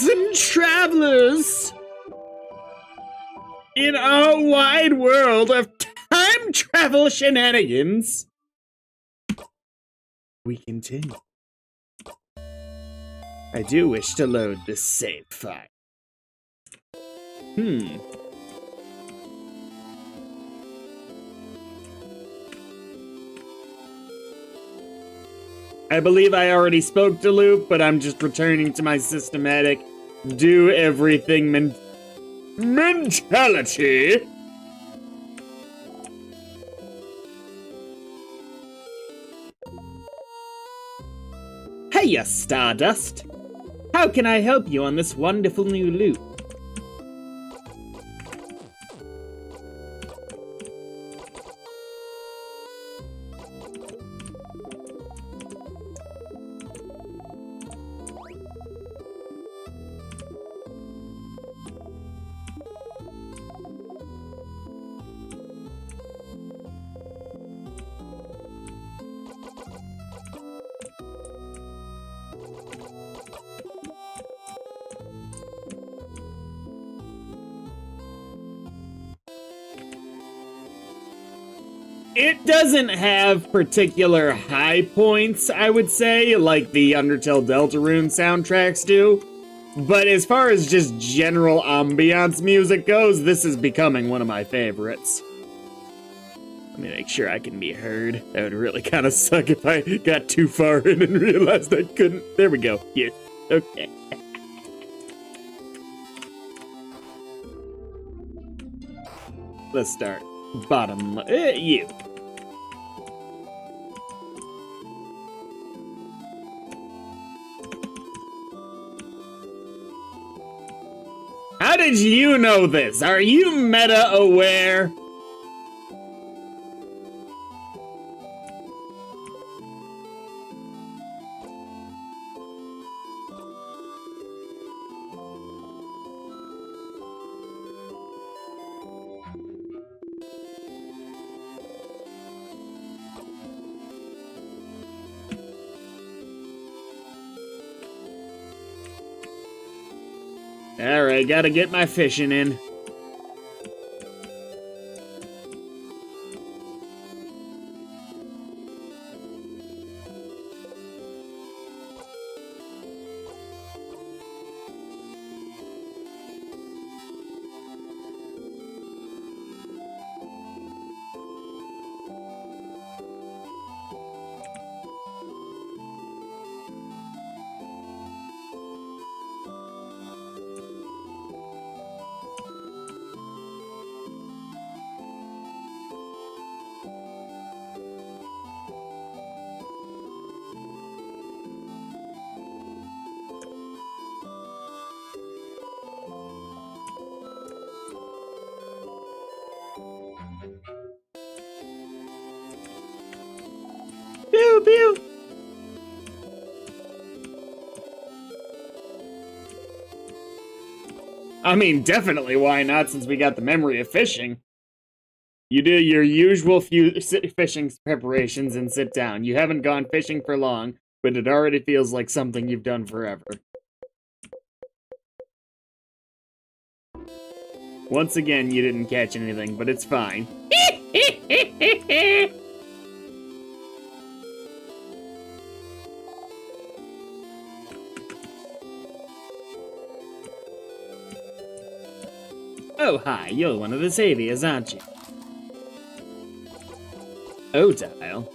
and travelers! In our wide world of time travel shenanigans, we continue. I do wish to load this save file. I believe I already spoke to Loop, but I'm just returning to my systematic do everything mentality. Hiya, Stardust. How can I help you on this wonderful new loop? It doesn't have particular high points, I would say, like the Undertale Deltarune soundtracks do. But as far as just general ambiance music goes, this is becoming one of my favorites. Let me make sure I can be heard. That would really kind of suck if I got too far in and realized I couldn't. There we go. Here. Okay. Let's start. Bottom. You. How did you know this? Are you meta aware? Alright, gotta get my fishing in. Pew pew! I mean, definitely why not, since we got the memory of fishing. You do your usual few fishing preparations and sit down. You haven't gone fishing for long, but it already feels like something you've done forever. Once again, you didn't catch anything, but it's fine. Oh, hi, you're one of the saviors, aren't you? Otile.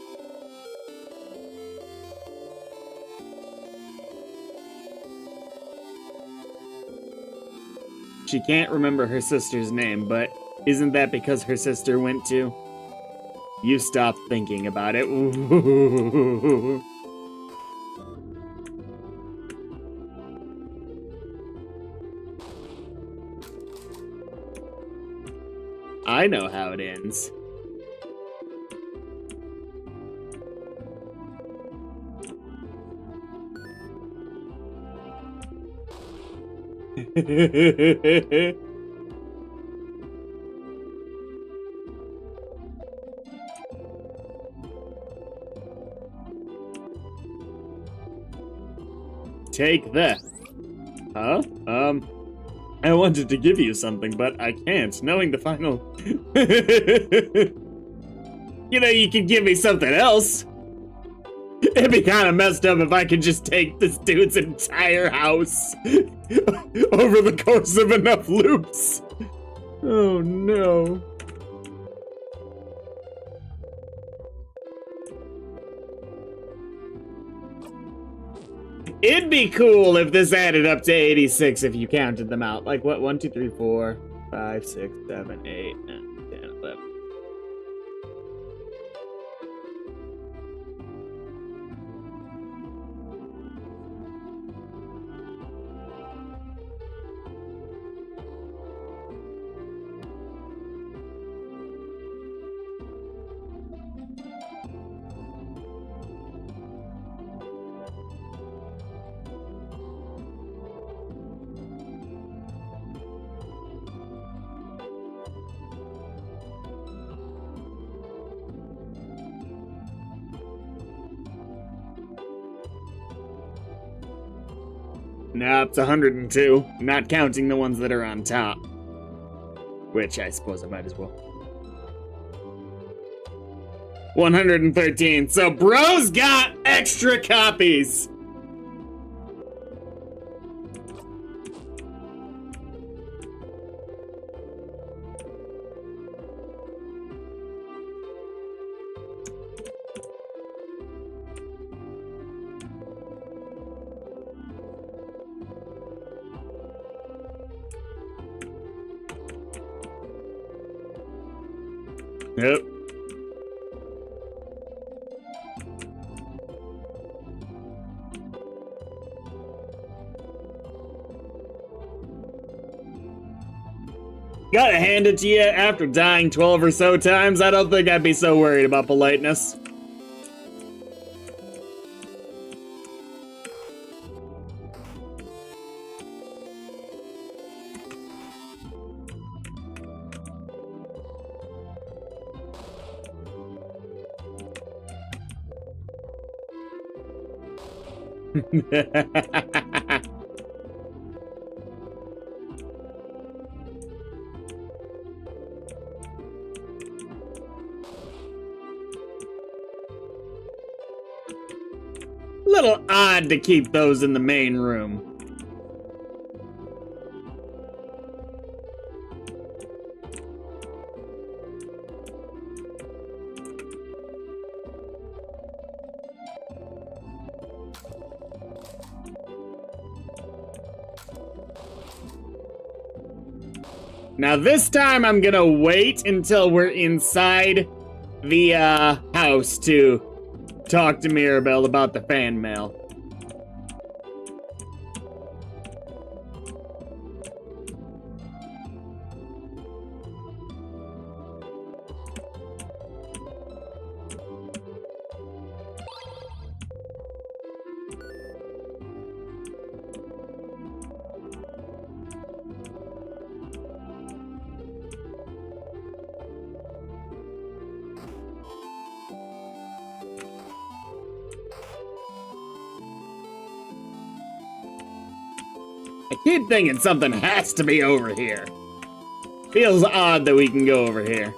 She can't remember her sister's name, but isn't that because her sister went to? You stop thinking about it. I know how it ends. Take that. Huh? I wanted to give you something, but I can't, knowing the final... You know, you could give me something else. It'd be kind of messed up if I could just take this dude's entire house over the course of enough loops. Oh no. It'd be cool if this added up to 86 if you counted them out. Like what? 1, 2, 3, 4, 5, 6, 7, 8, 9, 10, 11. No, it's 102, not counting the ones that are on top. Which I suppose I might as well. 113, so bro's got extra copies! Yep. Gotta hand it to you, after dying 12 or so times, I don't think I'd be so worried about politeness. Little odd to keep those in the main room. Now this time I'm gonna wait until we're inside the house to talk to Mirabelle about the fan mail. I keep thinking something has to be over here. Feels odd that we can go over here.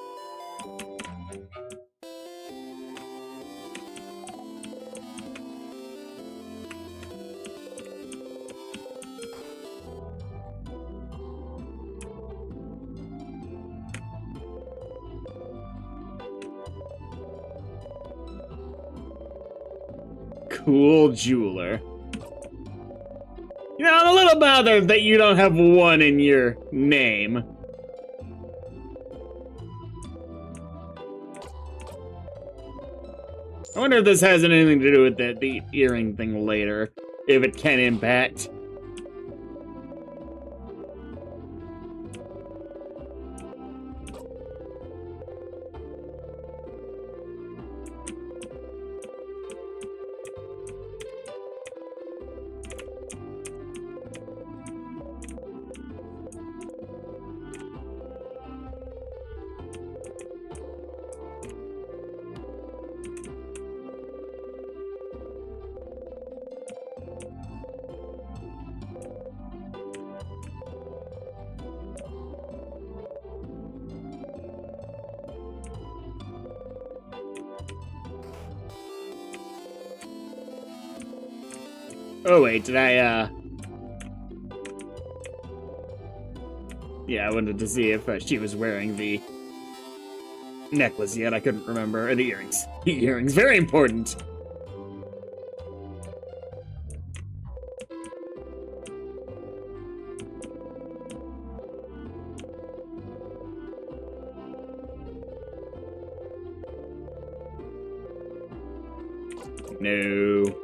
Cool jeweler. You know, I'm a little bothered that you don't have one in your name. I wonder if this has anything to do with the earring thing later, if it can impact. Oh wait, did I, Yeah, I wanted to see if she was wearing the necklace yet. I couldn't remember. Or the earrings. The earrings, very important. No.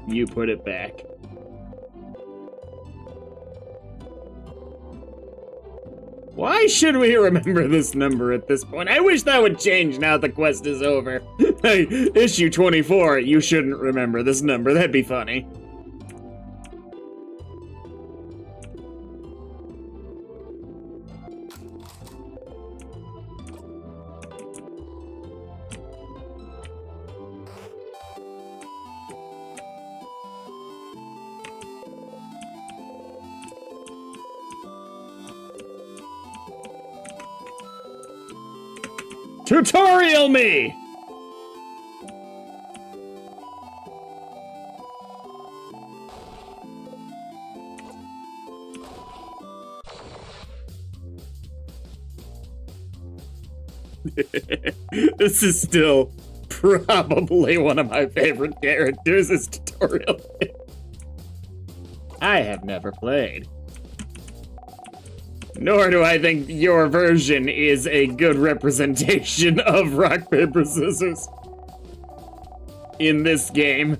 You put it back. Why should we remember this number at this point? I wish that would change now the quest is over. Hey, issue 24, you shouldn't remember this number. That'd be funny. Tutorial me! This is still probably one of my favorite characters, is Tutorial Me. I have never played. Nor do I think your version is a good representation of rock, paper, scissors in this game.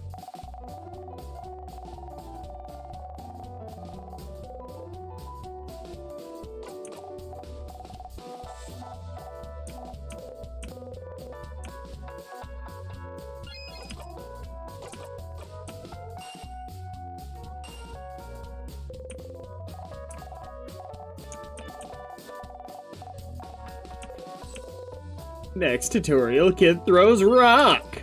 Next tutorial, kid throws rock.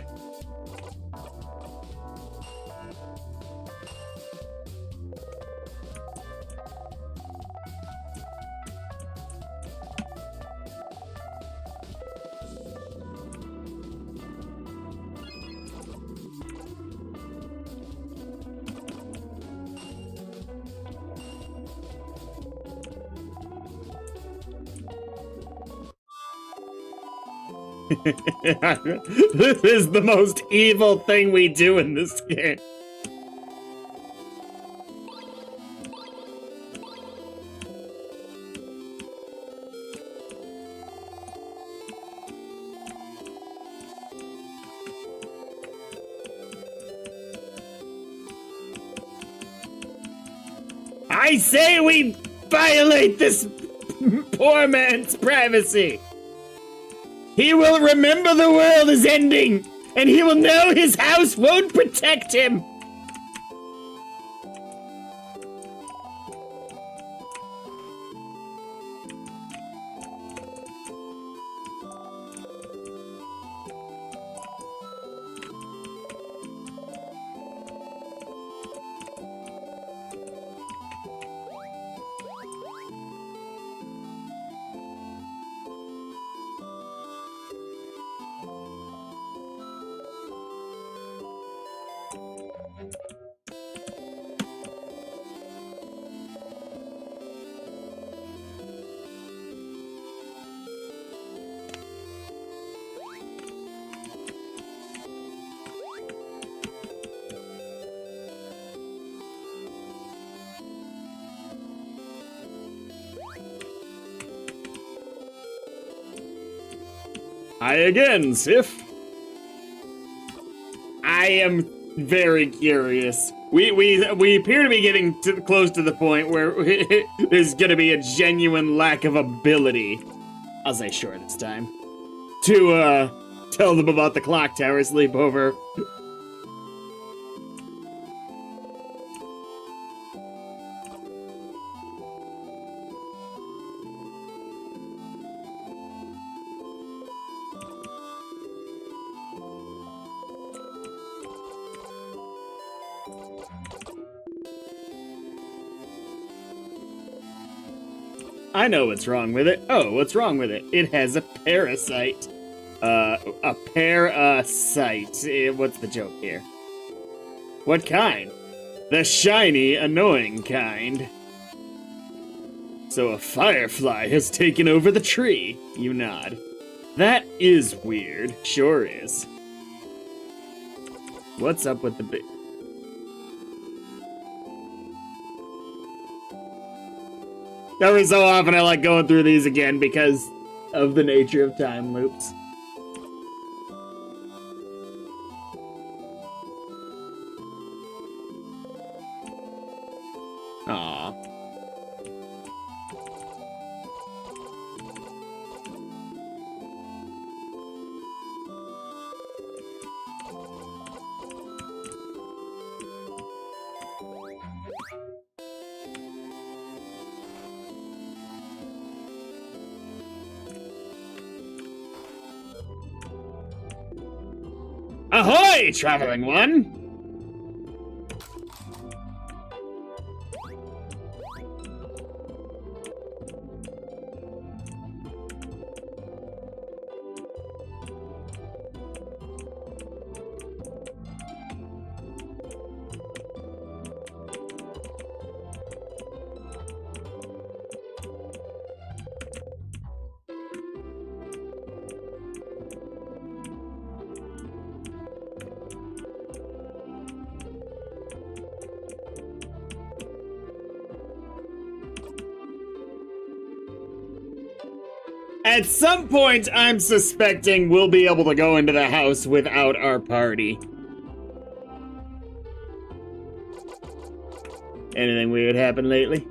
This is the most evil thing we do in this game. I say we violate this poor man's privacy. He will remember the world is ending, and he will know his house won't protect him. Hi again, Sif. I am very curious. We appear to be getting close to the point where there's gonna be a genuine lack of ability. I'll say sure this time. To tell them about the clock tower sleepover. I know what's wrong with it. Oh, what's wrong with it? It has a parasite. A parasite. What's the joke here? What kind? The shiny, annoying kind. So a firefly has taken over the tree. You nod. That is weird. Sure is. What's up with the big... Every so often I like going through these again because of the nature of time loops. Aww. Ahoy, traveling one! At some point, I'm suspecting we'll be able to go into the house without our party. Anything weird happen lately?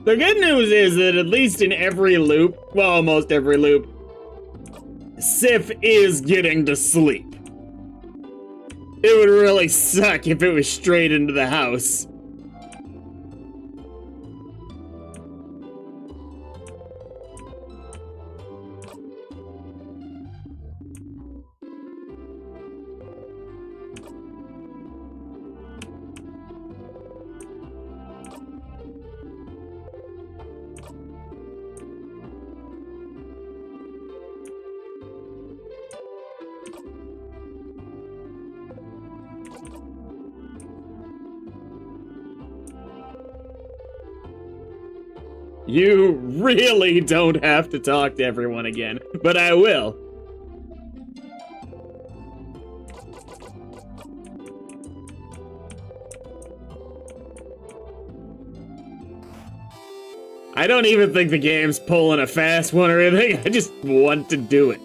The good news is that at least in every loop, well, almost every loop, Sif is getting to sleep. It would really suck if it was straight into the house. You really don't have to talk to everyone again, but I will. I don't even think the game's pulling a fast one or anything, I just want to do it.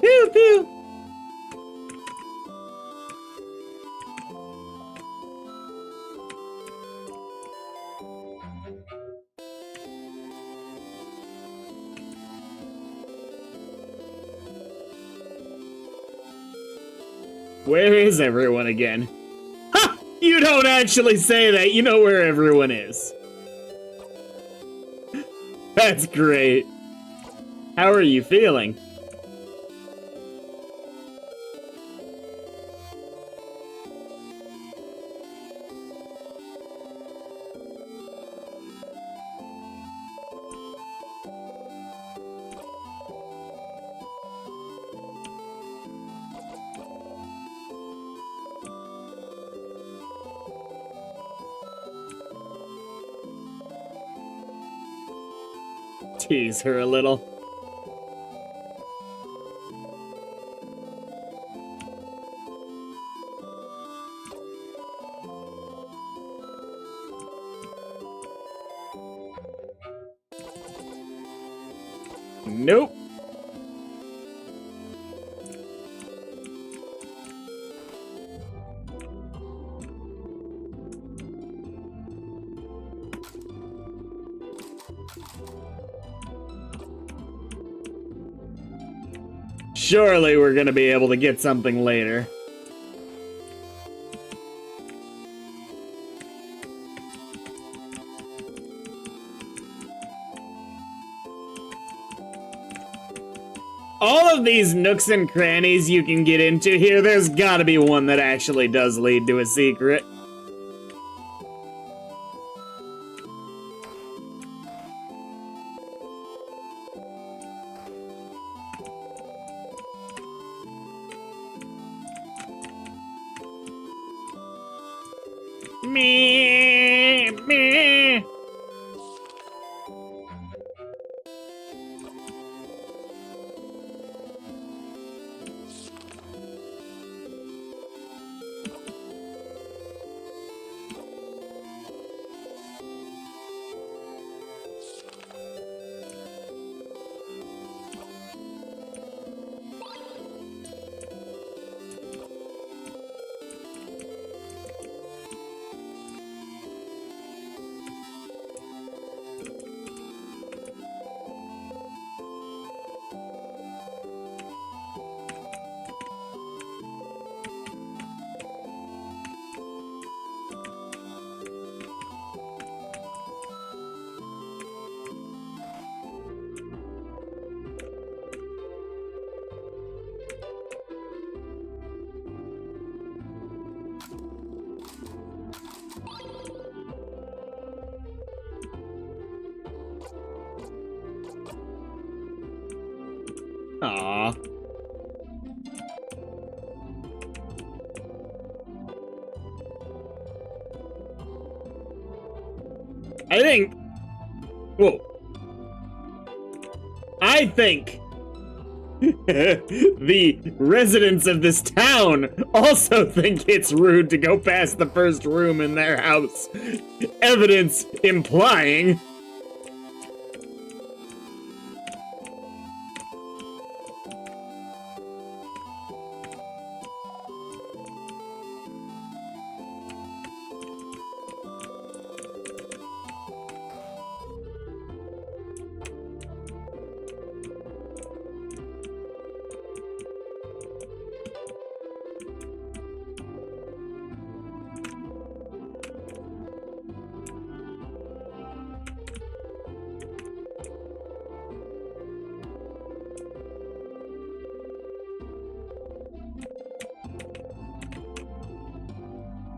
Pew pew! Where is everyone again? Ha! You don't actually say that, you know where everyone is. That's great. How are you feeling? Tease her a little. Nope. Surely we're gonna be able to get something later. All of these nooks and crannies you can get into here, there's gotta be one that actually does lead to a secret. Meh. Aww. I think... Whoa. I think... the residents of this town also think it's rude to go past the first room in their house. Evidence implying...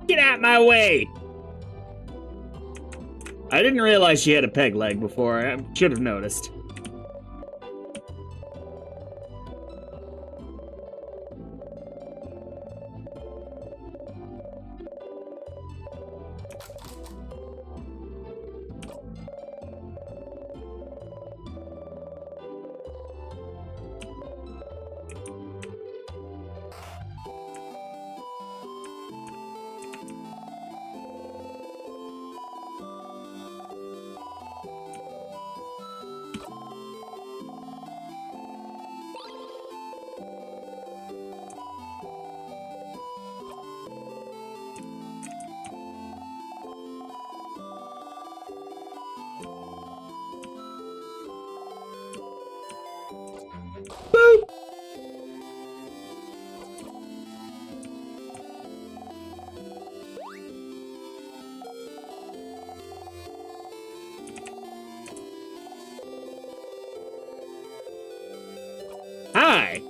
Get out my way! I didn't realize she had a peg leg before. I should have noticed. Boop! Hi!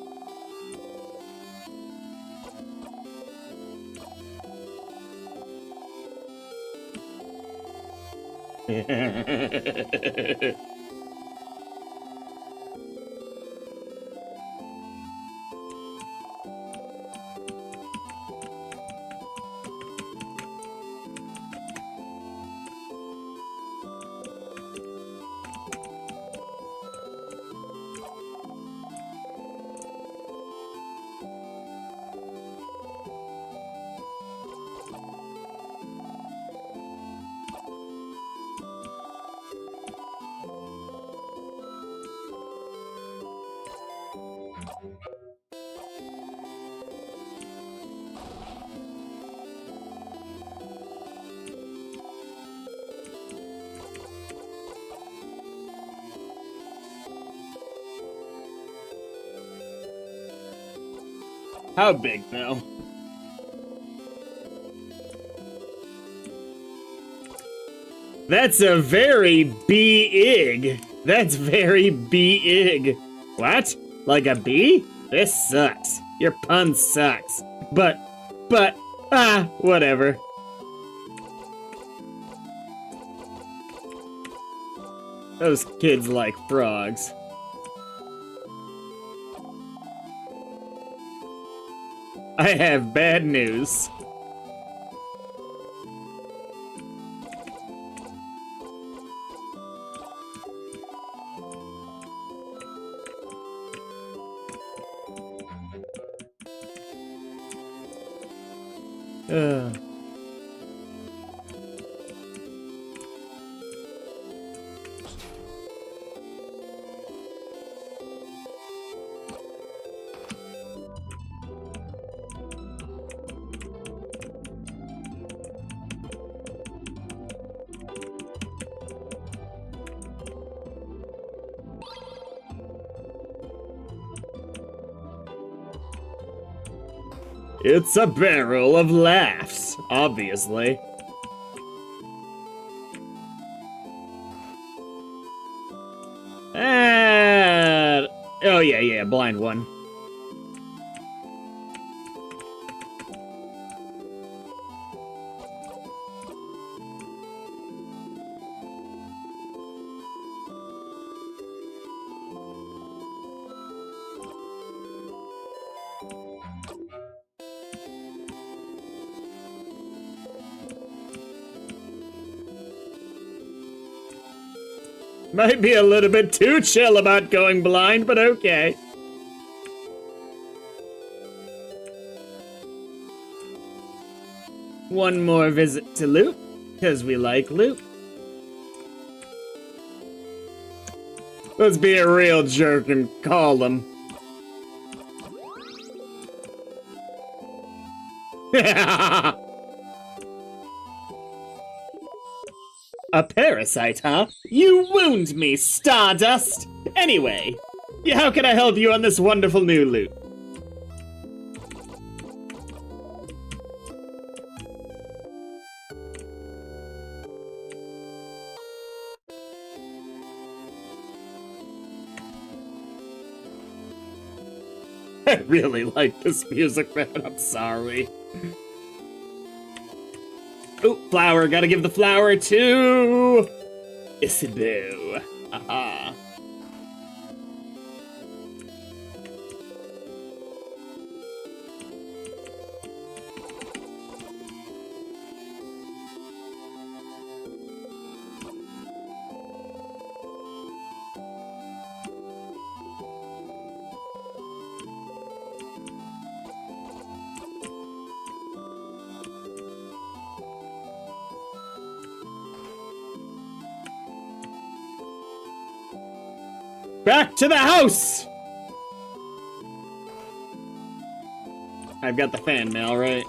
How big, though? That's a very big. That's very big. What? Like a bee? This sucks. Your pun sucks. But, whatever. Those kids like frogs. I have bad news. It's a barrel of laughs, obviously. Oh yeah, blind one. Might be a little bit too chill about going blind, but okay. One more visit to loot, because we like loot. Let's be a real jerk and call them. A parasite, huh? You wound me, Stardust! Anyway, how can I help you on this wonderful new loot? I really like this music, man. I'm sorry. Oh, flower. Gotta give the flower to Isabelle. Aha. Back to the house! I've got the fan mail, right?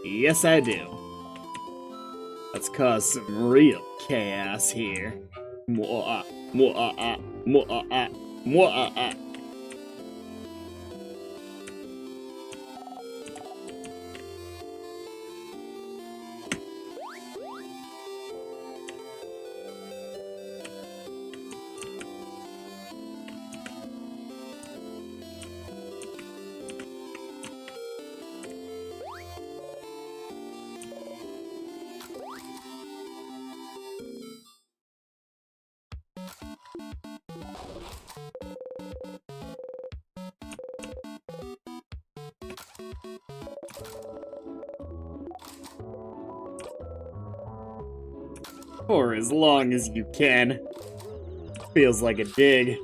Yes, I do. Let's cause some real chaos here. Mwah, mwah, mwah, mwah. For as long as you can. Feels like a dig.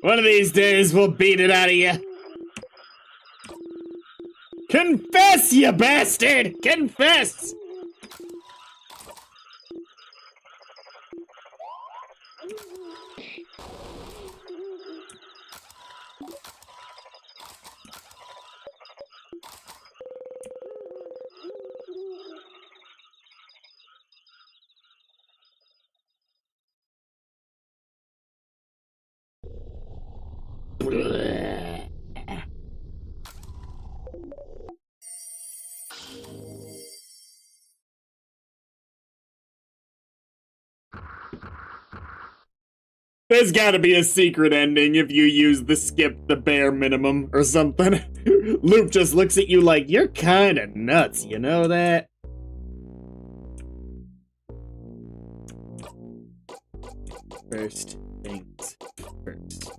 One of these days we'll beat it out of you. Confess, you bastard! Confess! There's gotta be a secret ending if you use the skip the bare minimum or something. Luke just looks at you like, you're kinda nuts, you know that? First things first.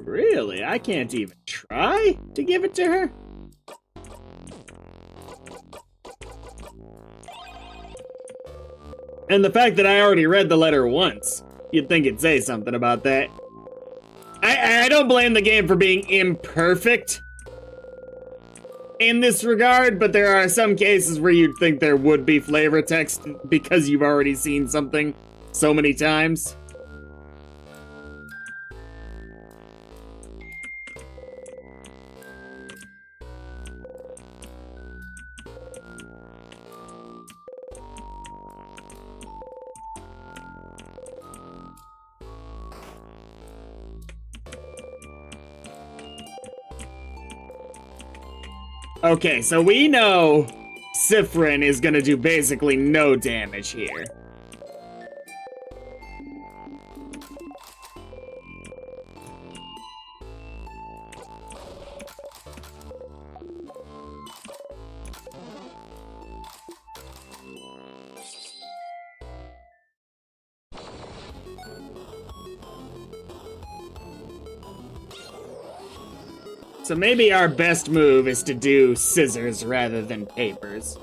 Really? I can't even try to give it to her? And the fact that I already read the letter once, you'd think it'd say something about that. I don't blame the game for being imperfect in this regard, but there are some cases where you'd think there would be flavor text because you've already seen something so many times. Okay, so we know Siffrin is gonna do basically no damage here. So maybe our best move is to do scissors rather than papers.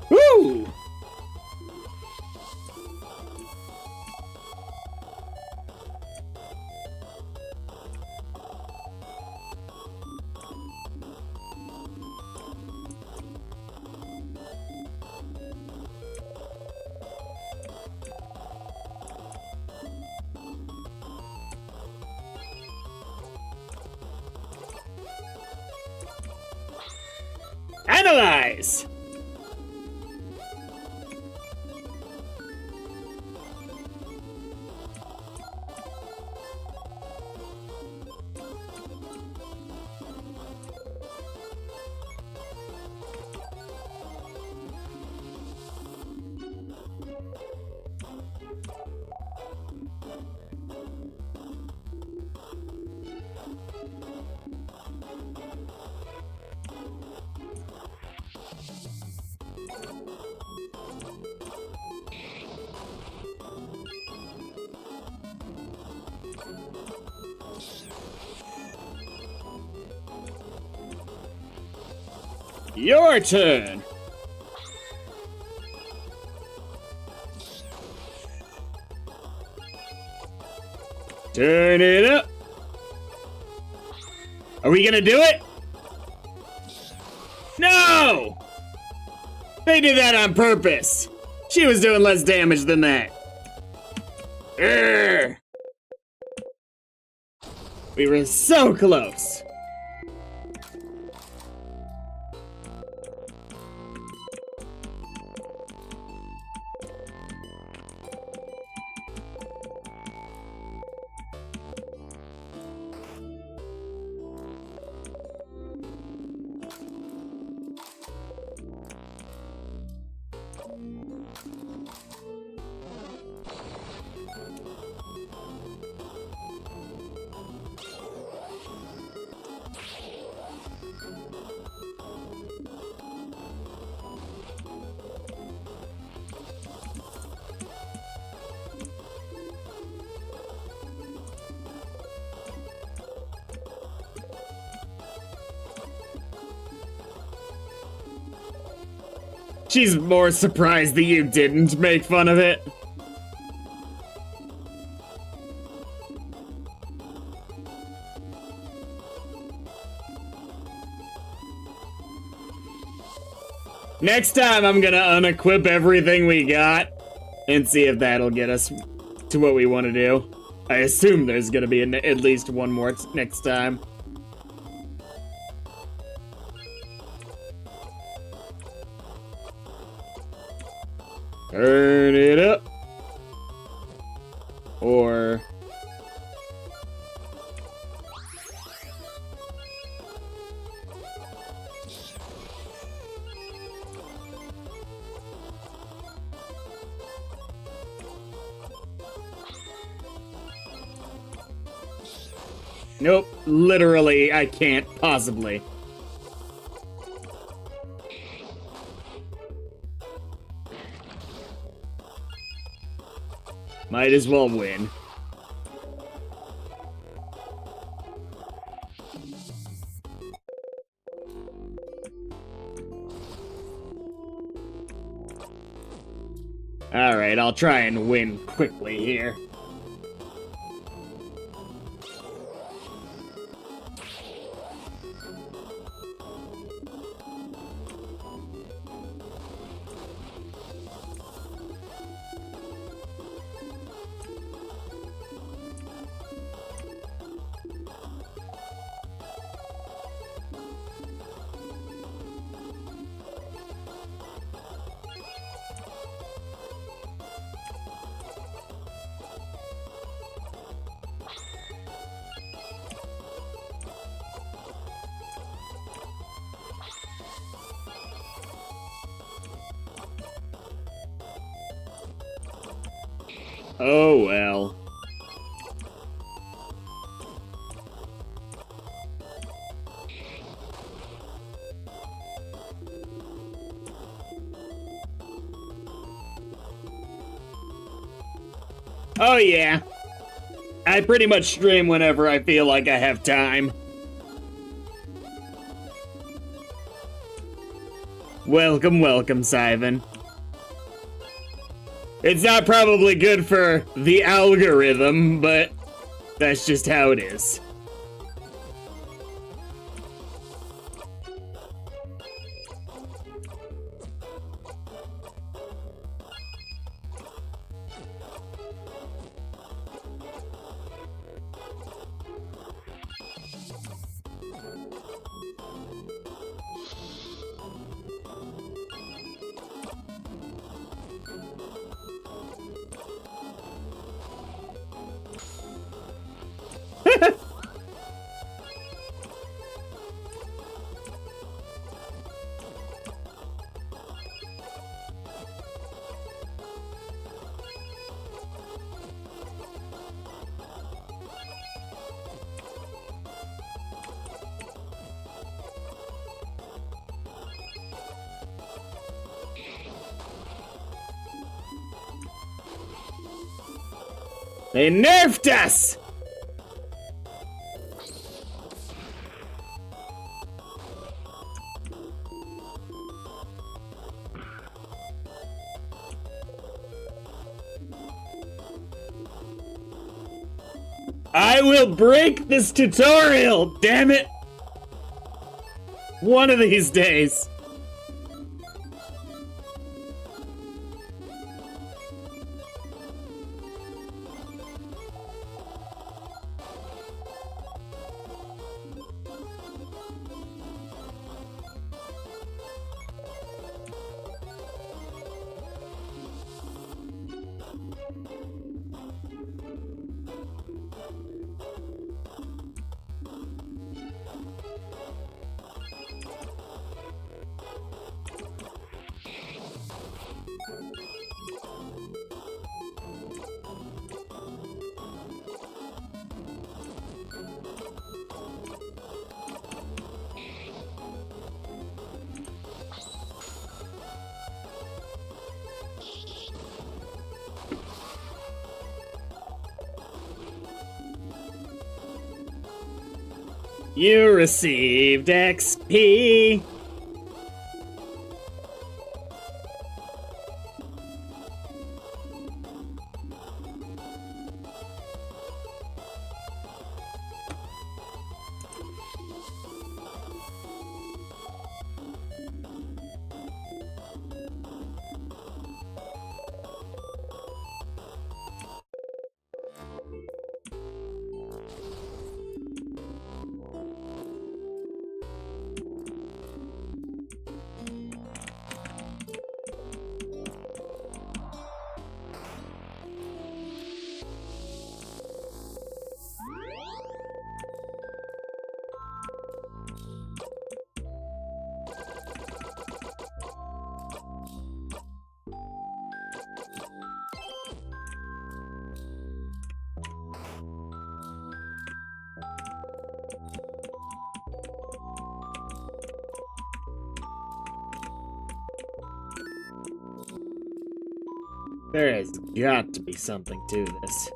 Woo! Analyze! Your turn! Turn it up! Are we gonna do it? No! They did that on purpose! She was doing less damage than that. Urgh. We were so close. She's more surprised that you didn't make fun of it. Next time, I'm gonna unequip everything we got and see if that'll get us to what we want to do. I assume there's gonna be at least one more next time. Turn it up. Or... Nope, literally, I can't possibly. Might as well win. Alright, I'll try and win quickly here. Oh well. Oh yeah. I pretty much stream whenever I feel like I have time. Welcome, welcome, Syvan. It's not probably good for the algorithm, but that's just how it is. They nerfed us! I will break this tutorial, damn it! One of these days. You received XP. There has got to be something to this.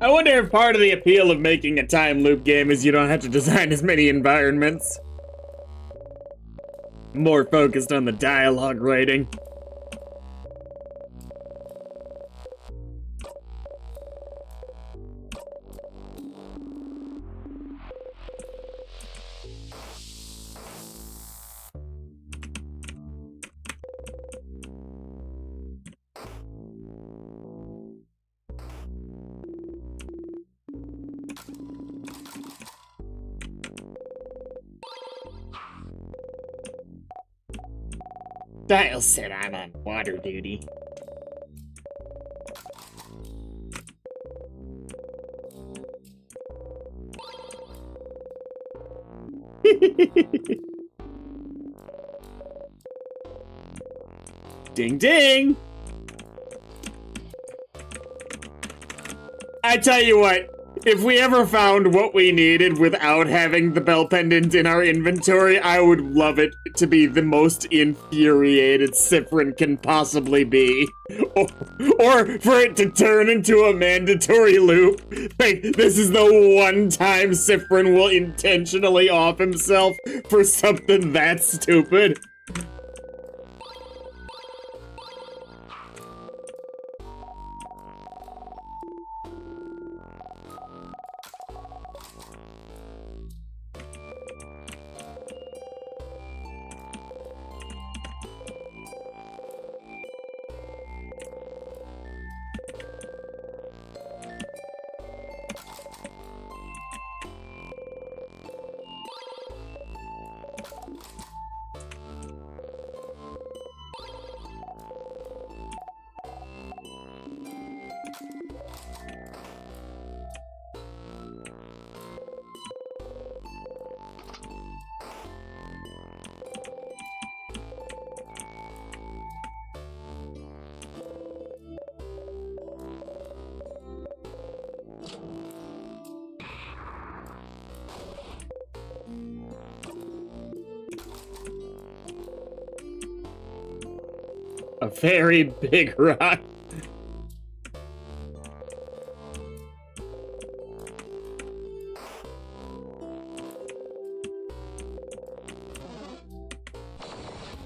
I wonder if part of the appeal of making a time loop game is you don't have to design as many environments. More focused on the dialogue writing. Dial said I'm on water duty. Ding ding! I tell you what, if we ever found what we needed without having the bell pendant in our inventory, I would love it to be the most infuriated Siffrin can possibly be. Or for it to turn into a mandatory loop. Like, this is the one time Siffrin will intentionally off himself for something that stupid. A very big rock.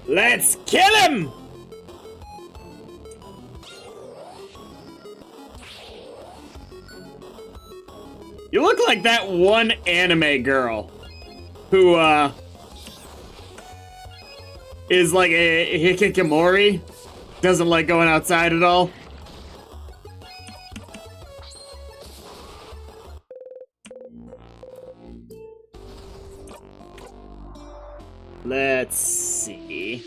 Let's kill him! You look like that one anime girl who, is like a hikikomori. Doesn't like going outside at all. Let's see.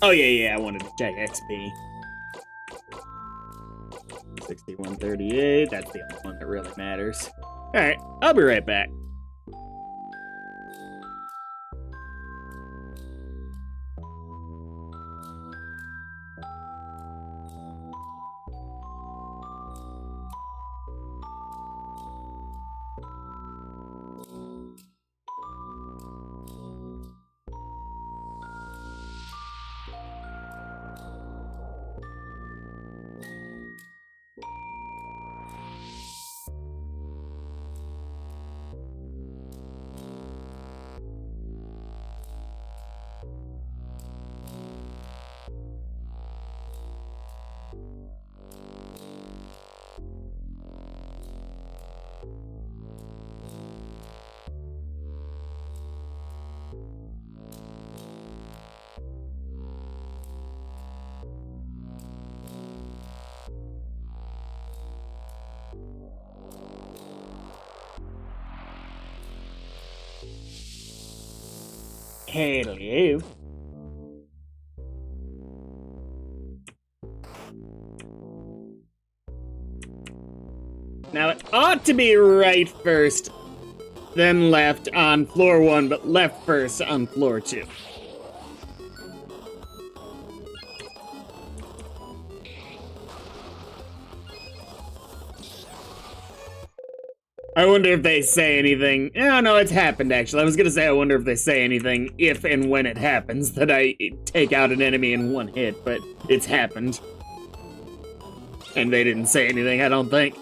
Oh, yeah, I wanted to check XP. 6138, that's the only one that really matters. Alright, I'll be right back. Hello. Now it ought to be right first. then left on floor 1, but left first on floor 2. I wonder if they say anything. Oh, no, it's happened, actually. I was gonna say I wonder if they say anything if and when it happens that I take out an enemy in one hit, but it's happened. And they didn't say anything, I don't think.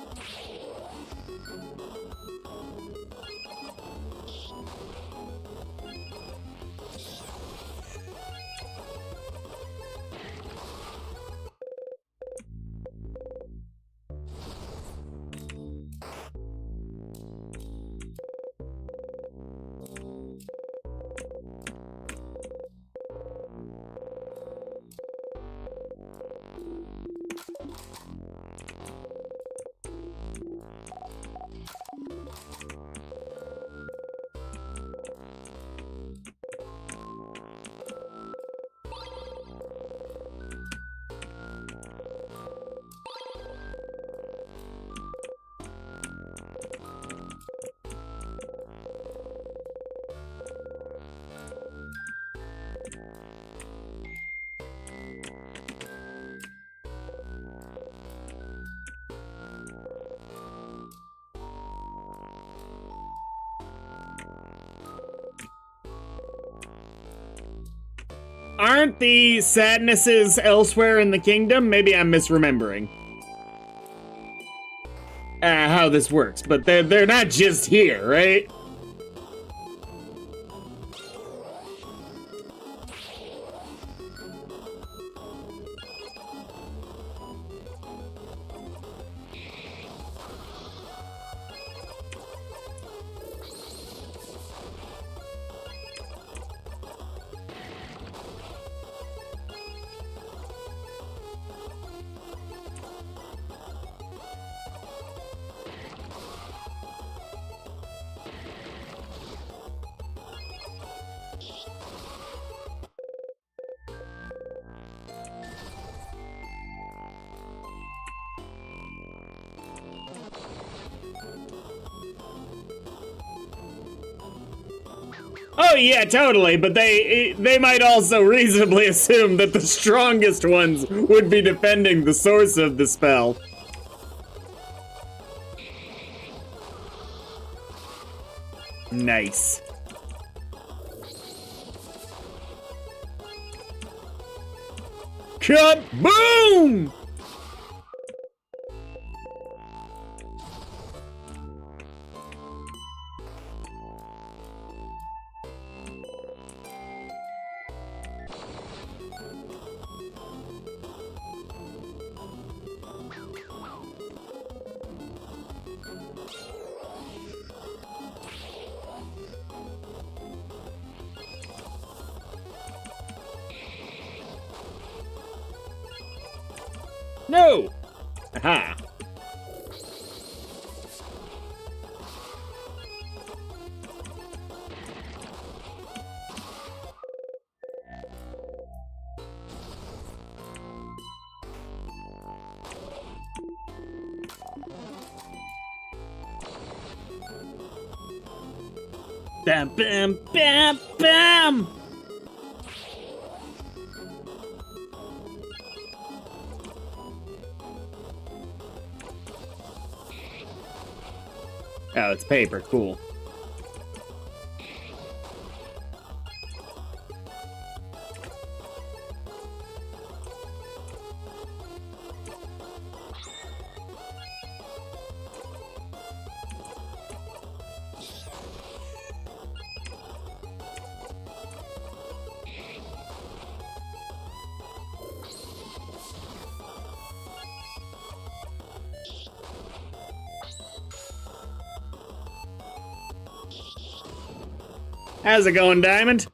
Aren't the sadnesses elsewhere in the kingdom? Maybe I'm misremembering how this works, but they're not just here, right? Oh yeah, totally, but they might also reasonably assume that the strongest ones would be defending the source of the spell. Nice. Kaboom! No! Aha! Bam, bam, bam, bam! Oh, it's paper. Cool. How's it going, Diamond?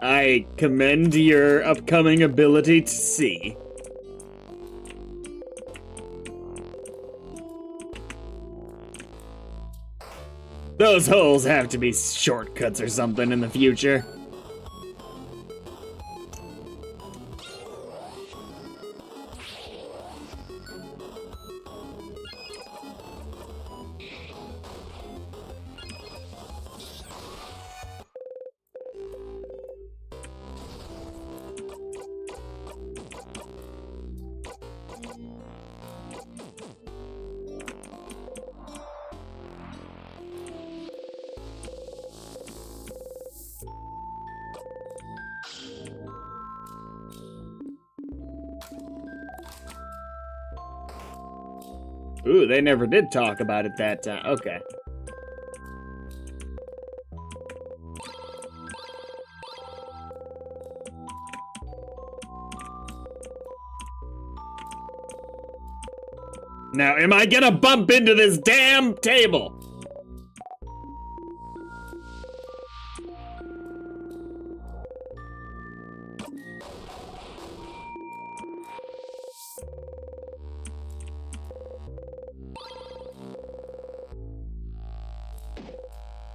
I commend your upcoming ability to see. Those holes have to be shortcuts or something in the future. Ooh, they never did talk about it that time. Okay. Now, am I gonna bump into this damn table?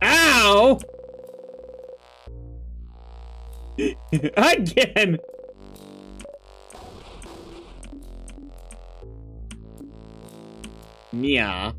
Ow! Again! Yeah.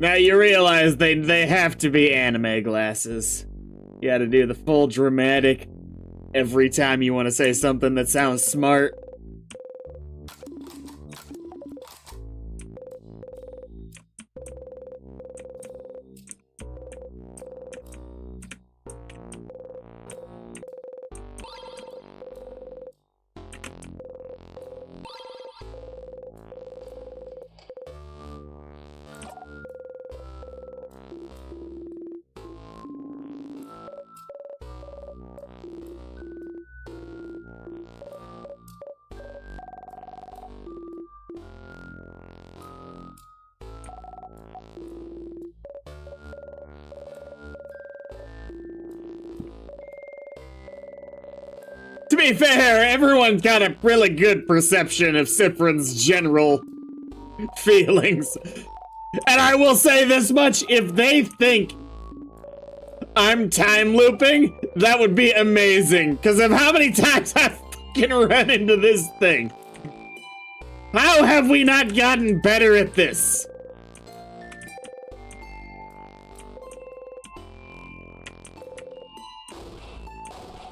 Now you realize they have to be anime glasses. You gotta do the full dramatic every time you want to say something that sounds smart. To be fair, everyone's got a really good perception of Cyprin's general feelings. And I will say this much, if they think I'm time looping, that would be amazing. Because of how many times I've fucking run into this thing. How have we not gotten better at this?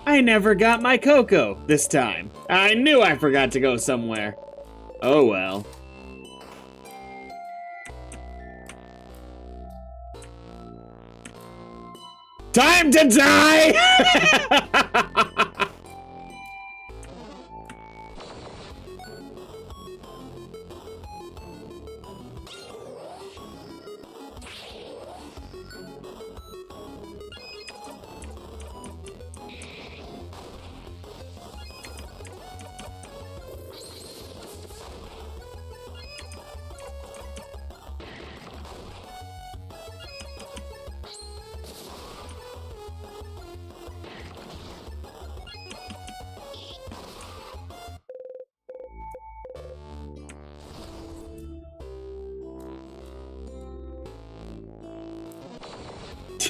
I never got my cocoa this time. I knew I forgot to go somewhere. Oh well. Time to die!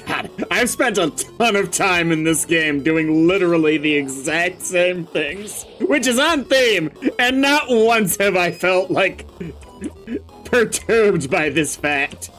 God, I've spent a ton of time in this game doing literally the exact same things, which is on theme, and not once have I felt like perturbed by this fact.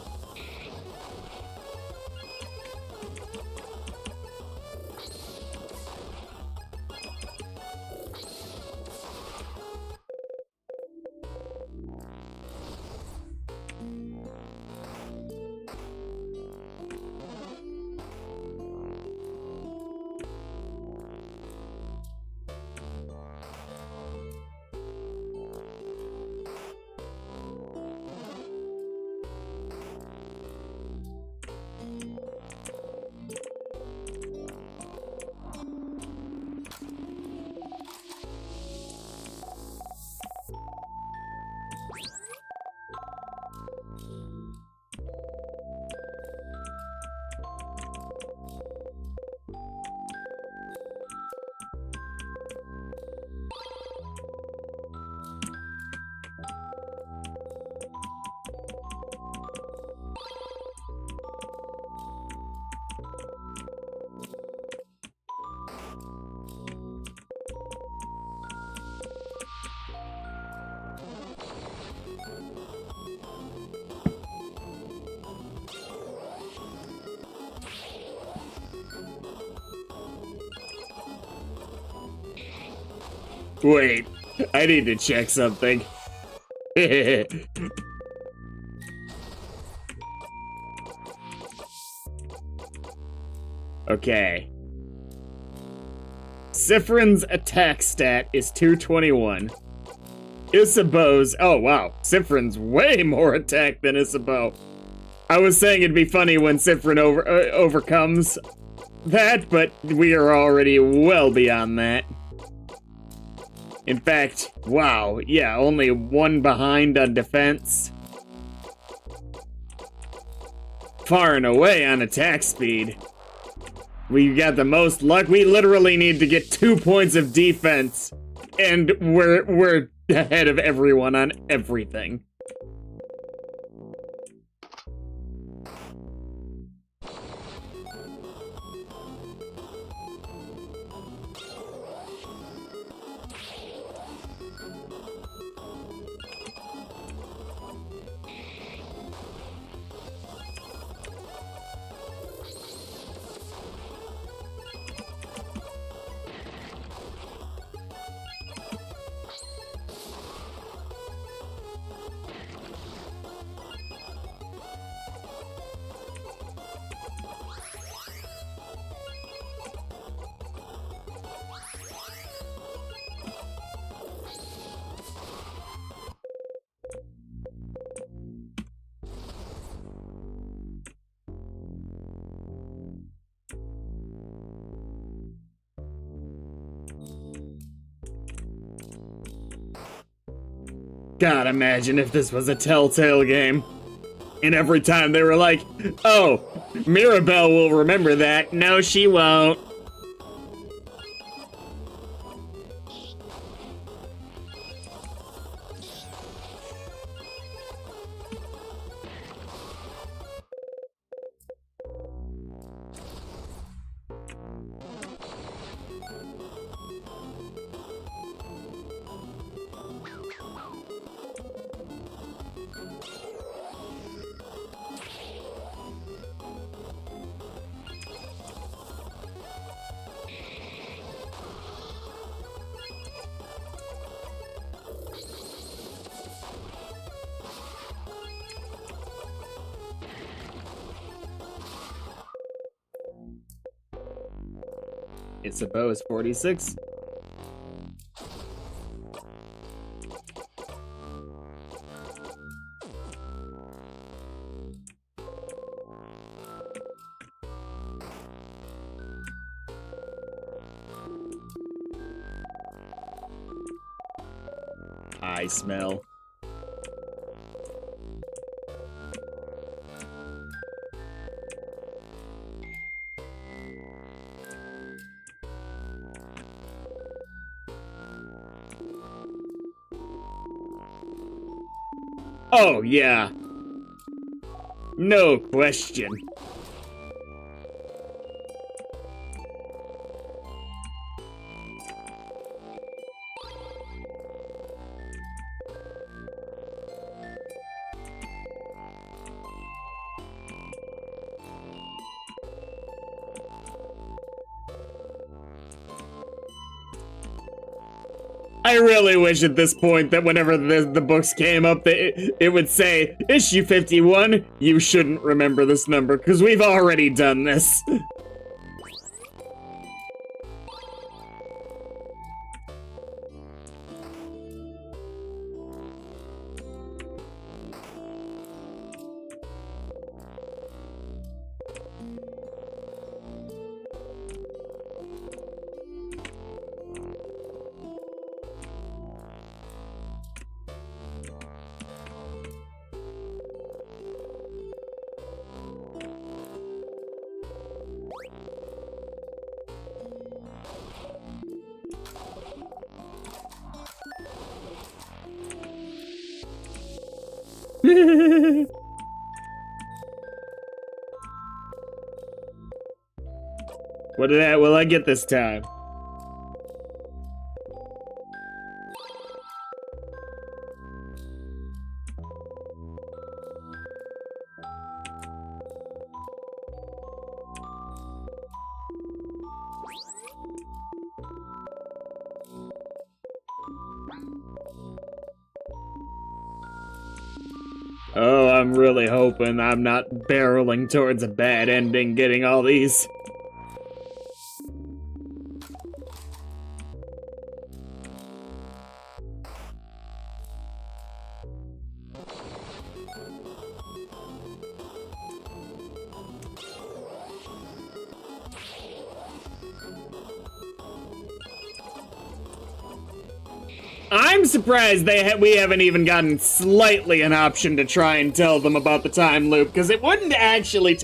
Wait, I need to check something. Okay. Siffrin's attack stat is 221. Isabeau's, oh wow, Siffrin's way more attack than Isabeau. I was saying it'd be funny when Siffrin overcomes that, but we are already well beyond that. In fact, wow, yeah, only one behind on defense. Far and away on attack speed. We got the most luck. We literally need to get 2 points of defense, and we're ahead of everyone on everything. God, imagine if this was a Telltale game. And every time they were like, oh, Mirabelle will remember that. No, she won't. Isabeau is 46. I smell. Oh, yeah. No question. I really wish at this point that whenever the books came up, it would say, issue 51, you shouldn't remember this number, because we've already done this. What will I get this time? Oh, I'm really hoping I'm not barreling towards a bad ending getting all these. I'm surprised we haven't even gotten slightly an option to try and tell them about the time loop, because it wouldn't actually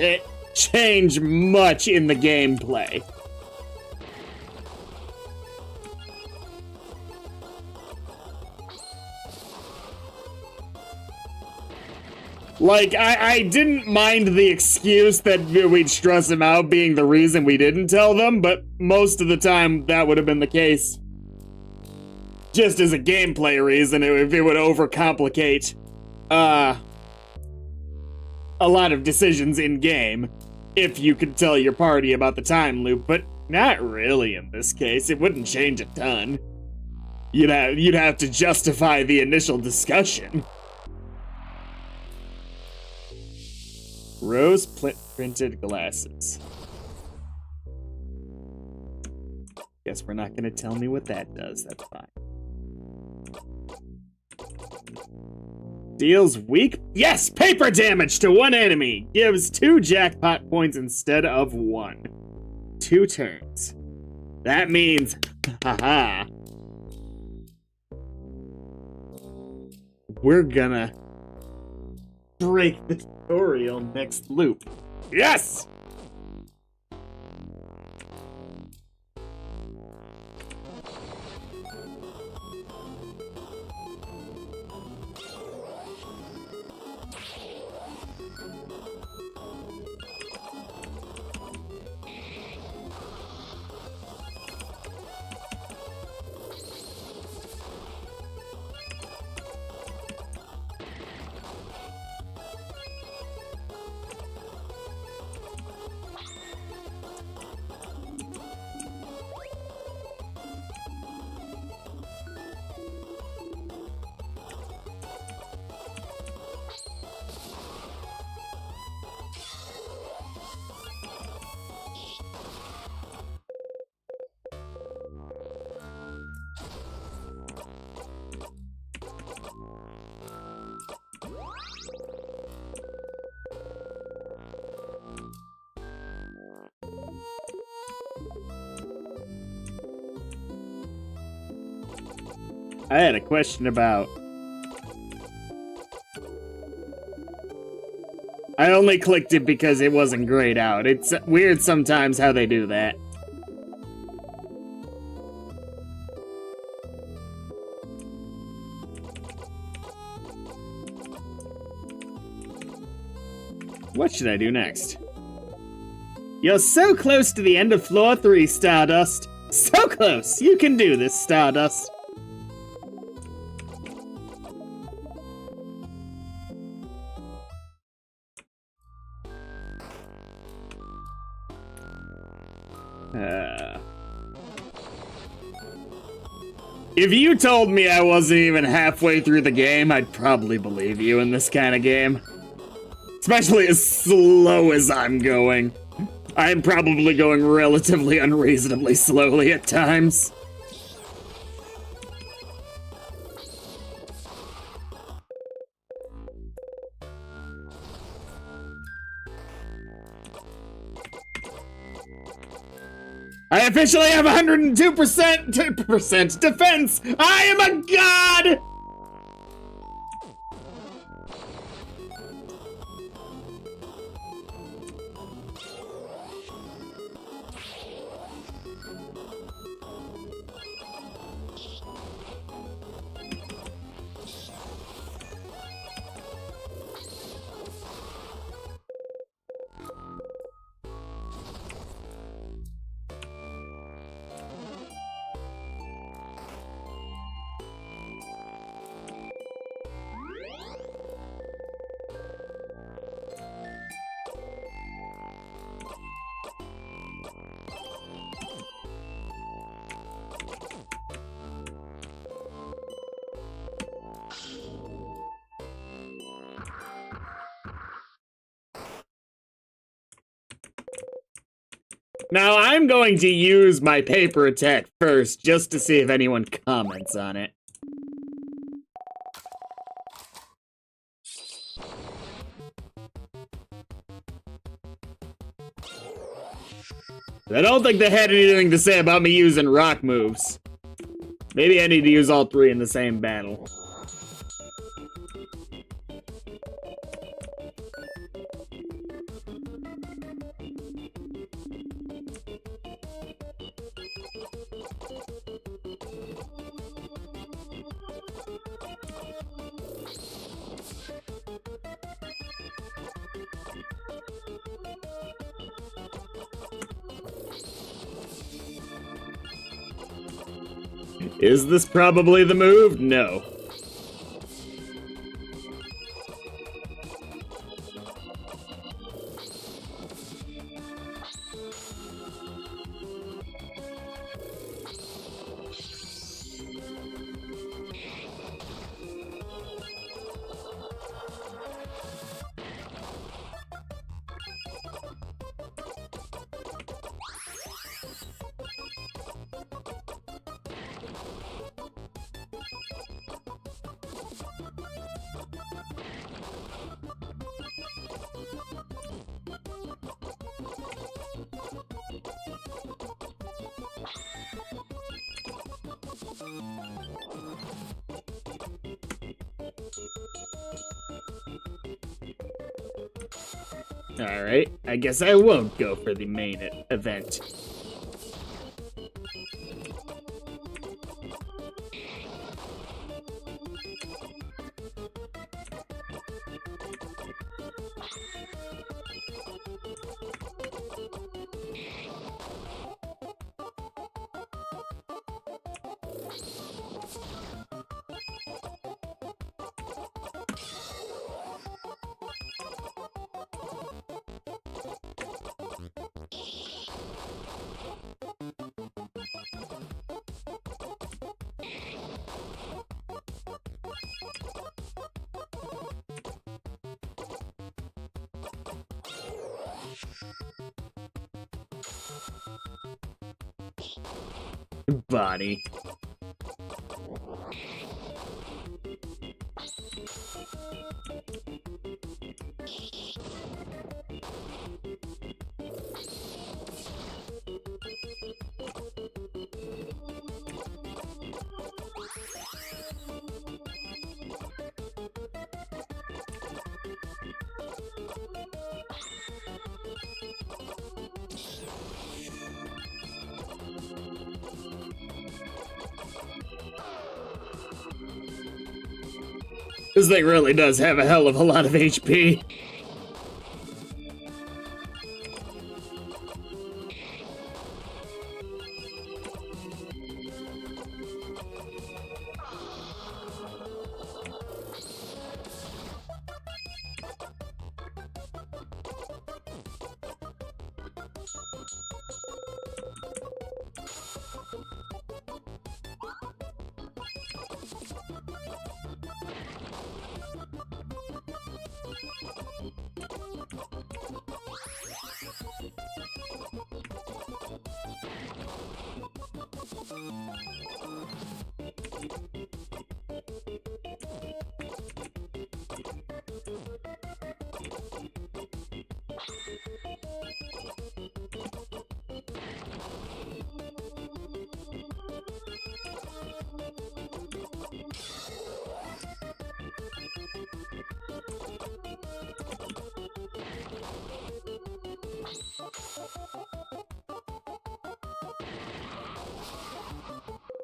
change much in the gameplay. Like, I didn't mind the excuse that we'd stress him out being the reason we didn't tell them, but most of the time that would have been the case. Just as a gameplay reason, it would overcomplicate a lot of decisions in game if you could tell your party about the time loop, but not really in this case. It wouldn't change a ton. You'd have to justify the initial discussion. Rose printed glasses. Guess we're not gonna tell me what that does. That's fine. Deals weak... Yes! Paper damage to one enemy! Gives 2 jackpot points instead of 1. 2 turns. That means... Haha. We're gonna... break the tutorial next loop. Yes! I had a question about... I only clicked it because it wasn't grayed out. It's weird sometimes how they do that. What should I do next? You're so close to the end of floor 3, Stardust. So close! You can do this, Stardust. If you told me I wasn't even halfway through the game, I'd probably believe you in this kind of game. Especially as slow as I'm going. I'm probably going relatively unreasonably slowly at times. I officially have 102% defense! I am a god! Now I'm going to use my paper attack first, just to see if anyone comments on it. I don't think they had anything to say about me using rock moves. Maybe I need to use all three in the same battle. Is this probably the move? No. Alright, I guess I won't go for the main event. Body. This thing really does have a hell of a lot of HP.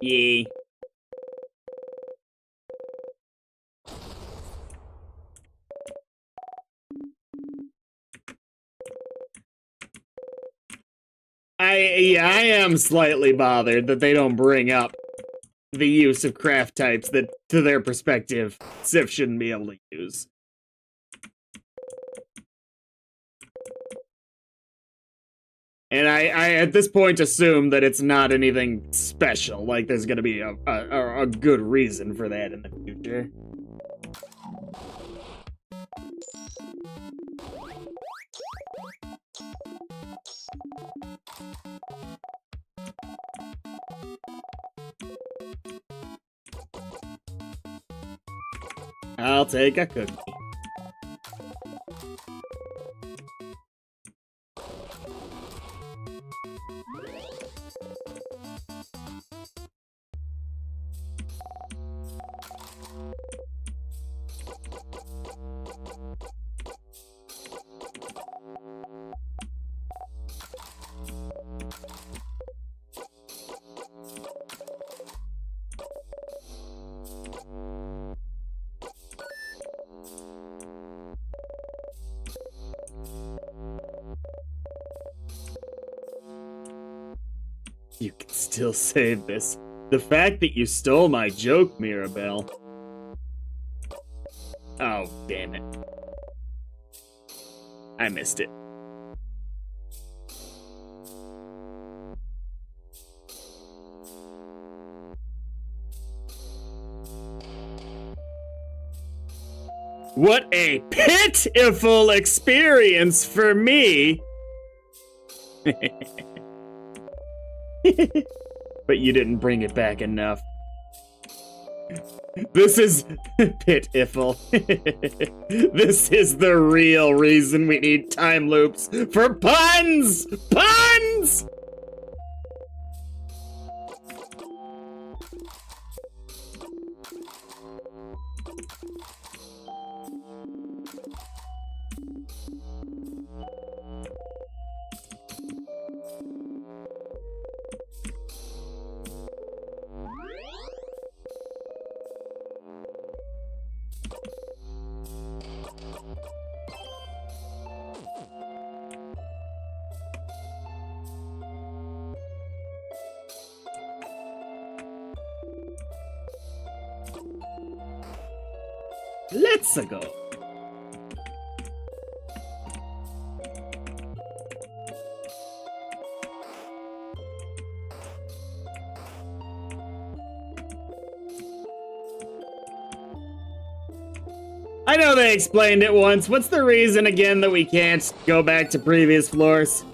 Yay. I am slightly bothered that they don't bring up the use of craft types that, to their perspective, Sif shouldn't be able to use. And I at this point assume that it's not anything special, like there's gonna be a good reason for that in the future. I'll take a cookie. You can still save this. The fact that you stole my joke, Mirabelle. Oh, damn it. I missed it. What a pitiful experience for me! But you didn't bring it back enough. This is pitiful. This is the real reason we need time loops for puns! Puns! Let's go. I know they explained it once. What's the reason again that we can't go back to previous floors?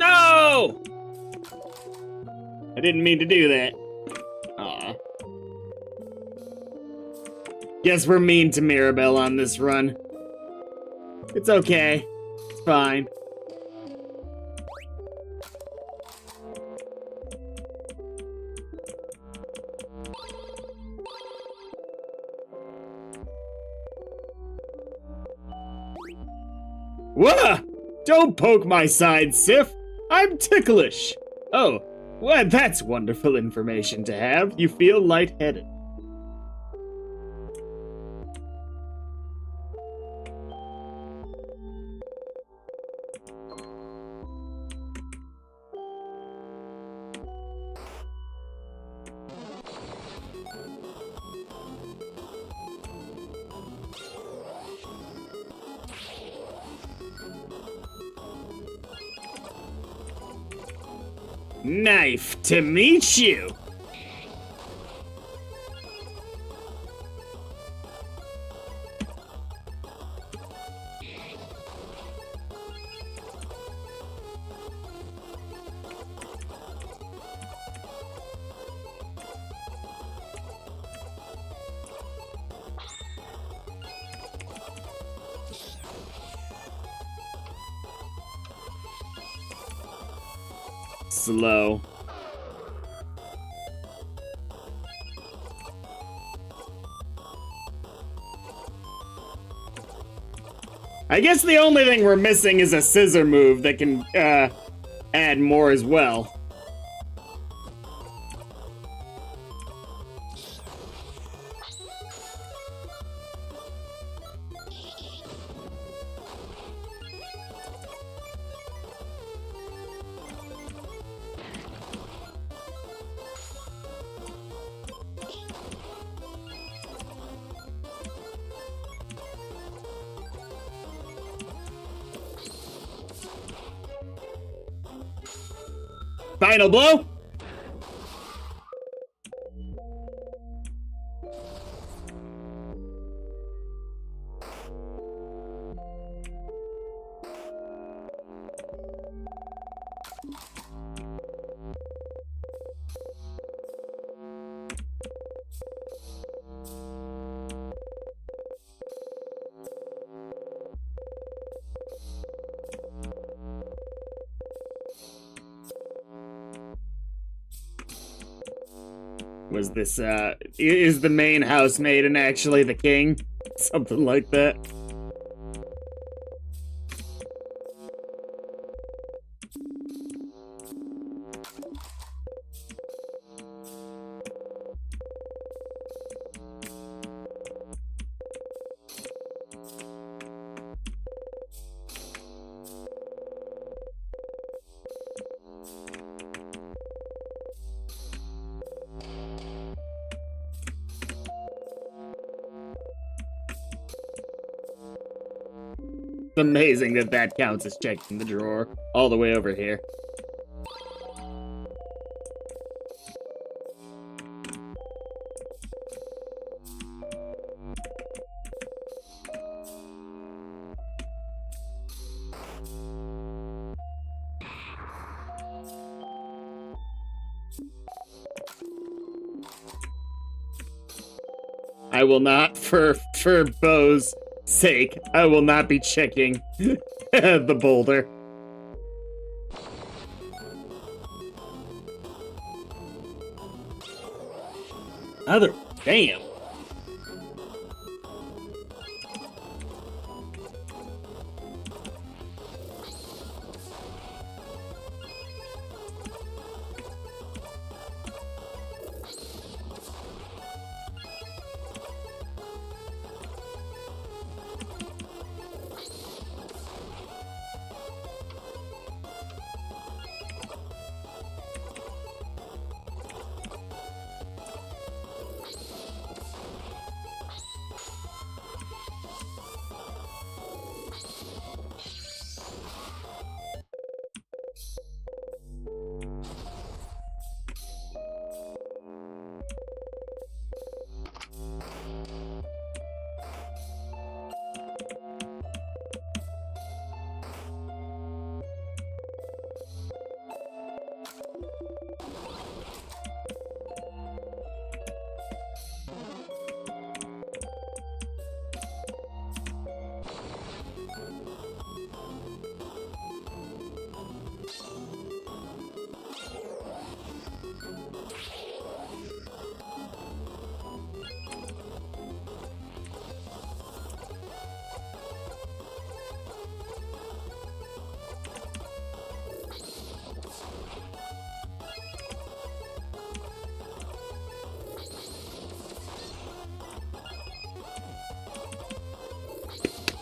No! I didn't mean to do that. Aw. Guess we're mean to Mirabelle on this run. It's okay. It's fine. Wah! Don't poke my side, Sif. I'm ticklish. Oh, well, that's wonderful information to have. You feel lightheaded. Knife to meet you. Slow. I guess the only thing we're missing is a scissor move that can add more as well. Final blow. Was this, is the main housemaiden actually the king? Something like that. Amazing that that counts as checking the drawer all the way over here. I will not, for Bo's sake, I will not be checking the boulder. Other damn.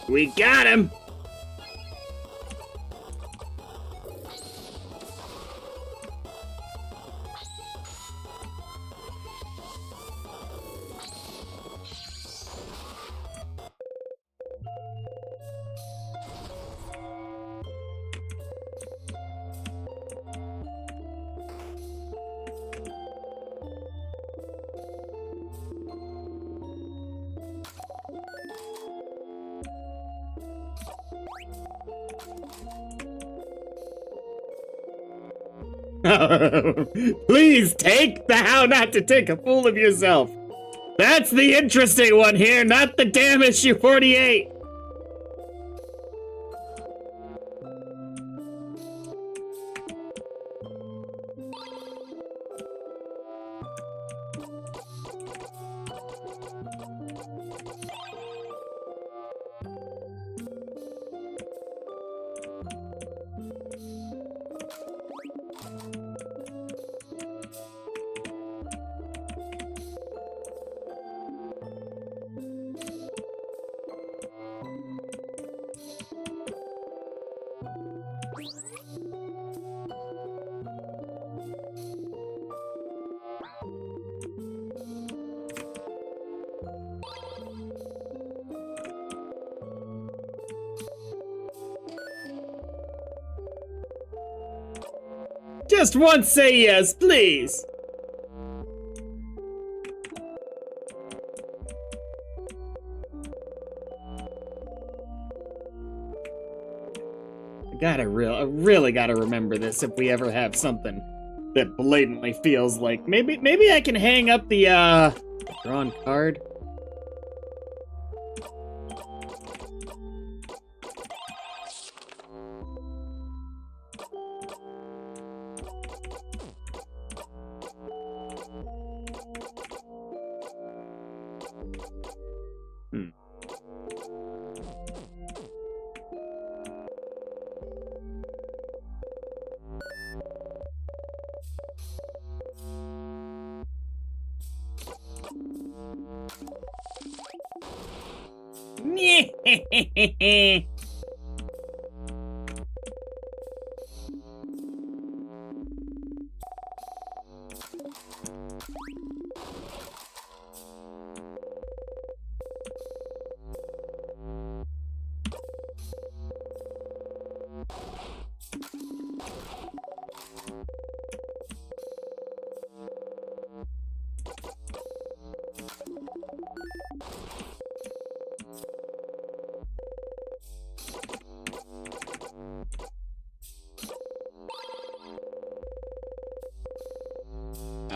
We got him! Please take the how not to take a fool of yourself. That's the interesting one here, not the damn issue 48. Just once say yes, please. I really gotta remember this if we ever have something that blatantly feels like maybe I can hang up the drawn card.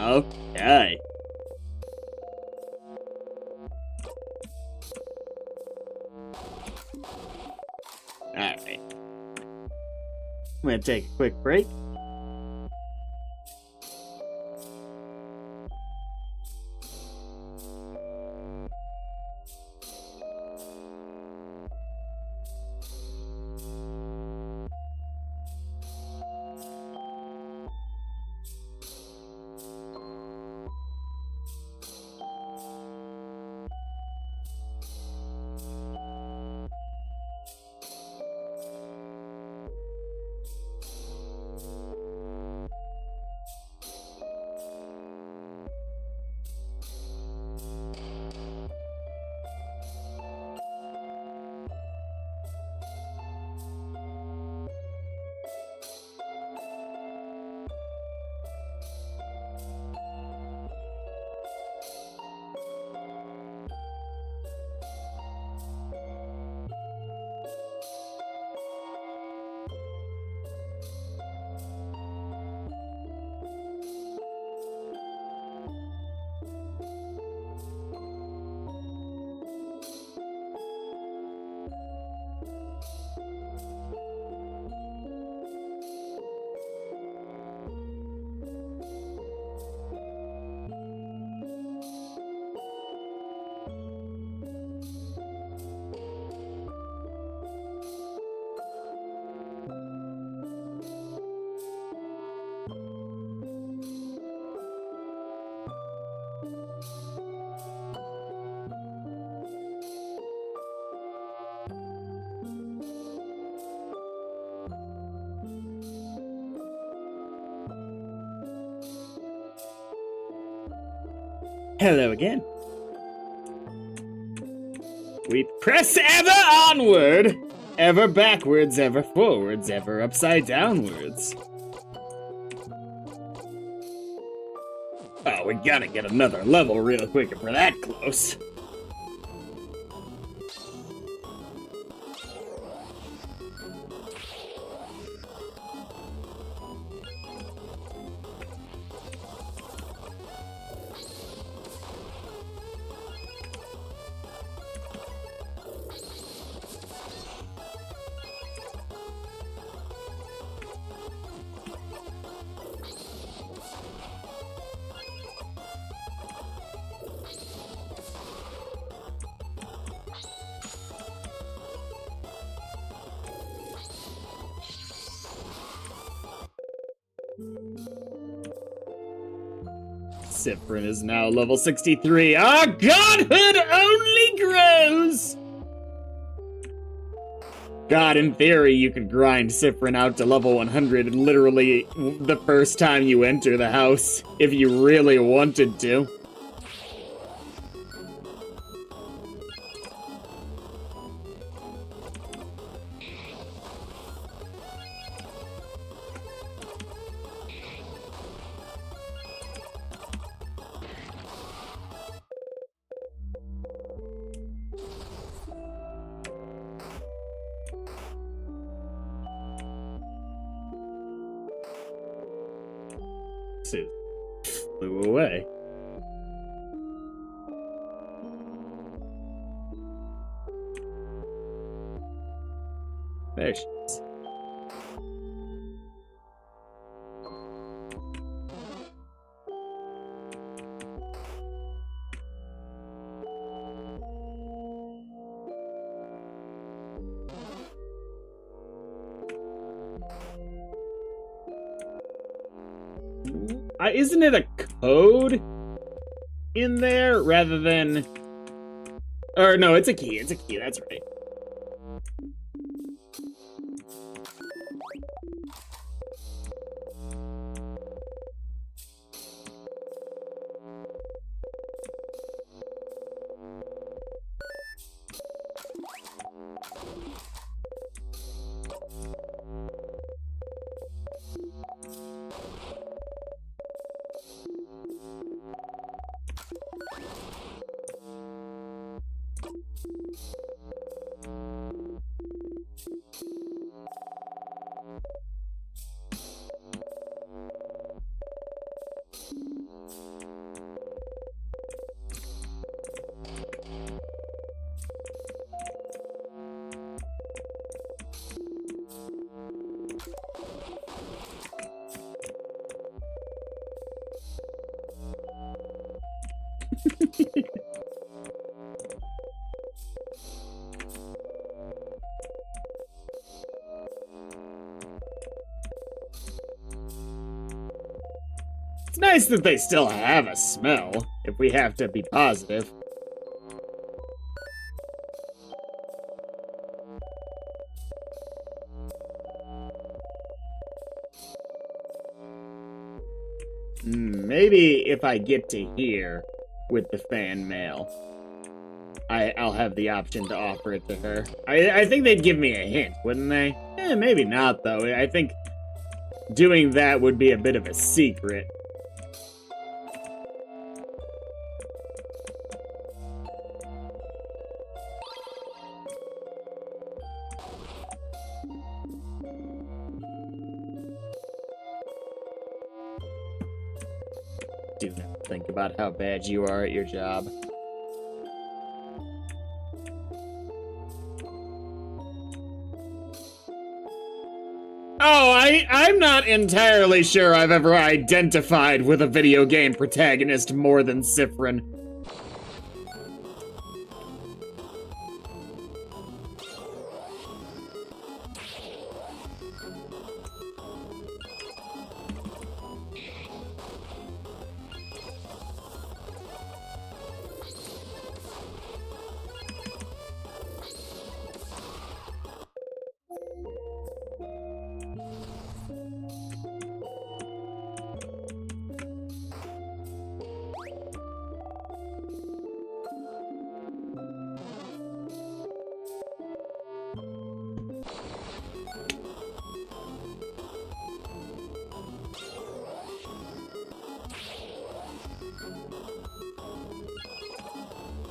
Okay. Alright. I'm gonna take a quick break. Hello again. We press ever onward, ever backwards, ever forwards, ever upside downwards. Oh, we gotta get another level real quick if we're that close. Siffrin is now level 63. Our godhood only grows! God, in theory, you could grind Siffrin out to level 100 literally the first time you enter the house, if you really wanted to. It flew away. There she is. Isn't it a code in there rather than... Or no, it's a key. It's a key. That's right. It's nice that they still have a smell, if we have to be positive. Maybe if I get to here with the fan mail, I'll have the option to offer it to her. I think they'd give me a hint, wouldn't they? Maybe not, though. I think doing that would be a bit of a secret. Do not think about how bad you are at your job. Oh, I'm not entirely sure I've ever identified with a video game protagonist more than Siffrin.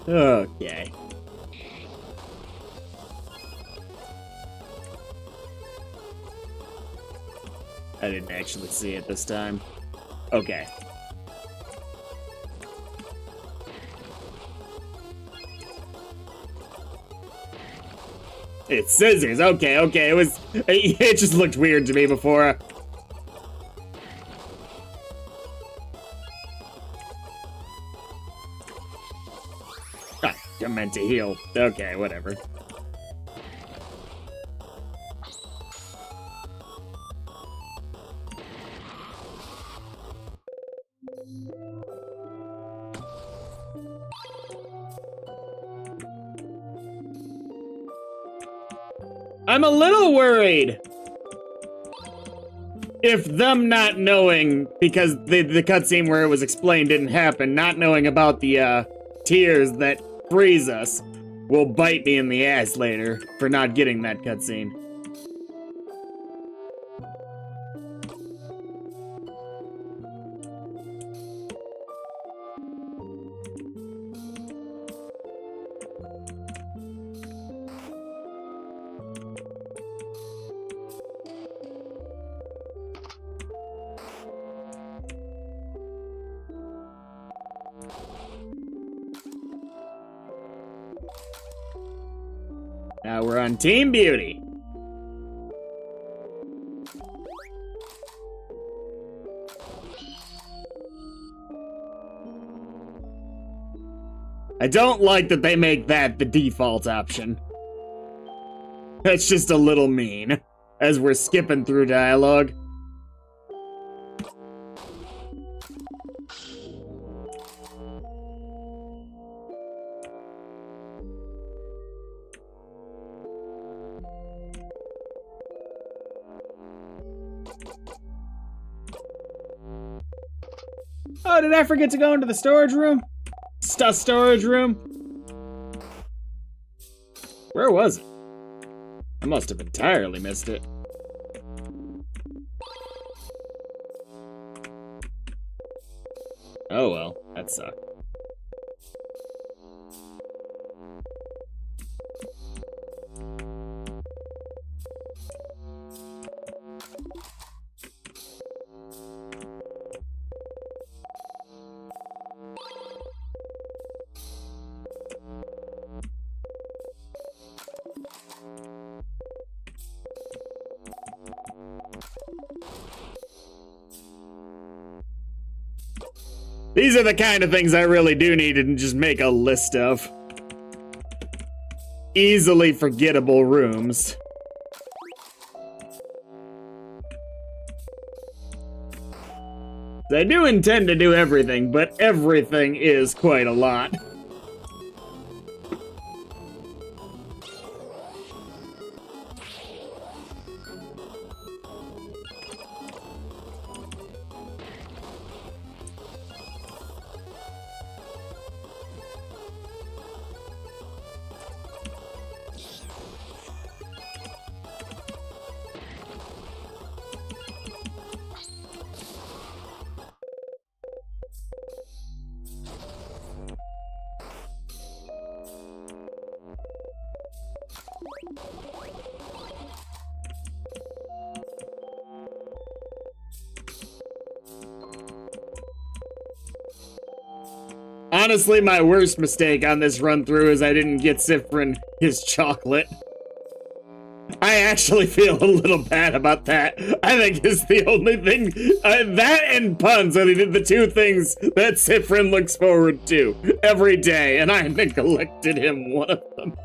Okay. I didn't actually see it this time. Okay. It's scissors. Okay, okay. It just looked weird to me before. Ah, I meant to heal. Okay, whatever. I'm a little worried if them not knowing, because the cutscene where it was explained didn't happen, not knowing about the tears that freeze us will bite me in the ass later for not getting that cutscene. Now we're on Team Beauty. I don't like that they make that the default option. That's just a little mean, as we're skipping through dialogue. Oh, did I forget to go into the storage room? Storage room? Where was it? I must have entirely missed it. Oh well, that sucked. These are the kind of things I really do need to just make a list of. Easily forgettable rooms. I do intend to do everything, but everything is quite a lot. Honestly, my worst mistake on this run-through is I didn't get Siffrin his chocolate. I actually feel a little bad about that. I think it's the only thing, that and puns are the two things that Siffrin looks forward to every day, and I neglected him one of them.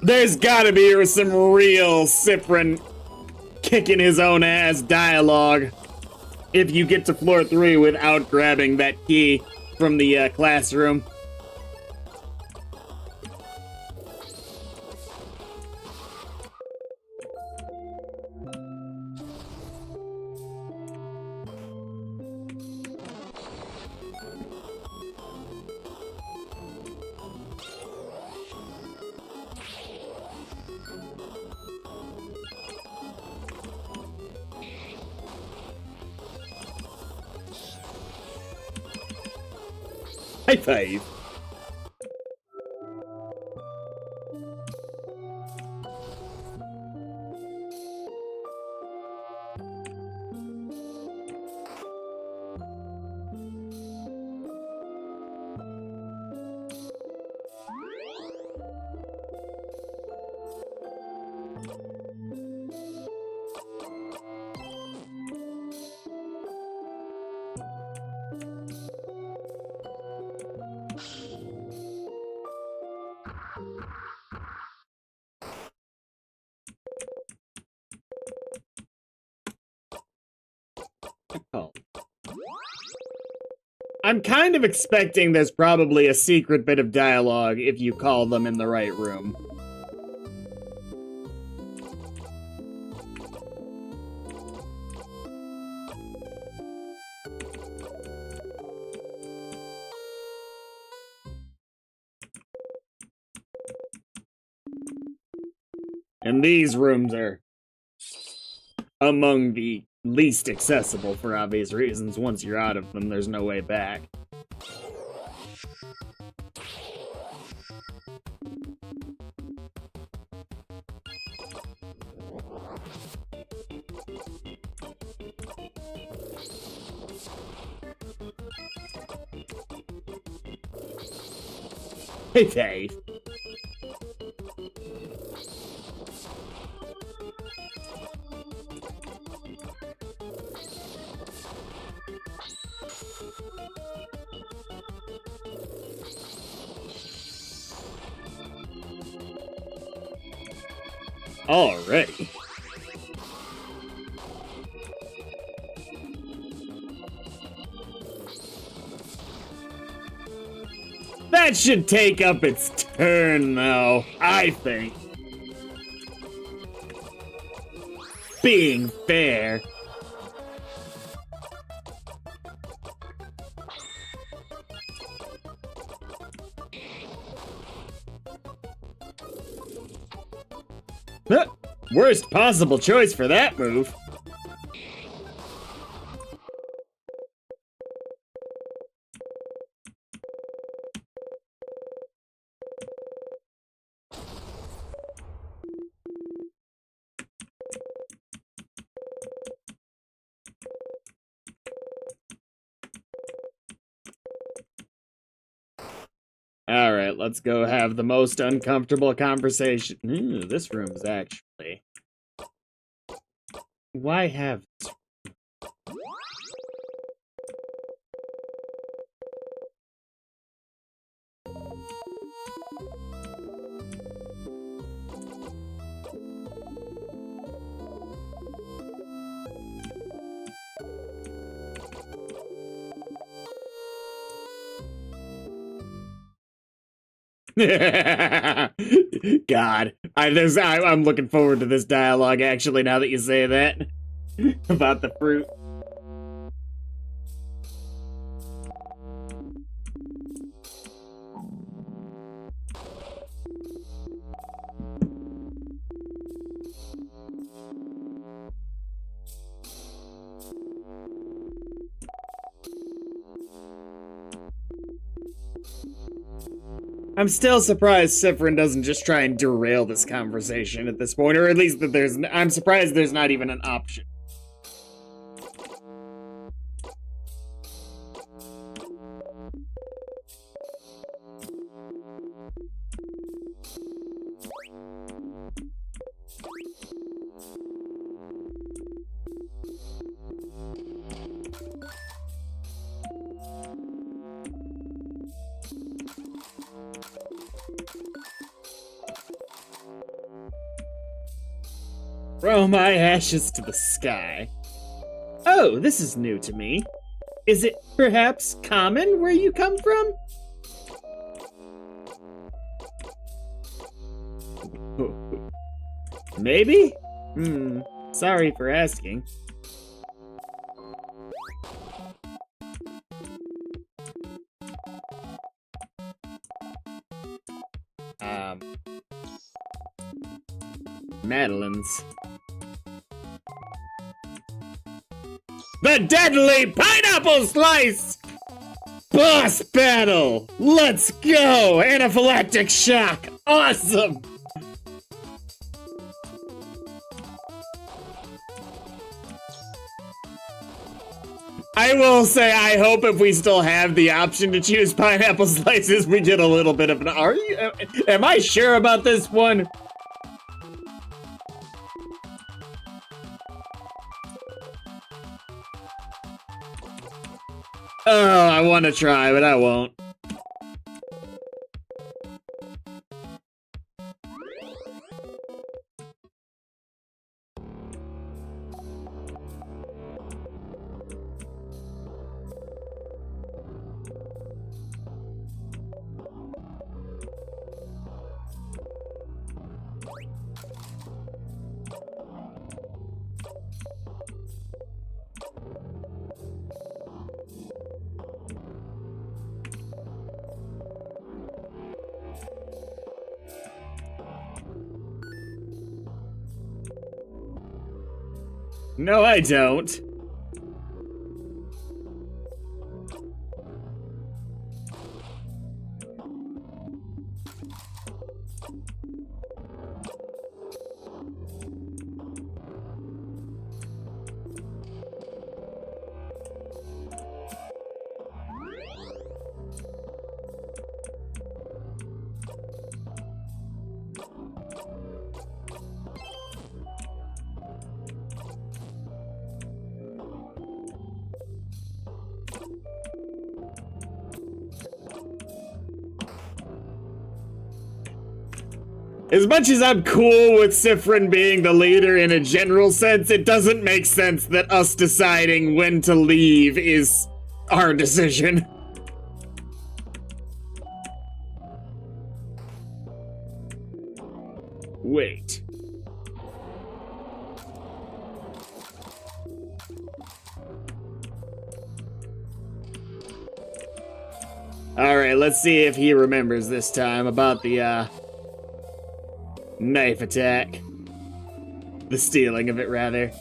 There's gotta be some real Siffrin kicking his own ass dialogue if you get to floor 3 without grabbing that key from the classroom. High five. Oh. I'm kind of expecting there's probably a secret bit of dialogue if you call them in the right room. And these rooms are among the least accessible for obvious reasons. Once you're out of them, there's no way back. Hey, Dave. Already. That should take up its turn, though, I think. Being fair. Worst possible choice for that move. All right, let's go have the most uncomfortable conversation. Ooh, this room's actually... Why have... God, I'm looking forward to this dialogue, actually, now that you say that. About the fruit. I'm still surprised Siffrin doesn't just try and derail this conversation at this point, or at least that I'm surprised there's not even an option. Throw my ashes to the sky. Oh, this is new to me. Is it perhaps common where you come from? Maybe? Sorry for asking. Madeline's. The deadly pineapple slice! Boss battle! Let's go! Anaphylactic shock! Awesome! I will say, I hope if we still have the option to choose pineapple slices, we get a little bit of an... Am I sure about this one? Oh, I want to try, but I won't. No, I don't. As much as I'm cool with Siffrin being the leader in a general sense, it doesn't make sense that us deciding when to leave is our decision. Wait. Alright, let's see if he remembers this time about the, knife attack. The stealing of it, rather.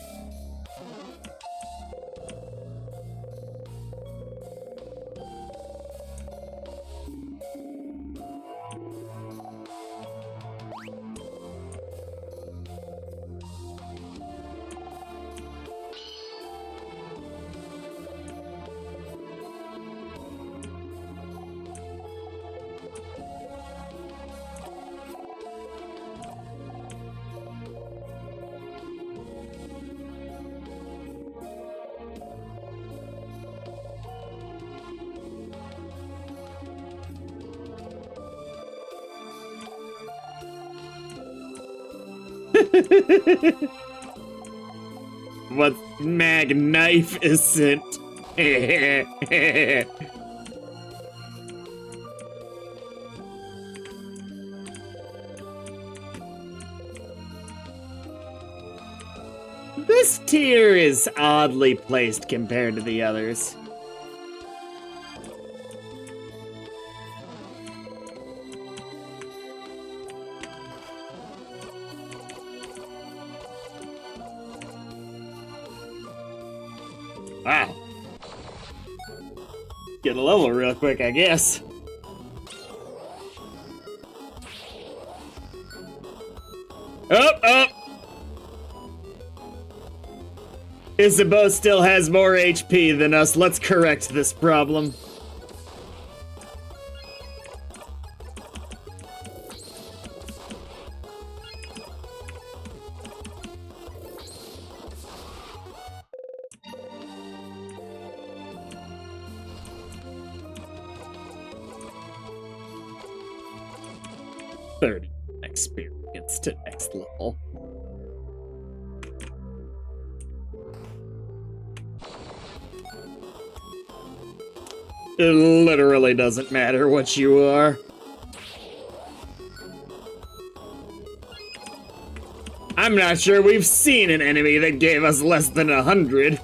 What's magnificent? This tier is oddly placed compared to the others. Wow. Get a level real quick, I guess. Up! Isabeau still has more HP than us. Let's correct this problem. Third experience to next level. It literally doesn't matter what you are. I'm not sure we've seen an enemy that gave us less than 100.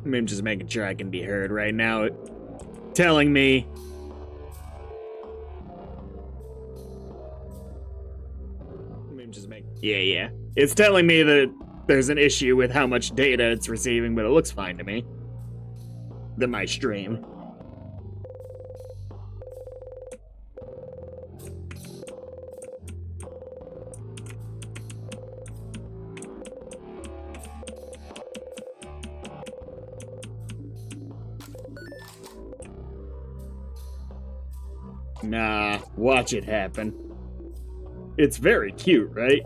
I'm just making sure I can be heard right now. Telling me. Yeah. It's telling me that there's an issue with how much data it's receiving, but it looks fine to me. Than my stream. Nah, watch it happen. It's very cute, right?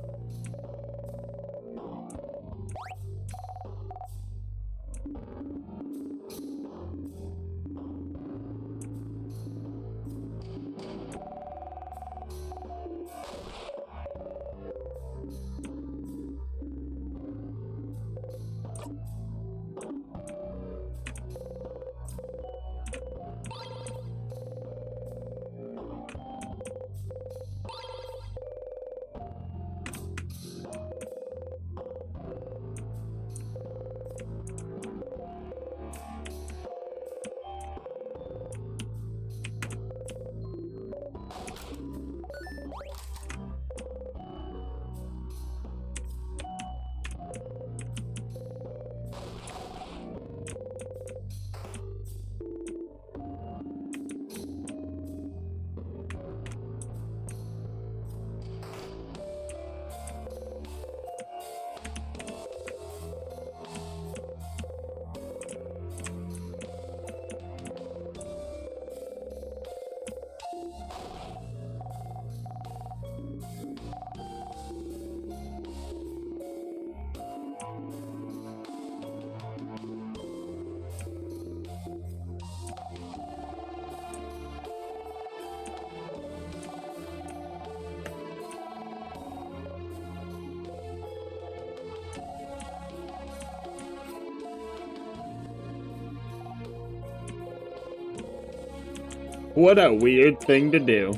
What a weird thing to do.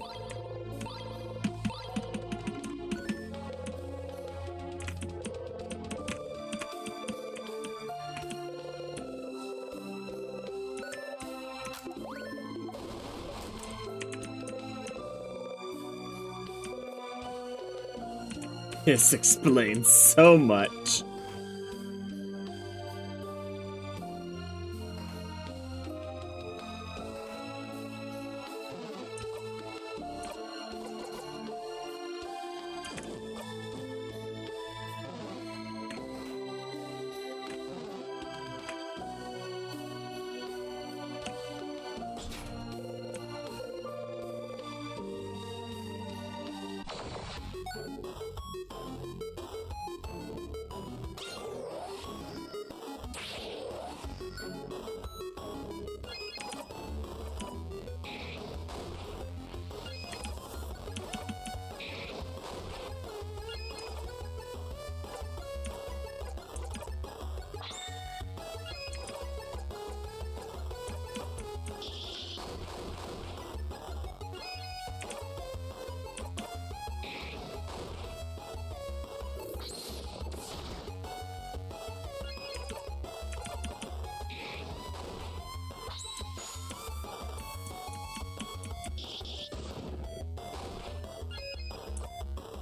This explains so much.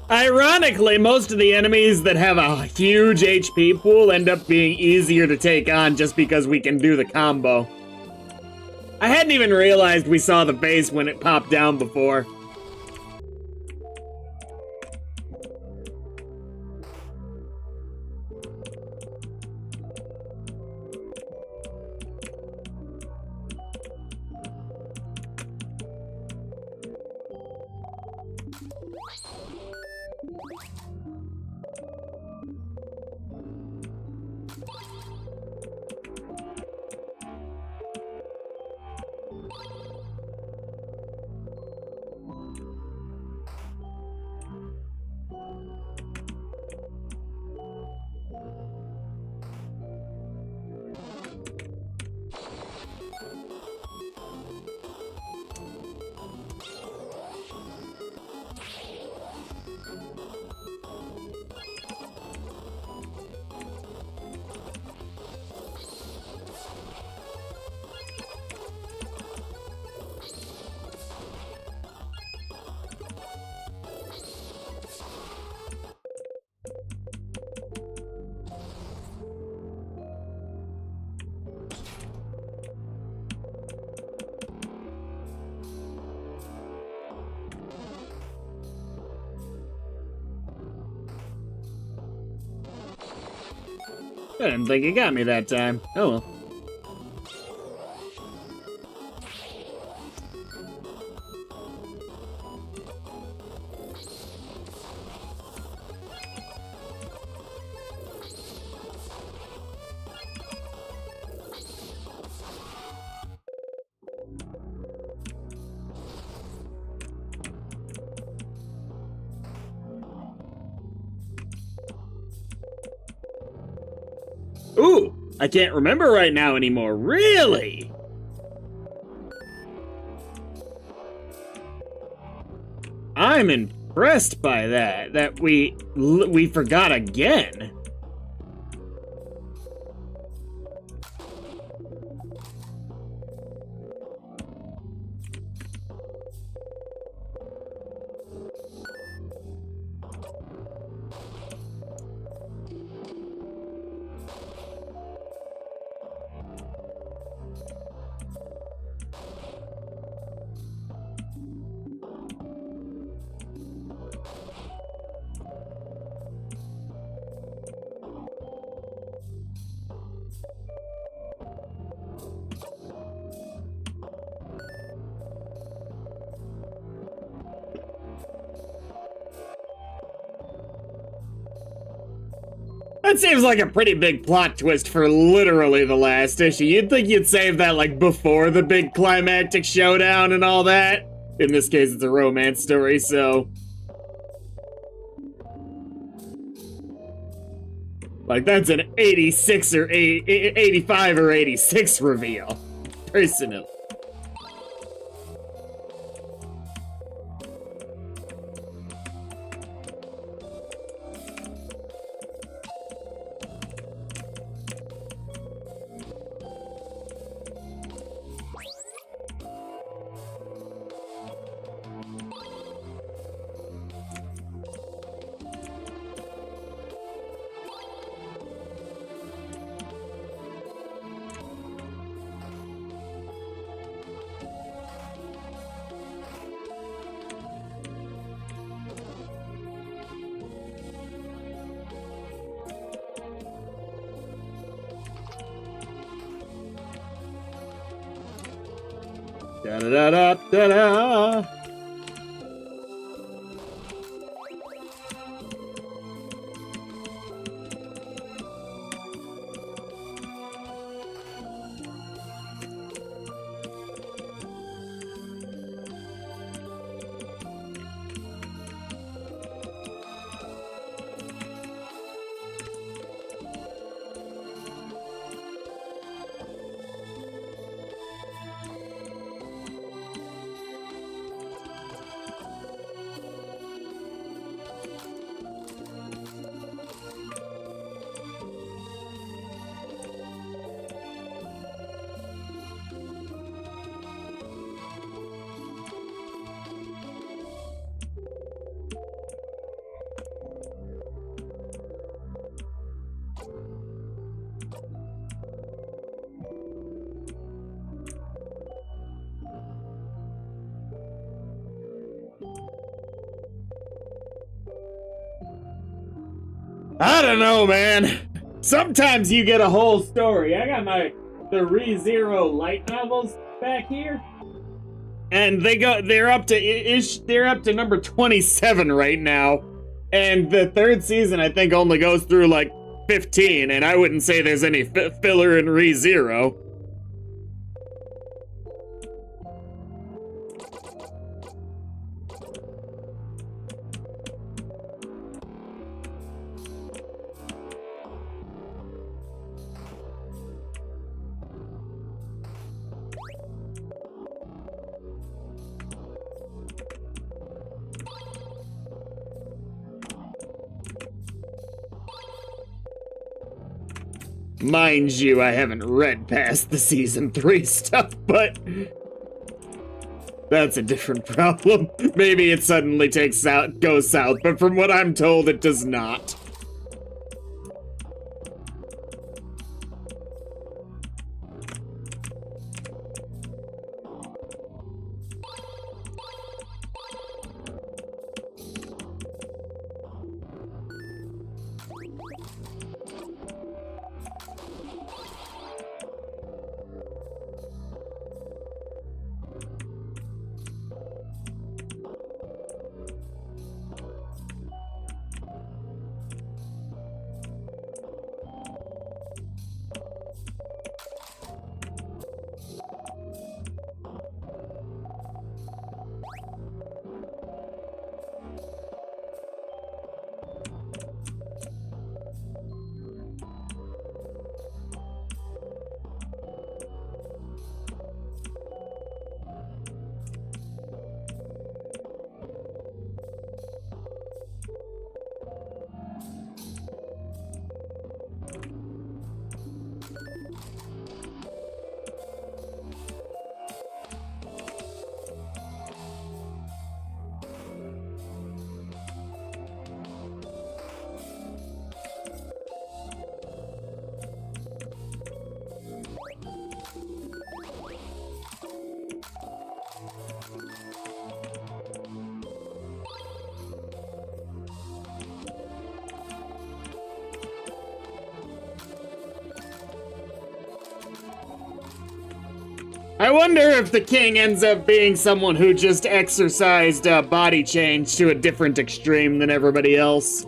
Ironically, most of the enemies that have a huge HP pool end up being easier to take on just because we can do the combo. I had hadn't even realized we saw the face when it popped down before. I didn't think he got me that time. Oh well. Ooh, I can't remember right now anymore. Really? I'm impressed by that. That we forgot again. That seems like a pretty big plot twist for literally the last issue. You'd think you'd save that, like, before the big climactic showdown and all that. In this case, it's a romance story, so... like, that's an 86 or 85 or 86 reveal, personally. Da da da da da da. I don't know, man. Sometimes you get a whole story. I got the ReZero light novels back here, and they're up to number 27 right now, and the third season I think only goes through like 15, and I wouldn't say there's any filler in ReZero. Mind you, I haven't read past the season 3 stuff, but that's a different problem. Maybe it suddenly goes south, but from what I'm told, it does not. I wonder if the king ends up being someone who just exercised body change to a different extreme than everybody else.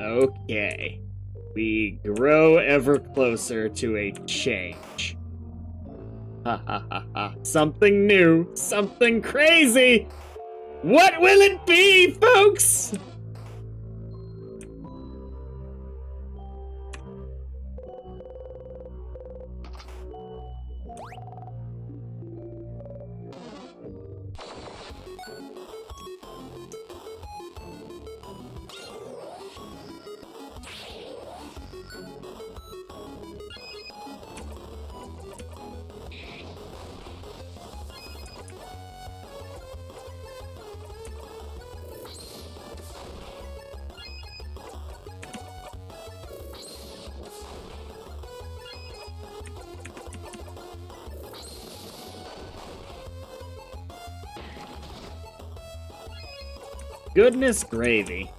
Okay. We grow ever closer to a change. Ha ha ha ha. Something new. Something crazy! What will it be, folks? Goodness gravy.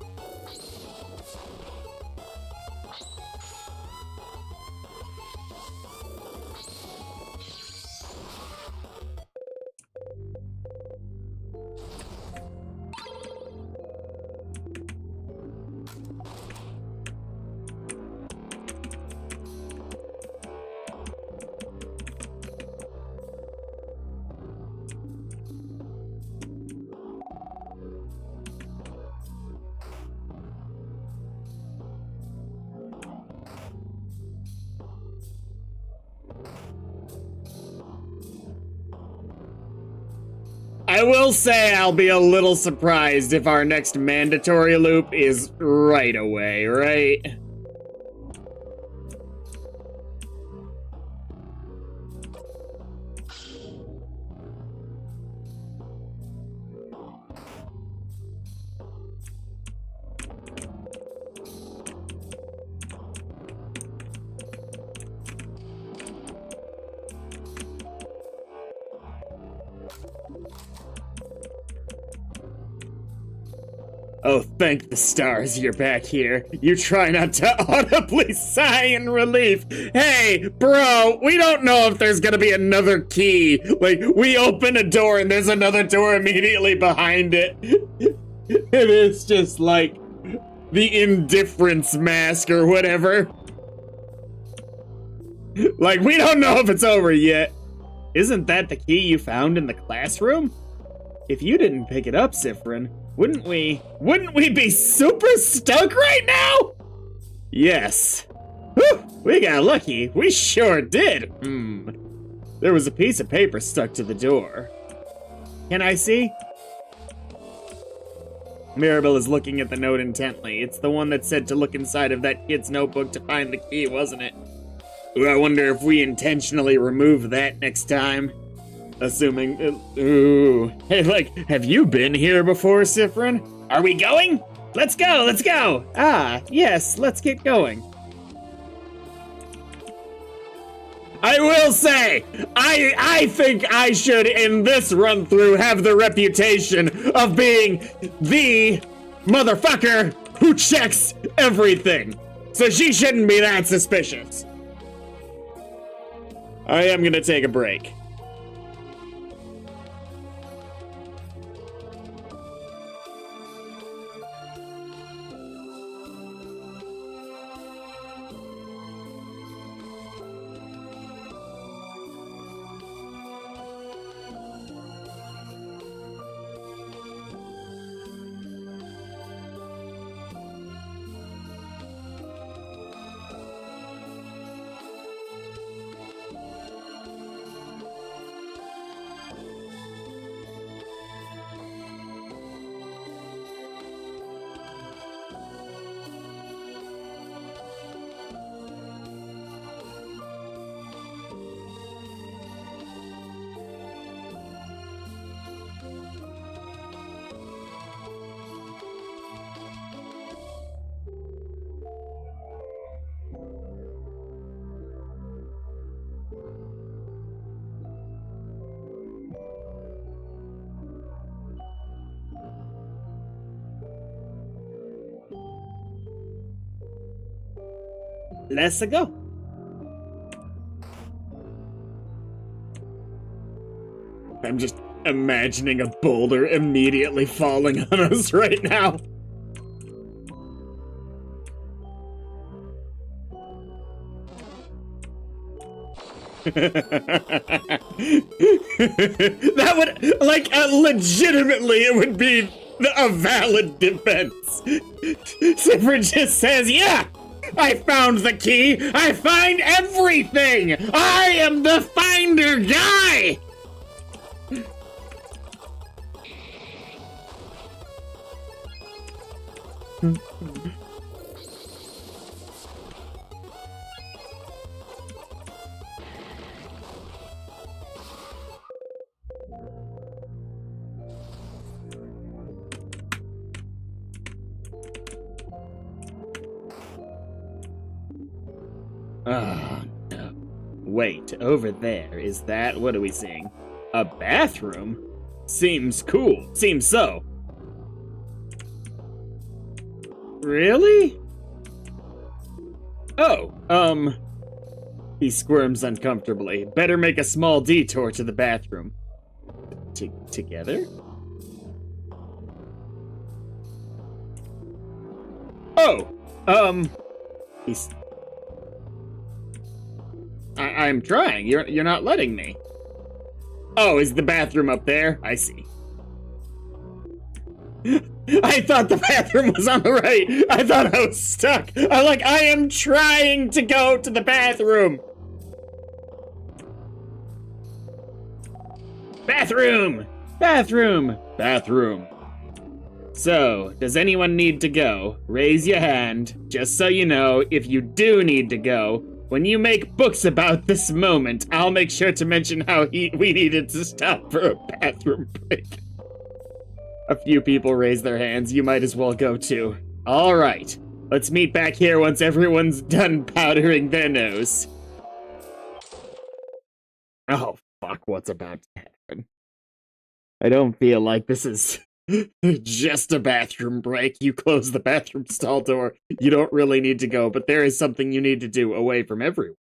I will say I'll be a little surprised if our next mandatory loop is right away, right? Oh, thank the stars you're back here. You try not to audibly sigh in relief. Hey, bro, we don't know if there's gonna be another key. Like, we open a door and there's another door immediately behind it. It is just like the indifference mask or whatever. Like, we don't know if it's over yet. Isn't that the key you found in the classroom? If you didn't pick it up, Siffrin, wouldn't we be super stuck right now? Yes. Whew, we got lucky. We sure did. There was a piece of paper stuck to the door. Can I see? Mirabelle is looking at the note intently. It's the one that said to look inside of that kid's notebook to find the key, wasn't it? Ooh, I wonder if we intentionally remove that next time. Assuming, ooh. Hey, like, have you been here before, Siffrin? Are we going? Let's go, let's go! Ah, yes, let's get going. I will say, I think I should, in this run-through, have the reputation of being the motherfucker who checks everything. So she shouldn't be that suspicious. I am gonna take a break. Let's go. I'm just imagining a boulder immediately falling on us right now. That would, like, legitimately, it would be a valid defense. Siffrin just says, yeah! I found the key! I find everything! I am the finder guy! Oh, no. Wait, over there, is that, what are we seeing? A bathroom? Seems cool. Seems so. Really? Oh, he squirms uncomfortably. Better make a small detour to the bathroom. Together? Oh, he's... I'm trying. You're not letting me. Oh, is the bathroom up there? I see. I thought the bathroom was on the right. I thought I was stuck. I am trying to go to the bathroom. Bathroom! Bathroom! Bathroom. So, does anyone need to go? Raise your hand. Just so you know, if you do need to go, when you make books about this moment, I'll make sure to mention how we needed to stop for a bathroom break. A few people raise their hands. You might as well go too. All right. Let's meet back here once everyone's done powdering their nose. Oh, fuck, what's about to happen? I don't feel like this is just a bathroom break. You close the bathroom stall door. You don't really need to go, but there is something you need to do away from everyone.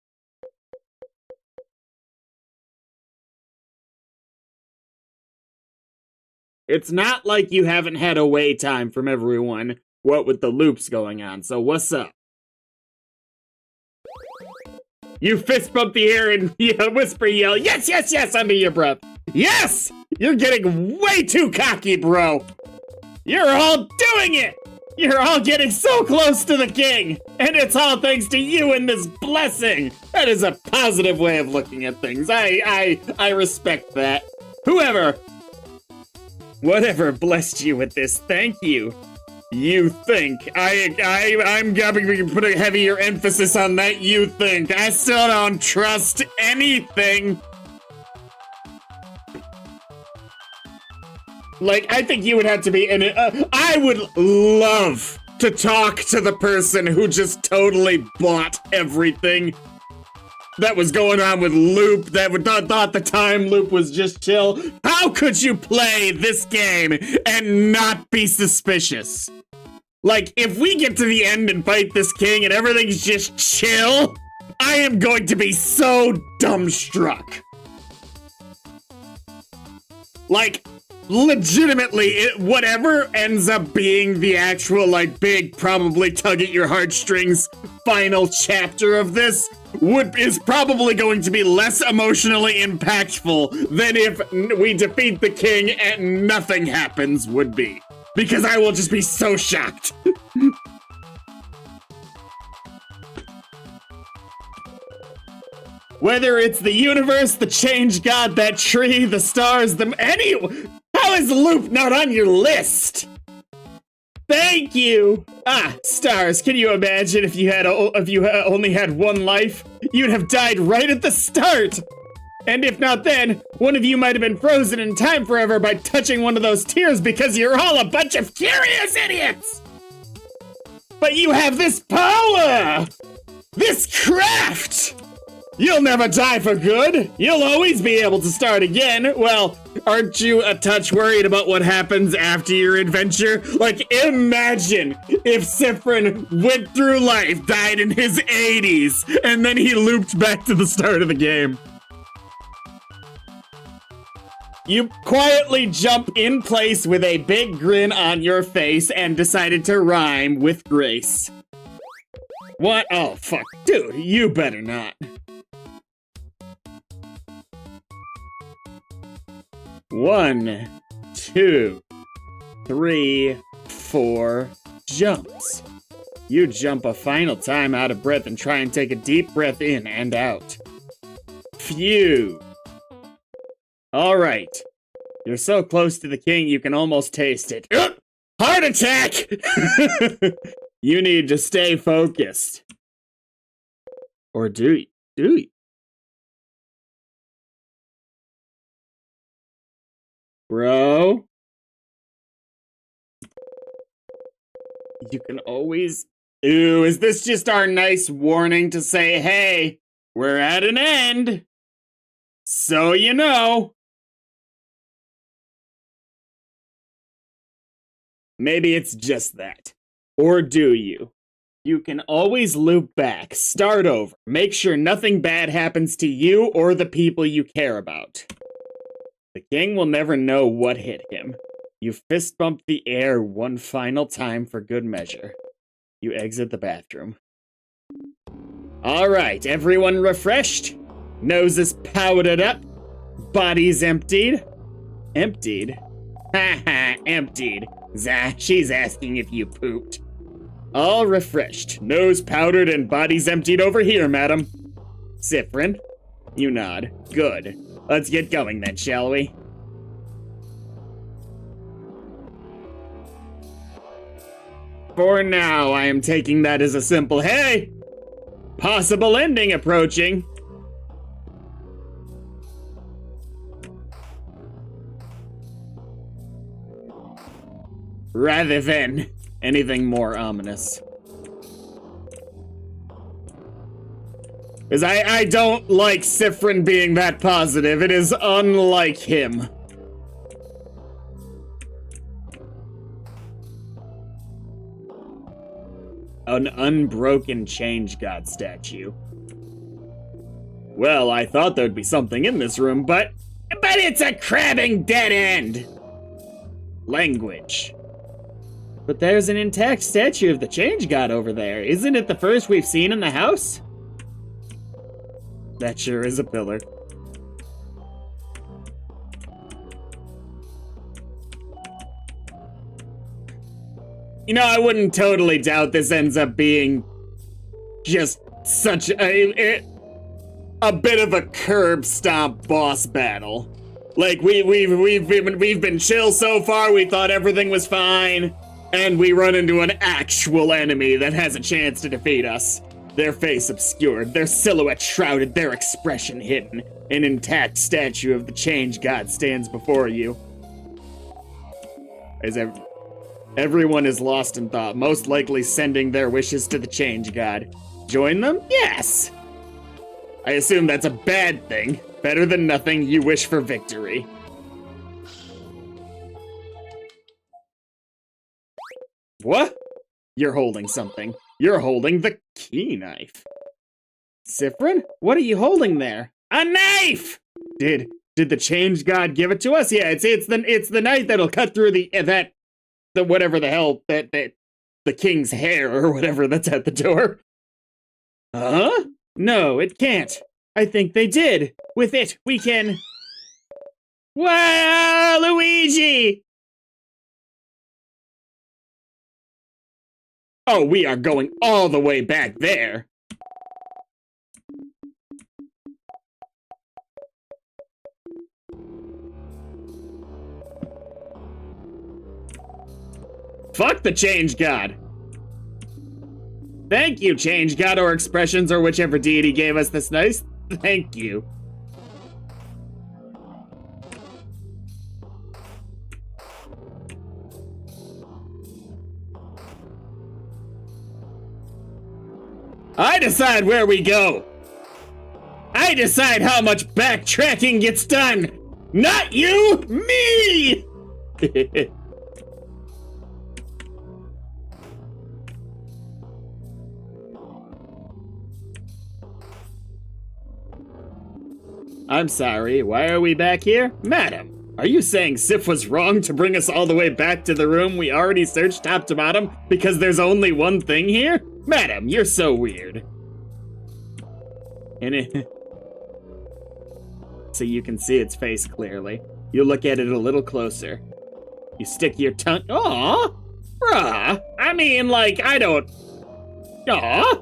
It's not like you haven't had away time from everyone, what with the loops going on, so what's up? You fist bump the air and whisper yell, yes, yes, yes, under your breath. Yes! You're getting way too cocky, bro. You're all doing it! You're all getting so close to the king! And it's all thanks to you and this blessing! That is a positive way of looking at things. I respect that. Whatever blessed you with this, thank you. You think. I'm gonna put a heavier emphasis on that you think. I still don't trust anything. Like, I think you would have to be in it. I would love to talk to the person who just totally bought everything that was going on with Loop, that thought the time loop was just chill. How could you play this game and not be suspicious? Like, if we get to the end and fight this king and everything's just chill, I am going to be so dumbstruck. Like, legitimately, whatever ends up being the actual, like, big, probably tug at your heartstrings final chapter of this is probably going to be less emotionally impactful than if we defeat the king and nothing happens would be. Because I will just be so shocked. Whether it's the universe, the change god, that tree, the stars, how is Loop not on your list? Thank you! Ah, stars, can you imagine if you only had one life? You'd have died right at the start! And if not then, one of you might have been frozen in time forever by touching one of those tears because you're all a bunch of curious idiots! But you have this power! This craft! You'll never die for good! You'll always be able to start again! Well, aren't you a touch worried about what happens after your adventure? Like, imagine if Siffrin went through life, died in his 80s, and then he looped back to the start of the game. You quietly jump in place with a big grin on your face and decided to rhyme with grace. What? Oh, fuck. Dude, you better not. 1, 2, 3, 4 jumps. You jump a final time out of breath and try and take a deep breath in and out. Phew. All right. You're so close to the king you can almost taste it. Heart attack! You need to stay focused. Or do you? Do you? Bro? You can always... Ooh, is this just our nice warning to say, hey, we're at an end? So you know. Maybe it's just that. Or do you? You can always loop back, start over, make sure nothing bad happens to you or the people you care about. The king will never know what hit him. You fist bump the air one final time for good measure. You exit the bathroom. Alright, everyone refreshed? Noses powdered up? Bodies emptied? Emptied? Haha, emptied. Zah, she's asking if you pooped. All refreshed, nose powdered and bodies emptied over here, madam. Siffrin, you nod. Good. Let's get going then, shall we? For now, I am taking that as a simple, hey! Possible ending approaching. Rather than anything more ominous. Because I don't like Siffrin being that positive. It is unlike him. An unbroken change god statue. Well, I thought there'd be something in this room, but it's a crabbing dead end. Language. But there's an intact statue of the change god over there. Isn't it the first we've seen in the house? That sure is a pillar. You know, I wouldn't totally doubt this ends up being just such a bit of a curb stomp boss battle. Like we've been chill so far. We thought everything was fine, and we run into an actual enemy that has a chance to defeat us. Their face obscured, their silhouette shrouded, their expression hidden. An intact statue of the change god stands before you. As everyone is lost in thought, most likely sending their wishes to the change god. Join them? Yes! I assume that's a bad thing. Better than nothing, you wish for victory. What? You're holding something. You're holding the key knife. Siffrin, what are you holding there? A knife! Did the change god give it to us? Yeah, it's the knife that'll cut through the whatever the hell that the king's hair or whatever that's at the door. Huh? No, it can't. I think they did. With it, we can... Wow, Luigi! Oh, we are going all the way back there. Fuck the change god. Thank you, change god, or expressions, or whichever deity gave us this nice. Thank you. I decide where we go. I decide how much backtracking gets done. Not you, me! I'm sorry, why are we back here? Madam, are you saying Sif was wrong to bring us all the way back to the room we already searched top to bottom because there's only one thing here? Madam, you're so weird. So you can see its face clearly. You look at it a little closer. You stick your tongue. Aw! Bruh! I mean, like, I don't. Aw!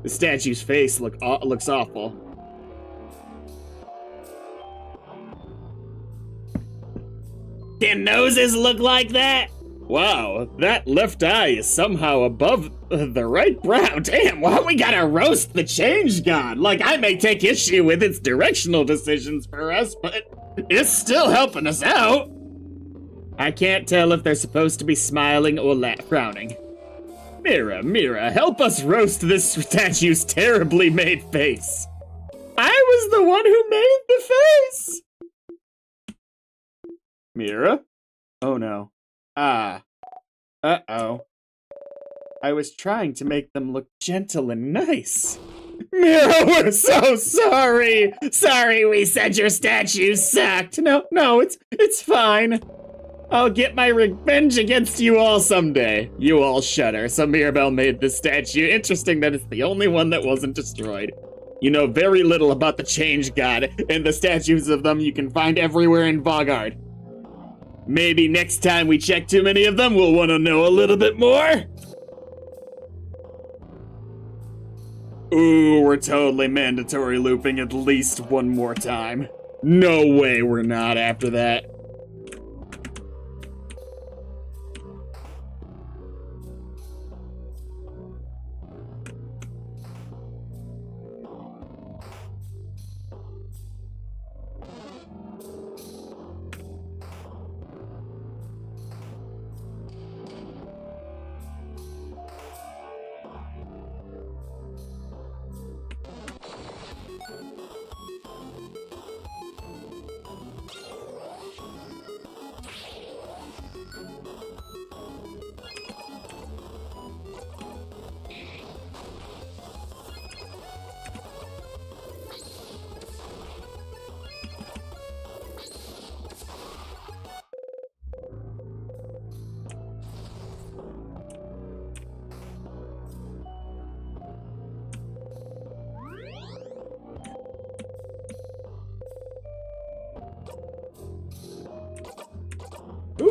The statue's face looks awful. Can noses look like that? Wow, that left eye is somehow above the right brow. Damn, why we gotta roast the change god? Like, I may take issue with its directional decisions for us, but it's still helping us out. I can't tell if they're supposed to be smiling or frowning. Mira, help us roast this statue's terribly made face. I was the one who made the face. Mira? Oh no. Ah. Uh-oh. I was trying to make them look gentle and nice. Mira, we're so sorry! Sorry we said your statue sucked. No, it's fine. I'll get my revenge against you all someday. You all shudder. So Mirabelle made this statue. Interesting that it's the only one that wasn't destroyed. You know very little about the change god, and the statues of them you can find everywhere in Vaugarde. Maybe next time we check too many of them, we'll want to know a little bit more. Ooh, we're totally mandatory looping at least one more time. No way we're not after that.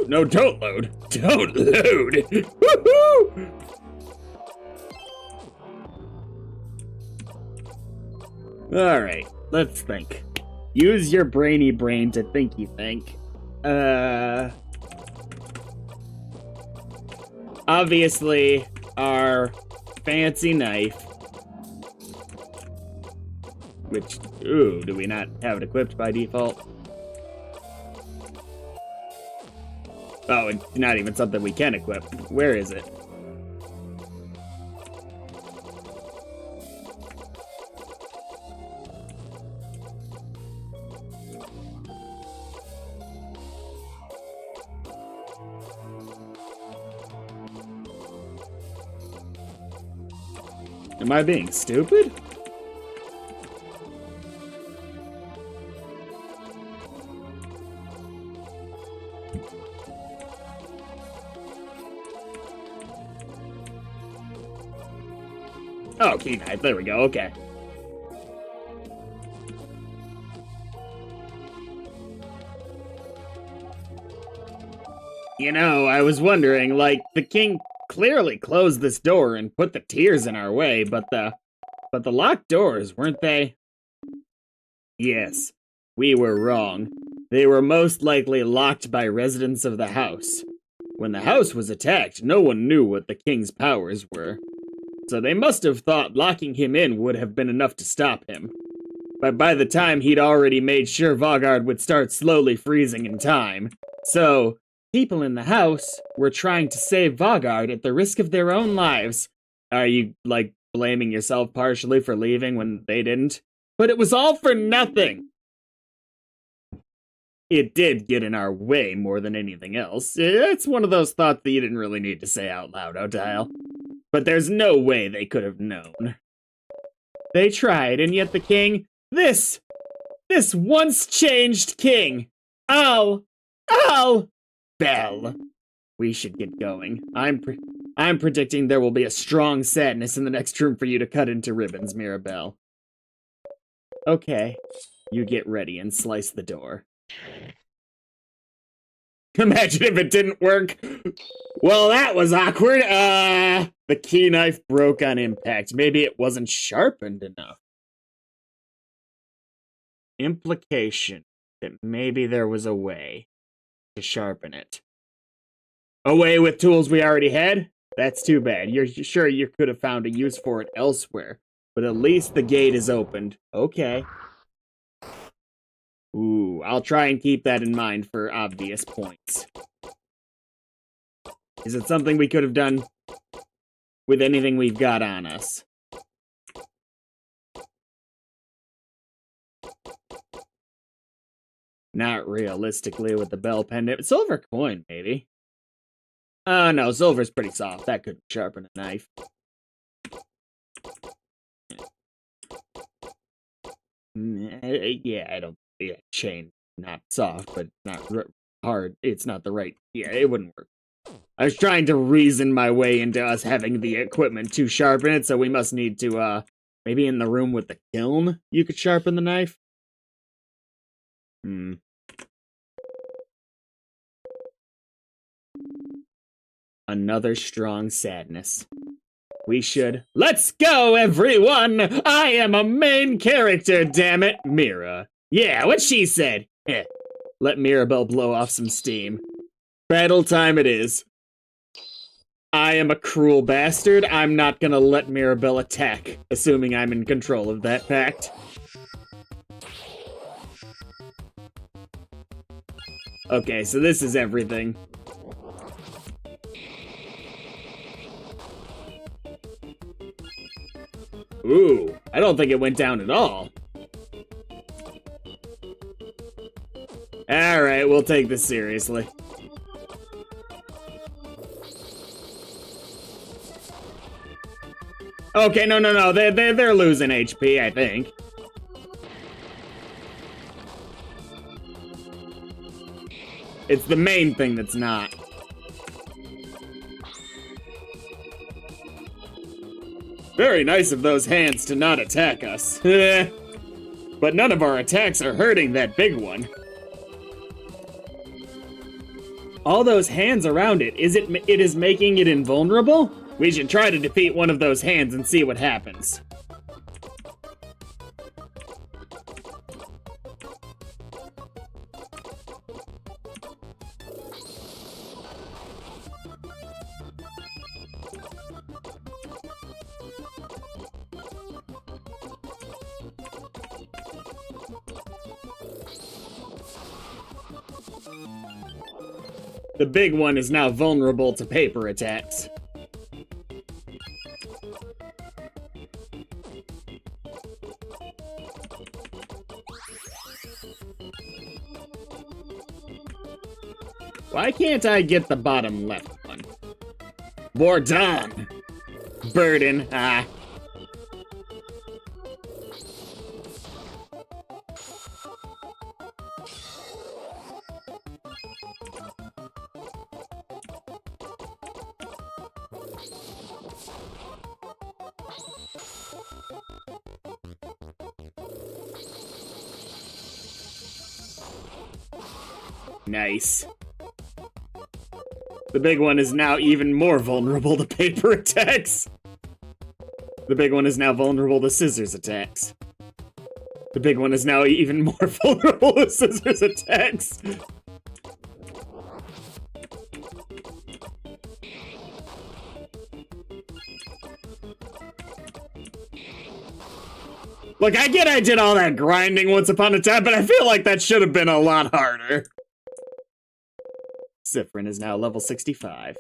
No, don't load. Don't load. Woohoo! Alright, let's think. Use your brainy brain to think you think. Obviously, our fancy knife. Which, ooh, do we not have it equipped by default? Oh, it's not even something we can equip. Where is it? Am I being stupid? Oh, key knife. There we go. Okay. You know, I was wondering, like, the king clearly closed this door and put the tears in our way, but the locked doors, weren't they? Yes, we were wrong. They were most likely locked by residents of the house. When the house was attacked, no one knew what the king's powers were. So they must have thought locking him in would have been enough to stop him. But by the time he'd already made sure Vaugarde would start slowly freezing in time. So, people in the house were trying to save Vaugarde at the risk of their own lives. Are you, like, blaming yourself partially for leaving when they didn't? But it was all for nothing! It did get in our way more than anything else. It's one of those thoughts that you didn't really need to say out loud, Otile. But there's no way they could have known. They tried, and yet the king, this once changed king, Bell. We should get going. I'm predicting there will be a strong sadness in the next room for you to cut into ribbons, Mirabelle. Okay, you get ready and slice the door. Imagine if it didn't work. Well, that was awkward. The key knife broke on impact. Maybe it wasn't sharpened enough. Implication that maybe there was a way to sharpen it. A way with tools we already had? That's too bad. You're sure you could have found a use for it elsewhere, but at least the gate is opened. Okay. Ooh, I'll try and keep that in mind for obvious points. Is it something we could have done with anything we've got on us? Not realistically with the bell pendant. Silver coin, maybe. No, silver's pretty soft. That could sharpen a knife. Yeah, I don't... Yeah, chain. Not soft, but not hard. It's not the right... Yeah, it wouldn't work. I was trying to reason my way into us having the equipment to sharpen it, so we must need to, maybe in the room with the kiln, you could sharpen the knife? Another strong sadness. We should... Let's go, everyone! I am a main character, damn it! Mira. Yeah, what she said! Let Mirabelle blow off some steam. Battle time it is. I am a cruel bastard. I'm not gonna let Mirabelle attack, assuming I'm in control of that fact. Okay, so this is everything. Ooh, I don't think it went down at all. Alright, we'll take this seriously. Okay, no, they're losing HP, I think. It's the main thing that's not. Very nice of those hands to not attack us. But none of our attacks are hurting that big one. All those hands around it, it is making it invulnerable? We should try to defeat one of those hands and see what happens. The big one is now vulnerable to paper attacks. Why can't I get the bottom left one? Bordon! Burden, ah. Nice. The big one is now even more vulnerable to paper attacks. The big one is now vulnerable to scissors attacks. The big one is now even more vulnerable to scissors attacks. Look, I get I did all that grinding once upon a time, but I feel like that should have been a lot harder. Siffrin is now level 65.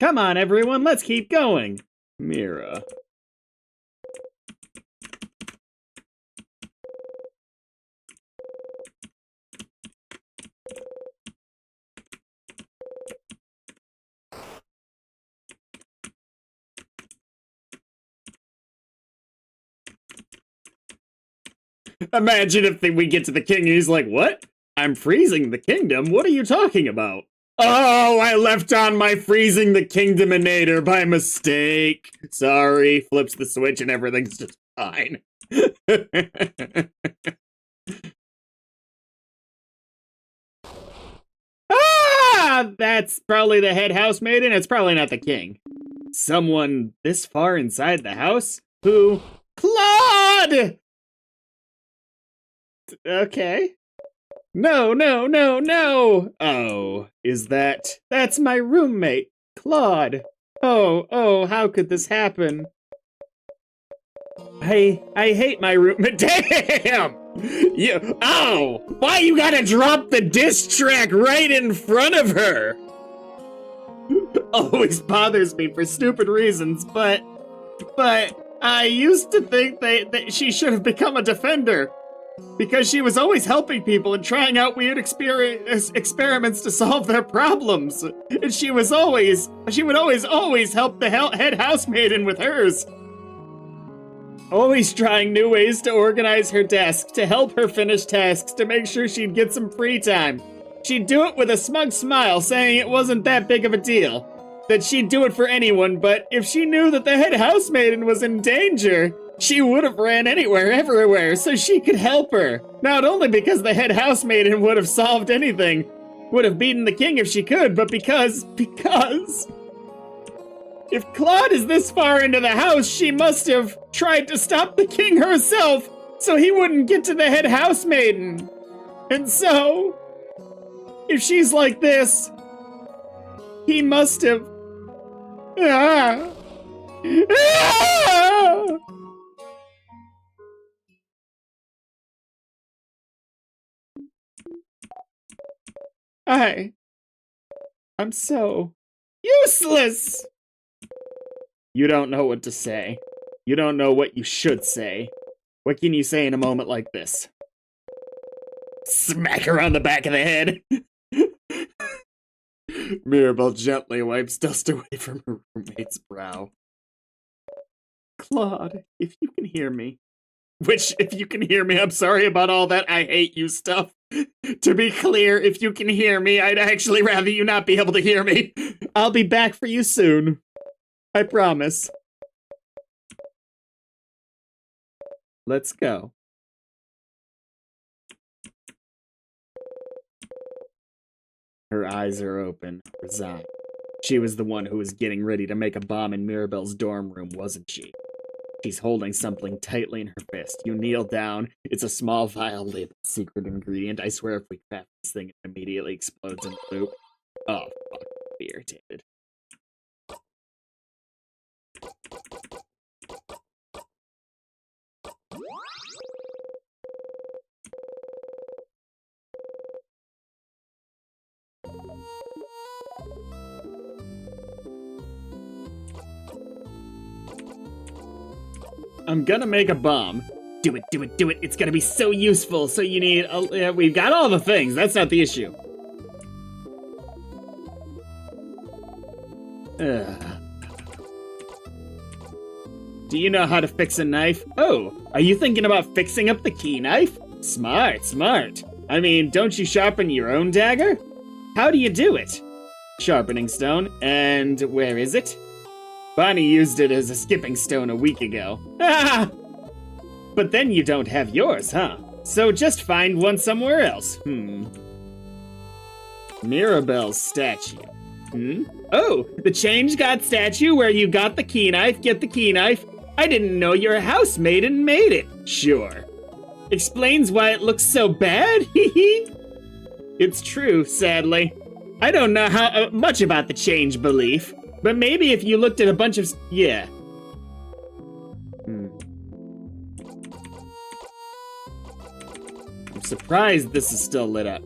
Come on, everyone, let's keep going. Mira. Imagine if we get to the king and he's like, what? I'm freezing the kingdom? What are you talking about? Oh, I left on my freezing the kingdominator by mistake. Sorry, flips the switch and everything's just fine. Ah, that's probably the head housemaiden. It's probably not the king. Someone this far inside the house? Who? Claude! Okay. No, no, no, no! Oh, is that... That's my roommate, Claude. Oh, how could this happen? I hate my roommate. Damn! You... Oh! Why you gotta drop the diss track right in front of her? Always bothers me for stupid reasons, but I used to think that she should have become a defender. Because she was always helping people and trying out weird experiments to solve their problems. And she would always help the head housemaiden with hers. Always trying new ways to organize her desk, to help her finish tasks, to make sure she'd get some free time. She'd do it with a smug smile, saying it wasn't that big of a deal. That she'd do it for anyone, but if she knew that the head housemaiden was in danger, she would have ran anywhere, everywhere, so she could help her. Not only because the head housemaiden would have solved anything, would have beaten the king if she could, but because... If Claude is this far into the house, she must have tried to stop the king herself, so he wouldn't get to the head housemaiden. And so, if she's like this, he must have... Ah! Ah! I'm so useless! You don't know what to say. You don't know what you should say. What can you say in a moment like this? Smack her on the back of the head! Mirabelle gently wipes dust away from her roommate's brow. Claude, if you can hear me. Which, if you can hear me, I'm sorry about all that I hate you stuff. To be clear, if you can hear me, I'd actually rather you not be able to hear me. I'll be back for you soon. I promise. Let's go. Her eyes are open, resigned. She was the one who was getting ready to make a bomb in Mirabelle's dorm room, wasn't she? She's holding something tightly in her fist. You kneel down. It's a small vial labeled secret ingredient. I swear if we craft this thing, it immediately explodes in the loop. Oh, fuck. I'm irritated. I'm gonna make a bomb. Do it, do it, do it. It's gonna be so useful. So you need, we've got all the things. That's not the issue. Do you know how to fix a knife? Oh, are you thinking about fixing up the key knife? Smart, smart. I mean, don't you sharpen your own dagger? How do you do it? Sharpening stone. And where is it? Bonnie used it as a skipping stone a week ago. Ah! But then you don't have yours, huh? So just find one somewhere else. Mirabelle's statue. Oh, the Change God statue where you got the key knife. Get the key knife. I didn't know your housemaid made it. Sure. Explains why it looks so bad. Hee. It's true, sadly. I don't know how much about the change belief, but maybe if you looked at a bunch of... Yeah. I'm surprised this is still lit up.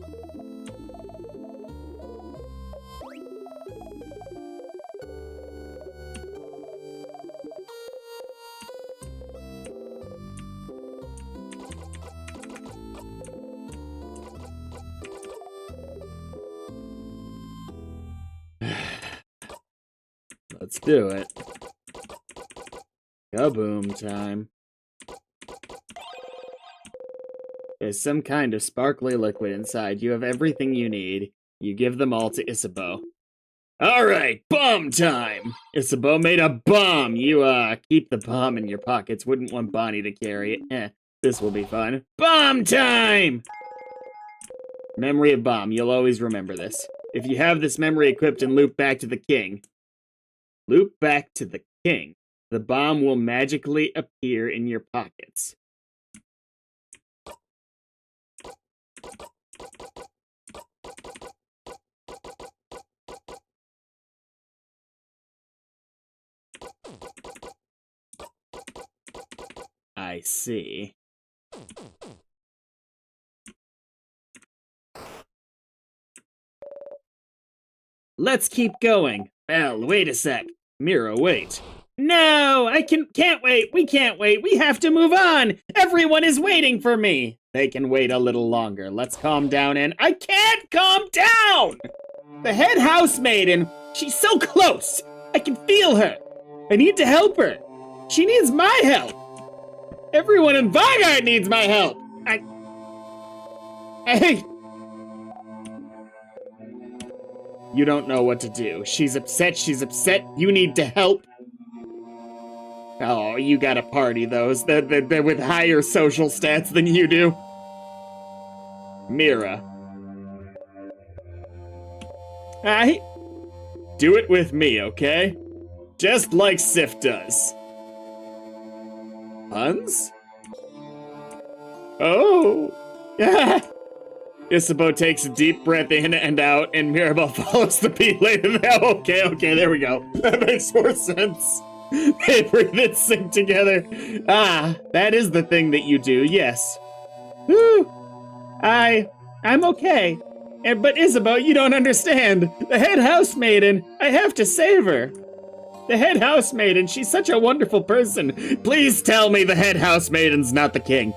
Let's do it. Kaboom time. There's some kind of sparkly liquid inside. You have everything you need. You give them all to Isabeau. Alright, bomb time! Isabeau made a bomb! You, keep the bomb in your pockets. Wouldn't want Bonnie to carry it. This will be fun. Bomb time! Memory of bomb. You'll always remember this. If you have this memory equipped and loop back to the king, the bomb will magically appear in your pockets. I see. Let's keep going. Well, wait a sec. Mira, wait. No, I can't wait. We can't wait. We have to move on. Everyone is waiting for me. They can wait a little longer. Let's calm down and... I can't calm down! The head housemaiden, she's so close. I can feel her. I need to help her. She needs my help. Everyone in Vaugarde needs my help. You don't know what to do. She's upset. You need to help. Oh, you gotta party those. They're with higher social stats than you do. Mira. Do it with me, okay? Just like Sif does. Puns? Oh. Isabeau takes a deep breath in and out, and Mirabelle follows the beat later. Okay, there we go. That makes more sense. They breathe and sing together. Ah, that is the thing that you do, yes. Whew. I'm okay. But Isabeau, you don't understand. The head housemaiden, I have to save her. The head housemaiden, she's such a wonderful person. Please tell me the head housemaiden's not the king.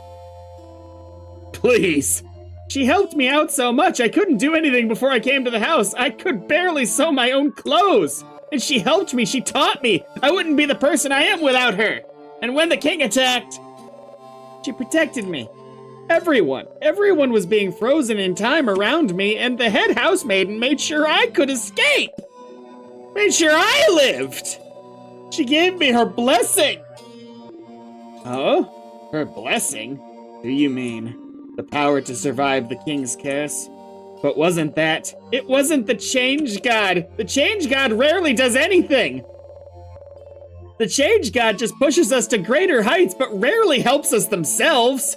Please. She helped me out so much, I couldn't do anything before I came to the house. I could barely sew my own clothes. And she helped me, she taught me. I wouldn't be the person I am without her. And when the king attacked, she protected me. Everyone was being frozen in time around me, and the head housemaiden made sure I could escape. Made sure I lived. She gave me her blessing. Oh? Her blessing? Do you mean the power to survive the king's curse? But it wasn't the Change God. The Change God rarely does anything. The Change God just pushes us to greater heights, but rarely helps us themselves.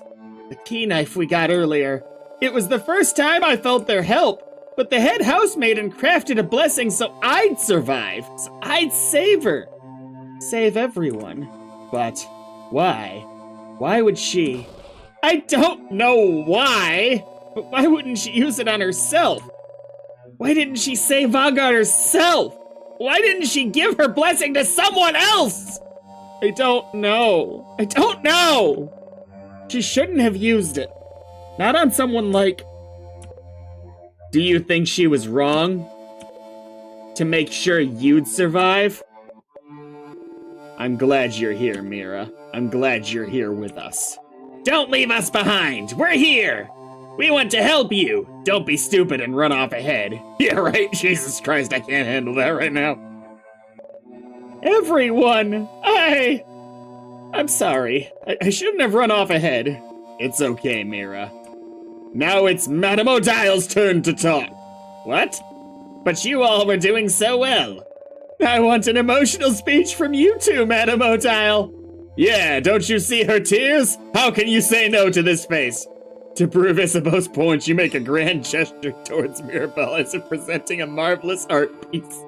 The key knife we got earlier. It was the first time I felt their help, but the head housemaiden crafted a blessing so I'd survive, so I'd save her. Save everyone. But why? Why would she? I don't know why, but why wouldn't she use it on herself? Why didn't she save Vanguard herself? Why didn't she give her blessing to someone else? I don't know. I don't know. She shouldn't have used it. Not on someone like... Do you think she was wrong? To make sure you'd survive? I'm glad you're here, Mira. I'm glad you're here with us. Don't leave us behind! We're here! We want to help you! Don't be stupid and run off ahead. Yeah, right? Jesus Christ, I can't handle that right now. Everyone! I'm sorry. I shouldn't have run off ahead. It's okay, Mira. Now it's Madame Odile's turn to talk. What? But you all were doing so well. I want an emotional speech from you two, Madame Odile. Yeah, don't you see her tears? How can you say no to this face? To prove Isabeau's point, you make a grand gesture towards Mirabelle as if presenting a marvelous art piece.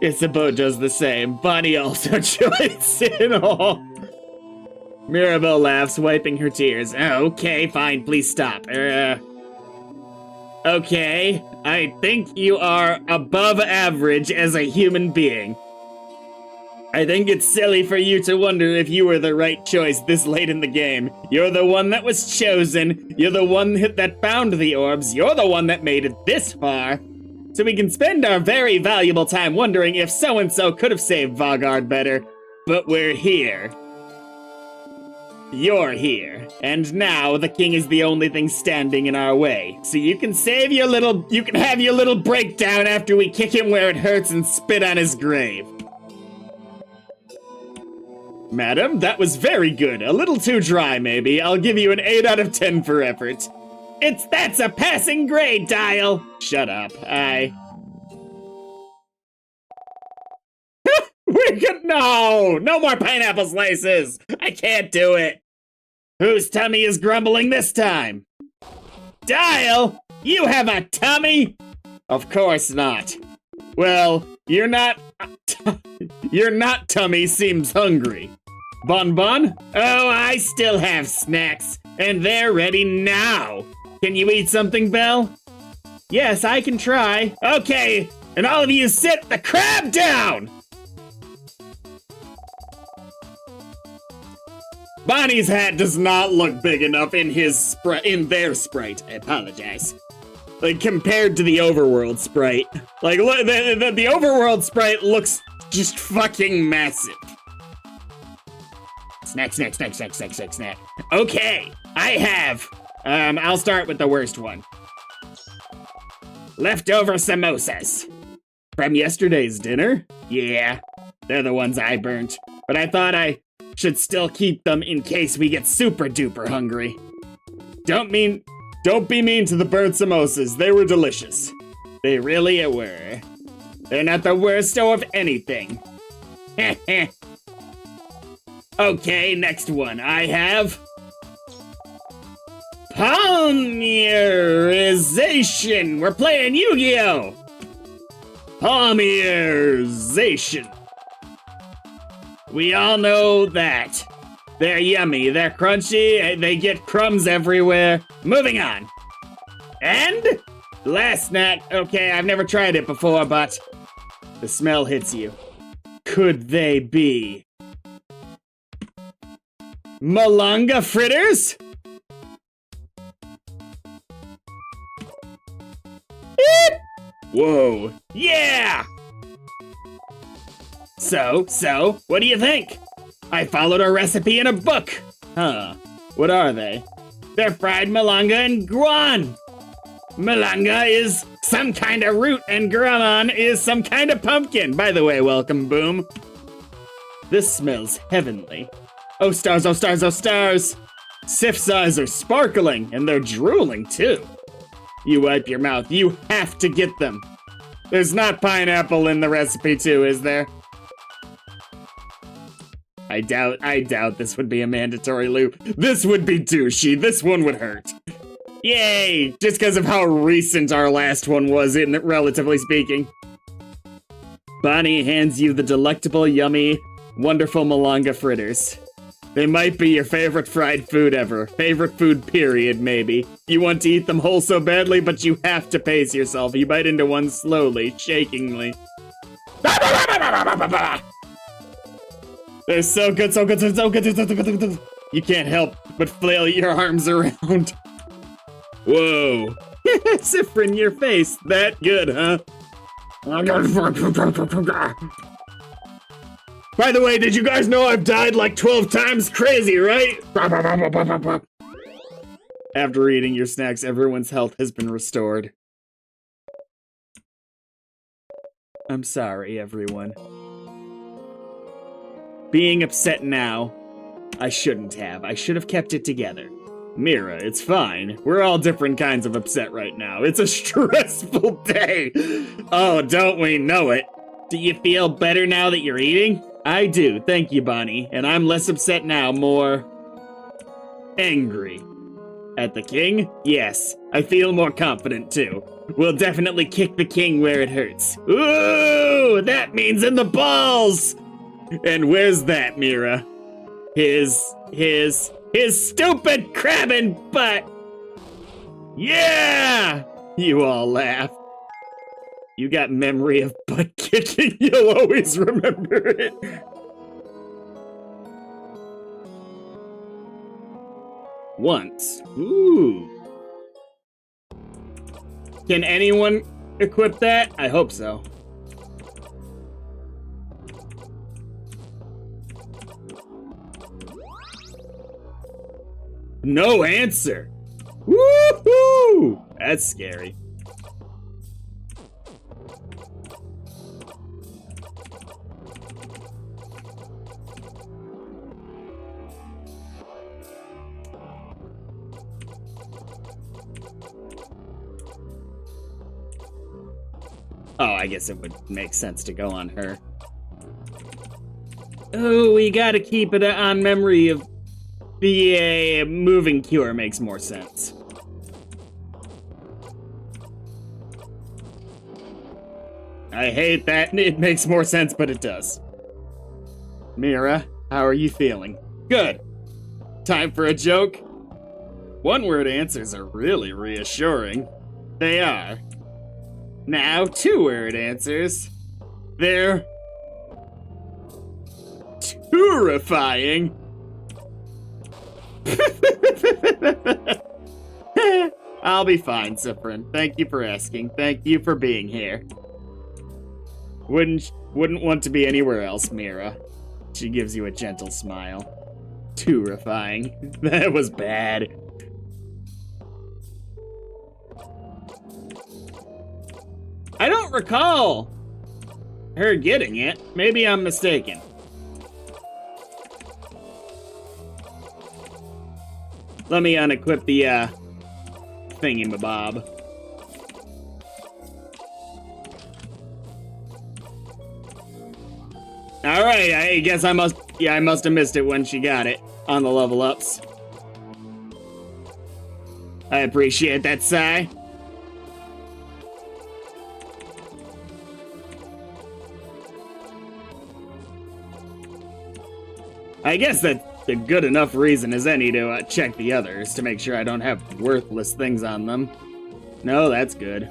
Isabeau does the same. Bonnie also joins in all. Mirabelle laughs, wiping her tears. Okay, fine, please stop. Okay, I think you are above average as a human being. I think it's silly for you to wonder if you were the right choice this late in the game. You're the one that was chosen. You're the one that found the orbs. You're the one that made it this far. So we can spend our very valuable time wondering if so-and-so could have saved Vanguard better. But we're here. You're here. And now the king is the only thing standing in our way. So you can have your little breakdown after we kick him where it hurts and spit on his grave. Madam, that was very good. A little too dry, maybe. I'll give you an 8 out of 10 for effort. That's a passing grade, Dial. Shut up. No more pineapple slices. I can't do it. Whose tummy is grumbling this time? Dial, you have a tummy? Of course not. Well, your not tummy seems hungry. Bon? Oh, I still have snacks, and they're ready now. Can you eat something, Belle? Yes, I can try. Okay, and all of you sit the crab down! Bonnie's hat does not look big enough in their sprite. I apologize. Like, compared to the Overworld sprite. Like, look, the Overworld sprite looks just fucking massive. Snack. Okay, I have. I'll start with the worst one. Leftover samosas. From yesterday's dinner? Yeah, they're the ones I burnt. But I thought I should still keep them in case we get super duper hungry. Don't be mean to the burnt samosas. They were delicious. They really were. They're not the worst of anything. Okay, next one. I have... Palmierization. We're playing Yu-Gi-Oh! Palmierization. We all know that. They're yummy, they're crunchy, they get crumbs everywhere. Moving on. And last snack. Okay, I've never tried it before, but the smell hits you. Could they be Malanga fritters? Beep. Whoa, yeah! So, what do you think? I followed a recipe in a book. Huh, what are they? They're fried malanga and guan. Malanga is some kind of root and guan is some kind of pumpkin. By the way, welcome, Boom. This smells heavenly. Oh stars, oh stars, oh stars. Sif's eyes are sparkling and they're drooling too. You wipe your mouth. You have to get them. There's not pineapple in the recipe too, is there? I doubt this would be a mandatory loop. This would be douchey. This one would hurt. Yay! Just because of how recent our last one was, relatively speaking. Bonnie hands you the delectable, yummy, wonderful Malanga fritters. They might be your favorite fried food ever. Favorite food, period, maybe. You want to eat them whole so badly, but you have to pace yourself. You bite into one slowly, shakingly. They're so good, so good, so good, so good. You can't help but flail your arms around. Whoa. Siffrin, your face. That good, huh? By the way, did you guys know I've died like 12 times? Crazy, right? After eating your snacks, everyone's health has been restored. I'm sorry, everyone. Being upset now, I shouldn't have. I should have kept it together. Mira, it's fine. We're all different kinds of upset right now. It's a stressful day. Oh, don't we know it? Do you feel better now that you're eating? I do, thank you, Bonnie. And I'm less upset now, more angry. At the king? Yes, I feel more confident too. We'll definitely kick the king where it hurts. Ooh, that means in the balls! And where's that, Mira? His stupid crabbing butt! Yeah! You all laugh. You got memory of butt kicking, you'll always remember it. Once. Ooh. Can anyone equip that? I hope so. No answer. Woohoo! That's scary. Oh, I guess it would make sense to go on her. Oh, we gotta keep it on memory of the moving cure makes more sense. I hate that it makes more sense, but it does. Mira, how are you feeling? Good. Time for a joke? One-word answers are really reassuring. They are. Now, two-word answers. They're terrifying. I'll be fine, Siffrin. Thank you for asking. Thank you for being here. Wouldn't want to be anywhere else, Mira. She gives you a gentle smile. Terrifying. That was bad. I don't recall her getting it. Maybe I'm mistaken. Let me unequip the, thingy-mabob. Alright, I guess I must have missed it when she got it on the level ups. I appreciate that, Sai. I guess that's a good enough reason as any to check the others to make sure I don't have worthless things on them. No, that's good.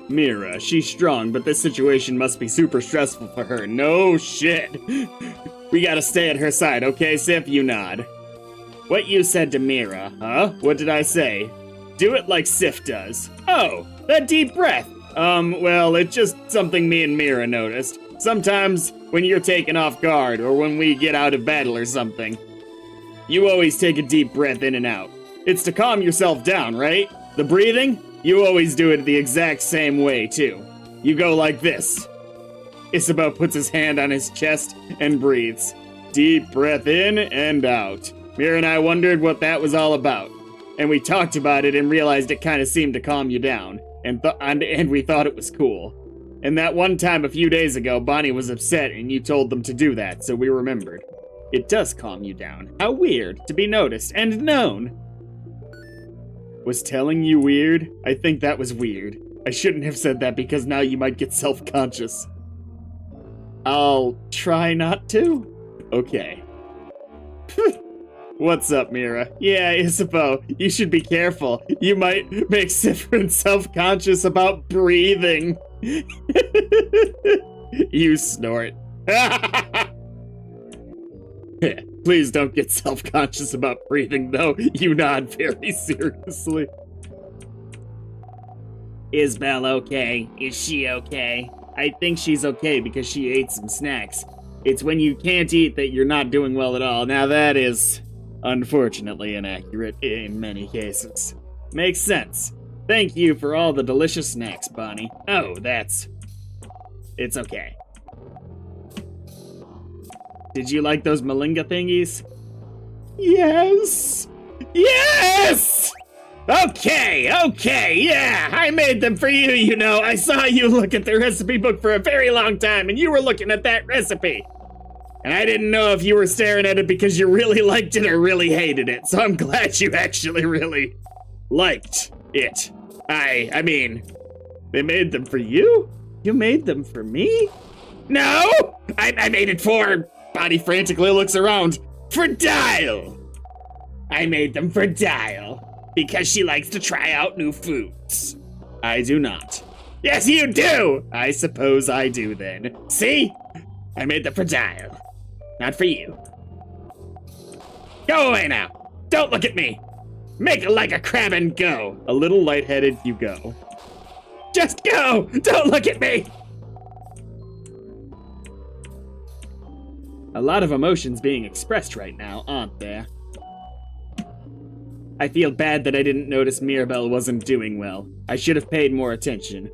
Mira, she's strong, but this situation must be super stressful for her. No shit. We gotta stay at her side, okay, Sif? You nod. What you said to Mira, huh? What did I say? Do it like Sif does. Oh, that deep breath. Well, it's just something me and Mira noticed. Sometimes when you're taken off guard or when we get out of battle or something, you always take a deep breath in and out. It's to calm yourself down, right? The breathing? You always do it the exact same way, too. You go like this. Isabeau puts his hand on his chest and breathes. Deep breath in and out. Mira and I wondered what that was all about. And we talked about it and realized it kind of seemed to calm you down. And we thought it was cool. And that one time a few days ago, Bonnie was upset and you told them to do that, so we remembered. It does calm you down. How weird to be noticed and known. Was telling you weird? I think that was weird. I shouldn't have said that because now you might get self-conscious. I'll try not to? Okay. What's up, Mira? Yeah, Isabeau, you should be careful. You might make Siffrin self-conscious about breathing. You snort. Please don't get self-conscious about breathing, though. You nod very seriously. Is Belle okay? Is she okay? I think she's okay because she ate some snacks. It's when you can't eat that you're not doing well at all. Now that is, unfortunately, inaccurate in many cases. Makes sense. Thank you for all the delicious snacks, Bonnie. Oh, it's okay. Did you like those Malinga thingies? Yes! Yes! Okay, yeah, I made them for you, you know. I saw you look at the recipe book for a very long time, and you were looking at that recipe. And I didn't know if you were staring at it because you really liked it or really hated it, so I'm glad you actually really liked it. I mean, they made them for you? You made them for me? No! I made it for... Bonnie frantically looks around. For Dial! I made them for Dial. Because she likes to try out new foods. I do not. Yes, you do! I suppose I do then. See? I made them for Dial. Not for you. Go away now. Don't look at me. Make it like a crab and go. A little lightheaded, you go. Just go! Don't look at me! A lot of emotions being expressed right now, aren't there? I feel bad that I didn't notice Mirabelle wasn't doing well. I should have paid more attention.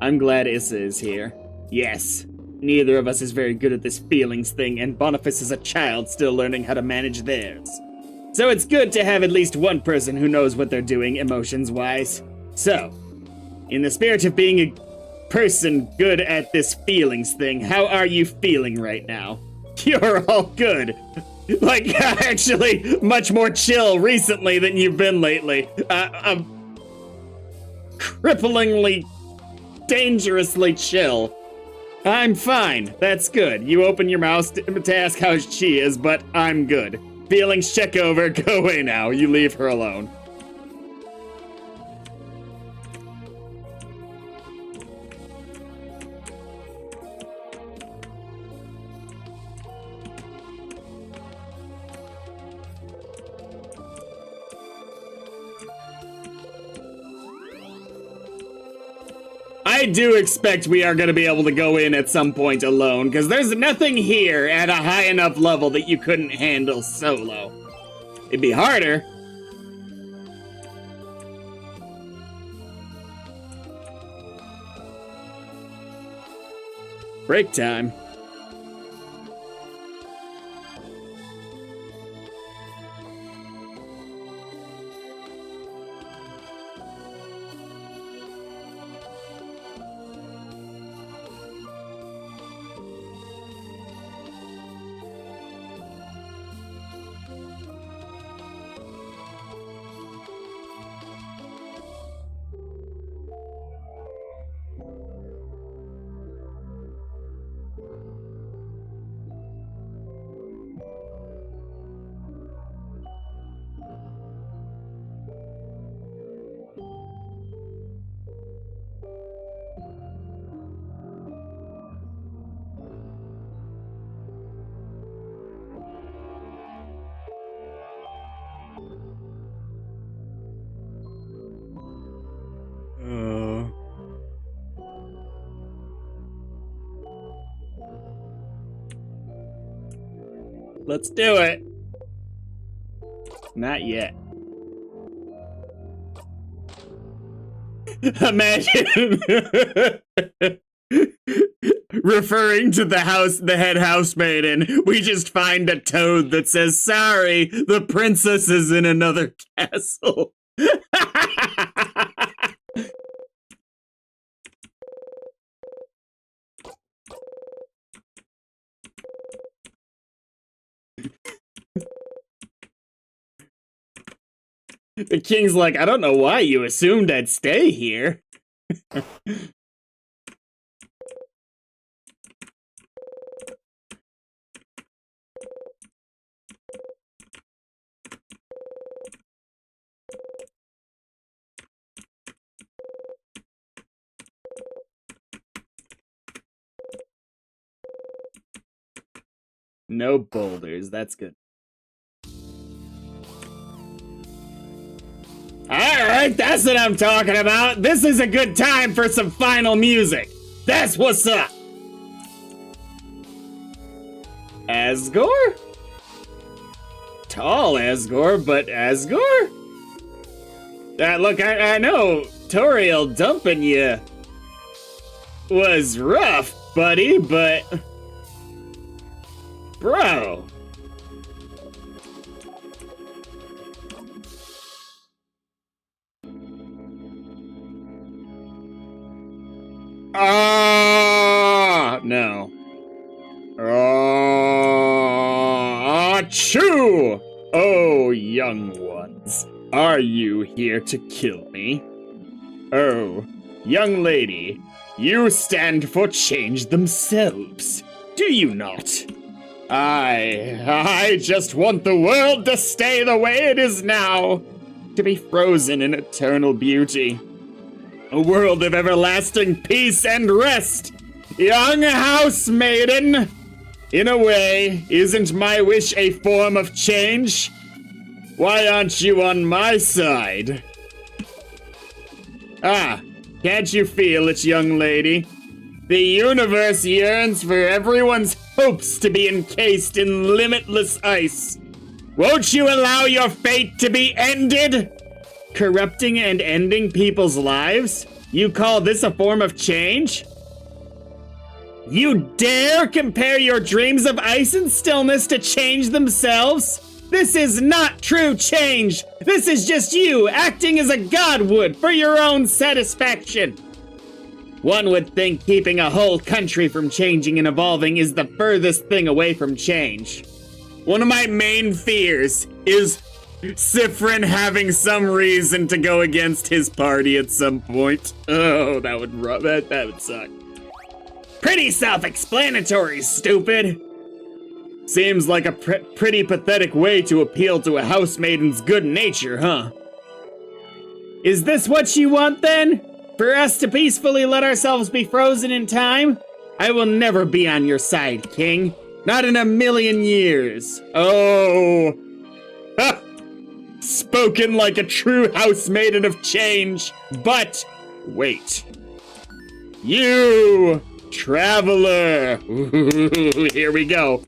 I'm glad Issa is here. Yes, neither of us is very good at this feelings thing, and Boniface is a child still learning how to manage theirs. So it's good to have at least one person who knows what they're doing emotions-wise. So, in the spirit of being a person good at this feelings thing, how are you feeling right now? You're all good. Like, actually, much more chill recently than you've been lately. Cripplingly, dangerously chill. I'm fine. That's good. You open your mouth to ask how she is, but I'm good. Feelings check over. Go away now. You leave her alone. I do expect we are going to be able to go in at some point alone, because there's nothing here at a high enough level that you couldn't handle solo. It'd be harder. Break time. Let's do it. Not yet. Imagine referring to the head housemaid, and we just find a toad that says, "Sorry, the princess is in another castle." The king's like, "I don't know why you assumed I'd stay here." No boulders, that's good. Alright, that's what I'm talking about. This is a good time for some final music. That's what's up. Asgore? Tall Asgore, but Asgore? Look, I know Toriel dumping you was rough, buddy, but... Bro. No. Achoo! Oh, young ones, are you here to kill me? Oh, young lady, you stand for change themselves, do you not? I just want the world to stay the way it is now, to be frozen in eternal beauty. A world of everlasting peace and rest. Young house maiden, in a way, isn't my wish a form of change? Why aren't you on my side? Can't you feel it, young lady? The universe yearns for everyone's hopes to be encased in limitless ice. Won't you allow your fate to be ended? Corrupting and ending people's lives? You call this a form of change? You dare compare your dreams of ice and stillness to change themselves? This is not true change! This is just you acting as a god would for your own satisfaction! One would think keeping a whole country from changing and evolving is the furthest thing away from change. One of my main fears is Siffrin having some reason to go against his party at some point. Oh, that would suck. Pretty self-explanatory, stupid. Seems like a pretty pathetic way to appeal to a housemaiden's good nature, huh? Is this what you want, then? For us to peacefully let ourselves be frozen in time? I will never be on your side, King. Not in a million years. Oh. Ha! Spoken like a true housemaiden of change. But, wait. You, traveler. Ooh, here we go.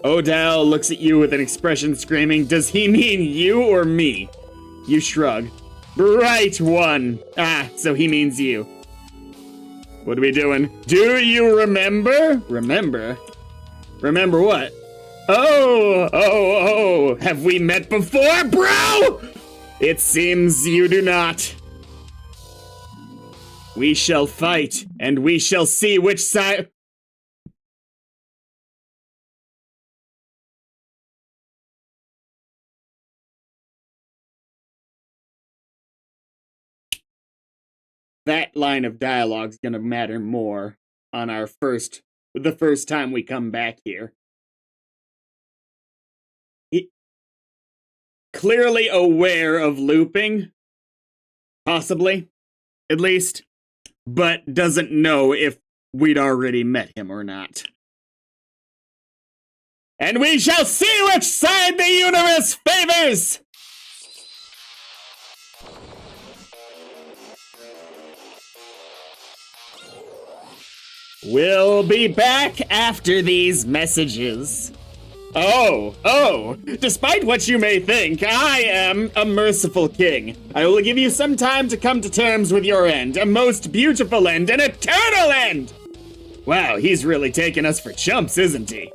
Odal looks at you with an expression screaming, does he mean you or me? You shrug. Bright one. So he means you. What are we doing? Do you remember? Remember? Remember what? Oh, have we met before, bro? It seems you do not. We shall fight, and we shall see which side... That line of dialogue's gonna matter more on the first time we come back here. Clearly aware of looping, possibly, at least, but doesn't know if we'd already met him or not. And we shall see which side the universe favors! We'll be back after these messages. Despite what you may think, I am a merciful king. I will give you some time to come to terms with your end, a most beautiful end, an eternal end! Wow, he's really taking us for chumps, isn't he?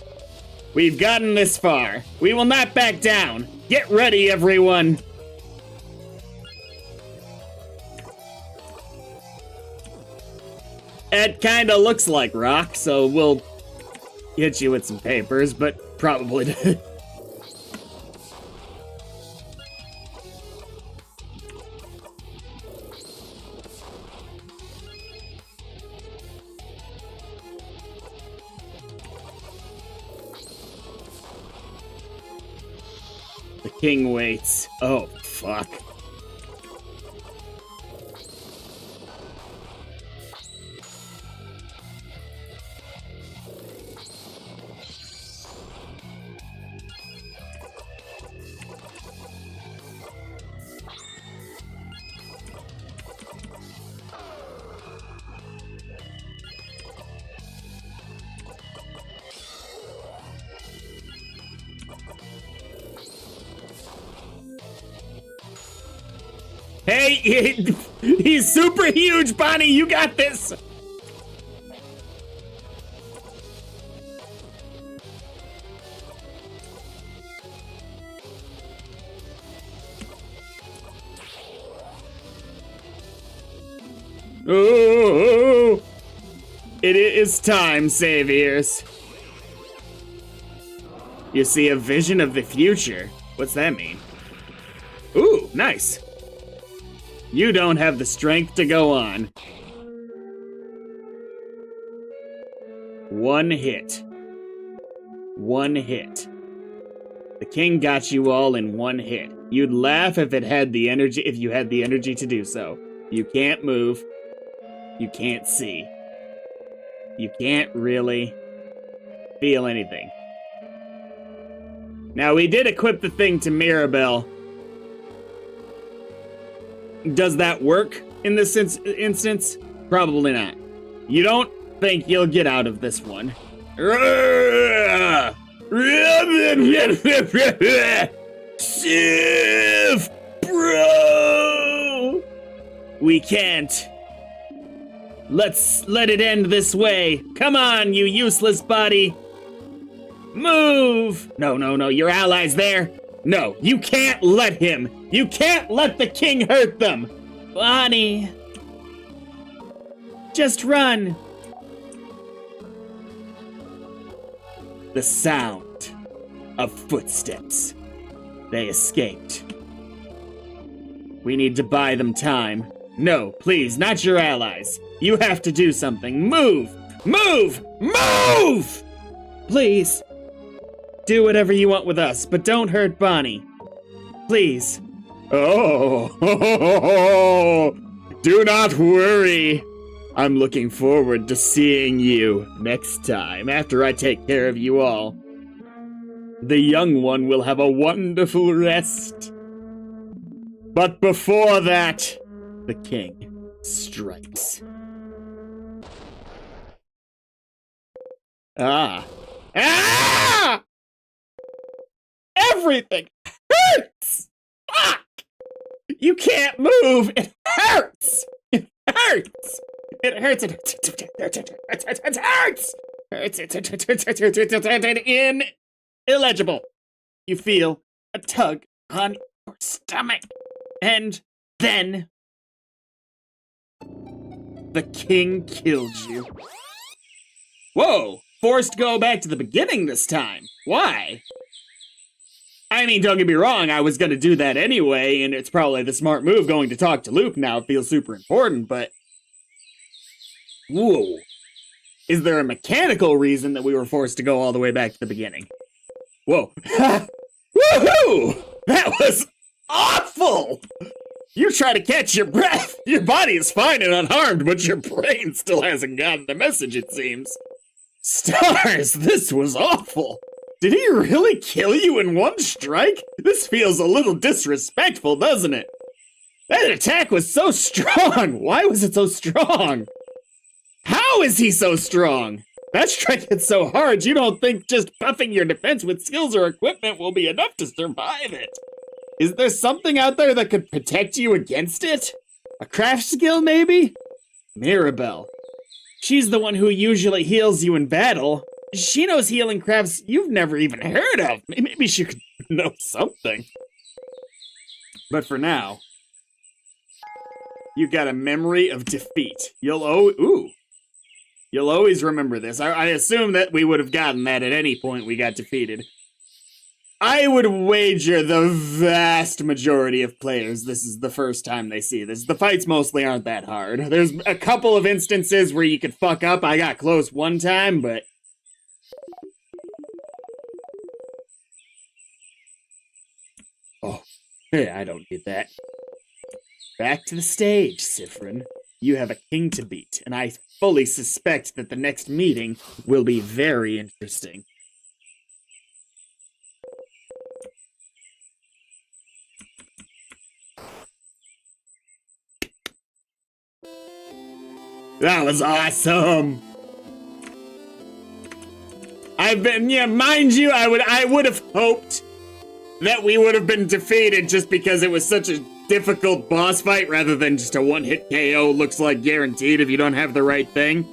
We've gotten this far. We will not back down. Get ready, everyone. It kinda looks like rock, so we'll hit you with some papers, but probably. The king waits. Oh, fuck. Hey, he's super huge, Bonnie. You got this. Oh, it is time, saviors. You see a vision of the future. What's that mean? Ooh, nice. You don't have the strength to go on. One hit. One hit. The king got you all in one hit. You'd laugh if you had the energy to do so. You can't move. You can't see. You can't really feel anything. Now, we did equip the thing to Mirabelle. Does that work in this instance? Probably not. You don't think you'll get out of this one. Sif, bro! We can't. Let it end this way. Come on, you useless body. Move! No, your ally's there. No, you can't let him. You can't let the king hurt them. Bonnie. Just run. The sound of footsteps. They escaped. We need to buy them time. No, please, not your allies. You have to do something. Move! Move! Move! Please. Do whatever you want with us, but don't hurt Bonnie. Please. Oh, do not worry. I'm looking forward to seeing you next time after I take care of you all. The young one will have a wonderful rest. But before that, the king strikes. Ah! Everything hurts! Fuck! You can't move! It hurts! It hurts! It hurts! It hurts! It hurts! Illegible. You feel a tug on your stomach. And then the king killed you. Whoa! Forced to go back to the beginning this time. Why? I mean, don't get me wrong, I was gonna do that anyway, and it's probably the smart move going to talk to Luke now. It feels super important, but... Whoa. Is there a mechanical reason that we were forced to go all the way back to the beginning? Whoa. Woohoo! That was awful! You try to catch your breath. Your body is fine and unharmed, but your brain still hasn't gotten the message, it seems. Stars, this was awful. Did he really kill you in one strike? This feels a little disrespectful, doesn't it? That attack was so strong. Why was it so strong? How is he so strong? That strike hits so hard, you don't think just buffing your defense with skills or equipment will be enough to survive it. Is there something out there that could protect you against it? A craft skill, maybe? Mirabelle. She's the one who usually heals you in battle. She knows healing crafts you've never even heard of. Maybe she could know something. But for now, you got a memory of defeat. You'll always remember this. I assume that we would have gotten that at any point we got defeated. I would wager the vast majority of players this is the first time they see this. The fights mostly aren't that hard. There's a couple of instances where you could fuck up. I got close one time, but... Oh, I don't need that. Back to the stage, Siffrin. You have a king to beat, and I fully suspect that the next meeting will be very interesting. That was awesome! Mind you, I would have hoped that we would have been defeated just because it was such a difficult boss fight rather than just a one-hit KO looks like guaranteed if you don't have the right thing.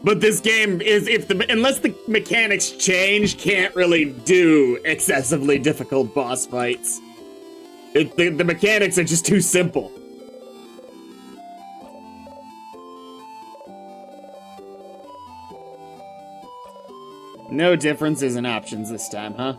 But this game is, unless the mechanics change, can't really do excessively difficult boss fights. The mechanics are just too simple. No differences in options this time, huh?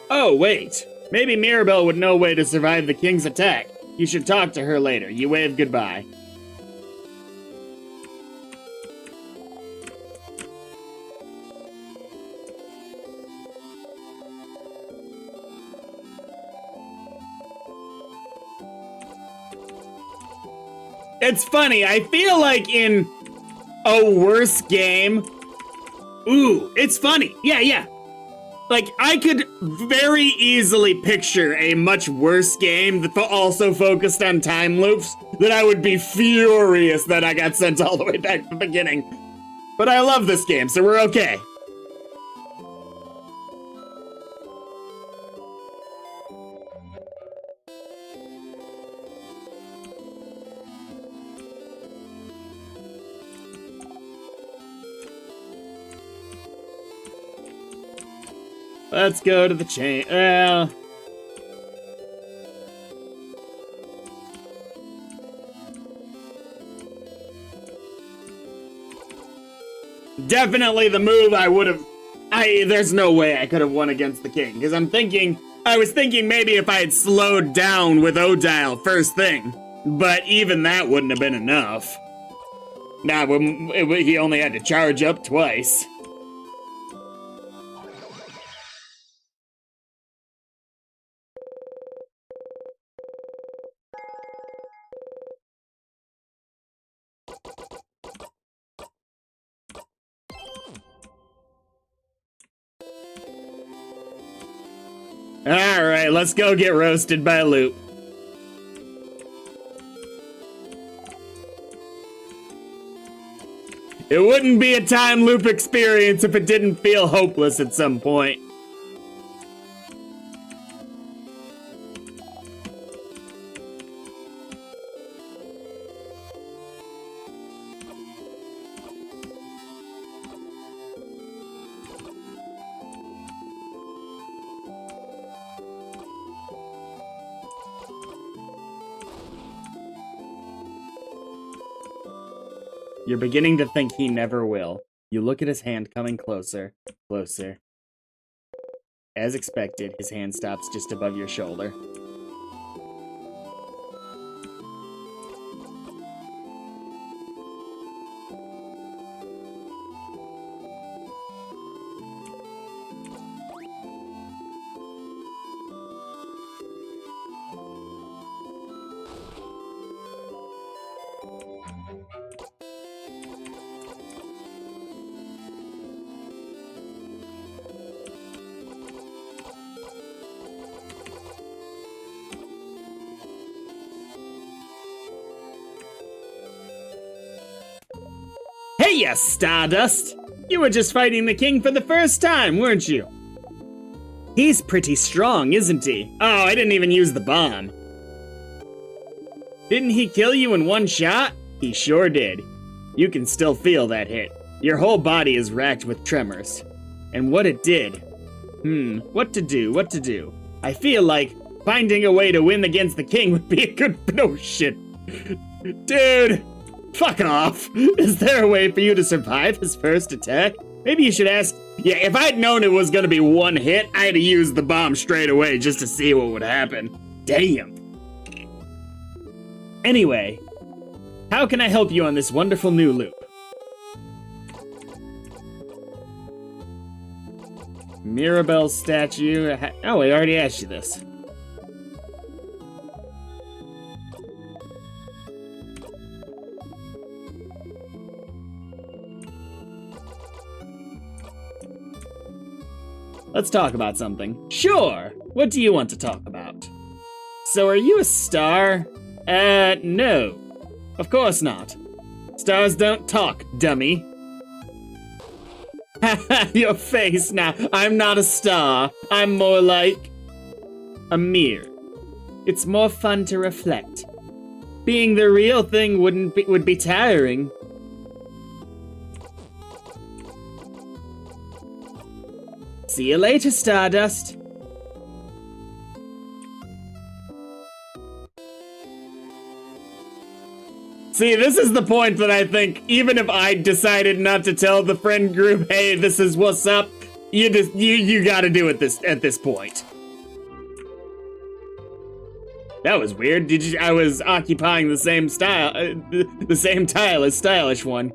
Oh, wait. Maybe Mirabelle would know a way to survive the king's attack. You should talk to her later. You wave goodbye. It's funny, I feel like in a worse game... Ooh, it's funny. Yeah. Like, I could very easily picture a much worse game that also focused on time loops that I would be furious that I got sent all the way back to the beginning. But I love this game, so we're okay. Let's go to the chain. Definitely the move I would have... There's no way I could have won against the king, because I was thinking maybe if I had slowed down with Odile first thing, but even that wouldn't have been enough. Nah, he only had to charge up twice. Alright, let's go get roasted by Loop. It wouldn't be a time loop experience if it didn't feel hopeless at some point. You're beginning to think he never will. You look at his hand coming closer, closer. As expected, his hand stops just above your shoulder. Hey, ya, Stardust! You were just fighting the king for the first time, weren't you? He's pretty strong, isn't he? Oh, I didn't even use the bomb. Didn't he kill you in one shot? He sure did. You can still feel that hit. Your whole body is racked with tremors. And what it did. What to do? I feel like finding a way to win against the king would be a good... No shit. Dude, fuck off. Is there a way for you to survive his first attack? Maybe you should ask... Yeah, if I'd known it was gonna be one hit, I'd have used the bomb straight away just to see what would happen. Damn. Anyway, how can I help you on this wonderful new loop? Mirabelle statue. Oh, I already asked you this. Let's talk about something. Sure! What do you want to talk about? So are you a star? No. Of course not. Stars don't talk, dummy. Haha, your face now. I'm not a star. I'm more like... a mirror. It's more fun to reflect. Being the real thing would be tiring. See you later, Stardust. See, this is the point that I think, even if I decided not to tell the friend group, hey, this is what's up, you gotta do it at this point. That was weird. I was occupying the same style, the same tile as Stylish One.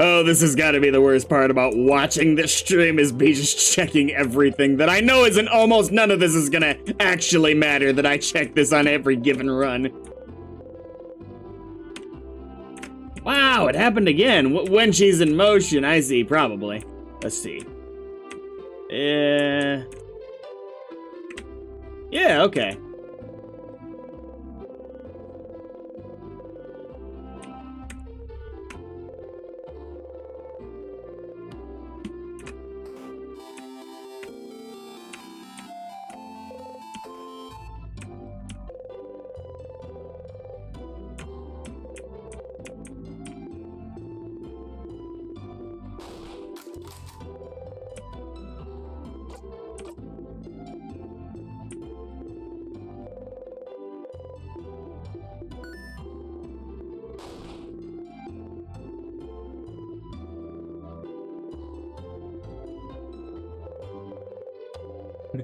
Oh, this has got to be the worst part about watching this stream is me just checking everything that I know isn't almost none of this is gonna actually matter that I check this on every given run. Wow, it happened again. When she's in motion, I see, probably. Let's see. Yeah, okay.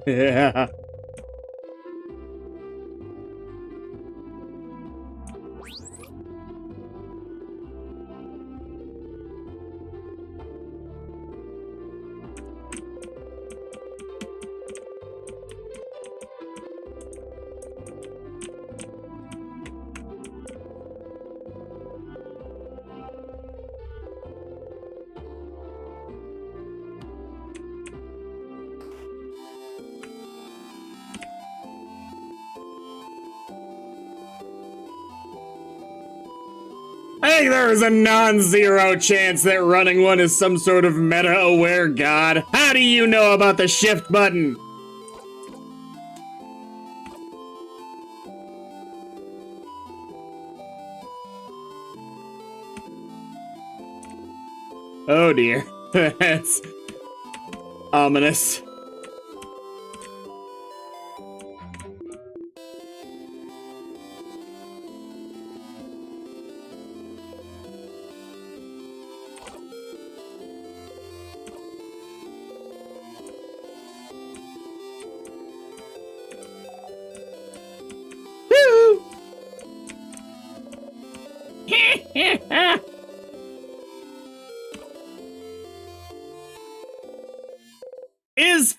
Yeah. I think there is a non-zero chance that running one is some sort of meta-aware god. How do you know about the shift button? Oh dear, that's ominous.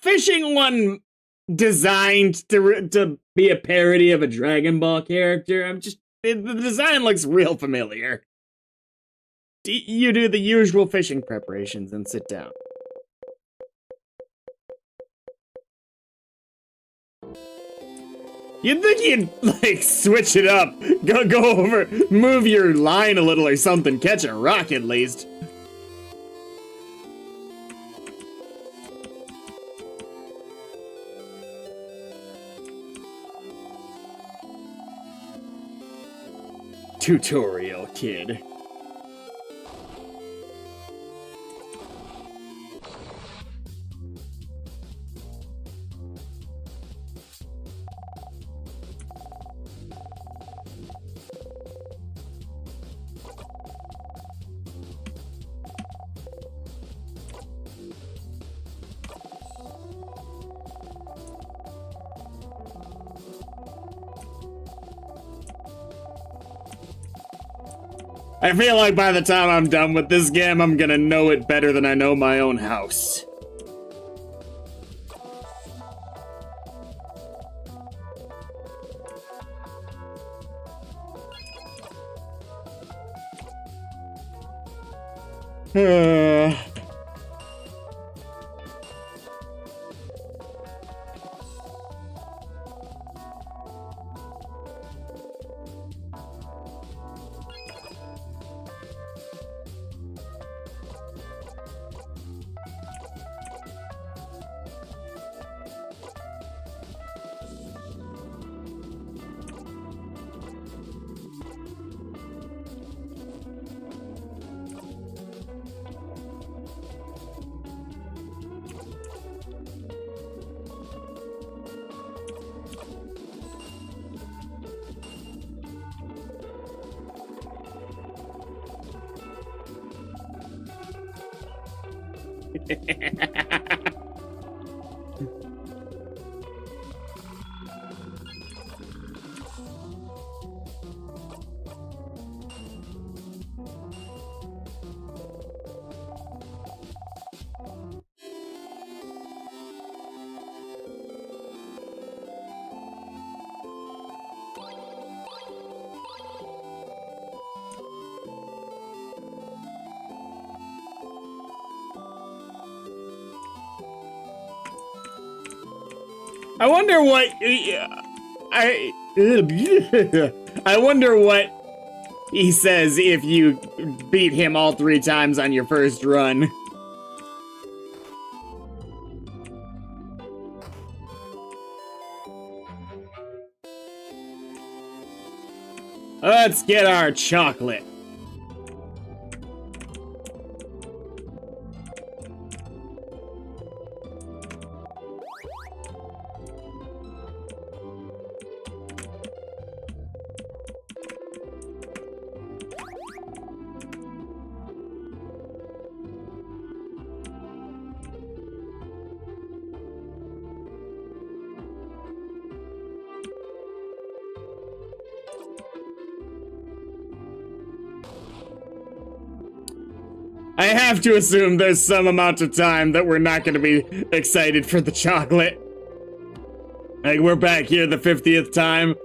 fishing one designed to be a parody of a Dragon Ball character? The design looks real familiar. You do the usual fishing preparations and sit down. You'd think you'd, like, switch it up. Go over, move your line a little or something, catch a rock at least. Tutorial Kid. I feel like by the time I'm done with this game, I'm gonna know it better than I know my own house. I wonder what I wonder what he says if you beat him all 3 times on your first run. Let's get our chocolate. I have to assume there's some amount of time that we're not going to be excited for the chocolate. Like, we're back here the 50th time.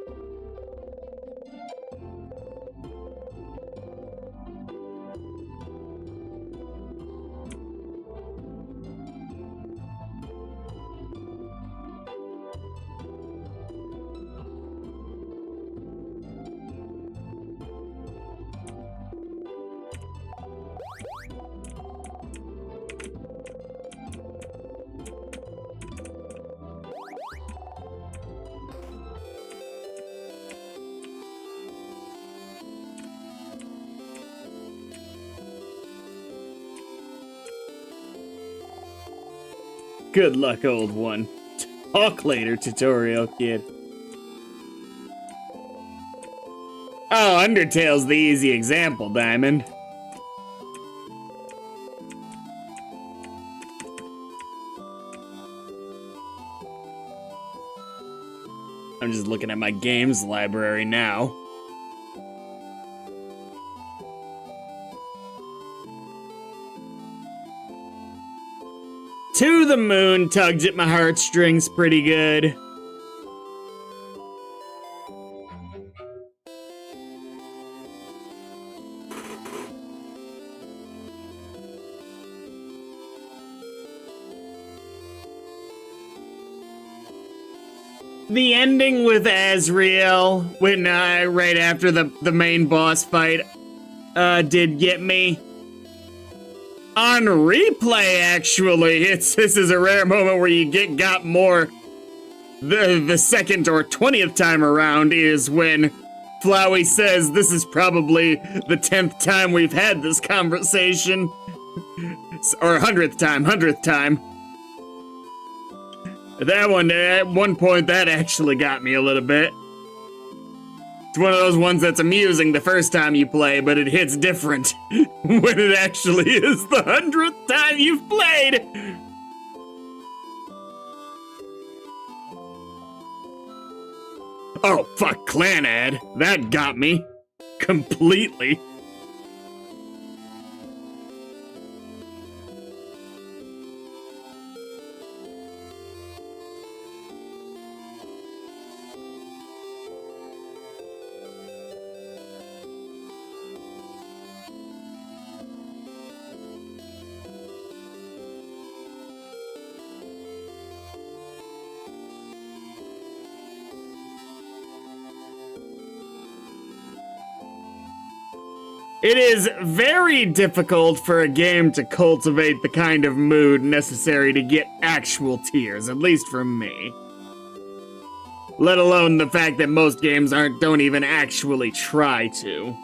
Good luck, old one. Talk later, Tutorial Kid. Oh, Undertale's the easy example, Diamond. I'm just looking at my games library now. To the Moon tugged at my heartstrings pretty good. The ending with Azrael, when right after the main boss fight, did get me. On replay, actually, this is a rare moment where you got more. The second or 20th time around is when Flowey says this is probably the 10th time we've had this conversation. Or 100th time. That one, at one point, that actually got me a little bit. It's one of those ones that's amusing the first time you play, but it hits different when it actually is the 100th time you've played. Oh, fuck, Clannad. That got me. Completely. It is very difficult for a game to cultivate the kind of mood necessary to get actual tears, at least from me. Let alone the fact that most games don't even actually try to.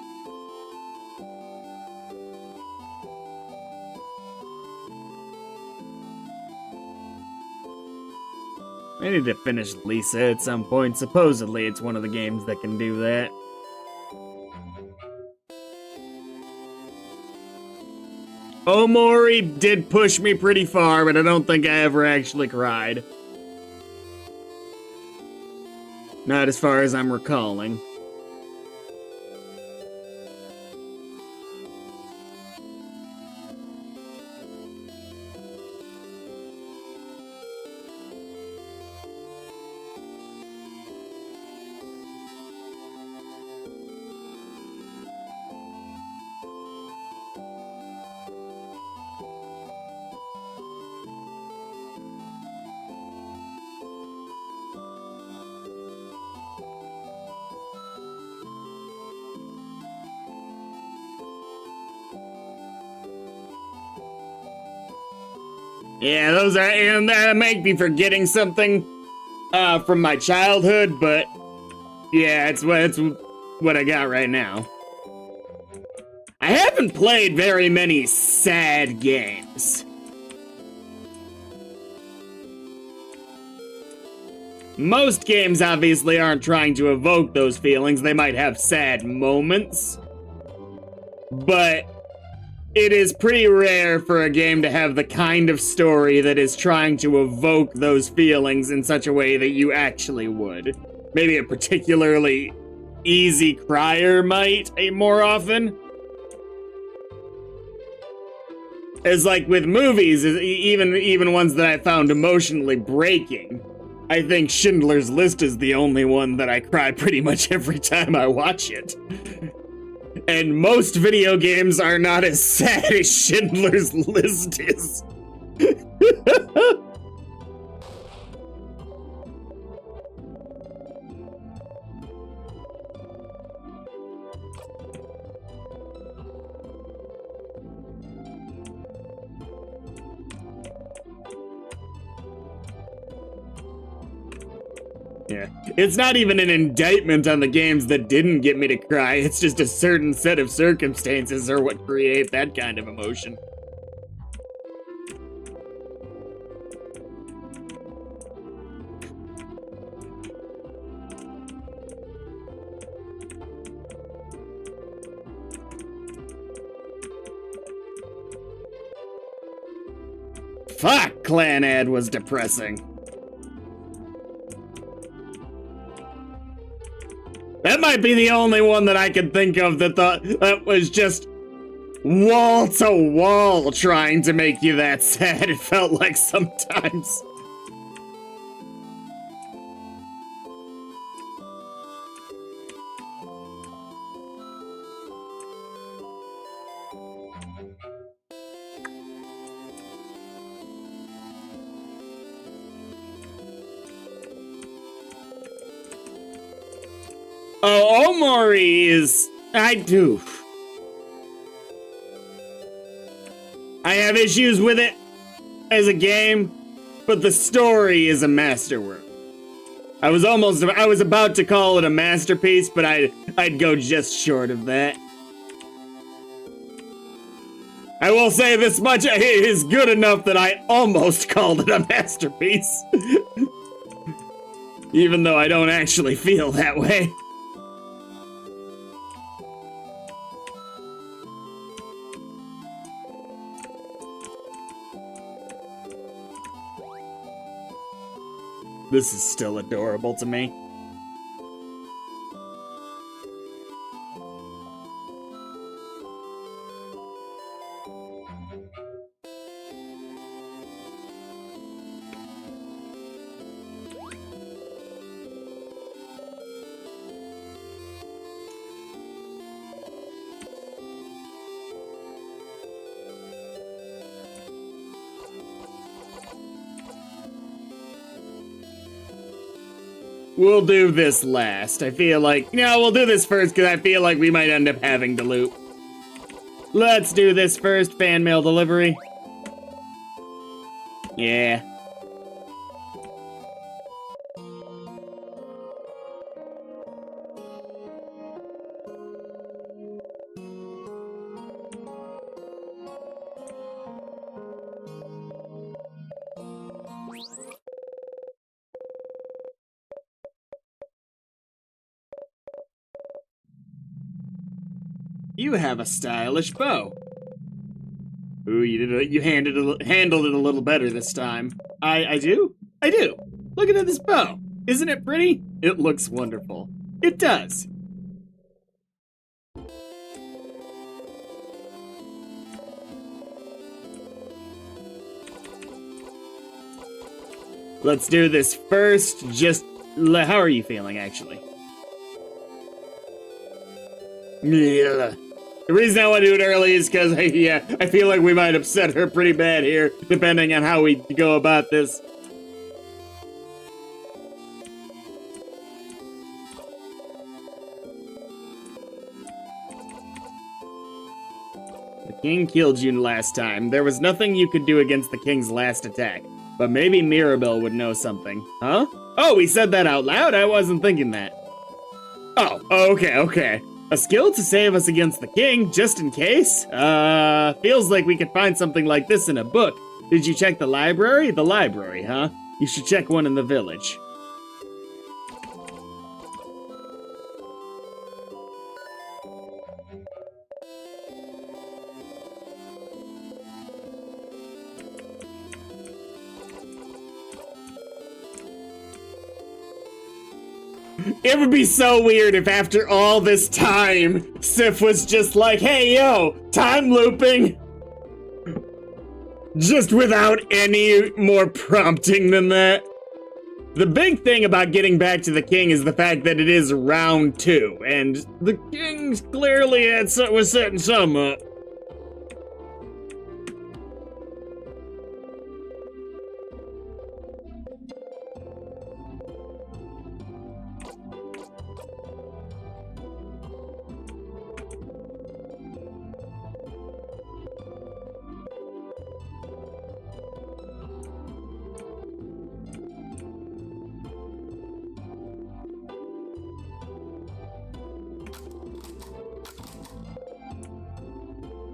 I need to finish Lisa at some point. Supposedly it's one of the games that can do that. Omori did push me pretty far, but I don't think I ever actually cried. Not as far as I'm recalling. Yeah, those are, and that might be forgetting something from my childhood, but yeah, it's what I got right now. I haven't played very many sad games. Most games obviously aren't trying to evoke those feelings. They might have sad moments, but it is pretty rare for a game to have the kind of story that is trying to evoke those feelings in such a way that you actually would. Maybe a particularly easy crier might, more often. As like with movies, even ones that I found emotionally breaking, I think Schindler's List is the only one that I cry pretty much every time I watch it. And most video games are not as sad as Schindler's List is. Yeah, it's not even an indictment on the games that didn't get me to cry. It's just a certain set of circumstances are what create that kind of emotion. Fuck, Clannad was depressing. That might be the only one that I could think of that was just wall to wall trying to make you that sad, it felt like sometimes. Oh, Omori is... I have issues with it as a game, but the story is a masterwork. I was about to call it a masterpiece, but I'd go just short of that. I will say this much, it is good enough that I almost called it a masterpiece. Even though I don't actually feel that way. This is still adorable to me. We'll do this last. I feel like... No, we'll do this first because I feel like we might end up having to loop. Let's do this first. Fan mail delivery. Yeah. You have a stylish bow. Ooh, you handled it a little better this time. I do? I do. Look at this bow. Isn't it pretty? It looks wonderful. It does. Let's do this first. How are you feeling, actually? Yeah. The reason I want to do it early is because, I feel like we might upset her pretty bad here, depending on how we go about this. The king killed you last time. There was nothing you could do against the king's last attack. But maybe Mirabelle would know something. Huh? Oh, we said that out loud? I wasn't thinking that. Oh, okay. A skill to save us against the king, just in case? Feels like we could find something like this in a book. Did you check the library? The library, huh? You should check one in the village. It would be so weird if after all this time, Sif was just like, hey, yo, time looping. Just without any more prompting than that. The big thing about getting back to the king is the fact that it is round 2, and the king clearly was setting some up.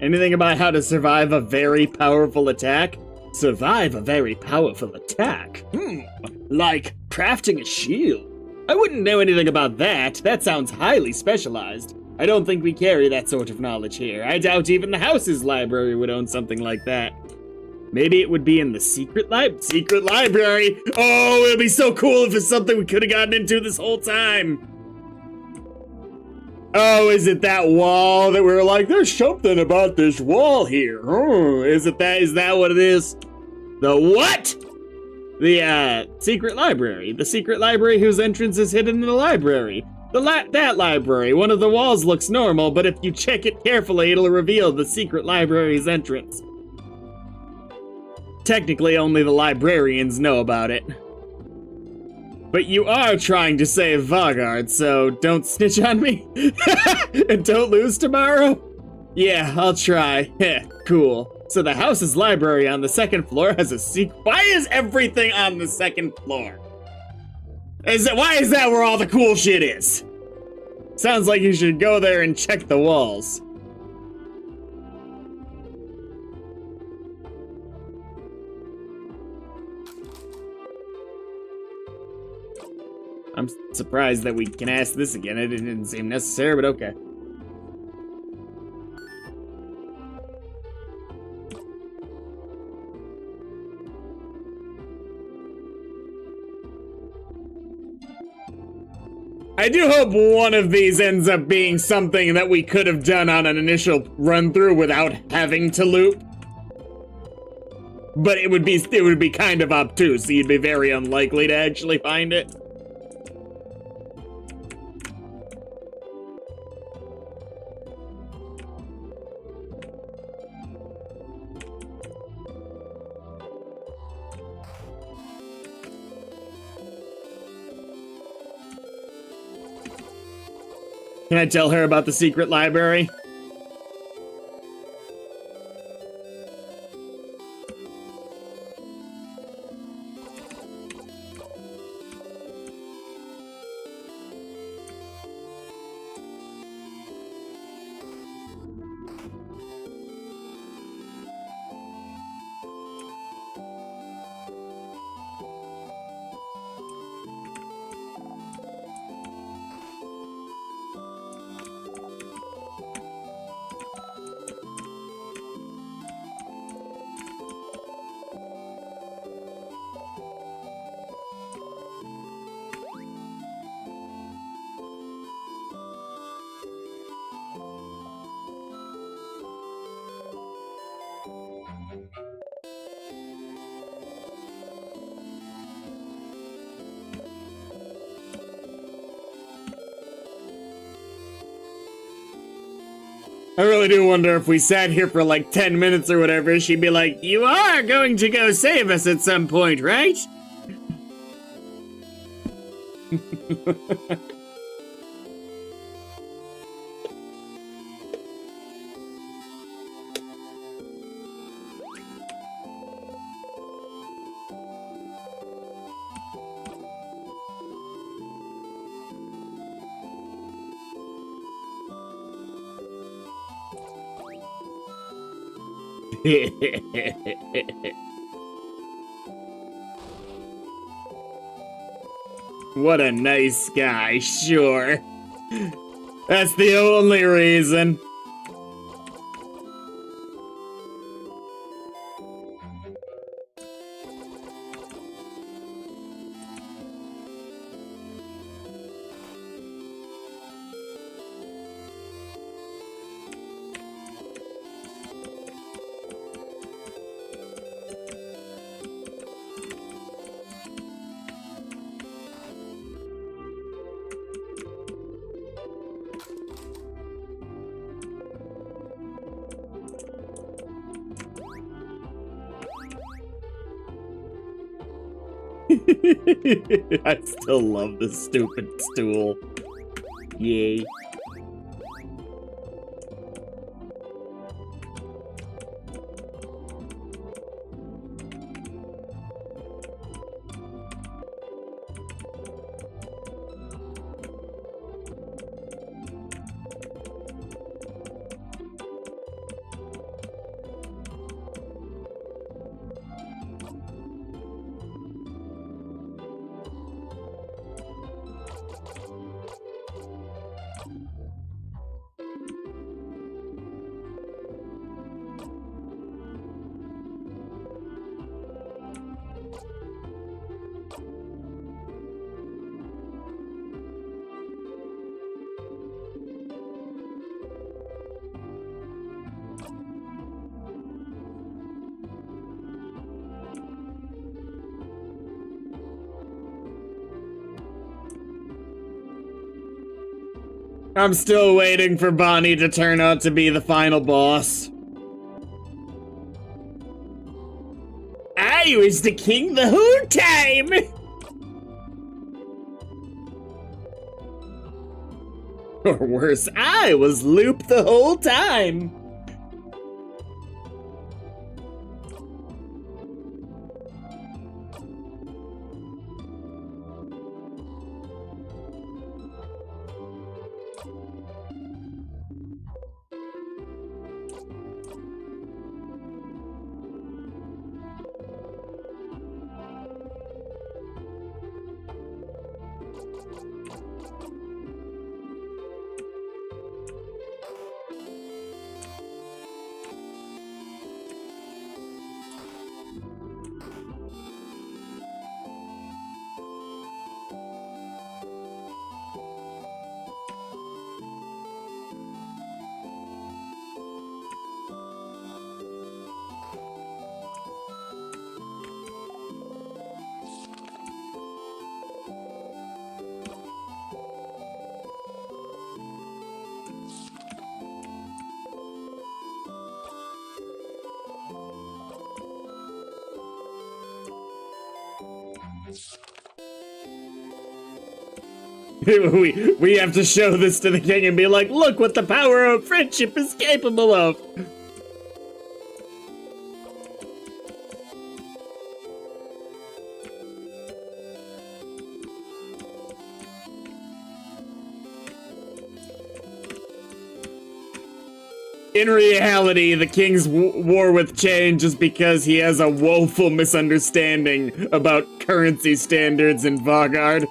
Anything about how to survive a very powerful attack? Survive a very powerful attack? Like crafting a shield. I wouldn't know anything about that. That sounds highly specialized. I don't think we carry that sort of knowledge here. I doubt even the house's library would own something like that. Maybe it would be in the secret library? Oh, it'd be so cool if it's something we could have gotten into this whole time. Oh, is it that wall that we were like, there's something about this wall here? Oh, is it that? Is that what it is? The what? The secret library. The secret library whose entrance is hidden in the library. That library. One of the walls looks normal, but if you check it carefully, it'll reveal the secret library's entrance. Technically, only the librarians know about it. But you are trying to save Vaugarde, so don't snitch on me. And don't lose tomorrow. Yeah, I'll try. Cool. So the house's library on the second floor has a secret. Why is everything on the second floor? Why is that where all the cool shit is? Sounds like you should go there and check the walls. I'm surprised that we can ask this again. It didn't seem necessary, but okay. I do hope one of these ends up being something that we could have done on an initial run-through without having to loop. But it would be kind of obtuse, so you'd be very unlikely to actually find it. Can I tell her about the secret library? I really do wonder if we sat here for like 10 minutes or whatever, she'd be like, you are going to go save us at some point, right? What a nice guy, sure. That's the only reason. I still love this stupid stool. Yay. I'm still waiting for Bonnie to turn out to be the final boss. I was the king the whole time! Or worse, I was Loop the whole time! we have to show this to the king and be like, look what the power of friendship is capable of. In reality, the king's war with change is because he has a woeful misunderstanding about currency standards in Vaugarde.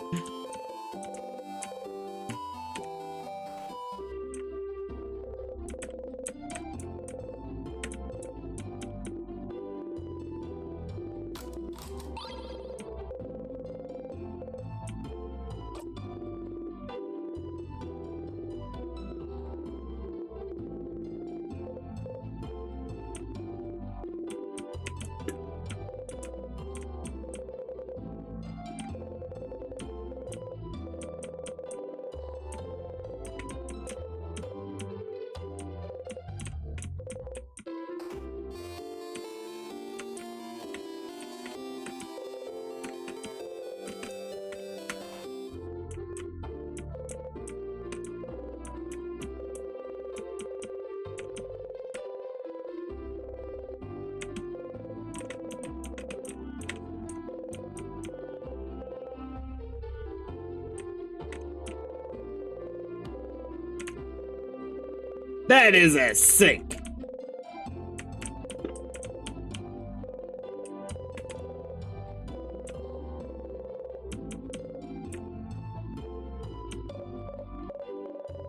That is a sink.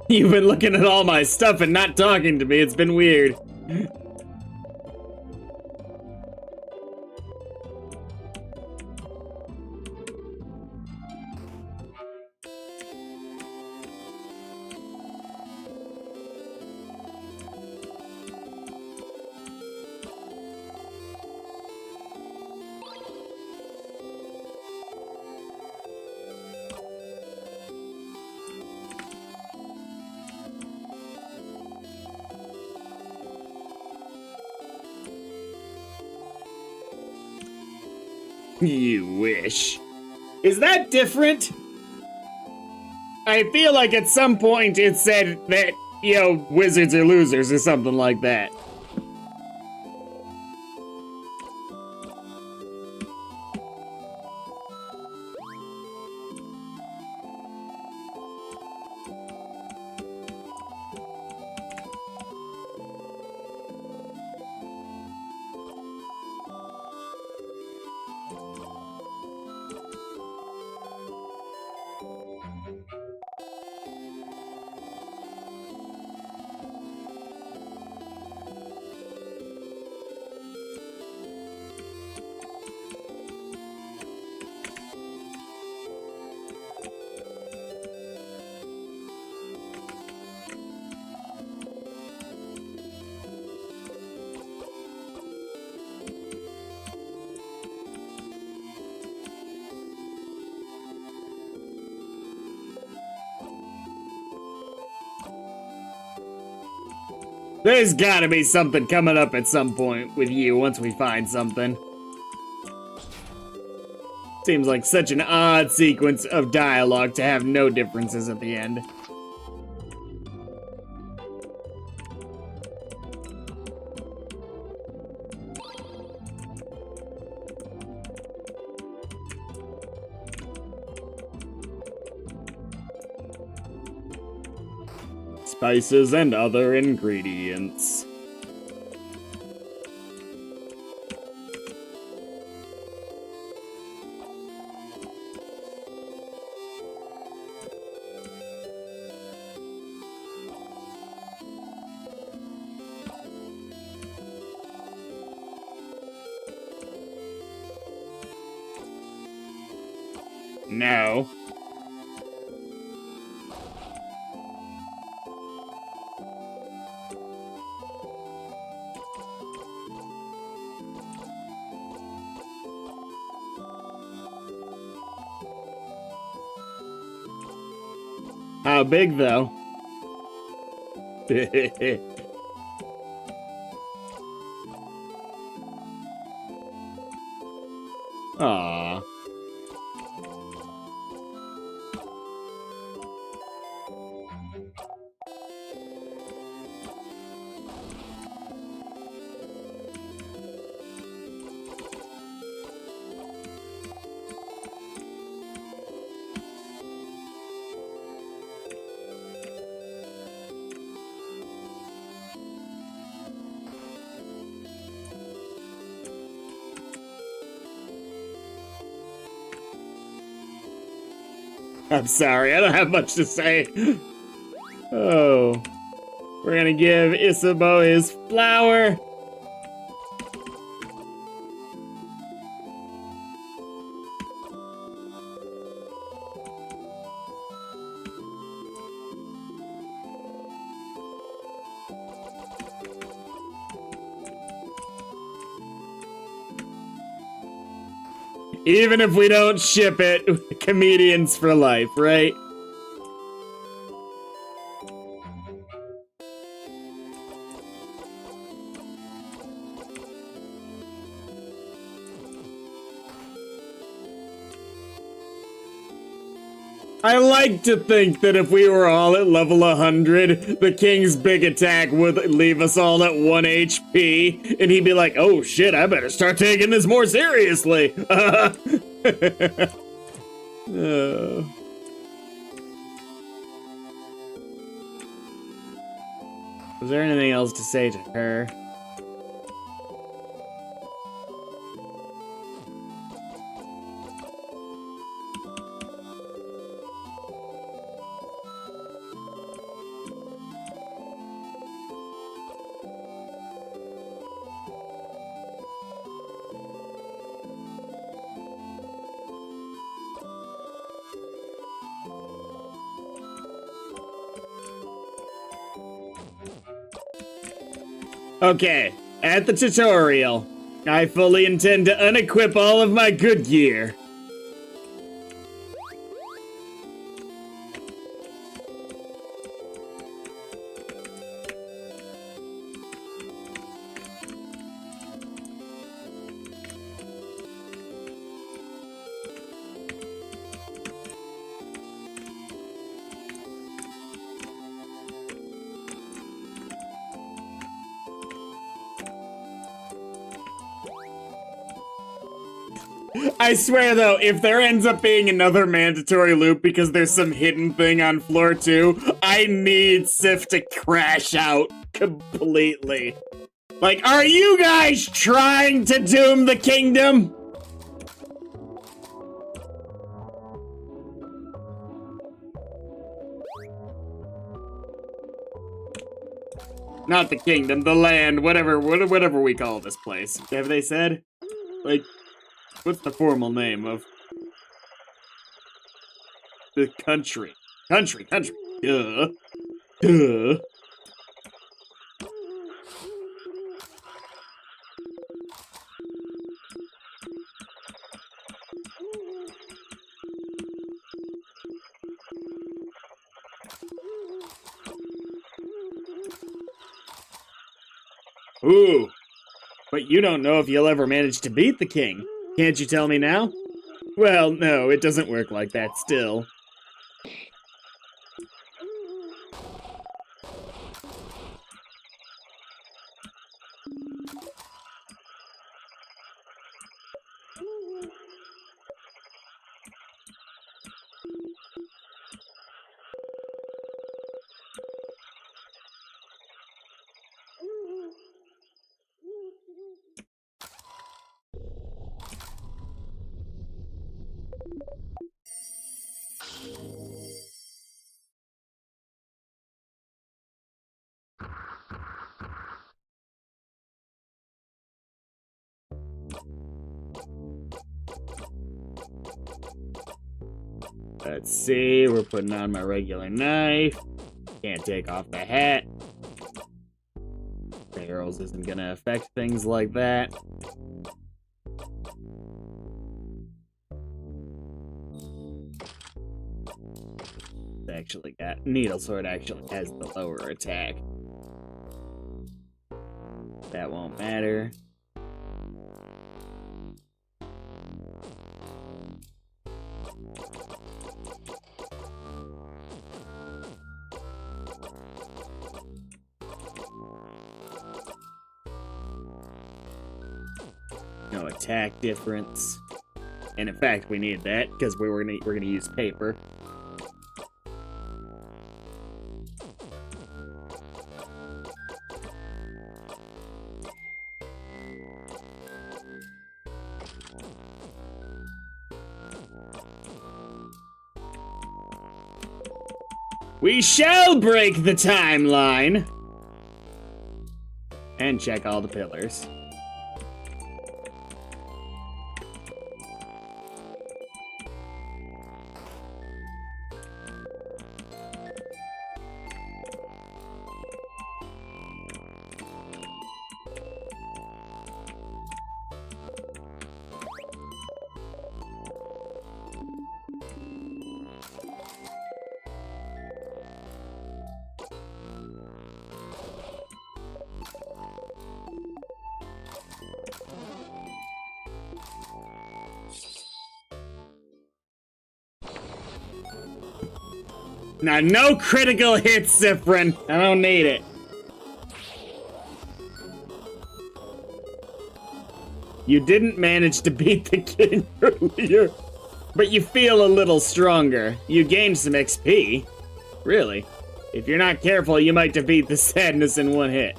You've been looking at all my stuff and not talking to me. It's been weird. You wish. Is that different? I feel like at some point it said that, you know, wizards are losers or something like that. There's gotta be something coming up at some point with you once we find something. Seems like such an odd sequence of dialogue to have no differences at the end. Spices and other ingredients. No. How big, though? Aww. I'm sorry, I don't have much to say. Oh. We're gonna give Isabeau his flower. Even if we don't ship it, comedians for life, right? I like to think that if we were all at level 100, the king's big attack would leave us all at 1 HP, and he'd be like, oh shit, I better start taking this more seriously. Was there anything else to say to her? Okay, at the tutorial, I fully intend to unequip all of my good gear. I swear though, if there ends up being another mandatory loop because there's some hidden thing on floor 2, I need Sif to crash out completely. Like, are you guys trying to doom the kingdom? Not the kingdom, the land, whatever we call this place. Have they said? Like, what's the formal name of the country? Country. Duh. Duh. Ooh, but you don't know if you'll ever manage to beat the king. Can't you tell me now? Well, no, it doesn't work like that still. Let's see, we're putting on my regular knife. Can't take off the hat. Barrels isn't gonna affect things like that. Actually got needle sword actually has the lower attack. That won't matter. No attack difference. And in fact, we need that because we're gonna use paper. We shall break the timeline! And check all the pillars. Now, no critical hits, Zifrin. I don't need it. You didn't manage to beat the king earlier, but you feel a little stronger. You gained some XP. Really? If you're not careful, you might defeat the sadness in one hit.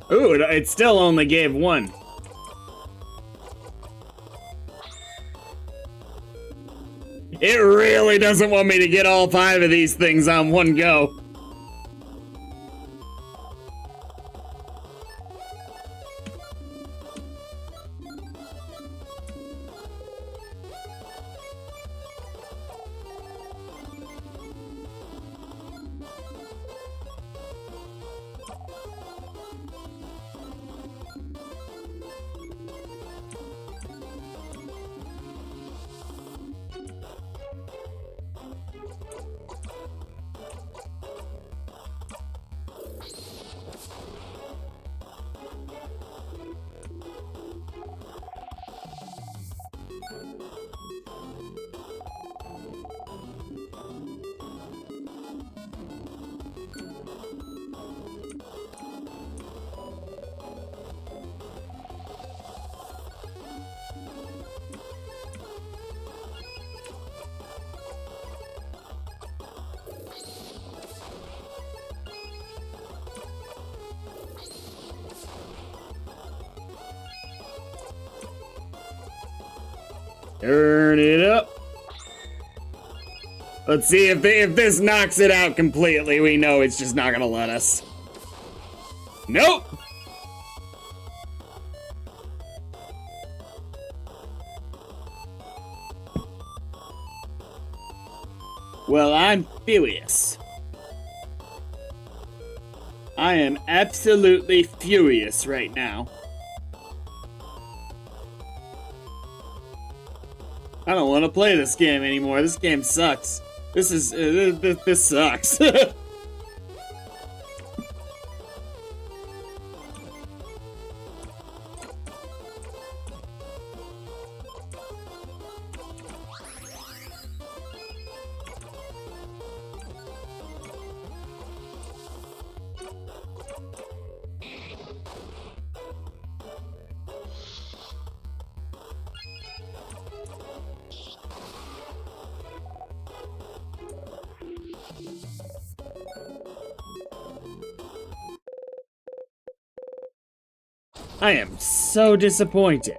Ooh, it still only gave one. It really doesn't want me to get all 5 of these things on one go. Turn it up. Let's see if this knocks it out completely. We know it's just not gonna let us. Nope. Well, I'm furious. I am absolutely furious right now. I don't want to play this game anymore. This game sucks. This sucks. I am so disappointed.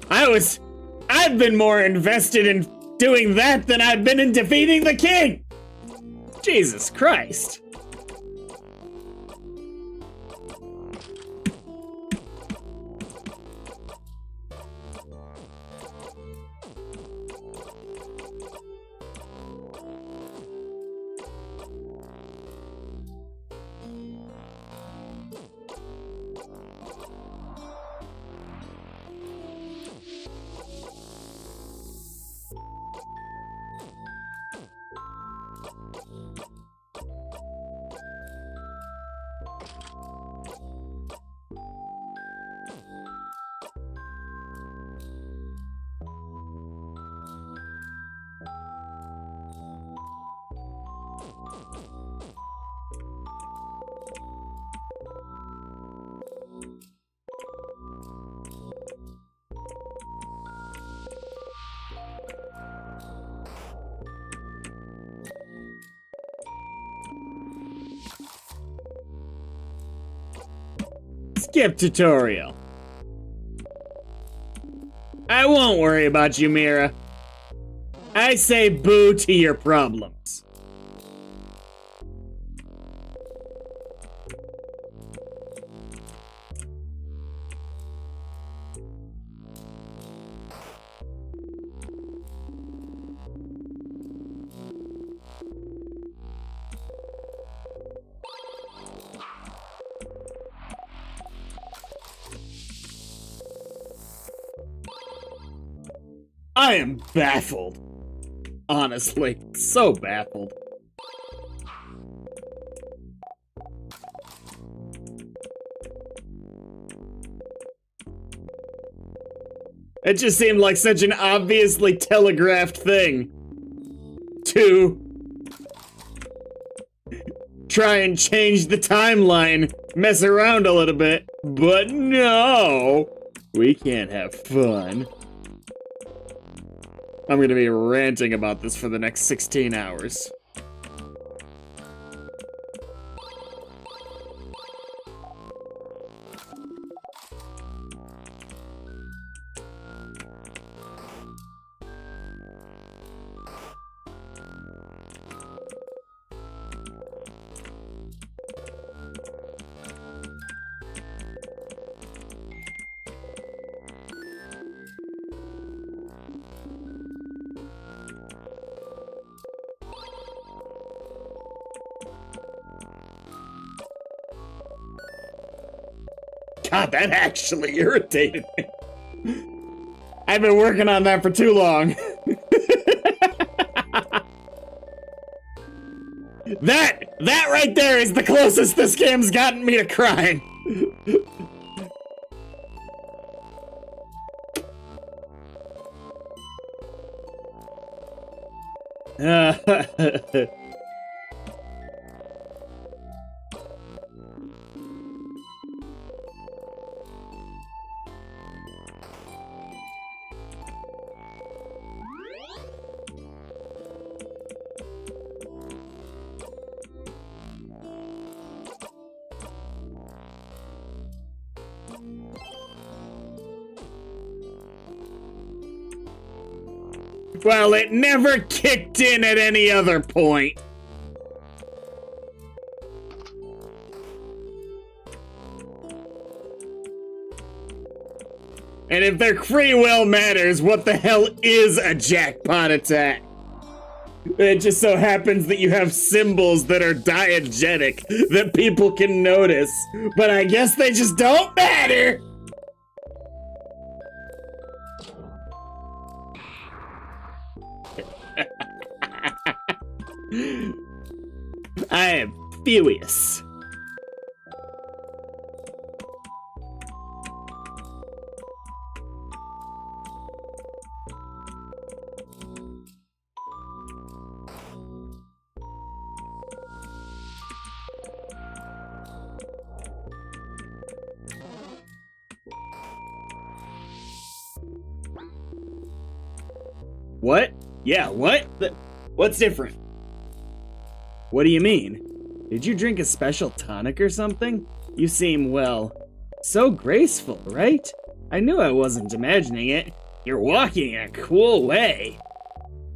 I've been more invested in doing that than I've been in defeating the king! Jesus Christ. Skip tutorial. I won't worry about you, Mira. I say boo to your problems. I am baffled. Honestly, so baffled. It just seemed like such an obviously telegraphed thing to try and change the timeline, mess around a little bit, but no, we can't have fun. I'm gonna be ranting about this for the next 16 hours. God, that actually irritated me. I've been working on that for too long. That right there is the closest this game's gotten me to crying. Well, it never kicked in at any other point. And if their free will matters, what the hell is a jackpot attack? It just so happens that you have symbols that are diegetic that people can notice, but I guess they just don't matter! I am furious. What? Yeah, what? What's different? What do you mean? Did you drink a special tonic or something? You seem, well, so graceful, right? I knew I wasn't imagining it. You're walking a cool way.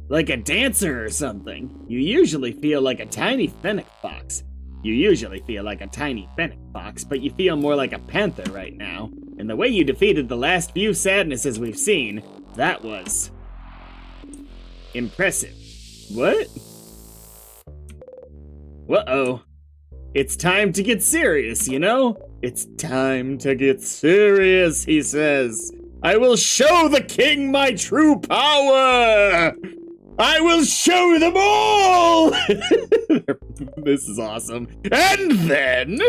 Like a dancer or something. You usually feel like a tiny fennec fox. You usually feel like a tiny fennec fox, but you feel more like a panther right now. And the way you defeated the last few sadnesses we've seen, that was impressive. What? Uh-oh. It's time to get serious, you know? It's time to get serious, he says. I will show the king my true power! I will show them all! This is awesome. And then,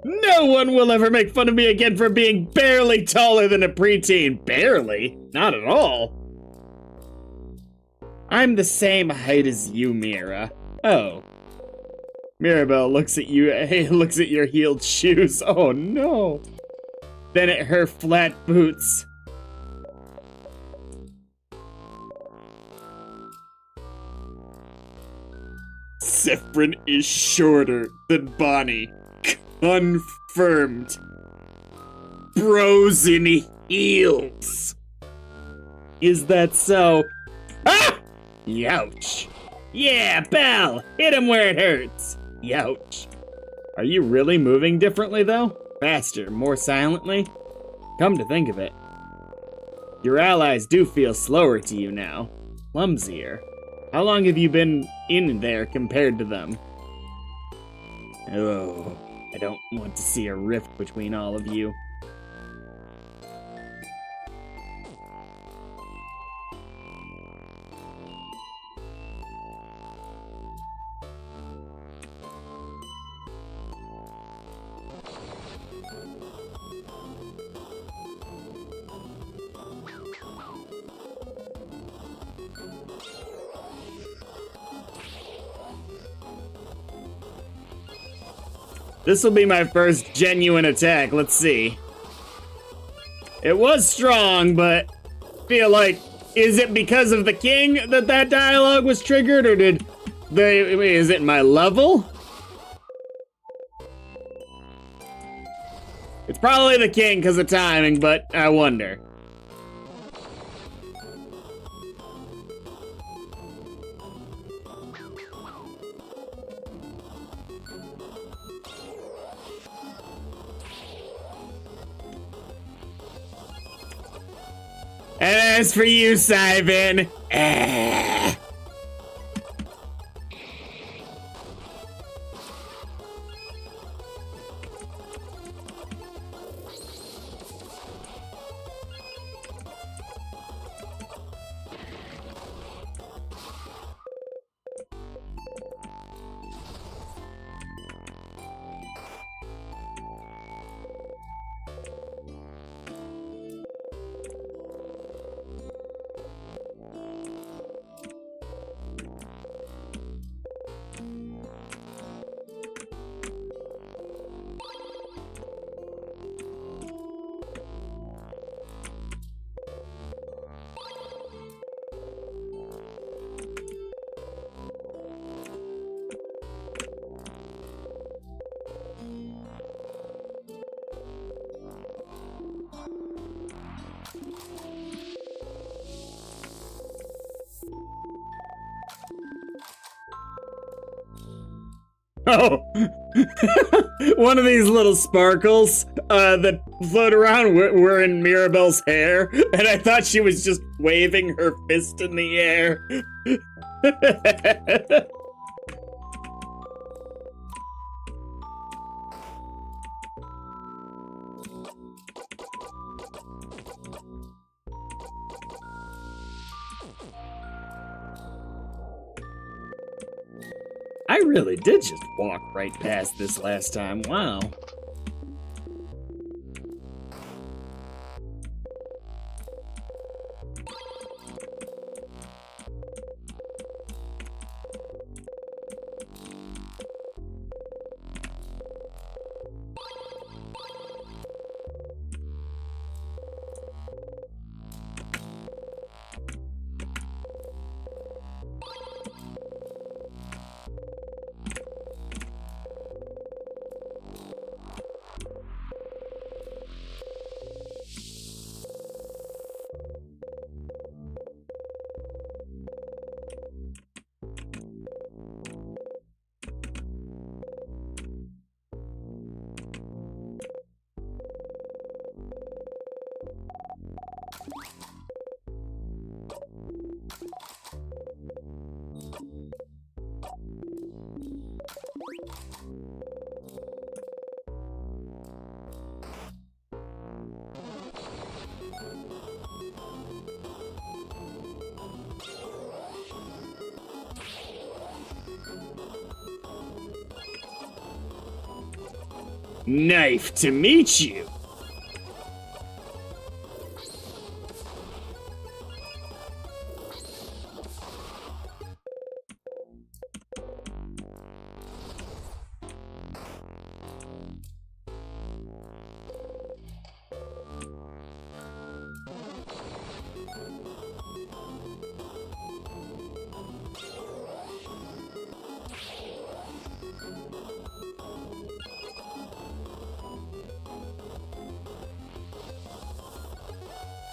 no one will ever make fun of me again for being barely taller than a preteen. Barely? Not at all. I'm the same height as you, Mira. Oh. Mirabelle looks at you, looks at your heeled shoes. Oh no. Then at her flat boots. Zephyrin is shorter than Bonnie. Confirmed. Bros in heels. Is that so? Ah! Youch. Yeah, Belle! Hit him where it hurts. Youch. Are you really moving differently, though? Faster, more silently? Come to think of it, your allies do feel slower to you now. Clumsier. How long have you been in there compared to them? Oh, I don't want to see a rift between all of you. This will be my first genuine attack. Let's see. It was strong, but I feel like, is it because of the king that dialogue was triggered, or did they, is it my level? It's probably the king because of timing, but I wonder. And as for you, Simon, oh, one of these little sparkles that float around were in Mirabelle's hair, and I thought she was just waving her fist in the air. I really did just walk right past this last time, wow. Knife to meet you.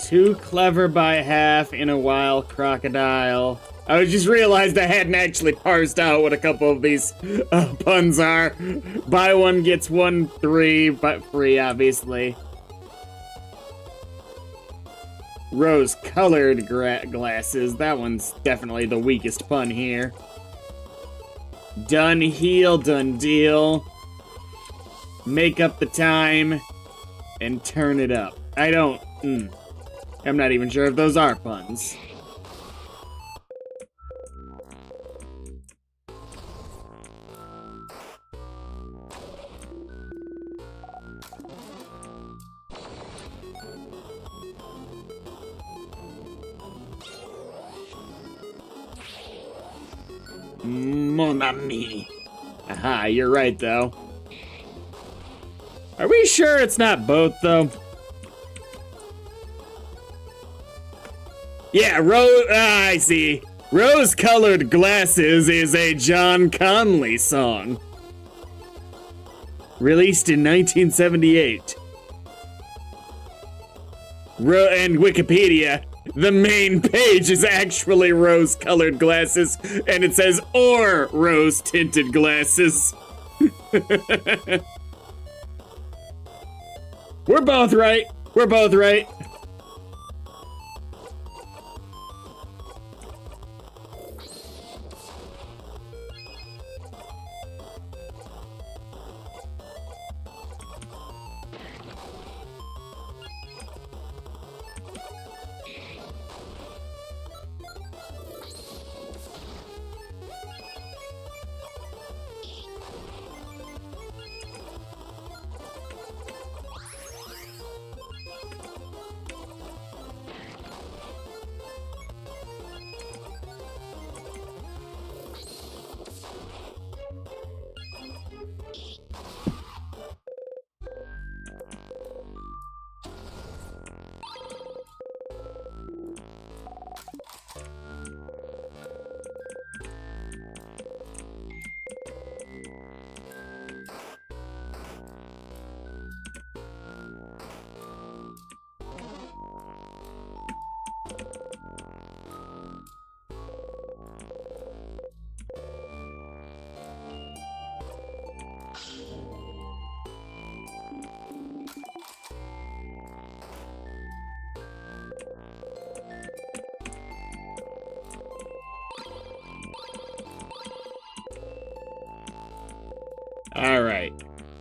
Too clever by half in a wild crocodile. I just realized I hadn't actually parsed out what a couple of these puns are. Buy one, gets one but free, obviously. Rose-colored glasses. That one's definitely the weakest pun here. Done heal, done deal. Make up the time and turn it up. I'm not even sure if those are puns. Mon ami. Aha, you're right, though. Are we sure it's not both, though? Yeah, I see. Rose-colored glasses is a John Conley song. Released in 1978. And Wikipedia, the main page is actually rose-colored glasses, and it says, or rose-tinted glasses. We're both right. We're both right.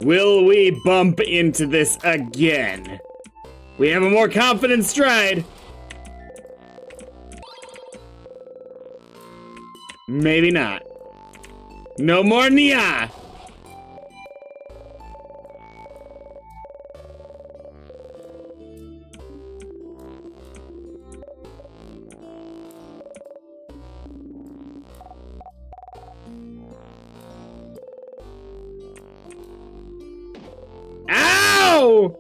Will we bump into this again? We have a more confident stride. Maybe not. No more Nia! Ow!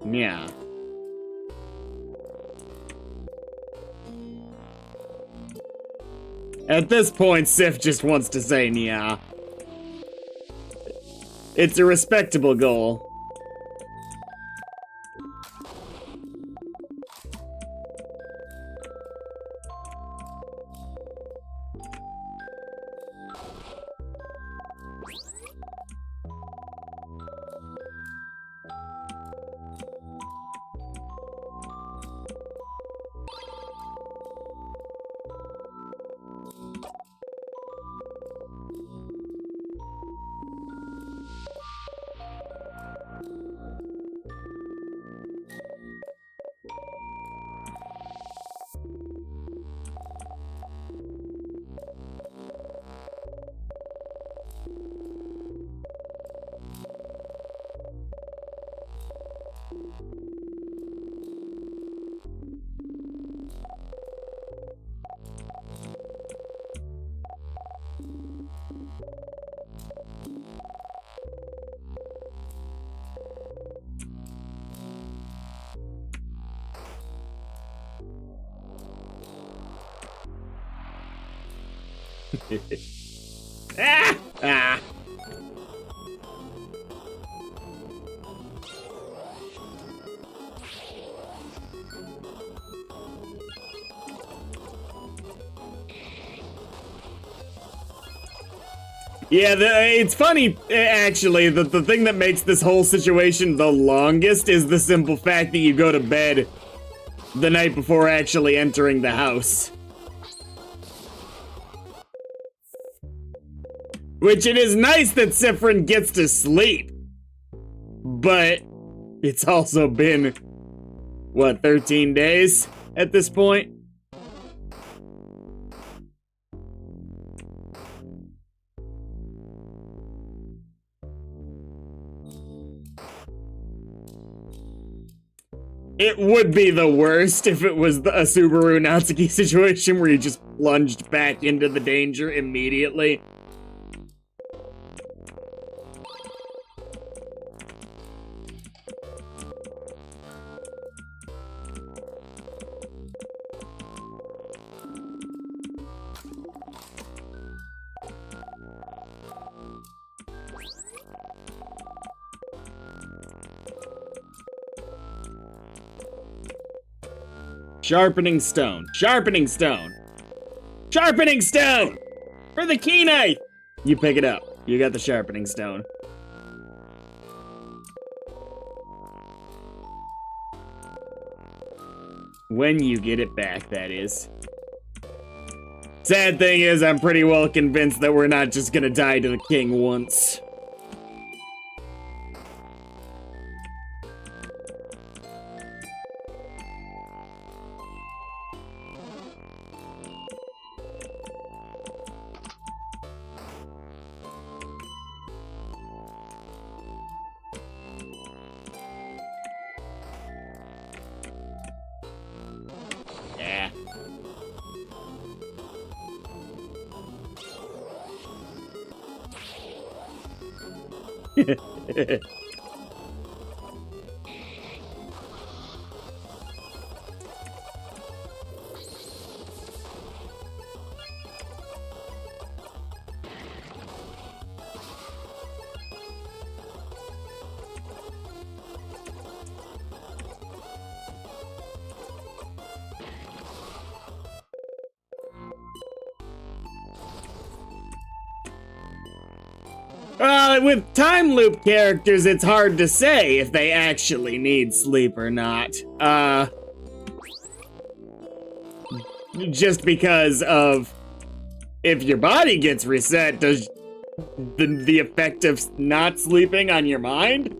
Yeah. At this point, Sif just wants to say Nya. It's a respectable goal. Ah! Ah! Yeah, it's funny, actually, that the thing that makes this whole situation the longest is the simple fact that you go to bed the night before actually entering the house. Which it is nice that Siffrin gets to sleep. But it's also been, what, 13 days at this point? It would be the worst if it was a Subaru Natsuki situation where you just plunged back into the danger immediately. Sharpening stone. Sharpening stone. Sharpening stone! For the key knife! You pick it up. You got the sharpening stone. When you get it back, that is. Sad thing is, I'm pretty well convinced that we're not just gonna die to the king once. With time loop characters, it's hard to say if they actually need sleep or not. just because of if your body gets reset, does the effect of not sleeping on your mind?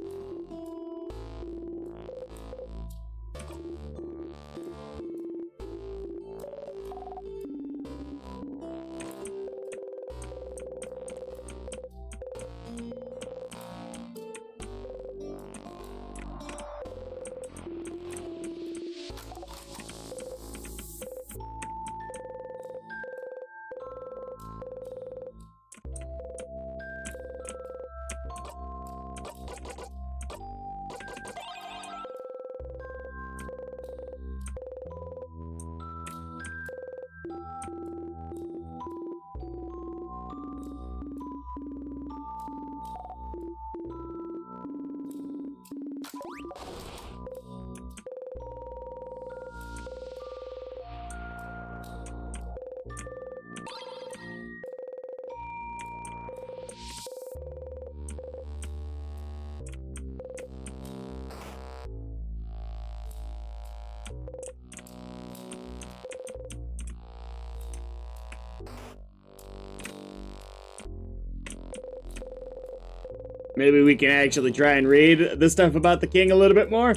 Maybe we can actually try and read the stuff about the king a little bit more.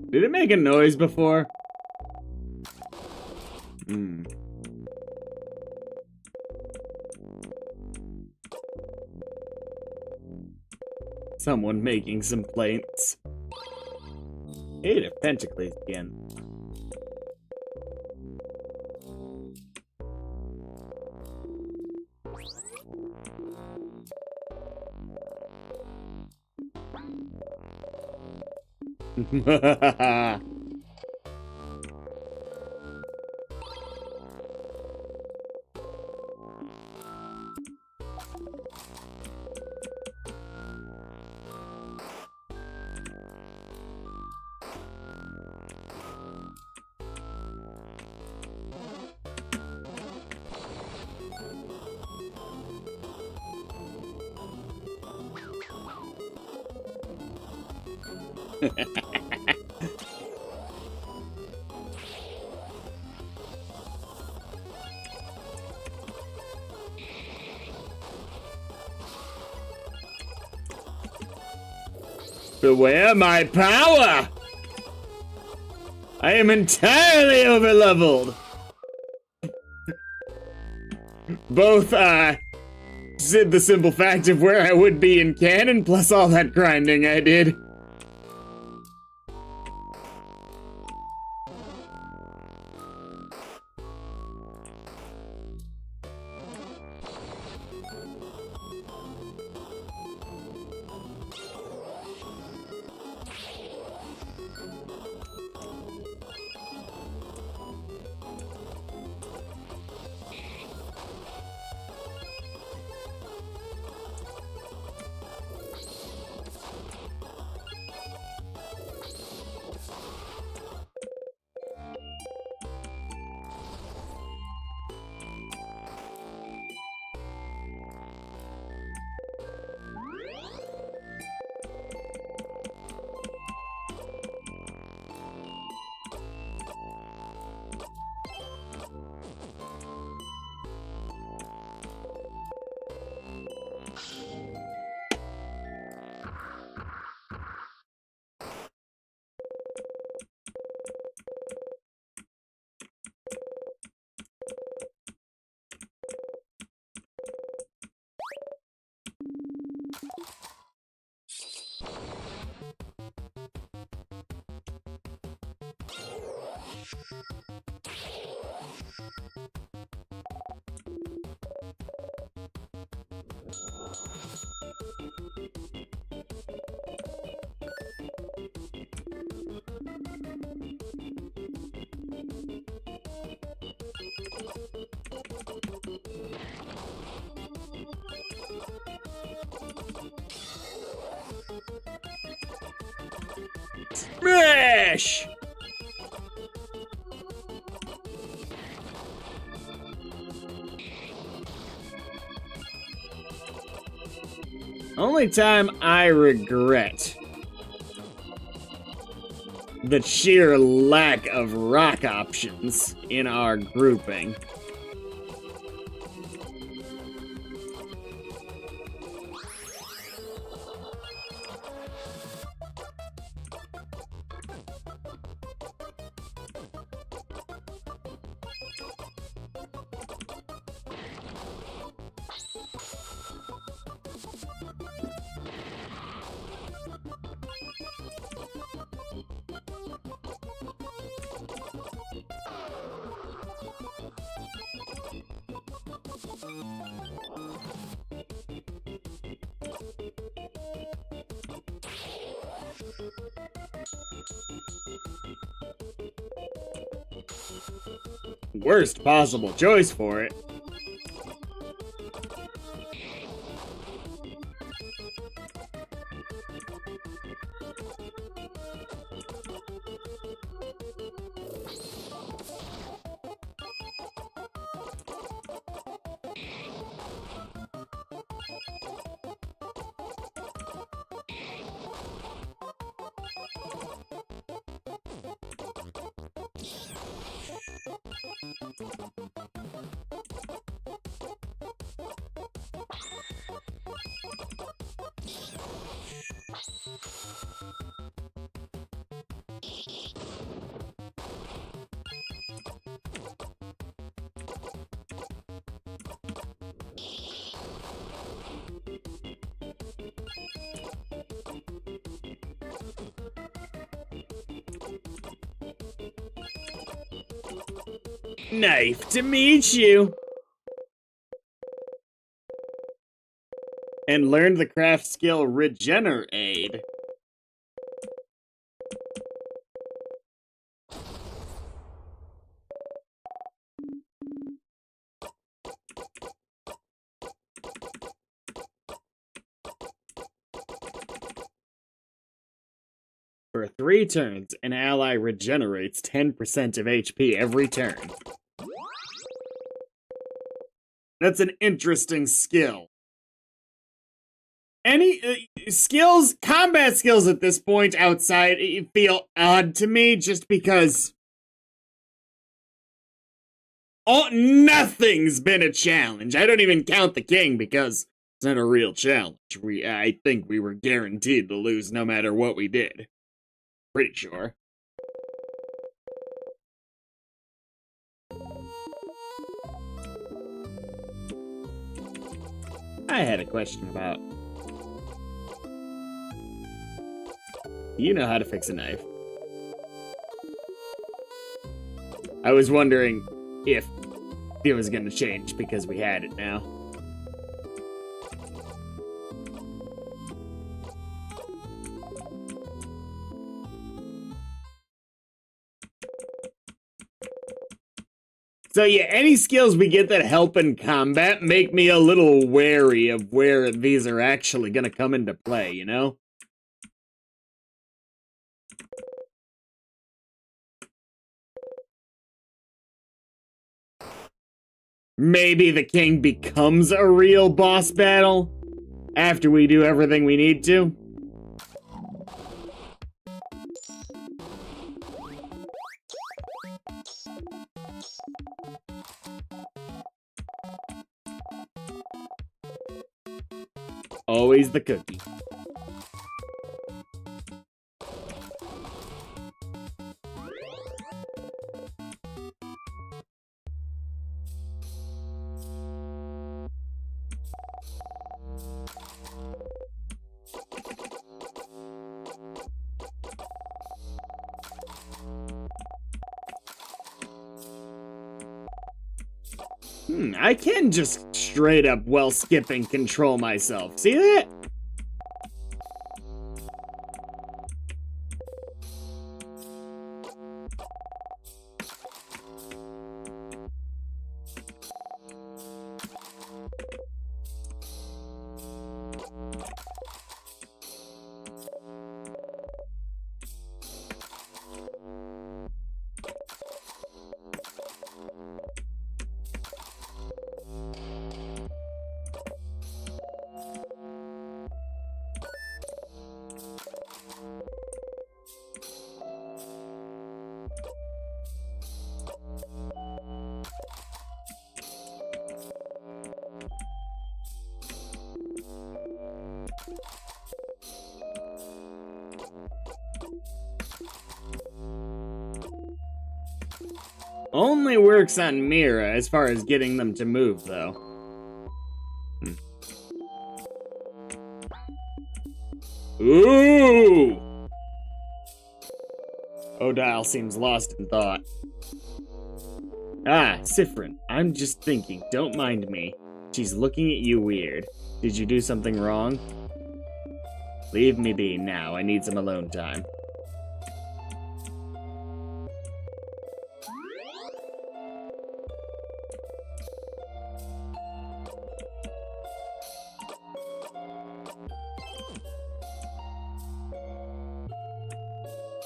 Did it make a noise before? Someone making some plaints. Eight of Pentacles again. Beware my power! I am entirely overleveled! Both, the simple fact of where I would be in canon, plus all that grinding I did. Smash! Only time I regret the sheer lack of rock options in our grouping. Worst possible choice for it. Nice to meet you. And learn the craft skill Regenerate. For 3 turns, an ally regenerates 10% of HP every turn. That's an interesting skill. Any skills, combat skills at this point outside feel odd to me just because nothing's been a challenge. I don't even count the king because it's not a real challenge. I think we were guaranteed to lose no matter what we did. Pretty sure. I had a question about... You know how to fix a knife. I was wondering if it was gonna change because we had it now. So yeah, any skills we get that help in combat make me a little wary of where these are actually gonna come into play, you know? Maybe the king becomes a real boss battle after we do everything we need to. Always the cookie. I can just straight up while skipping control myself. See that? Only works on Mira as far as getting them to move, though. Ooh! Odile seems lost in thought. Ah, Siffrin, I'm just thinking, don't mind me. She's looking at you weird. Did you do something wrong? Leave me be now, I need some alone time.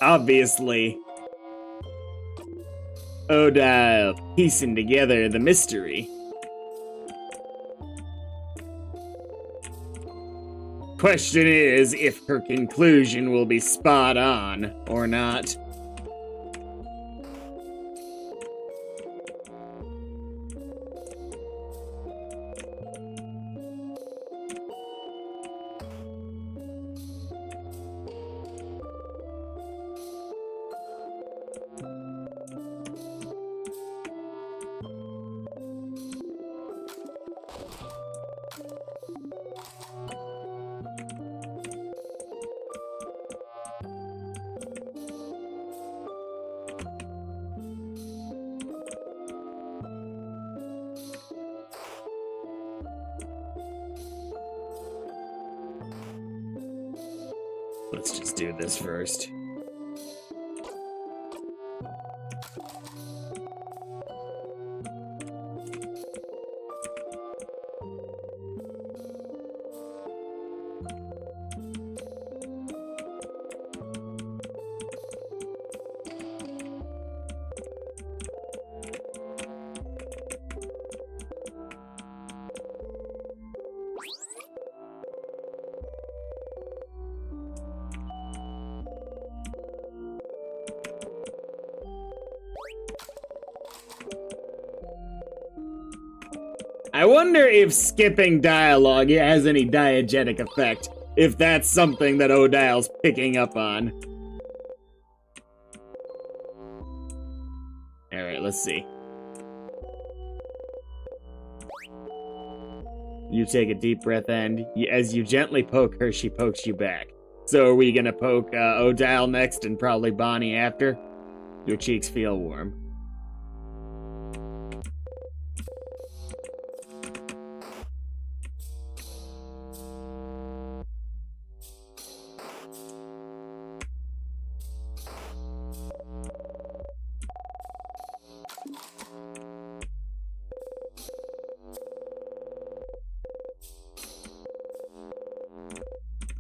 Obviously, Odile piecing together the mystery. Question is if her conclusion will be spot on or not. Let's just do this first. I wonder if skipping dialogue has any diegetic effect, if that's something that Odile's picking up on. Alright, let's see. You take a deep breath and as you gently poke her, she pokes you back. So are we gonna poke Odile next and probably Bonnie after? Your cheeks feel warm.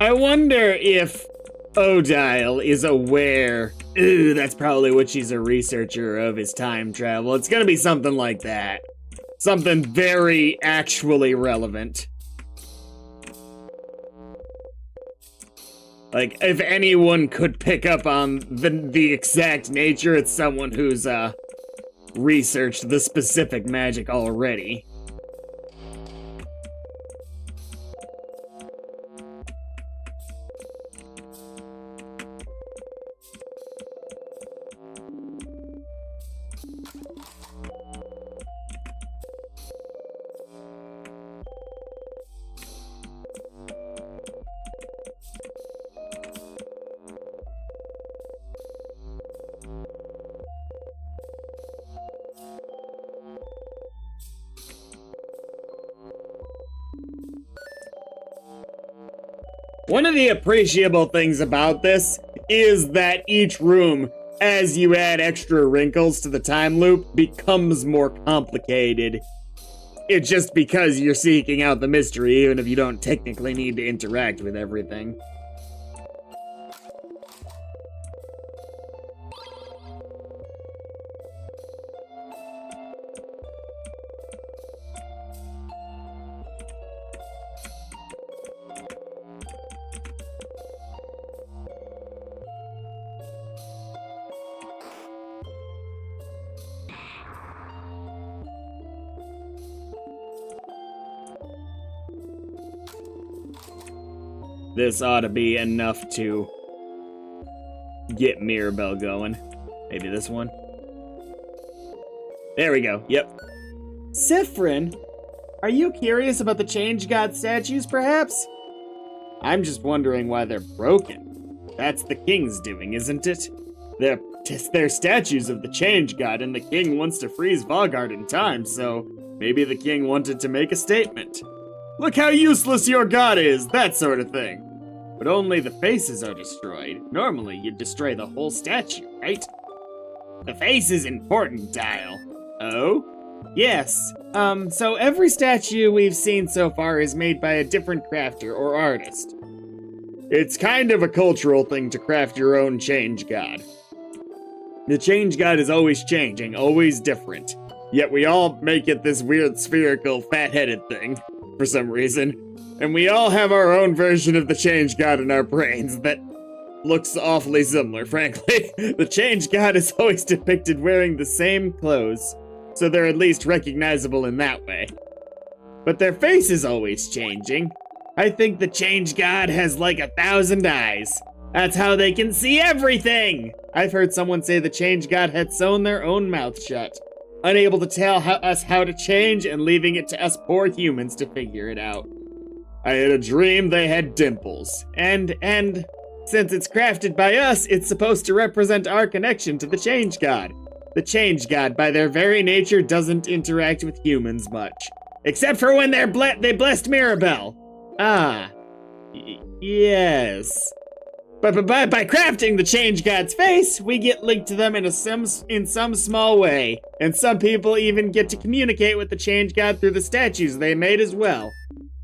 I wonder if Odile is aware. Ooh, that's probably what she's a researcher of, is time travel. It's gonna be something like that. Something very actually relevant. Like, if anyone could pick up on the exact nature, it's someone who's researched the specific magic already. One of the appreciable things about this is that each room, as you add extra wrinkles to the time loop, becomes more complicated. It's just because you're seeking out the mystery, even if you don't technically need to interact with everything. This ought to be enough to get Mirabelle going. Maybe this one? There we go, yep. Siffrin, are you curious about the Change God statues, perhaps? I'm just wondering why they're broken. That's the king's doing, isn't it? They're statues of the Change God, and the king wants to freeze Vaugarde in time, so maybe the king wanted to make a statement. Look how useless your god is, that sort of thing. But only the faces are destroyed. Normally, you'd destroy the whole statue, right? The face is important, Dial. Oh? Yes. So every statue we've seen so far is made by a different crafter or artist. It's kind of a cultural thing to craft your own Change God. The Change God is always changing, always different. Yet we all make it this weird spherical, fat-headed thing, for some reason. And we all have our own version of the Change God in our brains that looks awfully similar, frankly. The Change God is always depicted wearing the same clothes, so they're at least recognizable in that way. But their face is always changing. I think the Change God has like 1,000 eyes. That's how they can see everything! I've heard someone say the Change God had sewn their own mouth shut, unable to tell us how to change and leaving it to us poor humans to figure it out. I had a dream they had dimples, and since it's crafted by us, it's supposed to represent our connection to the Change God. The Change God, by their very nature, doesn't interact with humans much. Except for when they blessed Mirabelle. Ah. Yes. But by crafting the Change God's face, we get linked to them in some small way. And some people even get to communicate with the Change God through the statues they made as well.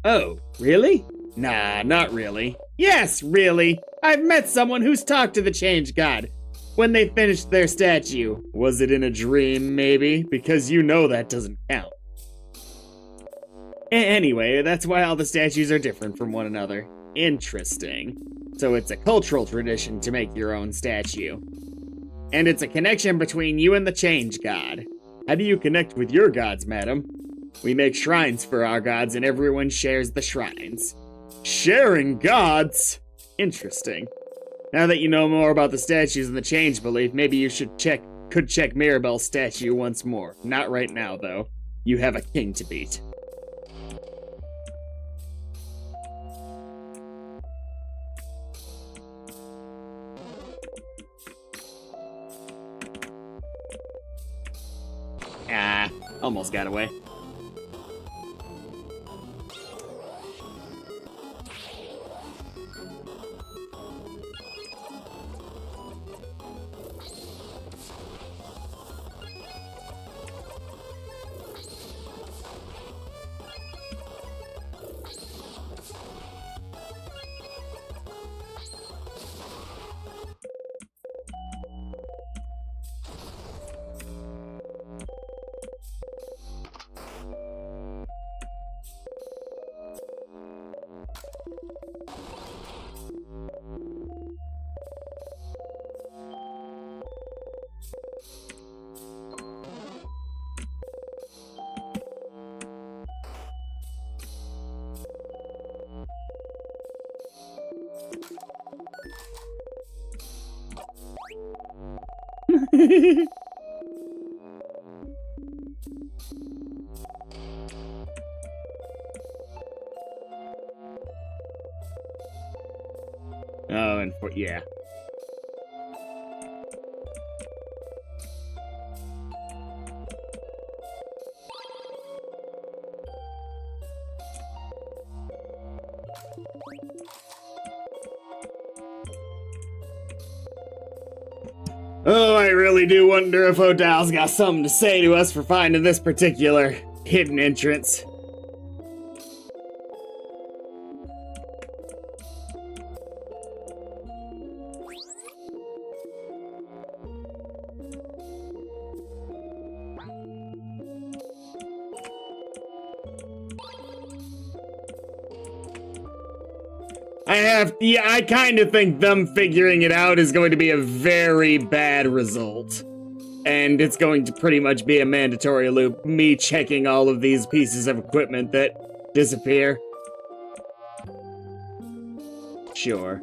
Oh, really? Nah, not really. Yes, really. I've met someone who's talked to the Change God when they finished their statue. Was it in a dream, maybe? Because you know that doesn't count. Anyway, that's why all the statues are different from one another. Interesting. So it's a cultural tradition to make your own statue. And it's a connection between you and the Change God. How do you connect with your gods, madam? We make shrines for our gods and everyone shares the shrines. Sharing gods? Interesting. Now that you know more about the statues and the change belief, maybe you could check Mirabelle's statue once more. Not right now, though. You have a king to beat. Ah, almost got away. Oh, and yeah. Oh, I really do wonder if Odal's got something to say to us for finding this particular hidden entrance. I kind of think them figuring it out is going to be a very bad result. And it's going to pretty much be a mandatory loop, me checking all of these pieces of equipment that disappear. Sure.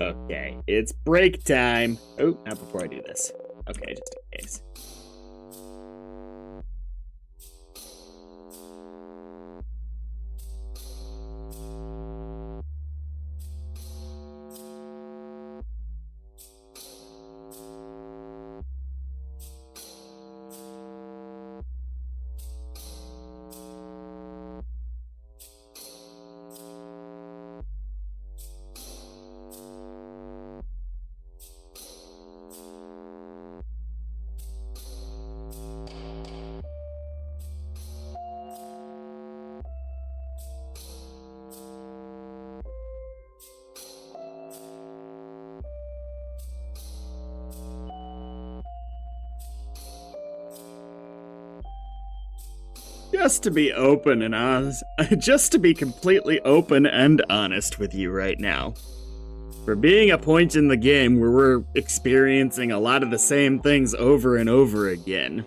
Okay, it's break time. Oh, not before I do this. Okay, just in case. Just to be open and honest, just to be completely open and honest with you right now. For being a point in the game where we're experiencing a lot of the same things over and over again,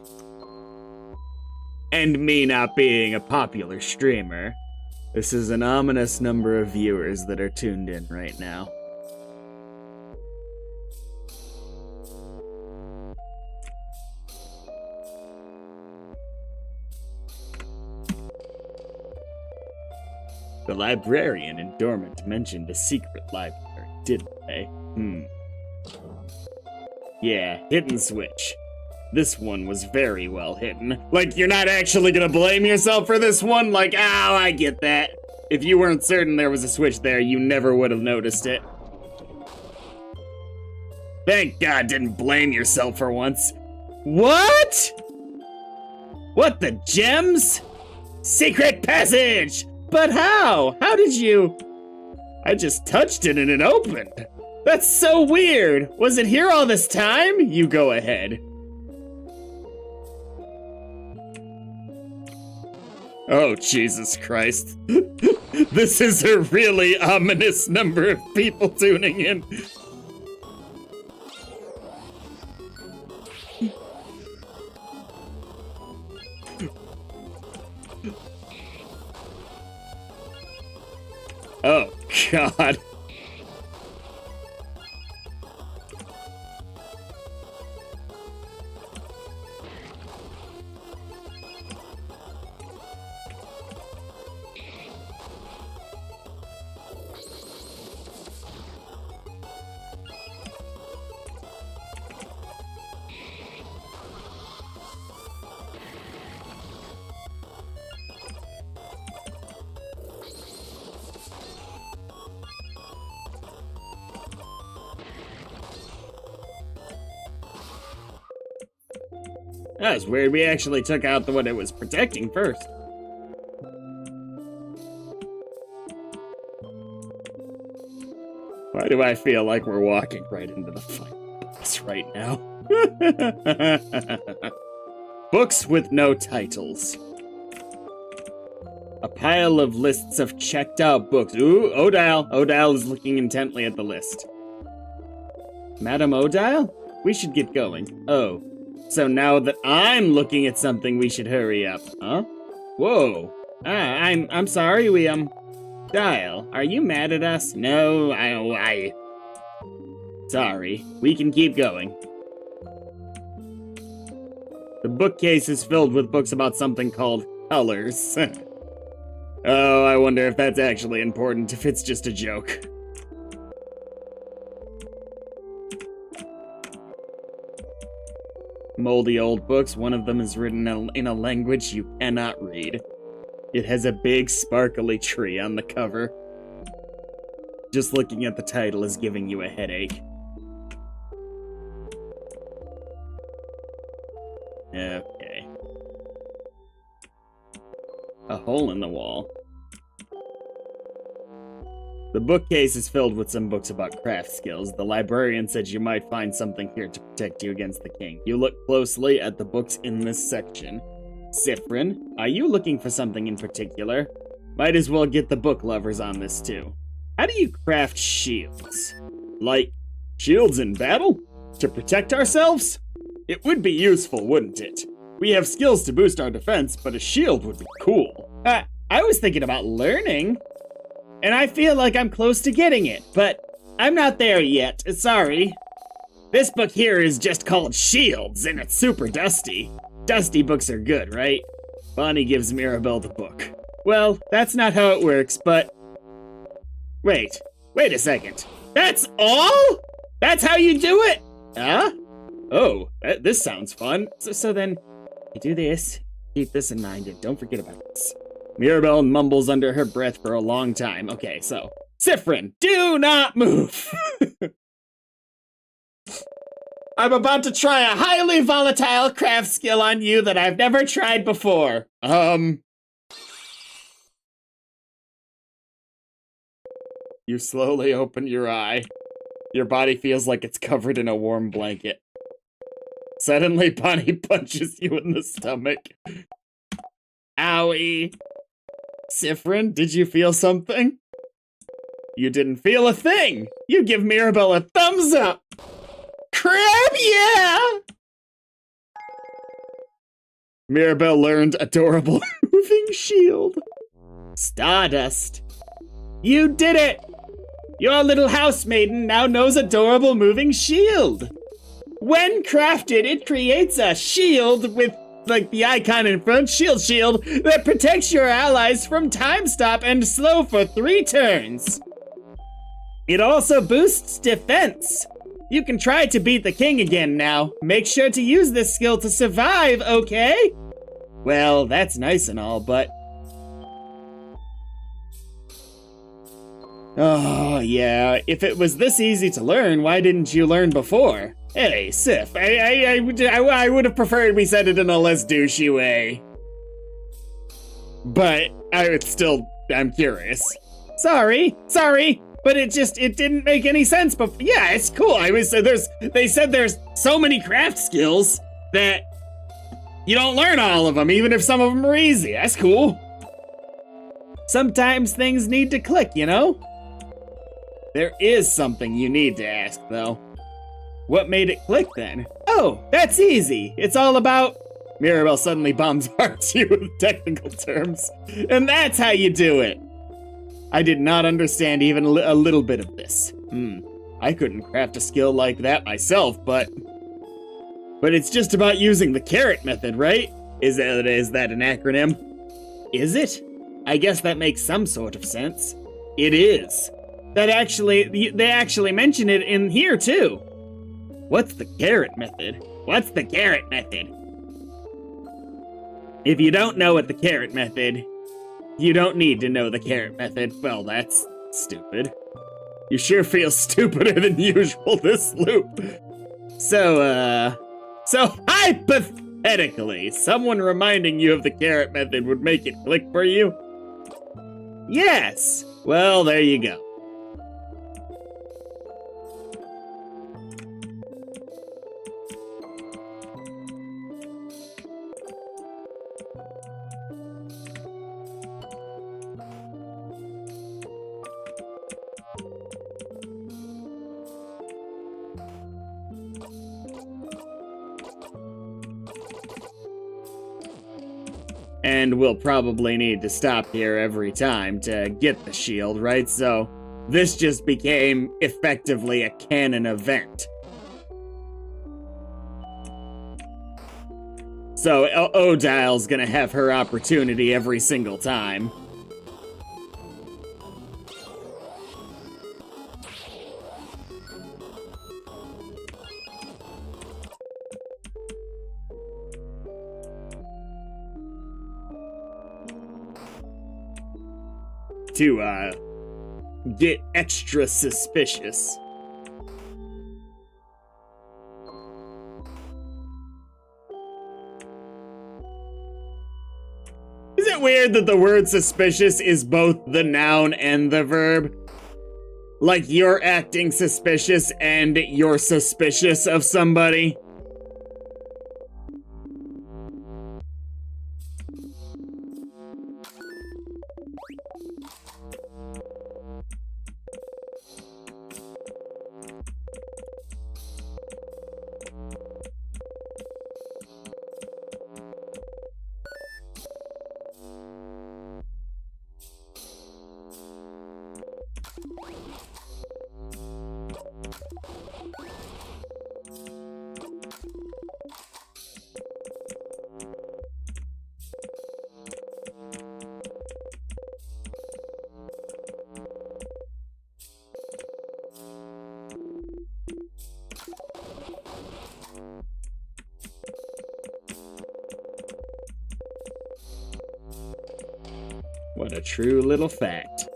and me not being a popular streamer, this is an ominous number of viewers that are tuned in right now. The librarian in Dormant mentioned a secret library, didn't they? Yeah, hidden switch. This one was very well hidden. Like, you're not actually gonna blame yourself for this one? Like, oh, I get that. If you weren't certain there was a switch there, you never would have noticed it. Thank God didn't blame yourself for once. What? What, the gems? Secret passage! But how? How did you... I just touched it and it opened. That's so weird. Was it here all this time? You go ahead. Oh, Jesus Christ. This is a really ominous number of people tuning in. Oh, God. That was weird. We actually took out the one it was protecting first. Why do I feel like we're walking right into the fight right now? Books with no titles. A pile of lists of checked out books. Ooh, Odile. Odile is looking intently at the list. Madam Odile? We should get going. Oh. So now that I'm looking at something, we should hurry up, huh? Whoa. I'm sorry, Dial, are you mad at us? No, I... Sorry, we can keep going. The bookcase is filled with books about something called colors. Oh, I wonder if that's actually important, if it's just a joke. Moldy old books, one of them is written in a language you cannot read. It has a big sparkly tree on the cover. Just looking at the title is giving you a headache. Okay. A hole in the wall. The bookcase is filled with some books about craft skills. The librarian said you might find something here to protect you against the king. You look closely at the books in this section. Siffrin, are you looking for something in particular? Might as well get the book lovers on this too. How do you craft shields? Like, shields in battle? To protect ourselves? It would be useful, wouldn't it? We have skills to boost our defense, but a shield would be cool. I was thinking about learning, and I feel like I'm close to getting it, but I'm not there yet, sorry. This book here is just called Shields, and it's super dusty. Dusty books are good, right? Bonnie gives Mirabelle the book. Well, that's not how it works, but... Wait a second. That's all? That's how you do it? Huh? Oh, this sounds fun. So then, you do this, keep this in mind, and don't forget about this. Mirabelle mumbles under her breath for a long time. Okay, so, Siffrin, do not move! I'm about to try a highly volatile craft skill on you that I've never tried before. You slowly open your eye. Your body feels like it's covered in a warm blanket. Suddenly, Bonnie punches you in the stomach. Owie. Siffrin, did you feel something? You didn't feel a thing! You give Mirabelle a thumbs up! Crab, yeah! Mirabelle learned adorable moving shield. Stardust. You did it! Your little house maiden now knows adorable moving shield. When crafted, it creates a shield with, like, the icon in front, shield that protects your allies from time stop and slow for 3 turns. It also boosts defense. You can try to beat the king again now. Make sure to use this skill to survive, okay? Well, that's nice and all, but... Oh, yeah, if it was this easy to learn, why didn't you learn before? Hey, Sif, I would have preferred we said it in a less douchey way. But, I'm curious. Sorry, but it didn't make any sense, but yeah, it's cool. They said there's so many craft skills that you don't learn all of them, even if some of them are easy. That's cool. Sometimes things need to click, you know? There is something you need to ask, though. What made it click, then? Oh, that's easy. It's all about... Mirabelle suddenly bombards you with technical terms. And that's how you do it. I did not understand even a little bit of this. I couldn't craft a skill like that myself, but it's just about using the carrot method, right? Is that an acronym? Is it? I guess that makes some sort of sense. It is. They actually mention it in here, too. What's the carrot method? What's the carrot method? If you don't know what the carrot method, you don't need to know the carrot method. Well, that's stupid. You sure feel stupider than usual this loop. So hypothetically, someone reminding you of the carrot method would make it click for you? Yes. Well, there you go. And we'll probably need to stop here every time to get the shield, right? So this just became effectively a canon event. So Odile's gonna have her opportunity every single time. To, get extra suspicious. Is it weird that the word suspicious is both the noun and the verb? Like you're acting suspicious and you're suspicious of somebody? What a true little fact.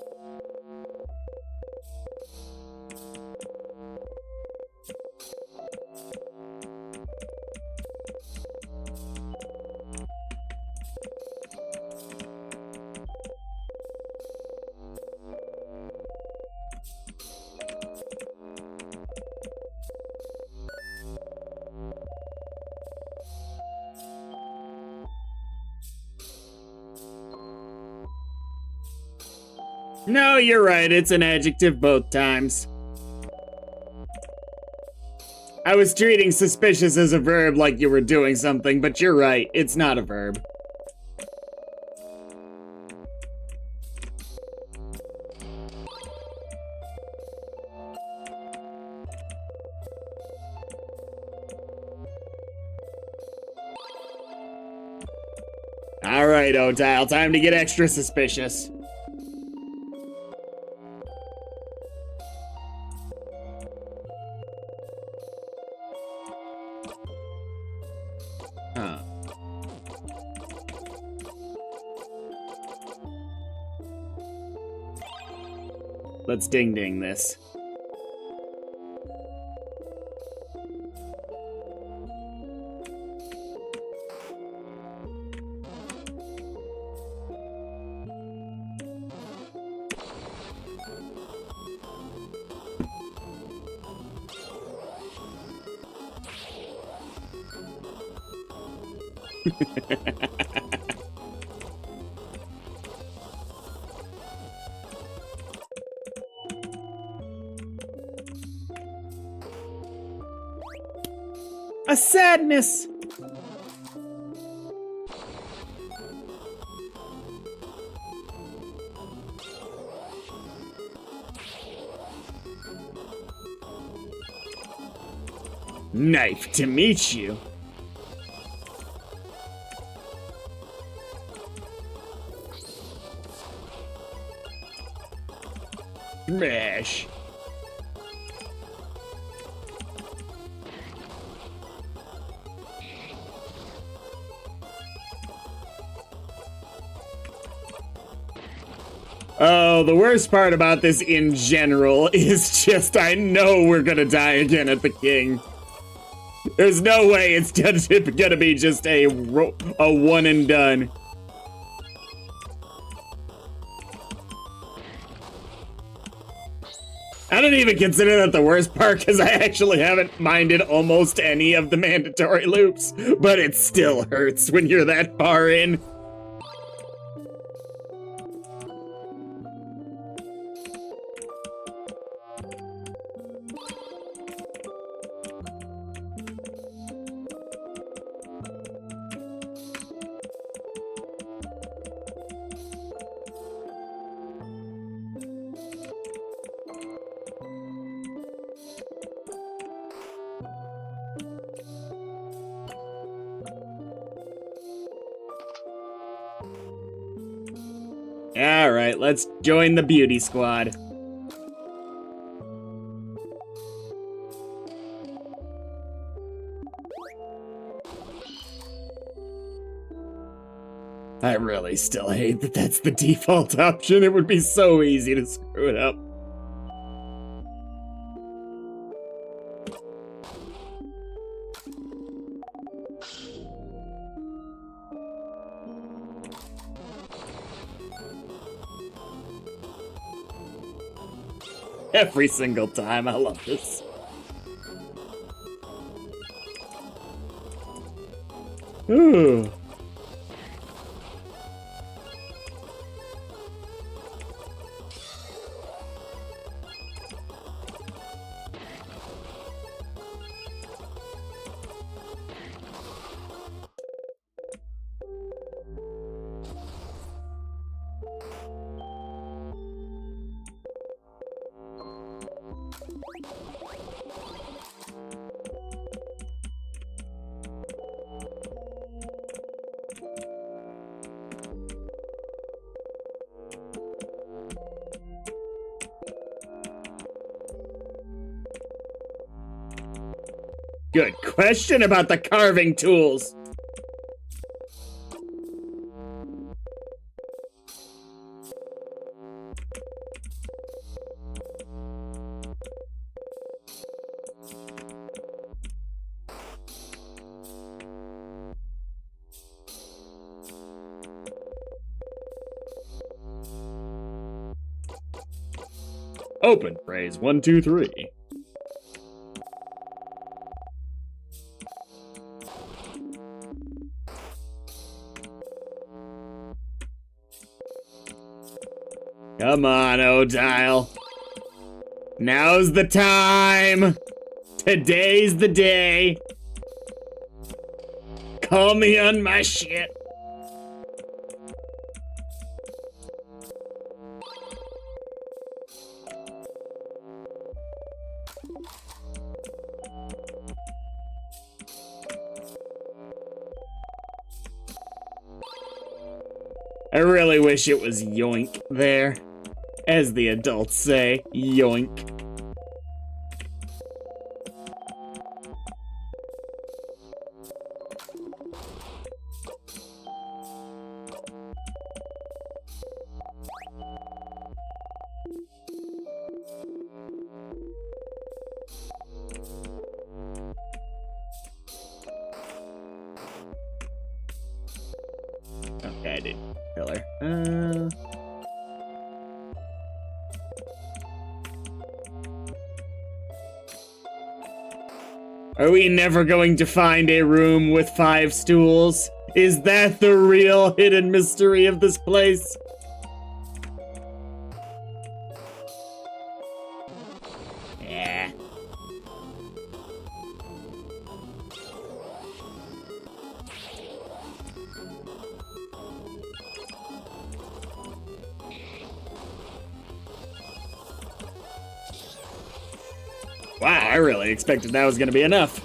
No, you're right. It's an adjective both times. I was treating suspicious as a verb like you were doing something, but you're right. It's not a verb. All right, Otile, time to get extra suspicious. Huh. Let's ding this. A sadness. Knife to meet you. Smash. Oh, the worst part about this in general is just I know we're gonna die again at the king. There's no way it's gonna be just a one and done. I don't even consider that the worst part because I actually haven't minded almost any of the mandatory loops, but it still hurts when you're that far in. Alright, let's join the beauty squad. I really still hate that that's the default option. It would be so easy to screw it up. Every single time, I love this. Ooh. Good question about the carving tools. Open phrase 1, 2, 3. Come on, Odile. Now's the time. Today's the day. Call me on my shit. I really wish it was yoink there. As the adults say, yoink. Okay, I did pillar. Are we never going to find a room with 5 stools? Is that the real hidden mystery of this place? Yeah. Wow, I really expected that was gonna be enough.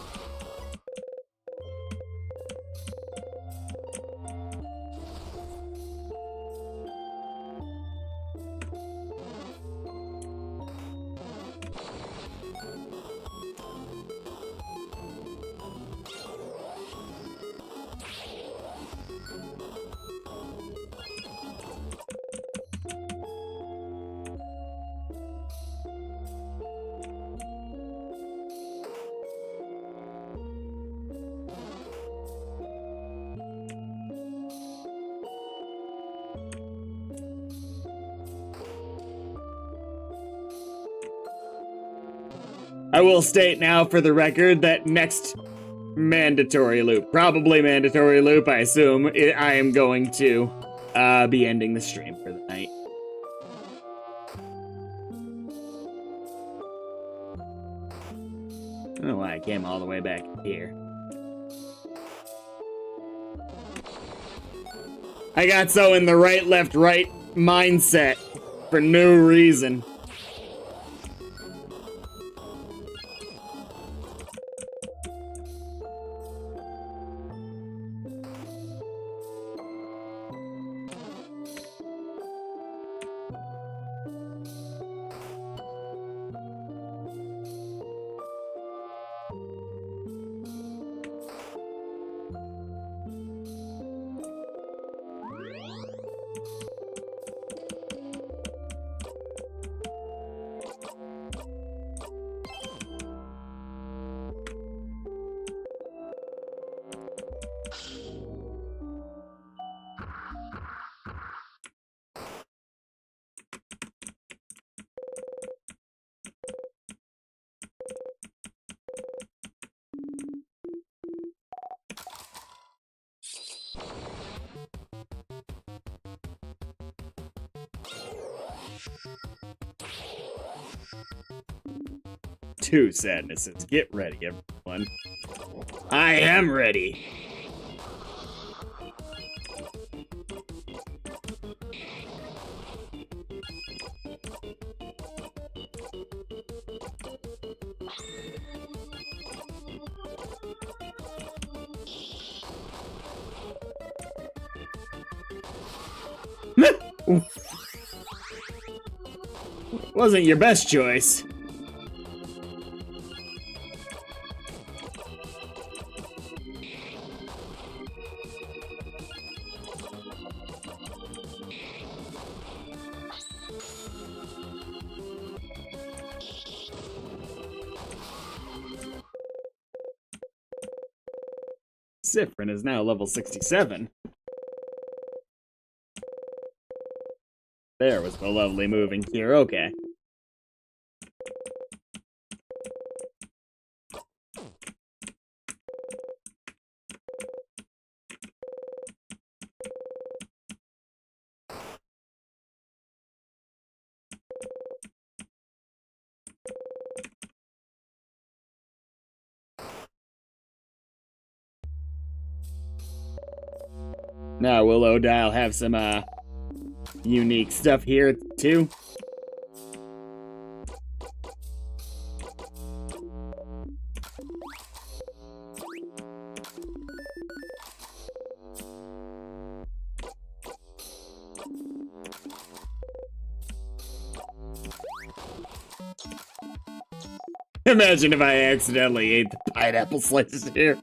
I will state now for the record that next mandatory loop, probably mandatory loop, I assume, I am going to be ending the stream for the night. I don't know why I came all the way back here. I got so in the right, left, right mindset for no reason. Two sadnesses. Get ready, everyone. I am ready. Wasn't your best choice. Siffrin is now level 67. There was the lovely moving cure, okay. Now, will Odile have some, unique stuff here, too? Imagine if I accidentally ate the pineapple slices here.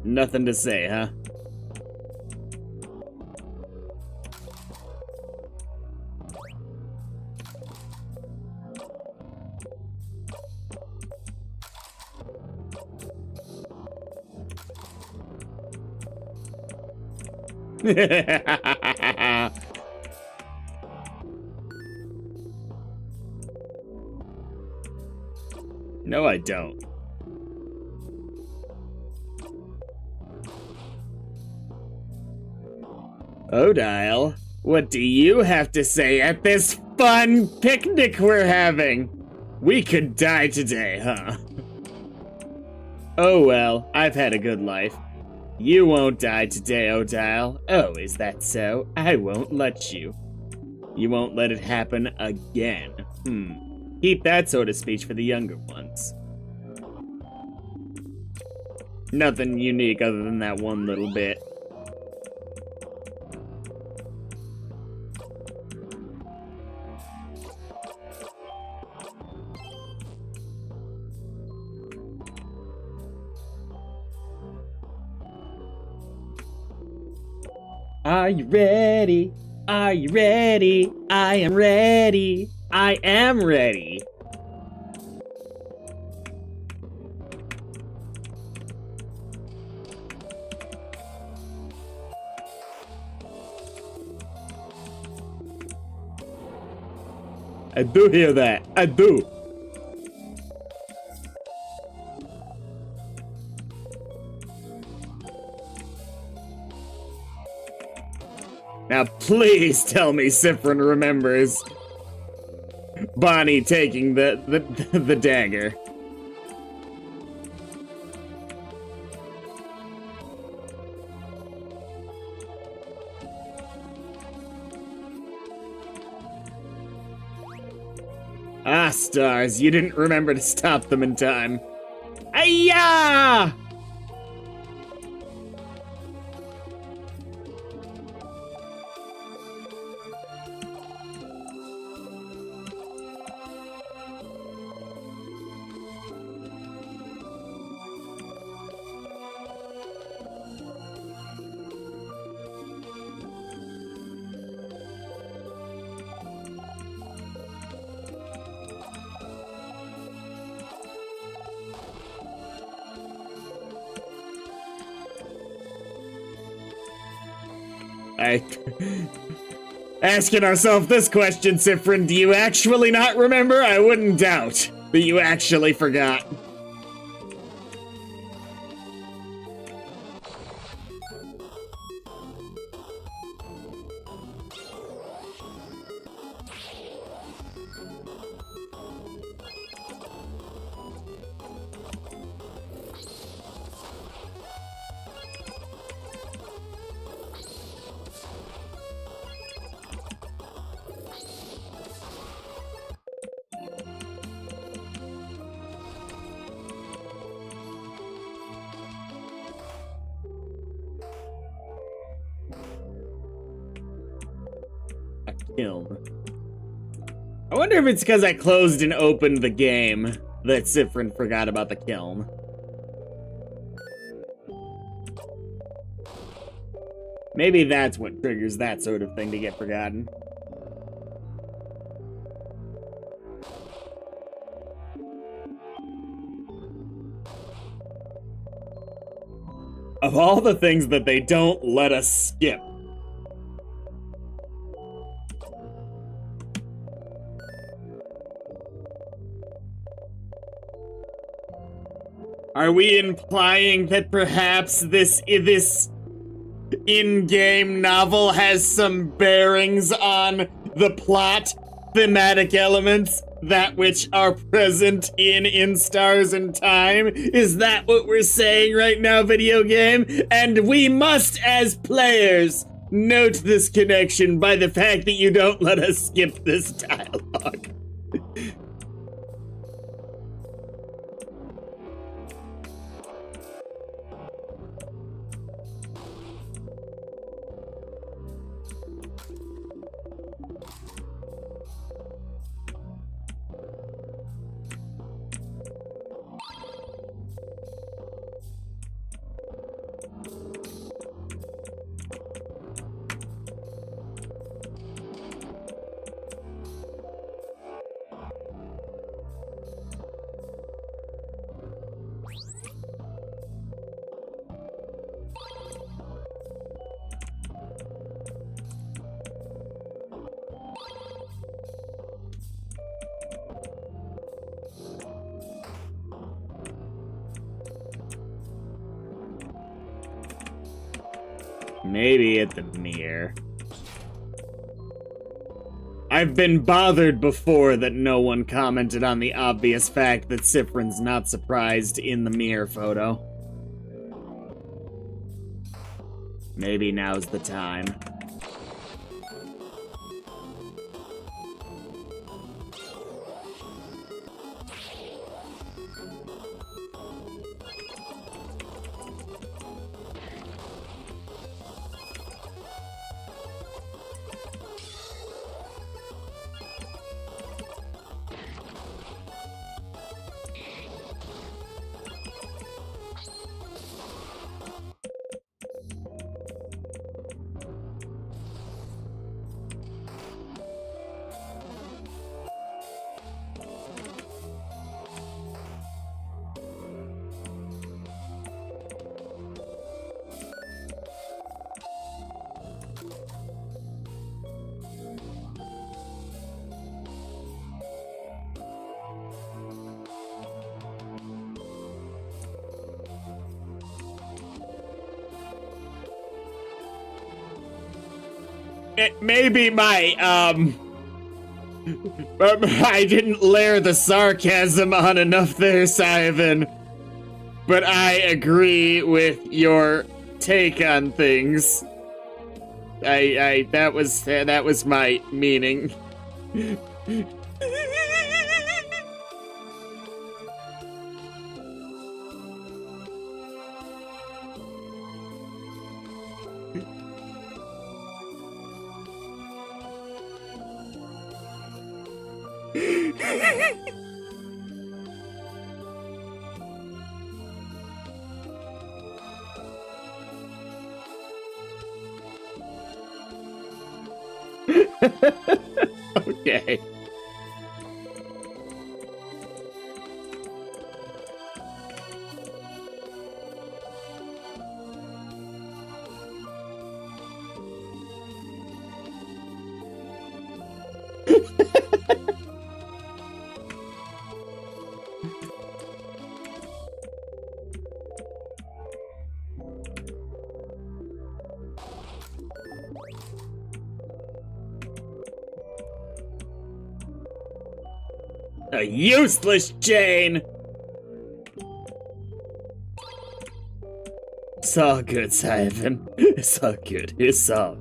Nothing to say, huh? No, I don't. Odile, what do you have to say at this fun picnic we're having? We could die today, huh? Oh well, I've had a good life. You won't die today, Odile. Oh, is that so? I won't let you. You won't let it happen again. Keep that sort of speech for the younger ones. Nothing unique other than that one little bit. Are you ready? Are you ready? I am ready. I am ready. I do hear that. I do. Now please tell me Siffrin remembers Bonnie taking the dagger. Ah, stars, you didn't remember to stop them in time. Ayah! Asking ourselves this question, Siffrin, do you actually not remember? I wouldn't doubt that you actually forgot. Kiln. I wonder if it's because I closed and opened the game that Siffrin forgot about the kiln. Maybe that's what triggers that sort of thing to get forgotten. Of all the things that they don't let us skip. Are we implying that perhaps this in-game novel has some bearings on the plot, thematic elements, that which are present in Stars and Time? Is that what we're saying right now, video game? And we must, as players, note this connection by the fact that you don't let us skip this dialogue. Maybe at the mirror. I've been bothered before that no one commented on the obvious fact that Siffrin's not surprised in the mirror photo. Maybe now's the time. Maybe my, I didn't layer the sarcasm on enough there, Saivan. But I agree with your take on things. That was my meaning. Okay. A useless chain! It's all good, Saivan. It's all good. It's all.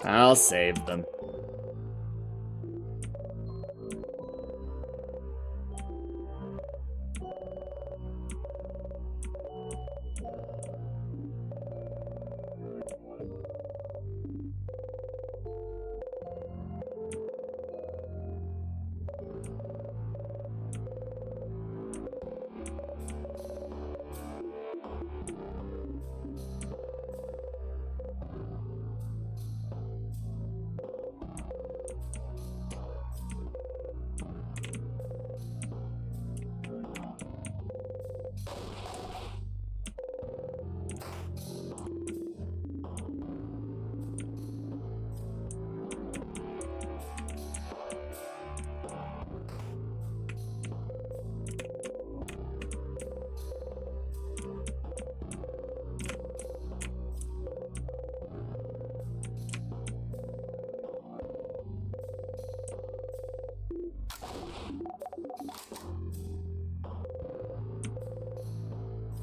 I'll save them.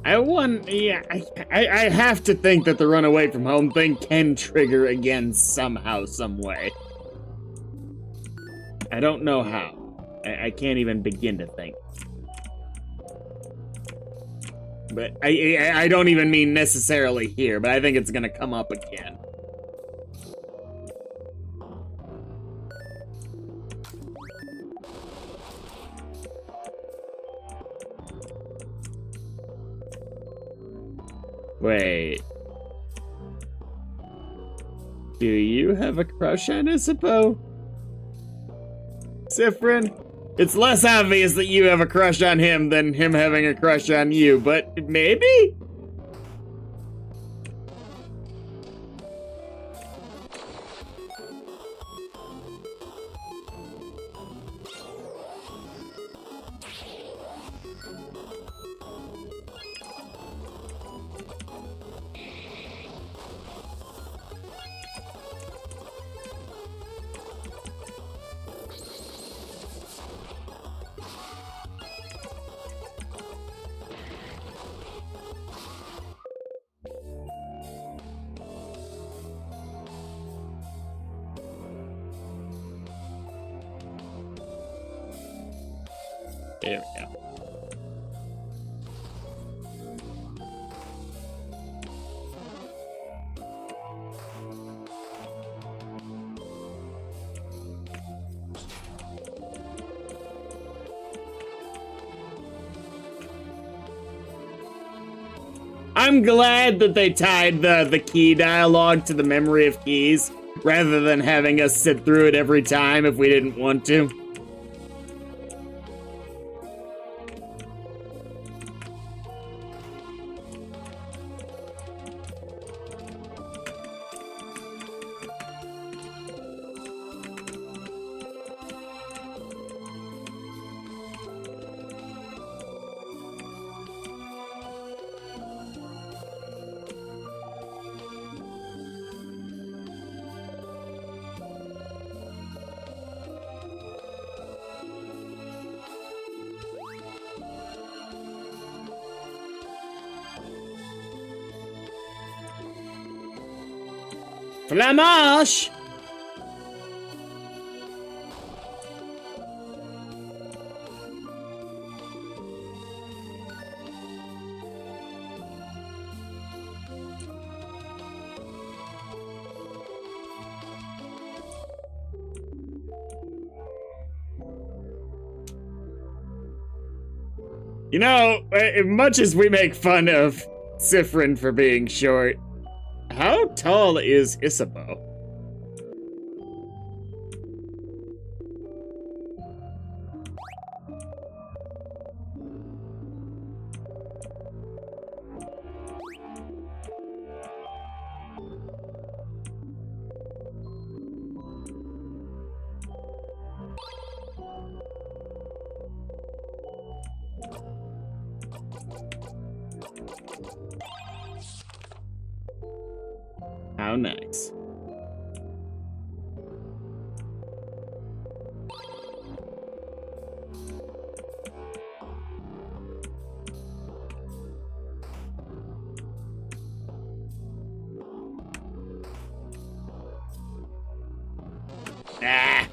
I have to think that the run away from home thing can trigger again somehow, some way. I don't know how. I can't even begin to think. But I don't even mean necessarily here, but I think it's gonna come up again. Wait. Do you have a crush on Isabeau? Siffrin? It's less obvious that you have a crush on him than him having a crush on you, but maybe? There we go. I'm glad that they tied the key dialogue to the memory of keys, rather than having us sit through it every time if we didn't want to. Flamash! You know, much as we make fun of Siffrin for being short, how tall is Isabeau? How nice. Ah.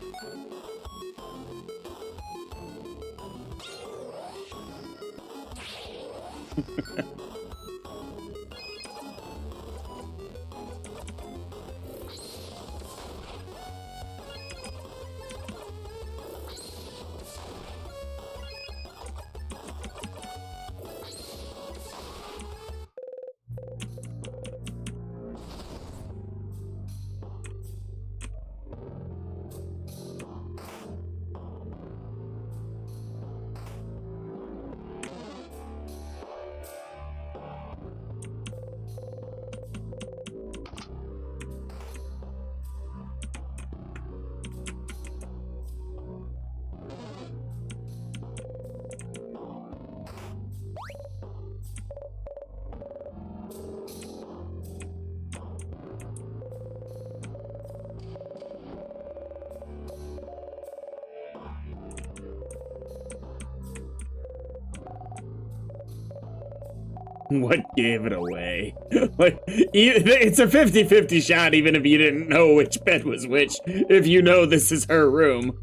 What gave it away? Like, it's a 50-50 shot even if you didn't know which bed was which, if you know this is her room.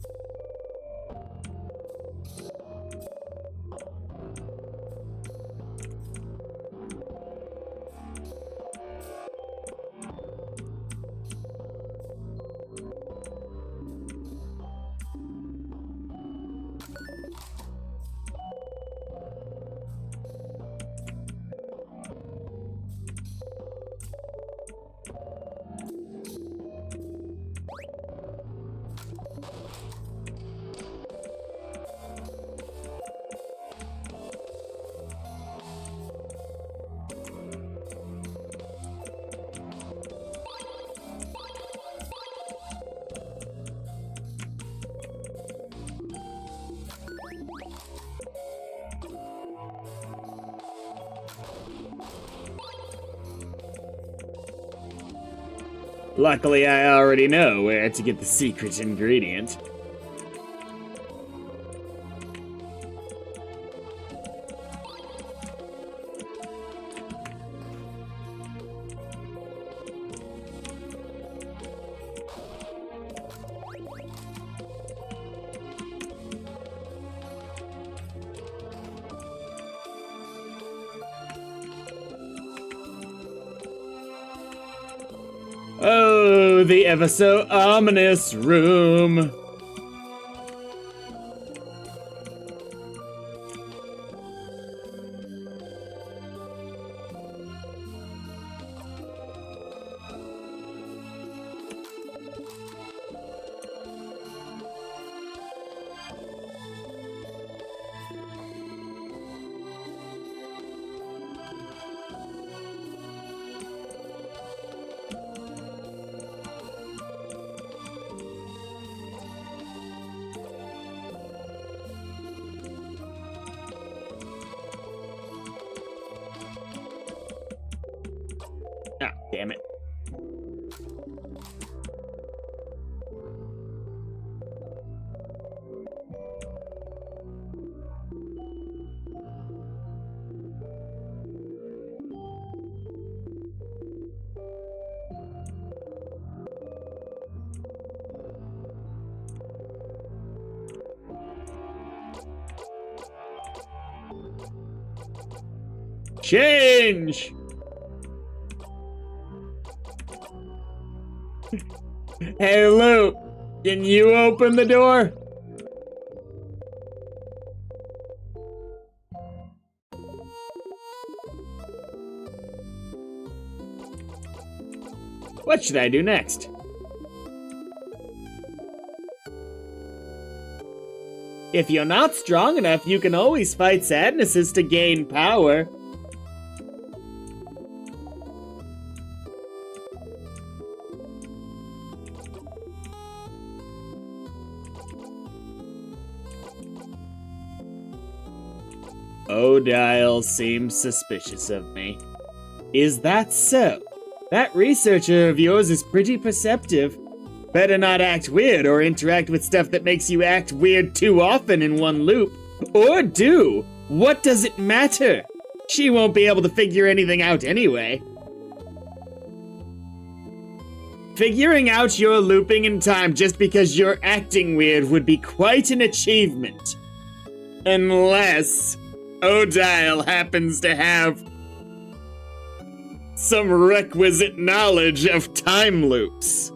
Luckily, I already know where to get the secret ingredient. Oh, the ever so ominous room. Ah, damn it. Change! Hey, Luke, can you open the door? What should I do next? If you're not strong enough, you can always fight sadnesses to gain power. Odile seems suspicious of me. Is that so? That researcher of yours is pretty perceptive. Better not act weird or interact with stuff that makes you act weird too often in one loop. Or do. What does it matter? She won't be able to figure anything out anyway. Figuring out your looping in time just because you're acting weird would be quite an achievement. Unless Odile happens to have some requisite knowledge of time loops.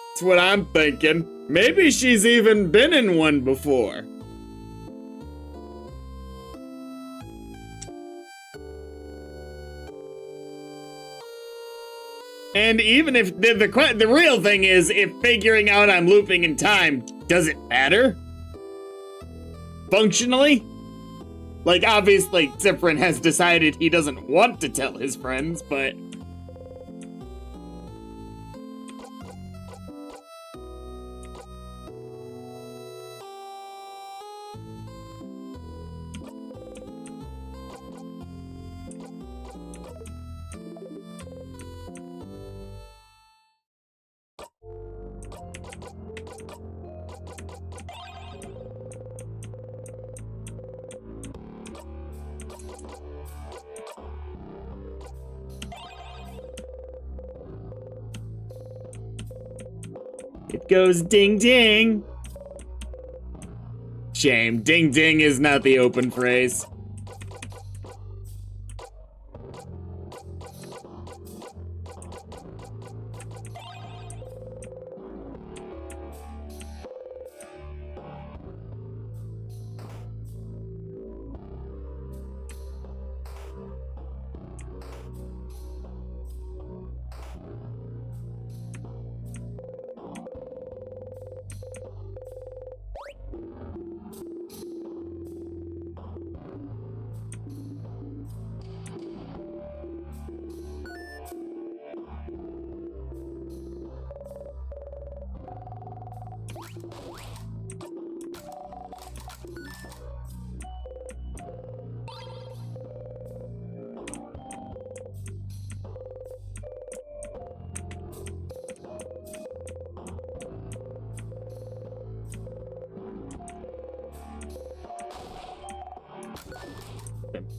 That's what I'm thinking. Maybe she's even been in one before. And even if the real thing is, if figuring out I'm looping in time, does it matter? Functionally? Like, obviously, Zifrin has decided he doesn't want to tell his friends, but... It goes ding ding. Shame, ding ding is not the open phrase.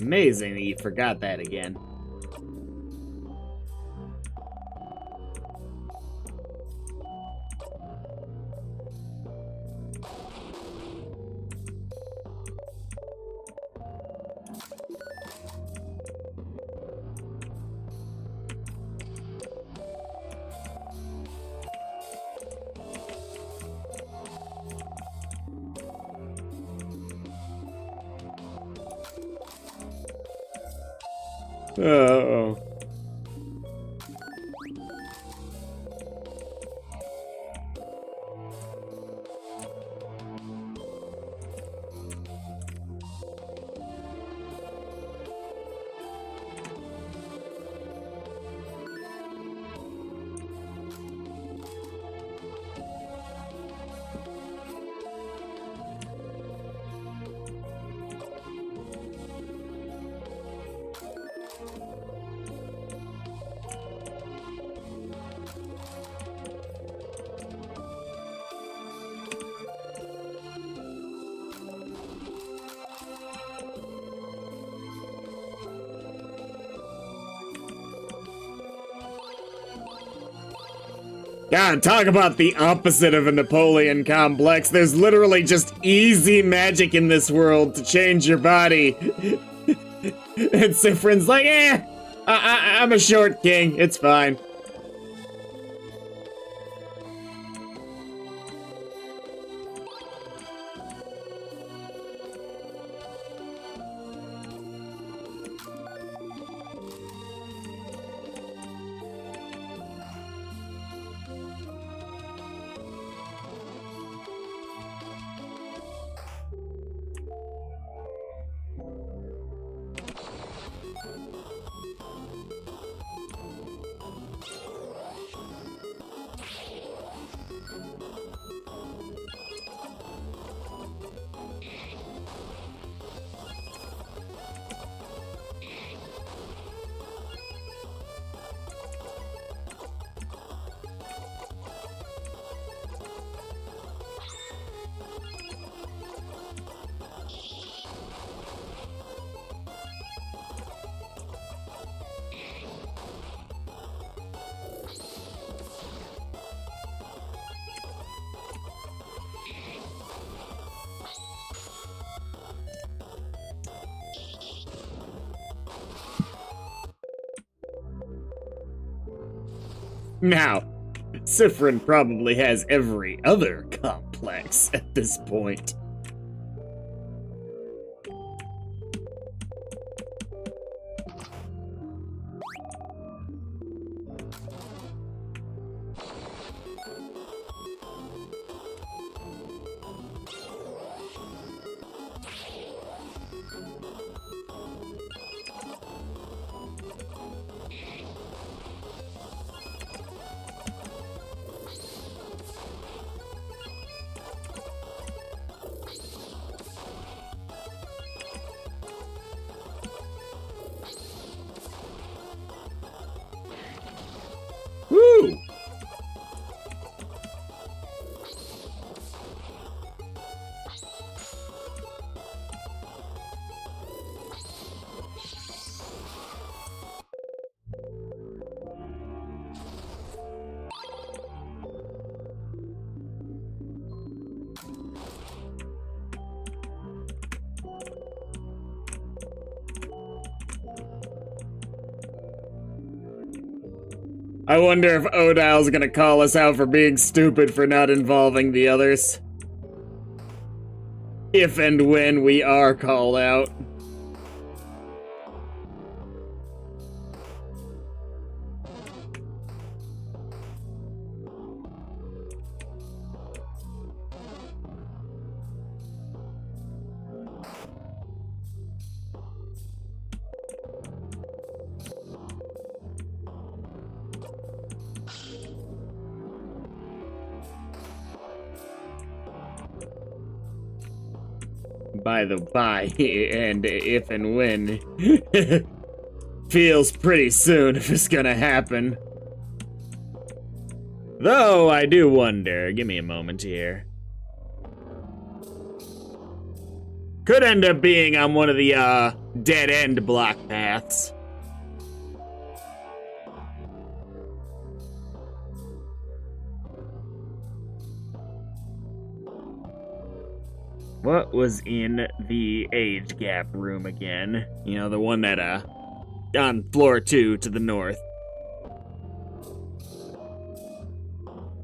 Amazing that you forgot that again. Oh. God, talk about the opposite of a Napoleon complex. There's literally just easy magic in this world to change your body. And Siffrin's like, I'm a short king. It's fine. Now, Siffrin probably has every other complex at this point. I wonder if Odile's gonna call us out for being stupid for not involving the others. If and when we are called out. By the by, and if and when, feels pretty soon if it's gonna happen. Though, I do wonder, give me a moment here. Could end up being on one of the, dead-end block paths. What was in the age gap room again? You know, the one that, on floor 2 to the north.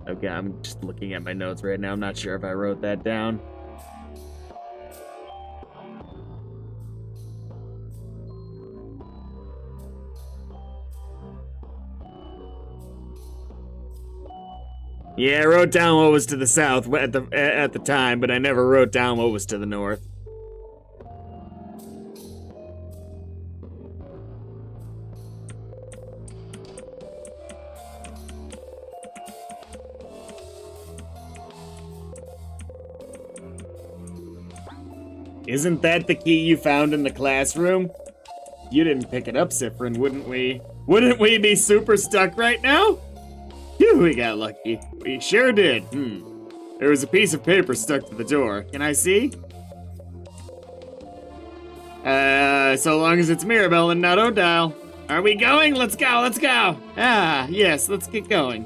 Okay, I'm just looking at my notes right now. I'm not sure if I wrote that down. Yeah, I wrote down what was to the south at the time, but I never wrote down what was to the north. Isn't that the key you found in the classroom? You didn't pick it up, Siffrin, wouldn't we? Wouldn't we be super stuck right now? Phew, we got lucky. We sure did. There was a piece of paper stuck to the door. Can I see? So long as it's Mirabelle and not Odile. Are we going? Let's go, let's go! Ah, yes, let's get going.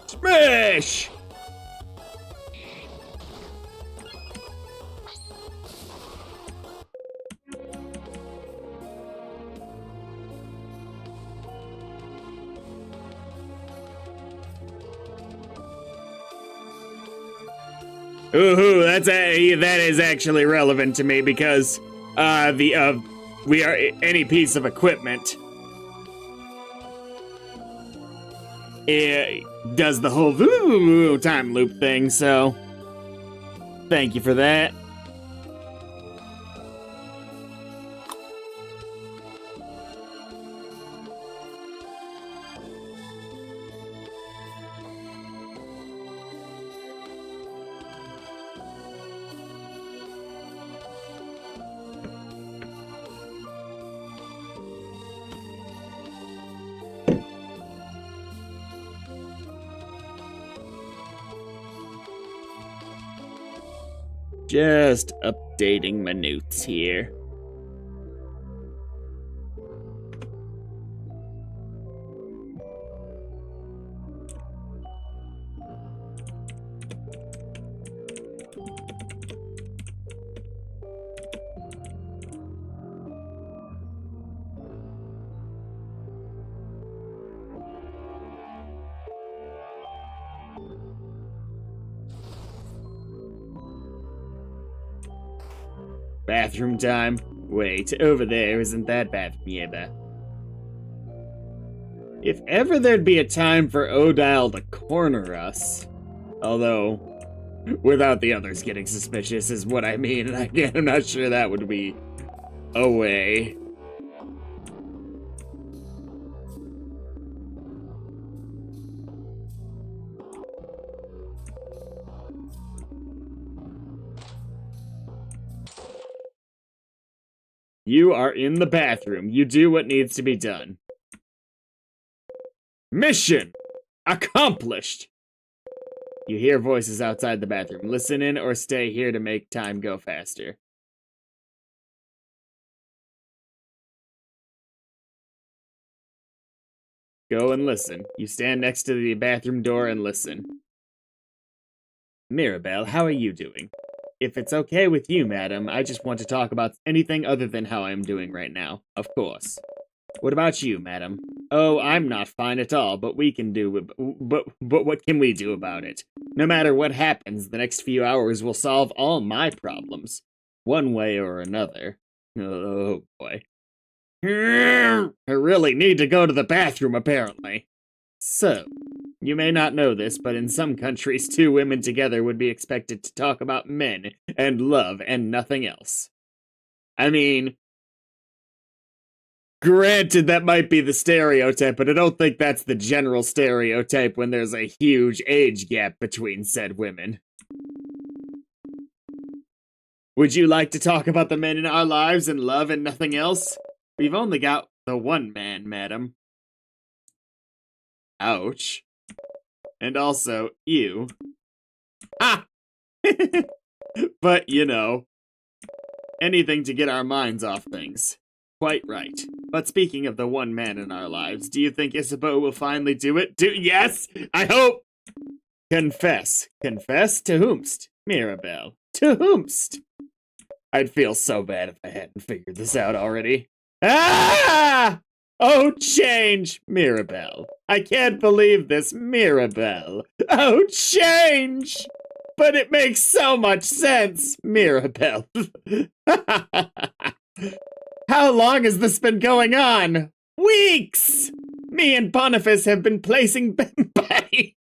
Smash! Ooh, that is actually relevant to me because we are any piece of equipment. It does the whole time loop thing, so thank you for that. Just updating my notes here. Bathroom time. Wait, over there isn't that bathroom either. If ever there'd be a time for Odile to corner us, although without the others getting suspicious is what I mean, and again, I'm not sure that would be a way. You are in the bathroom. You do what needs to be done. Mission accomplished. You hear voices outside the bathroom. Listen in or stay here to make time go faster. Go and listen. You stand next to the bathroom door and listen. Mirabelle, how are you doing? If it's okay with you, madam, I just want to talk about anything other than how I am doing right now. Of course. What about you, madam? Oh, I'm not fine at all, but we can do... But what can we do about it? No matter what happens, the next few hours will solve all my problems. One way or another. Oh, boy. I really need to go to the bathroom, apparently. So, you may not know this, but in some countries, two women together would be expected to talk about men and love and nothing else. I mean, granted, that might be the stereotype, but I don't think that's the general stereotype when there's a huge age gap between said women. Would you like to talk about the men in our lives and love and nothing else? We've only got the one man, madam. Ouch. And also, you. Ah! But, you know, anything to get our minds off things. Quite right. But speaking of the one man in our lives, do you think Isabeau will finally do it? Yes! I hope! Confess. Confess to whomst? Mirabelle. To whomst? I'd feel so bad if I hadn't figured this out already. Ah! Oh, change, Mirabelle. I can't believe this, Mirabelle. Oh, change! But it makes so much sense, Mirabelle. How long has this been going on? Weeks! Me and Boniface have been placing Betty.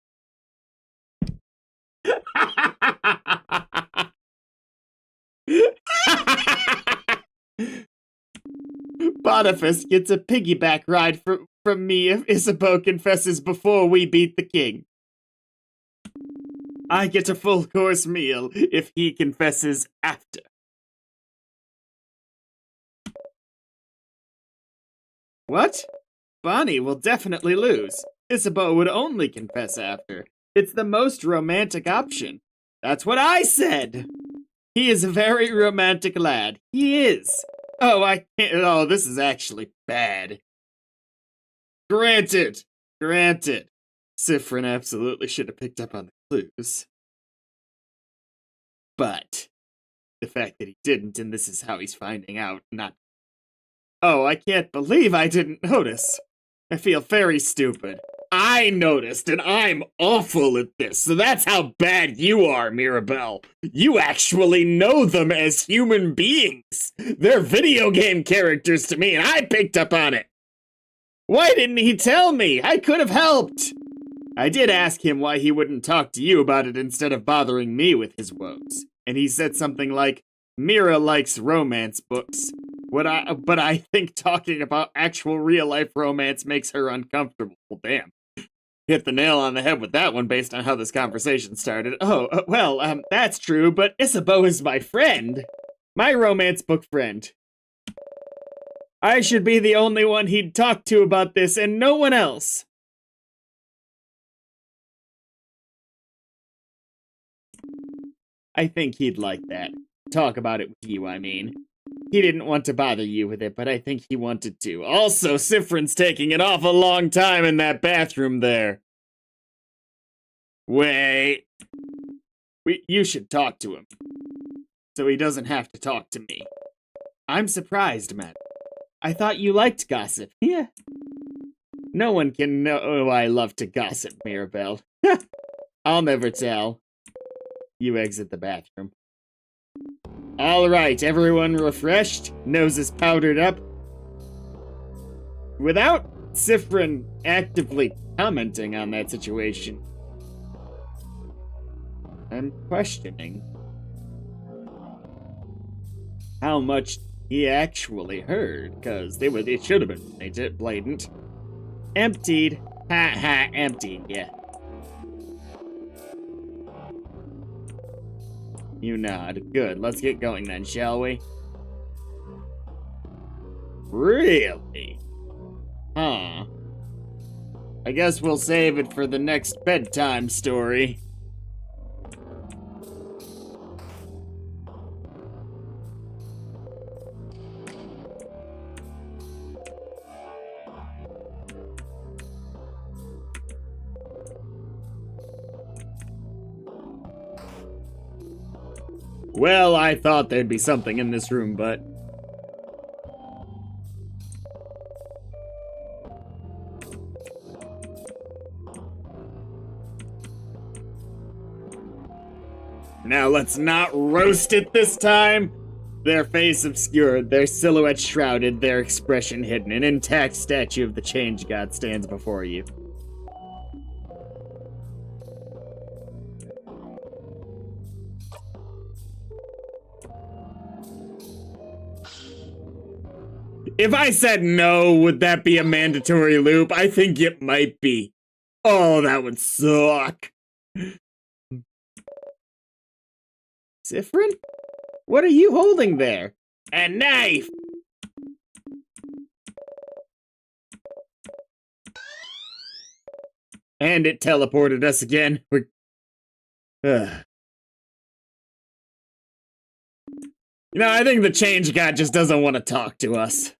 Boniface gets a piggyback ride from me if Isabeau confesses before we beat the king. I get a full course meal if he confesses after. What? Bonnie will definitely lose. Isabeau would only confess after. It's the most romantic option. That's what I said! He is a very romantic lad. He is. Oh, I can't. Oh, this is actually bad. Granted. Granted. Siffrin absolutely should have picked up on the clues. But the fact that he didn't, and this is how he's finding out, not. Oh, I can't believe I didn't notice. I feel very stupid. I noticed, and I'm awful at this, so that's how bad you are, Mirabelle. You actually know them as human beings. They're video game characters to me, and I picked up on it. Why didn't he tell me? I could have helped. I did ask him why he wouldn't talk to you about it instead of bothering me with his woes, and he said something like, Mira likes romance books. But I think talking about actual real-life romance makes her uncomfortable. Well, damn. Hit the nail on the head with that one based on how this conversation started. Oh, well, that's true, but Isabeau is my friend. My romance book friend. I should be the only one he'd talk to about this and no one else. I think he'd like that. Talk about it with you, I mean. He didn't want to bother you with it, but I think he wanted to. Also, Siffrin's taking an awful long time in that bathroom there. Wait. You should talk to him. So he doesn't have to talk to me. I'm surprised, Matt. I thought you liked gossip. Yeah. No one can know I love to gossip, Mirabelle. I'll never tell. You exit the bathroom. Alright, everyone refreshed? Noses powdered up? Without Siffrin actively commenting on that situation, I'm questioning how much he actually heard, because it should have been made it blatant. Emptied. Ha ha, emptied, yeah. You nod. Good, let's get going then, shall we? Really? Huh. I guess we'll save it for the next bedtime story. Well, I thought there'd be something in this room, but... Now let's not roast it this time! Their face obscured, their silhouette shrouded, their expression hidden, an intact statue of the Change God stands before you. If I said no, would that be a mandatory loop? I think it might be. Oh, that would suck. Siffrin? What are you holding there? A knife! And it teleported us again. We're... You know, I think the Change God just doesn't want to talk to us.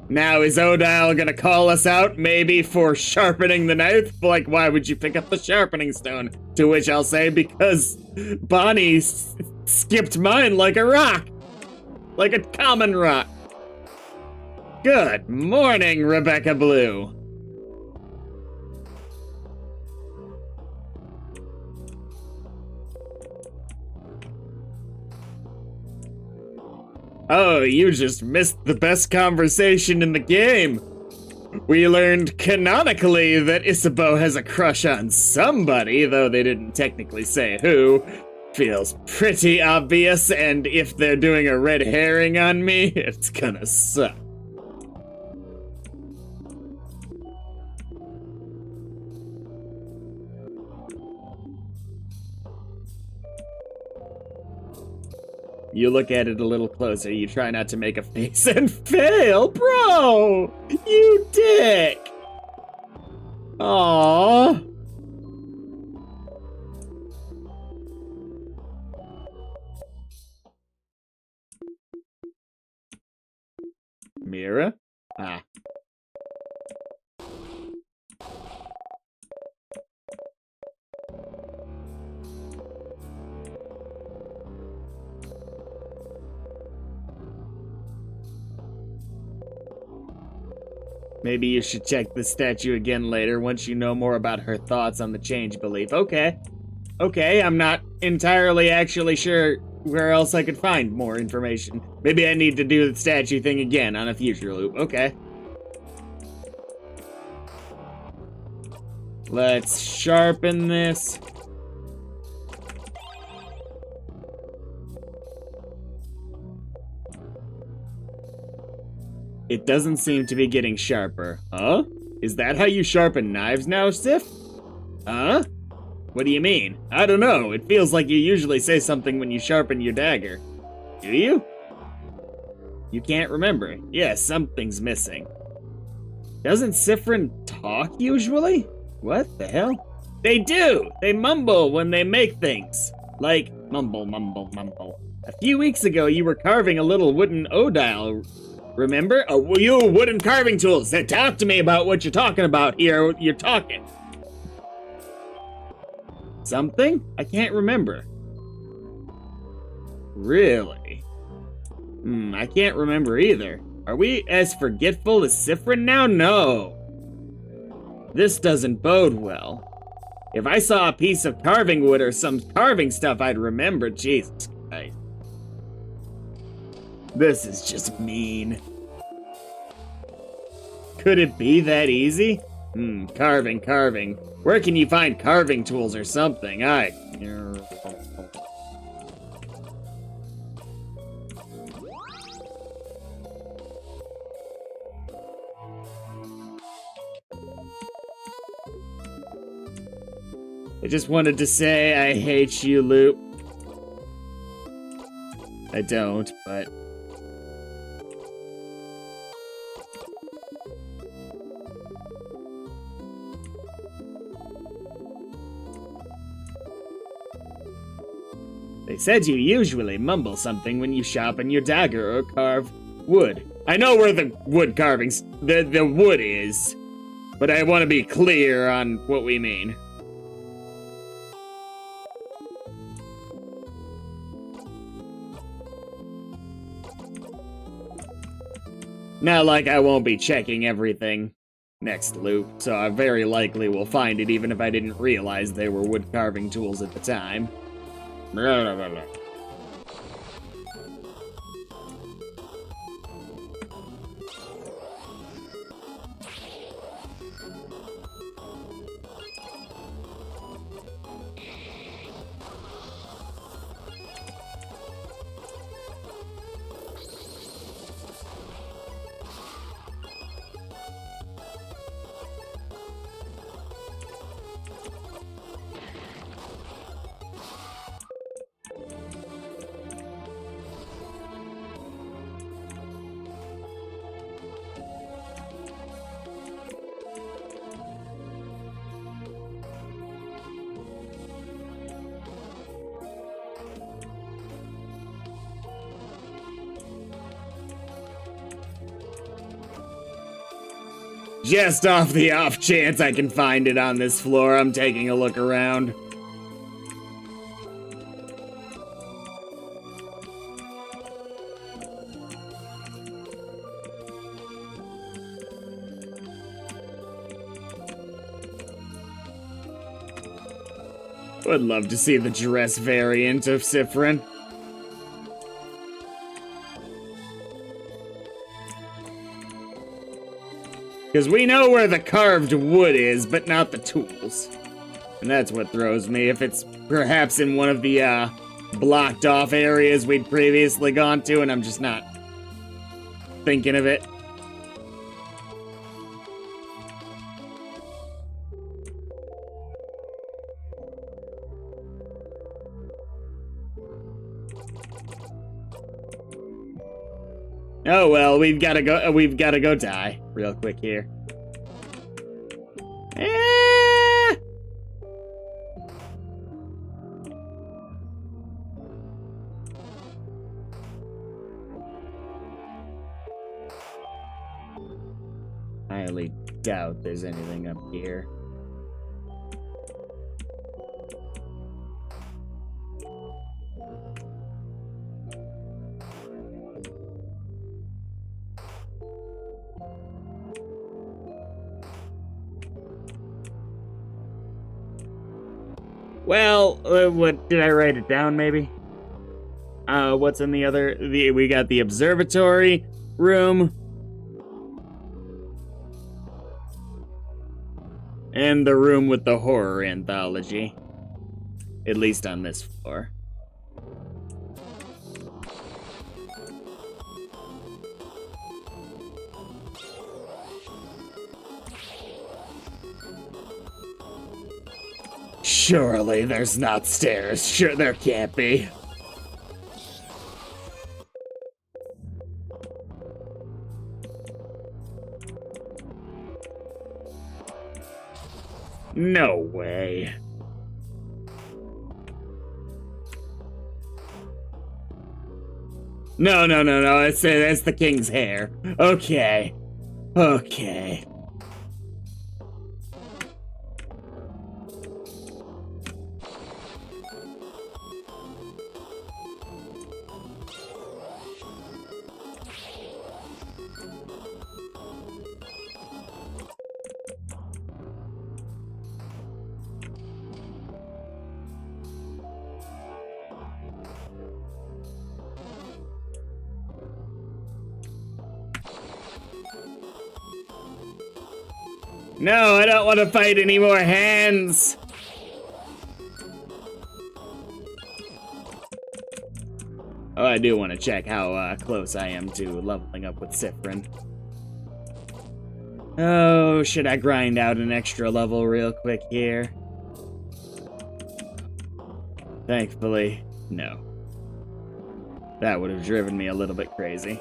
Now, is Odile gonna call us out, maybe, for sharpening the knife? Like, why would you pick up the sharpening stone? To which I'll say, because Bonnie skipped mine like a rock. Like a common rock. Good morning, Rebecca Blue. Oh, you just missed the best conversation in the game. We learned canonically that Isabeau has a crush on somebody, though they didn't technically say who. Feels pretty obvious, and if they're doing a red herring on me, it's gonna suck. You look at it a little closer, you try not to make a face and fail, bro! You dick! Aww. Mira? Ah. Maybe you should check the statue again later once you know more about her thoughts on the change belief. Okay. Okay, I'm not entirely actually sure where else I could find more information. Maybe I need to do the statue thing again on a future loop. Okay. Let's sharpen this. It doesn't seem to be getting sharper. Huh? Is that how you sharpen knives now, Sif? Huh? What do you mean? I don't know. It feels like you usually say something when you sharpen your dagger. Do you? You can't remember. Yes, something's missing. Doesn't Siffrin talk usually? What the hell? They do! They mumble when they make things. Like, mumble, mumble, mumble. A few weeks ago, you were carving a little wooden Odile. Remember? Oh, you wooden carving tools. That talk to me about what you're talking about here. You're talking. Something? I can't remember. Really? I can't remember either. Are we as forgetful as Siffrin now? No. This doesn't bode well. If I saw a piece of carving wood or some carving stuff, I'd remember. Jesus Christ. This is just mean. Could it be that easy? Carving. Where can you find carving tools or something? I just wanted to say I hate you, Loop. I don't, but... They said you usually mumble something when you sharpen your dagger or carve wood. I know where the wood carvings, the wood is, but I want to be clear on what we mean. Not like I won't be checking everything next loop, so I very likely will find it even if I didn't realize they were wood carving tools at the time. Blah, blah, blah, blah. Just off the off chance I can find it on this floor, I'm taking a look around. Would love to see the dress variant of Siffrin. Because we know where the carved wood is, but not the tools. And that's what throws me, if it's perhaps in one of the, blocked off areas we'd previously gone to, and I'm just not thinking of it. Oh well, we've gotta go die real quick here. Ah! I highly doubt there's anything up here. Well, what did I write it down? Maybe. What's in the other? We got the observatory room, and the room with the horror anthology. At least on this floor. Surely there's not stairs. Sure, there can't be. No way. No. That's the king's hair. Okay. Okay. No, I don't want to fight any more hands. Oh, I do want to check how close I am to leveling up with Siffrin. Oh, should I grind out an extra level real quick here? Thankfully, no. That would have driven me a little bit crazy.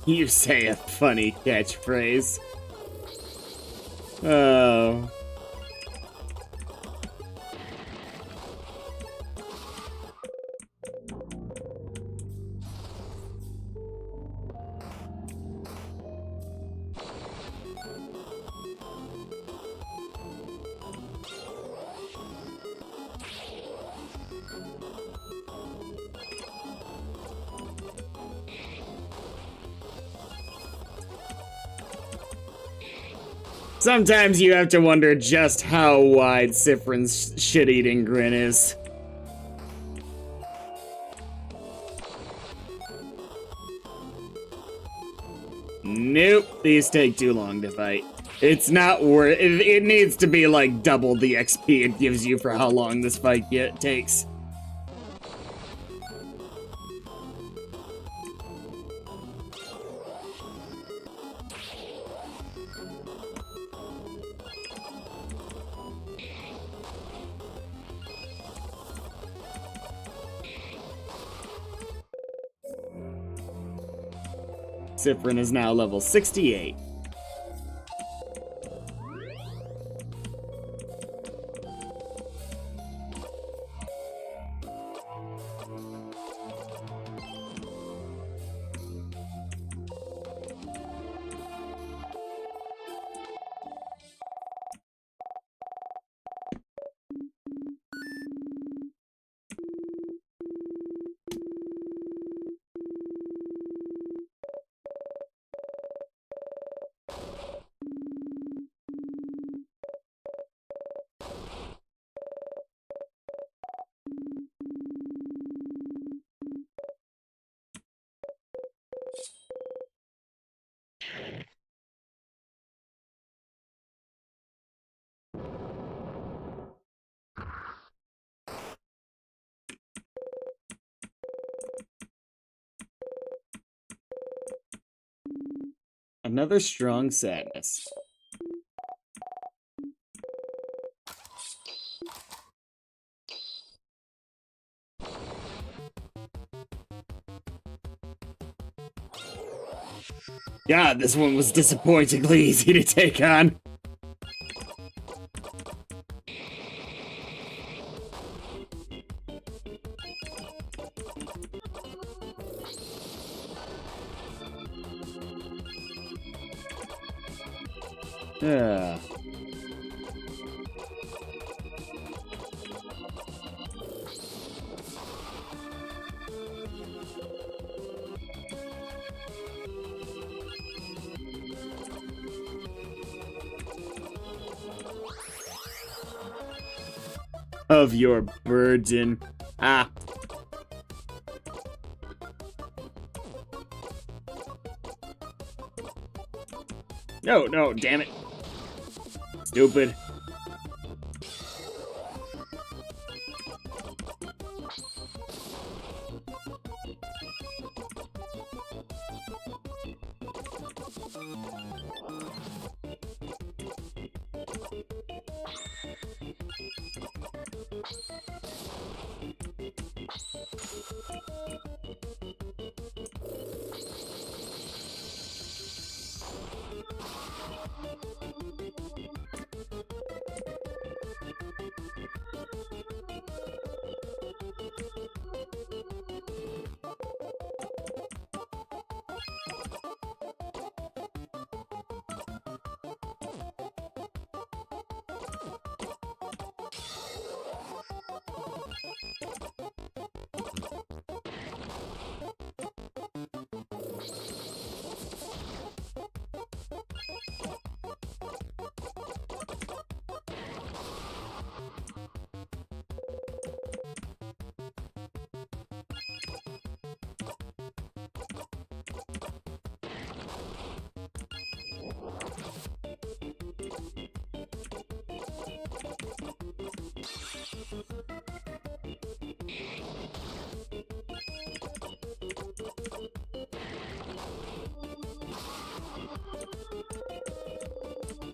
You say a funny catchphrase. Oh. Sometimes you have to wonder just how wide Siffrin's shit-eating grin is. Nope, these take too long to fight. It's not worth it. It needs to be like double the XP it gives you for how long this fight takes. Siffrin is now level 68. Another strong sadness. God, this one was disappointingly easy to take on. Yeah. Of your burden. Ah. No, no, damn it. Stupid.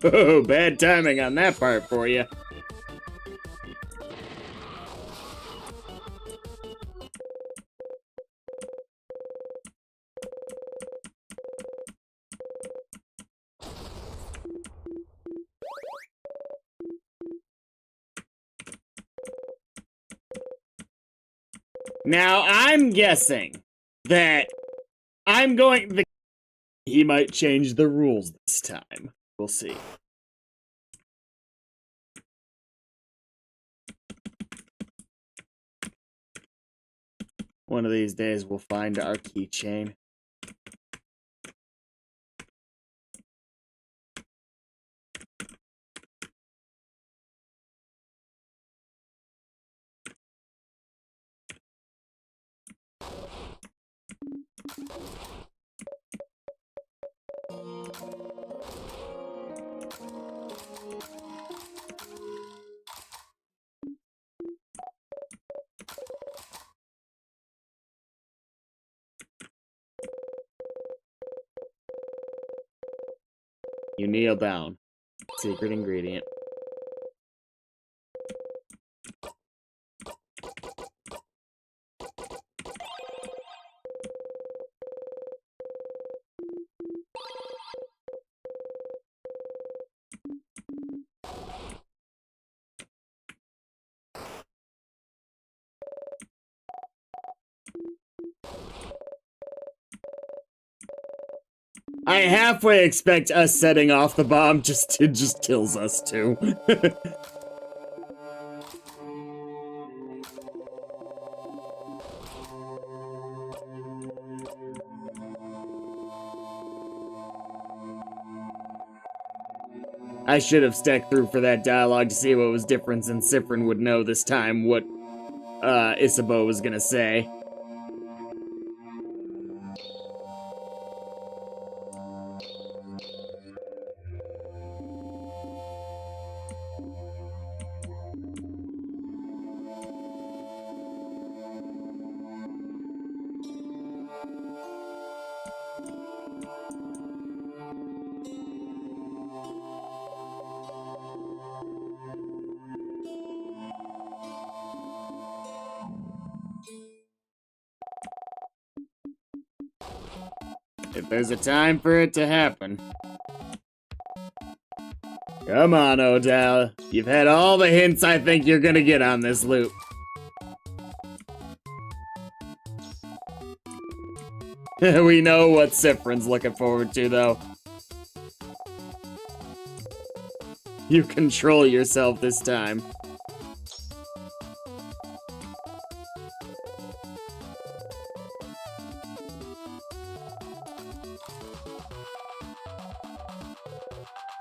Oh, bad timing on that part for you. Now, I'm guessing that he might change the rules this time. We'll see. One of these days, we'll find our keychain. You kneel down. Secret ingredient. I halfway expect us setting off the bomb just kills us too. I should have stuck through for that dialogue to see what was different, and Siffrin would know this time what Isabeau was gonna say. If there's a time for it to happen. Come on, Odell. You've had all the hints I think you're gonna get on this loop. We know what Siffrin's looking forward to, though. You control yourself this time.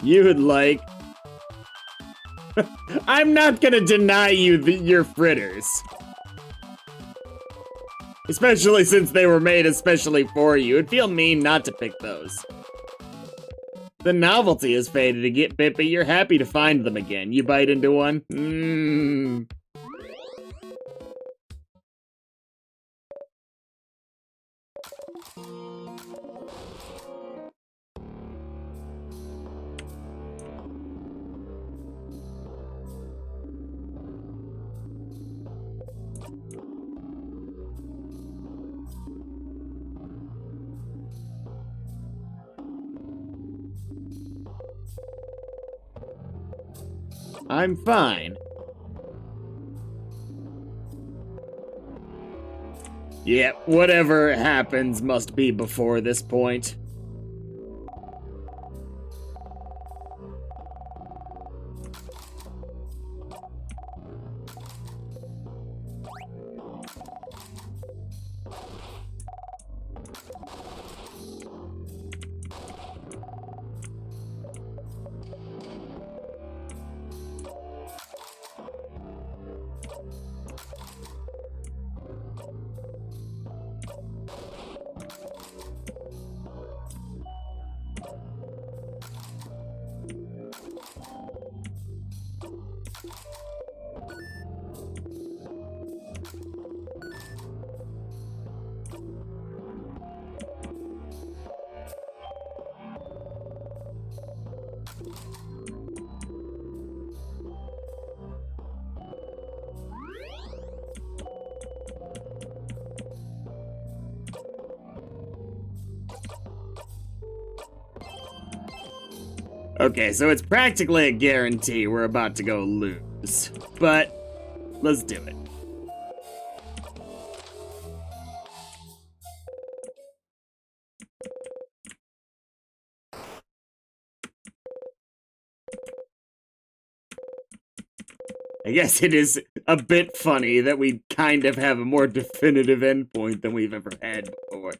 You would like... I'm not gonna deny you your fritters. Especially since they were made especially for you. It'd feel mean not to pick those. The novelty has faded to get bit, but you're happy to find them again. You bite into one? Mmm. I'm fine. Yeah, whatever happens must be before this point. Okay, so it's practically a guarantee we're about to go lose. But let's do it. I guess it is a bit funny that we kind of have a more definitive endpoint than we've ever had before.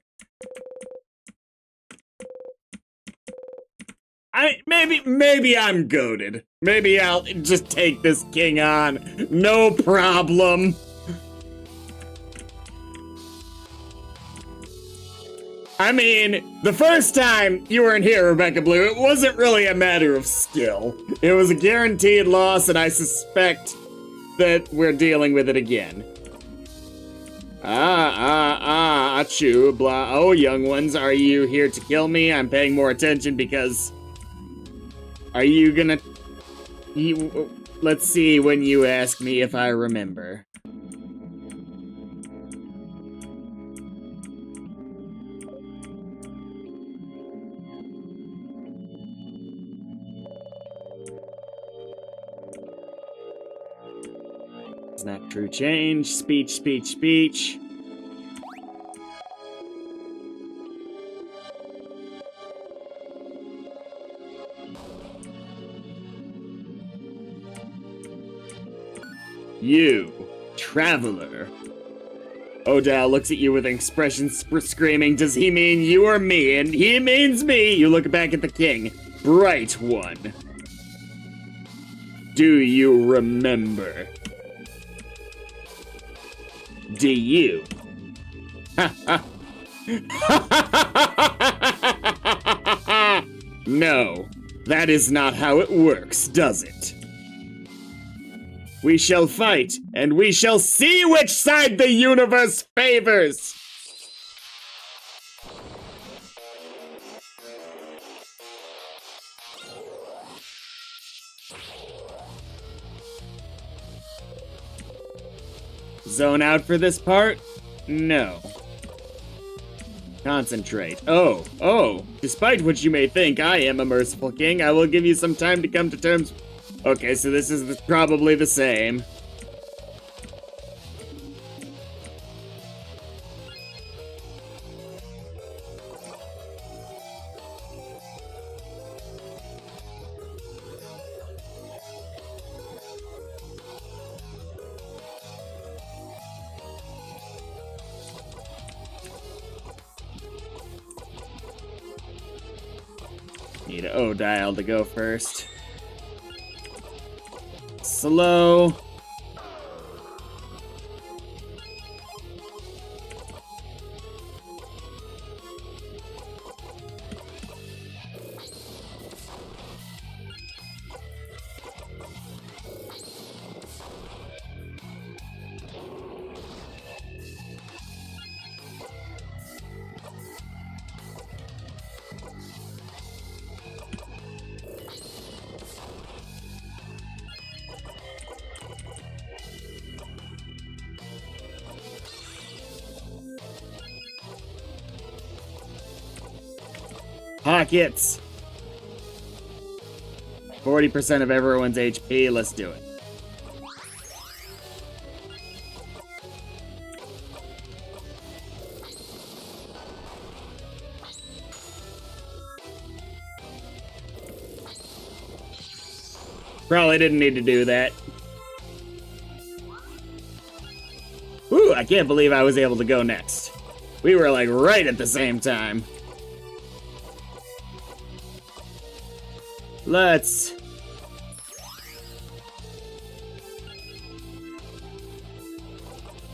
Maybe I'm goated. Maybe I'll just take this king on. No problem. I mean, the first time you weren't here, Rebecca Blue, it wasn't really a matter of skill. It was a guaranteed loss, and I suspect that we're dealing with it again. Achoo, blah. Oh, young ones, are you here to kill me? I'm paying more attention because... Are you gonna... Let's see when you ask me if I remember. It's not true change. Speech, speech, speech. You, traveler. Odal looks at you with an expression screaming, does he mean you or me? And he means me. You look back at the king. Bright one. Do you remember? Do you? No, that is not how it works, does it? We shall fight, and we shall see which side the universe favors! Zone out for this part? No. Concentrate. Oh. Despite what you may think, I am a merciful king. I will give you some time to come to terms. Okay, so this is probably the same. Need an O-dial to go first. Slow. Pockets. 40% of everyone's HP. Let's do it. Probably didn't need to do that. Ooh, I can't believe I was able to go next. We were like right at the same time. Let's...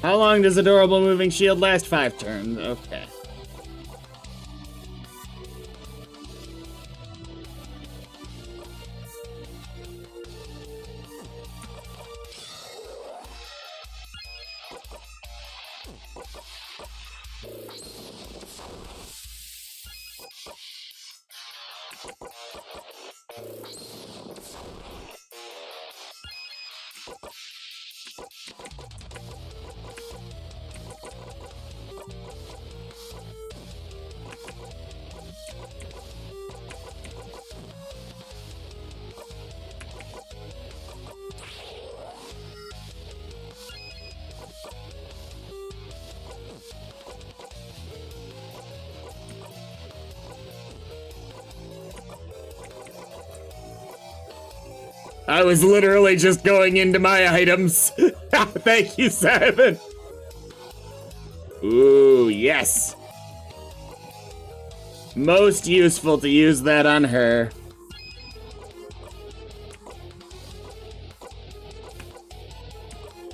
How long does Adorable Moving Shield last? 5 turns. Okay. I was literally just going into my items. Thank you, Simon. Ooh, yes. Most useful to use that on her.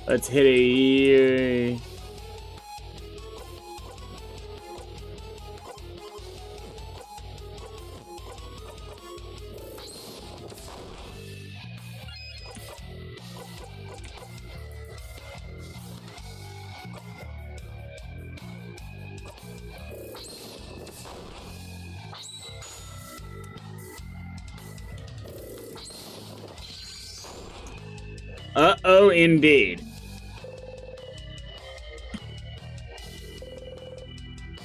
Let's hit a... Uh-oh, indeed.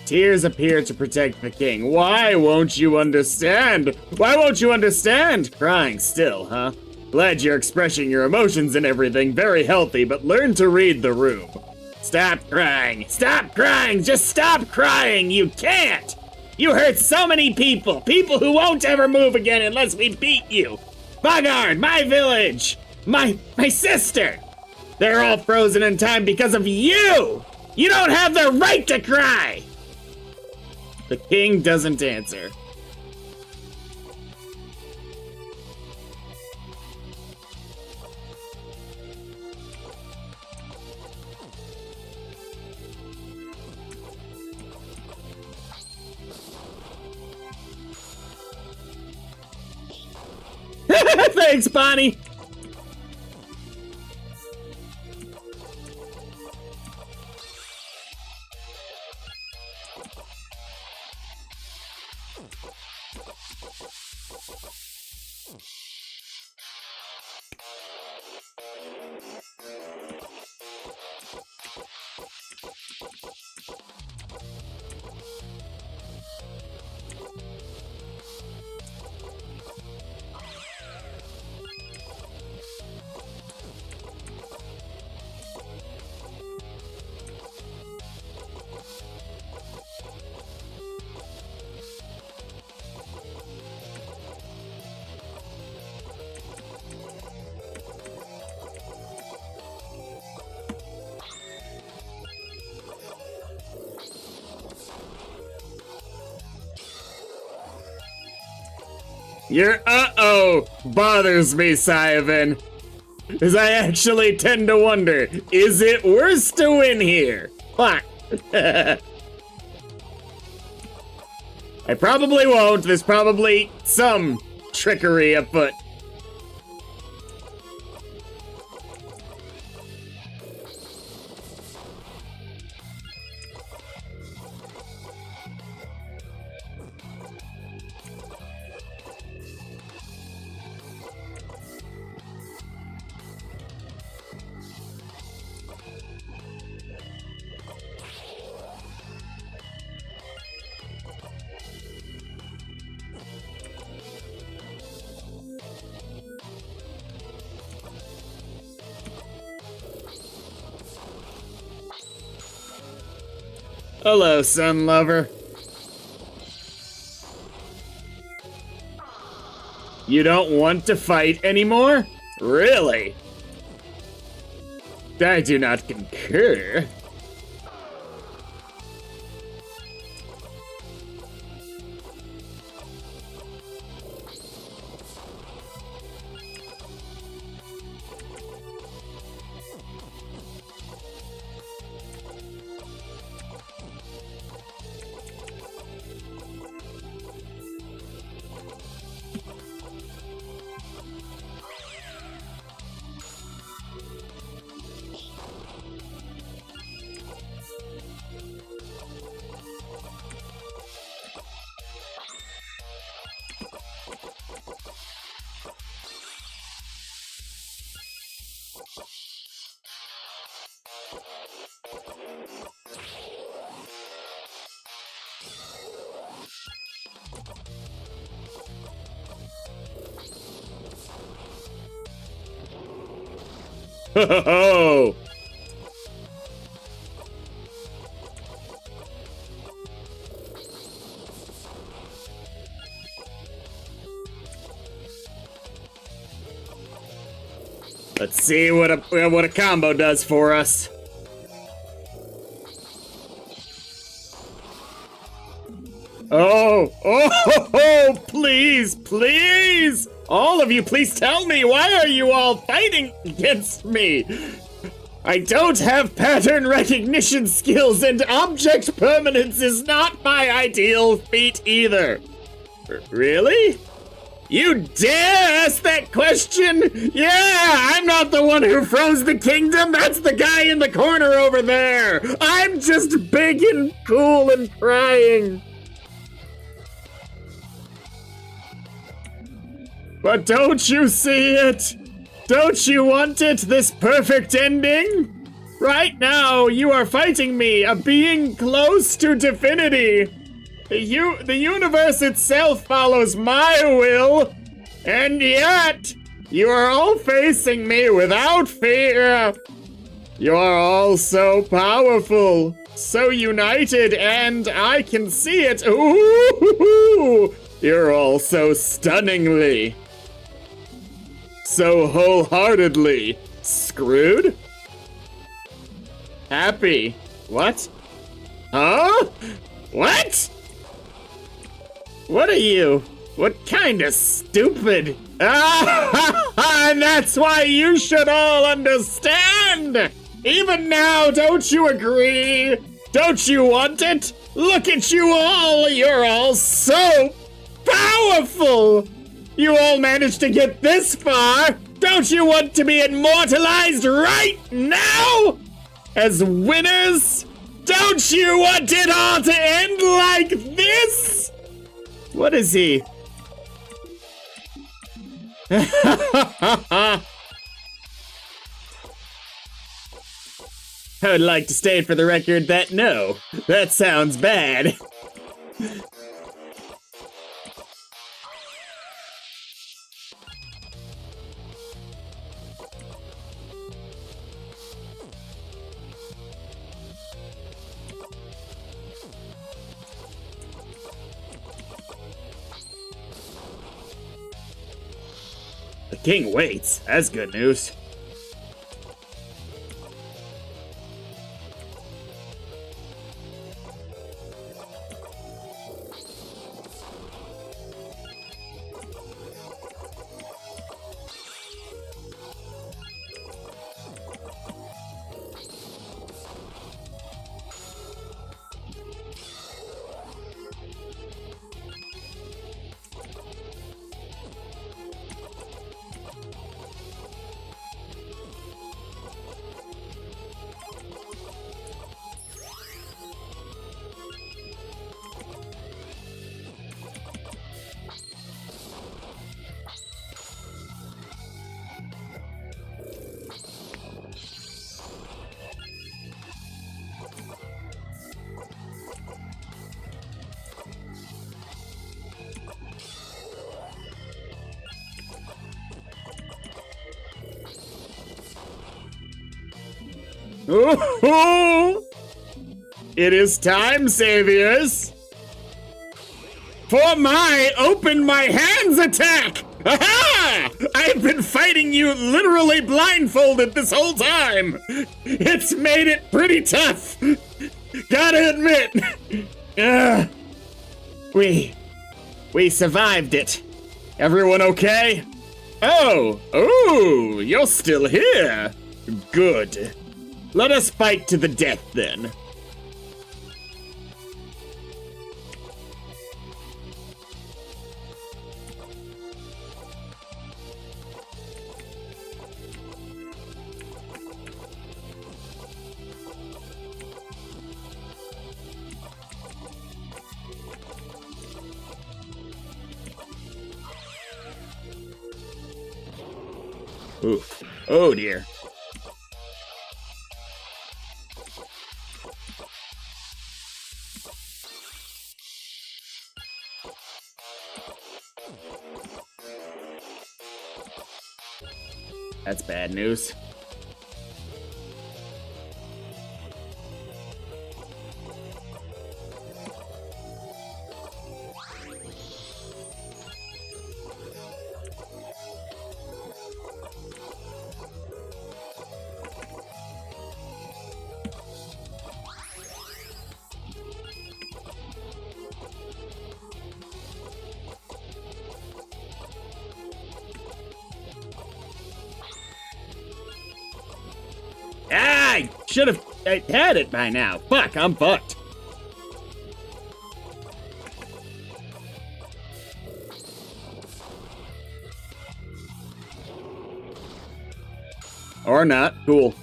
Tears appear to protect the king. Why won't you understand? Why won't you understand? Crying still, huh? Glad you're expressing your emotions and everything. Very healthy, but learn to read the room. Stop crying. Stop crying. Just stop crying. You can't. You hurt so many people. People who won't ever move again unless we beat you. Bogard, my village. My sister. They're all frozen in time because of you. You don't have the right to cry. The king doesn't answer. Thanks, Bonnie. Your uh-oh bothers me, Syavan. As I actually tend to wonder, is it worse to win here? Fuck. I probably won't. There's probably some trickery afoot. Hello, sun lover. You don't want to fight anymore? Really? I do not concur. Ho ho ho! Let's see what a combo does for us. Oh, please, please! All of you, please tell me, why are you all fighting against me? I don't have pattern recognition skills, and object permanence is not my ideal feat either. Really? You dare ask that question? Yeah, I'm not the one who froze the kingdom. That's the guy in the corner over there. I'm just big and cool and crying. But don't you see it? Don't you want it, this perfect ending? Right now, you are fighting me, a being close to divinity. The universe itself follows my will, and yet, you are all facing me without fear. You are all so powerful, so united, and I can see it. Ooh, you're all so stunningly, so wholeheartedly screwed? Happy. What? Huh? What? What are you? What kind of stupid? And that's why you should all understand! Even now, don't you agree? Don't you want it? Look at you all! You're all so powerful! You all managed to get this far! Don't you want to be immortalized right now? As winners? Don't you want it all to end like this? What is he? I would like to state for the record that no, that sounds bad. The king waits. That's good news. Ooh, it is time, saviors, for my open my hands attack! Aha! I've been fighting you literally blindfolded this whole time! It's made it pretty tough! Gotta admit! We survived it. Everyone okay? Oh, you're still here. Good. Let us fight to the death, then. Oof. Oh, dear. That's bad news. I should have had it by now. Fuck, I'm fucked. Or not. Cool.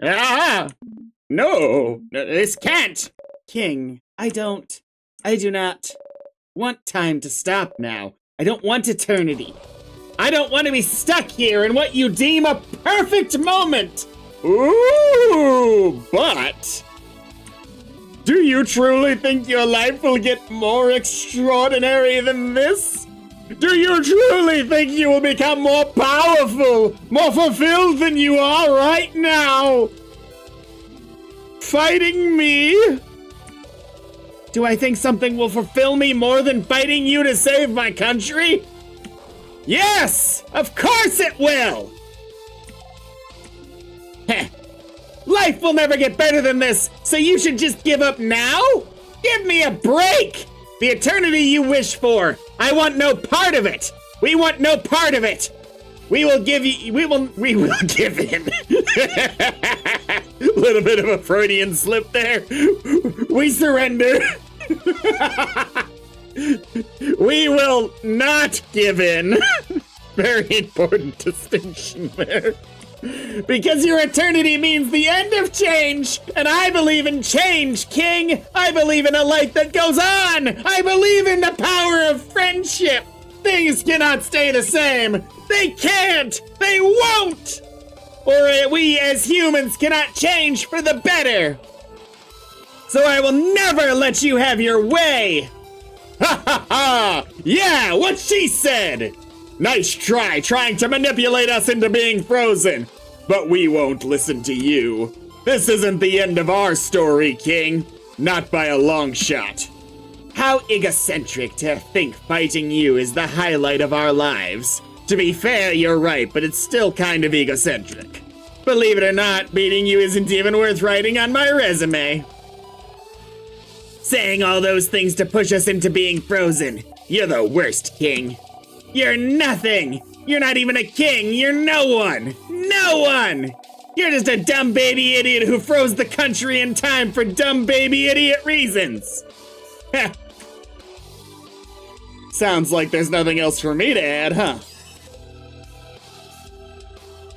Ah! No! This can't! King, I do not want time to stop now. I don't want eternity. I don't want to be stuck here in what you deem a perfect moment! Ooh, but... do you truly think your life will get more extraordinary than this? Do you truly think you will become more powerful, more fulfilled than you are right now? Fighting me? Do I think something will fulfill me more than fighting you to save my country? Yes! Of course it will! Heh. Life will never get better than this, so you should just give up now? Give me a break! The eternity you wish for, I want no part of it! We want no part of it! We will give in. Little bit of a Freudian slip there. We surrender. We will not give in. Very important distinction there. Because your eternity means the end of change, and I believe in change, King! I believe in a life that goes on! I believe in the power of friendship! Things cannot stay the same! They can't! They won't! Or we as humans cannot change for the better! So I will never let you have your way! Ha ha ha! Yeah, what she said! Nice try, trying to manipulate us into being frozen. But we won't listen to you. This isn't the end of our story, King. Not by a long shot. How egocentric to think fighting you is the highlight of our lives. To be fair, you're right, but it's still kind of egocentric. Believe it or not, beating you isn't even worth writing on my resume. Saying all those things to push us into being frozen. You're the worst, King. You're nothing! You're not even a king! You're no one! No one! You're just a dumb baby idiot who froze the country in time for dumb baby idiot reasons! Heh. Sounds like there's nothing else for me to add, huh?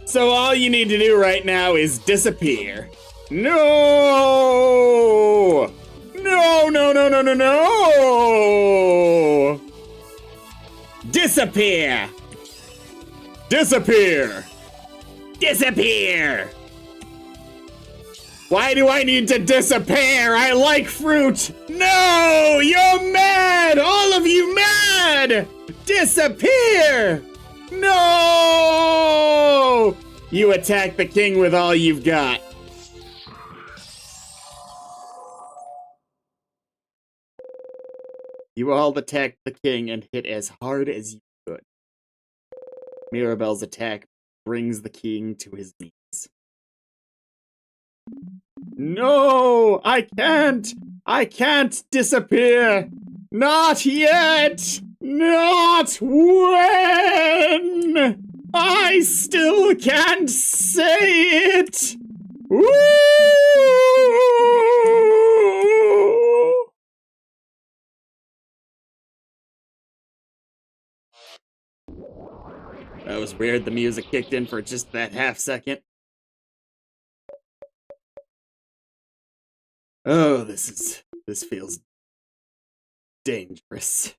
So all you need to do right now is disappear. No! No, no, no, no, no, no! Disappear! Disappear! Disappear! Why do I need to disappear? I like fruit! No! You're mad! All of you mad! Disappear! No! You attack the king with all you've got. You all attacked the king and hit as hard as you could. Mirabelle's attack brings the king to his knees. No! I can't! I can't disappear! Not yet! Not when! I still can't say it! Woo! That was weird, the music kicked in for just that half second. Oh, this feels dangerous.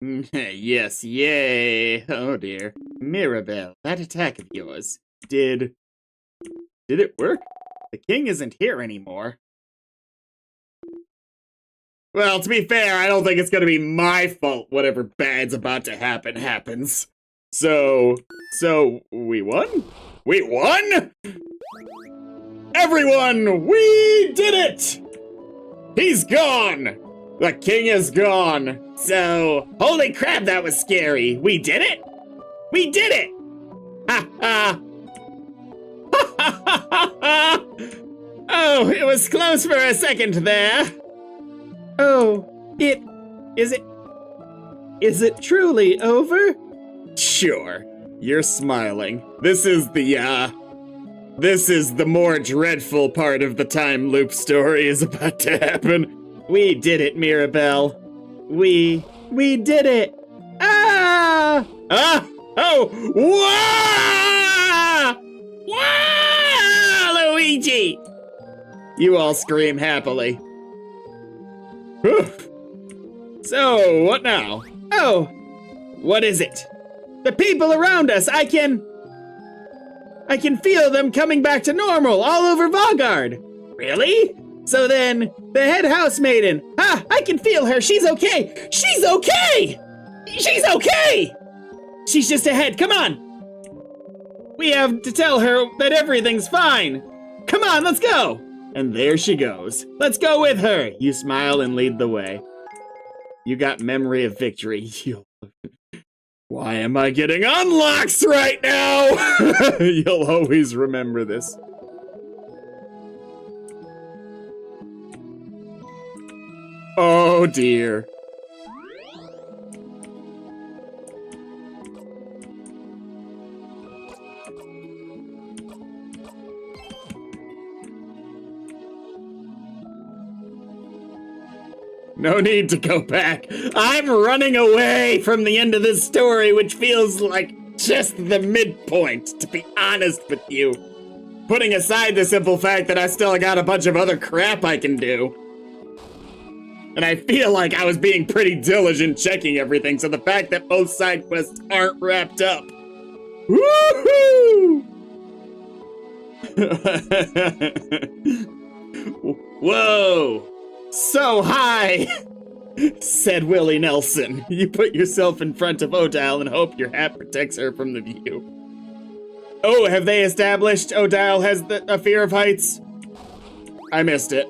Yes, yay! Oh dear. Mirabelle, that attack of yours, did it work? The king isn't here anymore. Well, to be fair, I don't think it's gonna be my fault whatever bad's about to happen happens. So, we won? We won? Everyone, we did it! He's gone! The king is gone. So, holy crap, that was scary. We did it? We did it! Ha ha! Ha ha ha ha! Oh, it was close for a second there. Oh, is it truly over? Sure, you're smiling. This is the more dreadful part of the time loop story is about to happen. We did it, Mirabelle. We did it. Ah! Ah! Oh! Wah! Wah! Luigi! You all scream happily. Whew. So, what now? Oh, What is it? the people around us, I can feel them coming back to normal all over Vaugarde. Really? So then, the head housemaiden, I can feel her, she's okay! She's okay! She's okay! She's just ahead, come on! We have to tell her that everything's fine! Come on, let's go! And there she goes. Let's go with her! You smile and lead the way. You got memory of victory. Why am I getting unlocks right now? You'll always remember this. Oh dear. No need to go back. I'm running away from the end of this story, which feels like just the midpoint, to be honest with you. Putting aside the simple fact that I still got a bunch of other crap I can do. And I feel like I was being pretty diligent checking everything, so the fact that both side quests aren't wrapped up. Woohoo! Whoa! So high, said Willie Nelson. You put yourself in front of Odile and hope your hat protects her from the view. Oh, have they established Odile has a fear of heights? I missed it.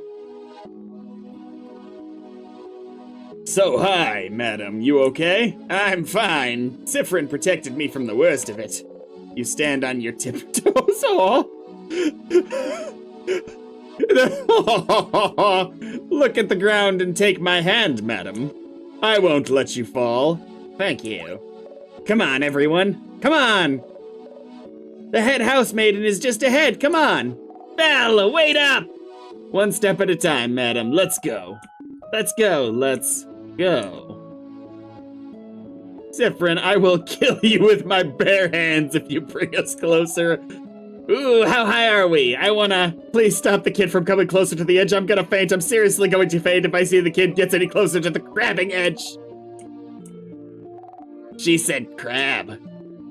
So high, madam. You okay? I'm fine. Siffrin protected me from the worst of it. You stand on your tiptoes. Oh. Look at the ground and take my hand, madam. I won't let you fall. Thank you. Come on, everyone. Come on. The head housemaiden is just ahead. Come on. Bella, wait up. One step at a time, madam. Let's go. Let's go. Let's go. Siffrin, I will kill you with my bare hands if you bring us closer. Ooh, how high are we? I wanna... Please stop the kid from coming closer to the edge. I'm gonna faint. I'm seriously going to faint if I see the kid gets any closer to the crabbing edge. She said crab.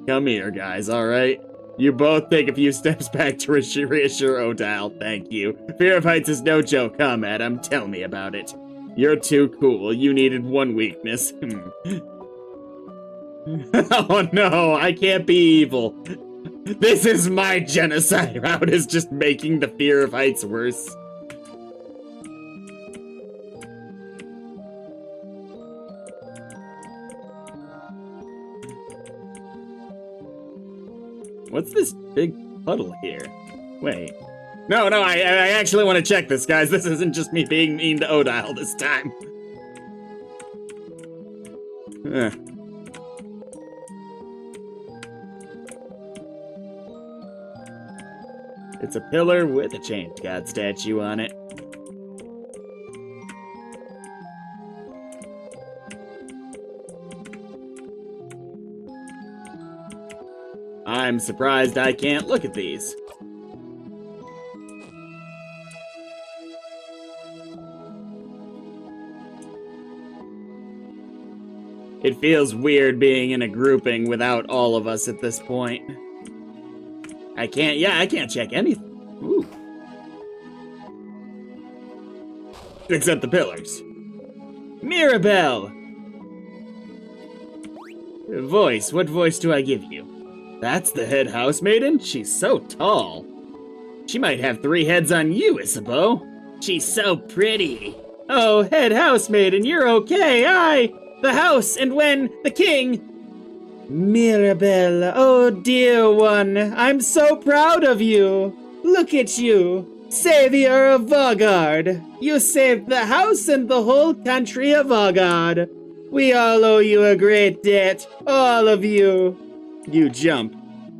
Come here, guys, alright? You both take a few steps back to reassure Odile. Thank you. Fear of heights is no joke, huh, madam? Tell me about it. You're too cool. You needed one weakness. Oh no, I can't be evil. This is my genocide route is just making the fear of heights worse. What's this big puddle here? Wait. No, I actually want to check this, guys. This isn't just me being mean to Odile this time. It's a pillar with a Change God statue on it. I'm surprised I can't look at these. It feels weird being in a grouping without all of us at this point. I can't check anything. Ooh. Except the pillars. Mirabelle! Voice, what voice do I give you? That's the head housemaiden? She's so tall. She might have 3 heads on you, Isabeau. She's so pretty. Oh, head housemaiden, you're okay. The house, and when the king... Mirabelle, oh dear one, I'm so proud of you. Look at you. Savior of Vaugarde, you saved the house and the whole country of Vaugarde. We all owe you a great debt, all of you. You jump.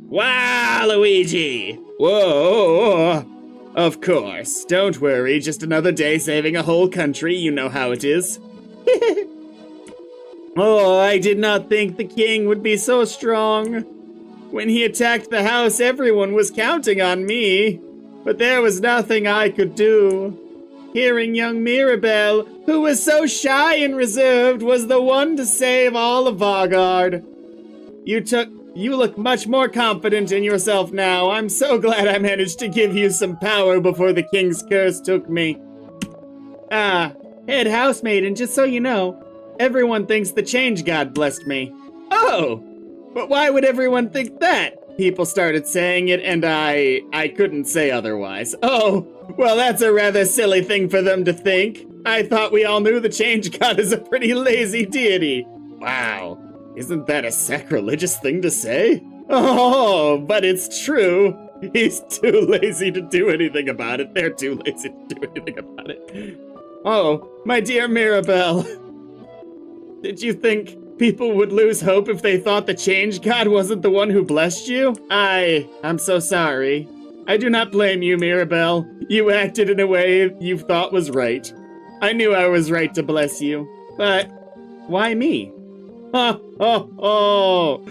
Wow, Luigi! Whoa! Of course, don't worry, just another day saving a whole country, you know how it is. Oh, I did not think the king would be so strong. When he attacked the house, everyone was counting on me, but there was nothing I could do. Hearing young Mirabelle, who was so shy and reserved, was the one to save all of Vaugarde. You look much more confident in yourself now. I'm so glad I managed to give you some power before the king's curse took me. Head housemaiden, just so you know, everyone thinks the change god blessed me. Oh, but why would everyone think that? People started saying it, and I couldn't say otherwise. Oh, well, that's a rather silly thing for them to think. I thought we all knew the change god is a pretty lazy deity. Wow, isn't that a sacrilegious thing to say? Oh, but it's true. He's too lazy to do anything about it. They're too lazy to do anything about it. Oh, my dear Mirabelle. Did you think people would lose hope if they thought the change god wasn't the one who blessed you? I'm so sorry. I do not blame you, Mirabelle. You acted in a way you thought was right. I knew I was right to bless you. But why me? Oh.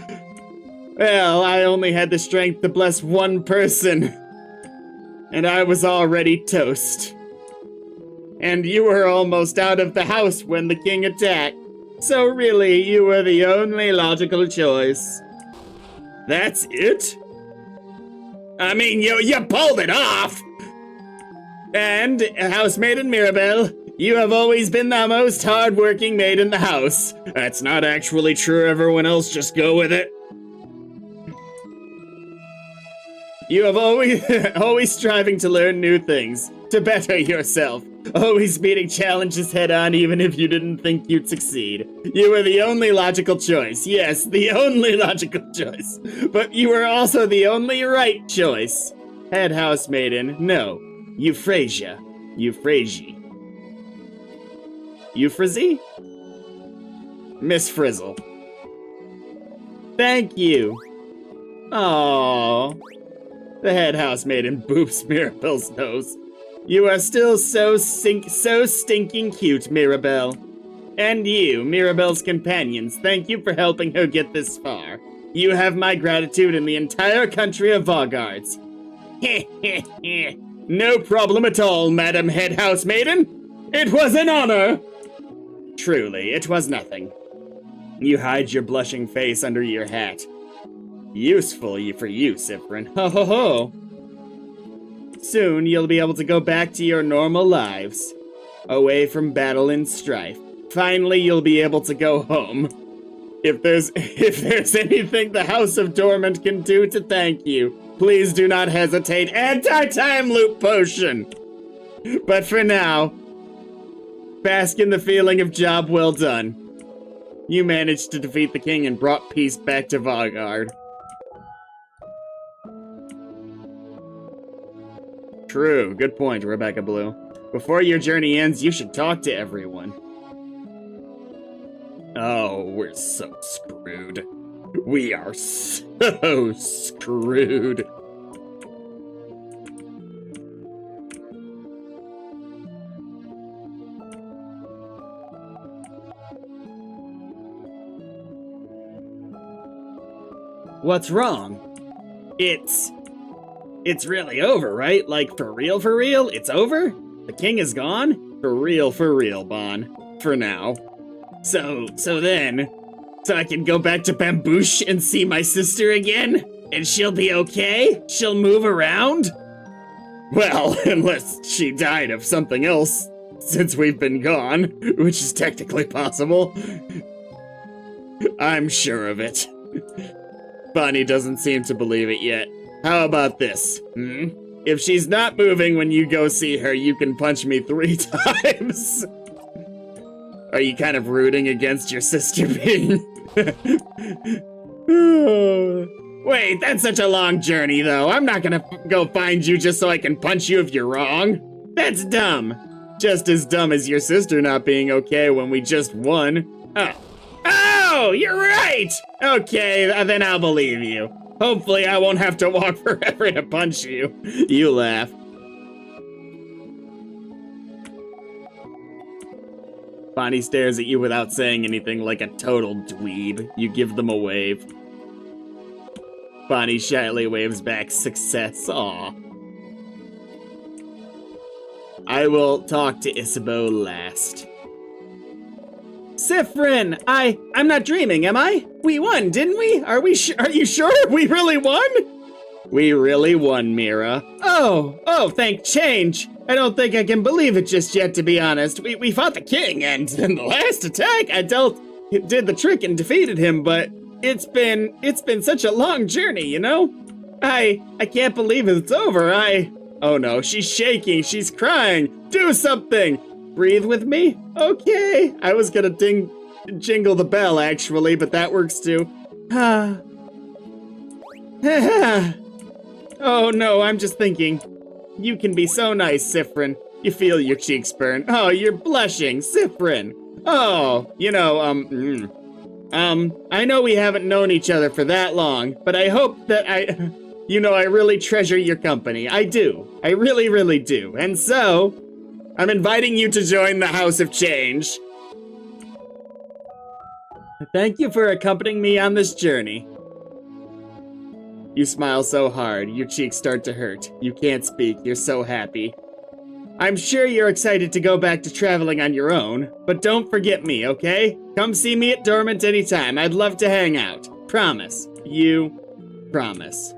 Well, I only had the strength to bless one person. And I was already toast. And you were almost out of the house when the king attacked. So really, you were the only logical choice. That's it? I mean, you pulled it off! And, housemaiden Mirabelle, you have always been the most hard-working maid in the house. That's not actually true, everyone else just go with it. You have always striving to learn new things, to better yourself. Always meeting challenges head-on even if you didn't think you'd succeed. You were the only logical choice. Yes, the only logical choice. But you were also the only right choice. Head housemaiden, no. Euphrasia. Euphrasie. Euphrasie? Miss Frizzle. Thank you. Aww. The head housemaiden boops Mirabelle's nose. You are still so stinking cute, Mirabelle. And you, Mirabelle's companions, thank you for helping her get this far. You have my gratitude in the entire country of Vaugards. No problem at all, Madam Head Housemaiden. It was an honor. Truly, it was nothing. You hide your blushing face under your hat. Useful for you, Cyprin. Ho ho ho. Soon, you'll be able to go back to your normal lives. Away from battle and strife. Finally, you'll be able to go home. If there's anything the House of Dormant can do to thank you, please do not hesitate. Anti-time loop potion! But for now, bask in the feeling of job well done. You managed to defeat the king and brought peace back to Vaugarde. True, good point, Rebecca Blue. Before your journey ends, you should talk to everyone. Oh, we're so screwed. We are so screwed. What's wrong? It's really over, right? Like, for real? It's over? The king is gone? For real, Bon. For now. So I can go back to Bambouche and see my sister again? And she'll be okay? She'll move around? Well, unless she died of something else since we've been gone, which is technically possible. I'm sure of it. Bonnie doesn't seem to believe it yet. How about this, If she's not moving when you go see her, you can punch me 3 times. Are you kind of rooting against your sister being... Wait, that's such a long journey, though. I'm not gonna go find you just so I can punch you if you're wrong. That's dumb. Just as dumb as your sister not being okay when we just won. Oh, you're right! Okay, then I'll believe you. Hopefully I won't have to walk forever to punch you. You laugh. Bonnie stares at you without saying anything like a total dweeb. You give them a wave. Bonnie shyly waves back success. Aw. I will talk to Isabeau last. Siffrin, I'm not dreaming, am I? We won, didn't we? Are you sure we really won? We really won, Mira. Oh, thank change. I don't think I can believe it just yet, to be honest. We fought the king, and in the last attack, I did the trick and defeated him, but it's been such a long journey, you know? I can't believe it's over. Oh no, she's shaking, she's crying. Do something! Breathe with me? Okay. I was gonna jingle the bell, actually, but that works too. Oh no, I'm just thinking. You can be so nice, Siffrin. You feel your cheeks burn. Oh, you're blushing, Siffrin. Oh, I know we haven't known each other for that long, but I hope that I really treasure your company. I do. I really, really do. And so, I'm inviting you to join the House of Change. Thank you for accompanying me on this journey. You smile so hard, your cheeks start to hurt. You can't speak, you're so happy. I'm sure you're excited to go back to traveling on your own, but don't forget me, okay? Come see me at Dormant anytime. I'd love to hang out. Promise. You promise.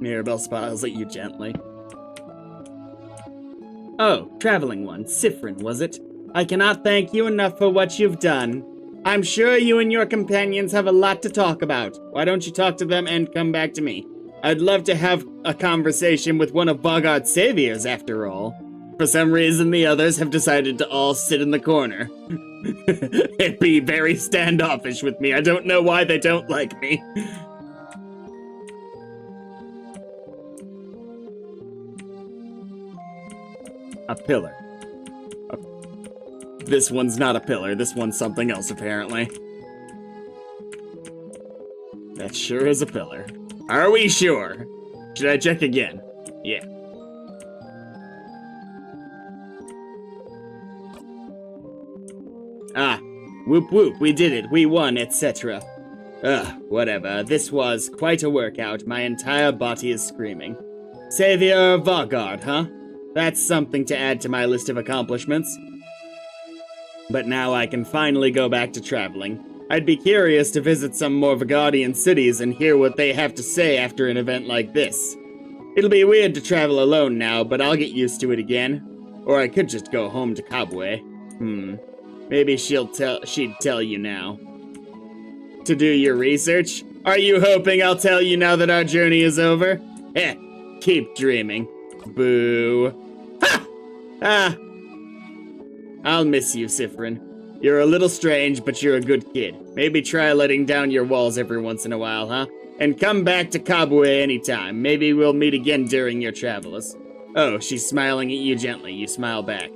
Mirabelle smiles at you gently. Oh, traveling one, Siffrin, was it? I cannot thank you enough for what you've done. I'm sure you and your companions have a lot to talk about. Why don't you talk to them and come back to me? I'd love to have a conversation with one of Boggart's saviors, after all. For some reason, the others have decided to all sit in the corner. They'd be very standoffish with me. I don't know why they don't like me. A pillar. This one's not a pillar. This one's something else, apparently. That sure is a pillar. Are we sure? Should I check again? Yeah. Ah, whoop whoop, we did it. We won, etc. Whatever. This was quite a workout. My entire body is screaming. Savior of Boggart, huh? That's something to add to my list of accomplishments. But now I can finally go back to traveling. I'd be curious to visit some more Vaggardian cities and hear what they have to say after an event like this. It'll be weird to travel alone now, but I'll get used to it again. Or I could just go home to Kabwe. Maybe she'd tell you now. To do your research? Are you hoping I'll tell you now that our journey is over? Keep dreaming. Boo. Ha! I'll miss you, Siffrin. You're a little strange, but you're a good kid. Maybe try letting down your walls every once in a while, huh? And come back to Kabwe anytime. Maybe we'll meet again during your travels. Oh, she's smiling at you gently. You smile back.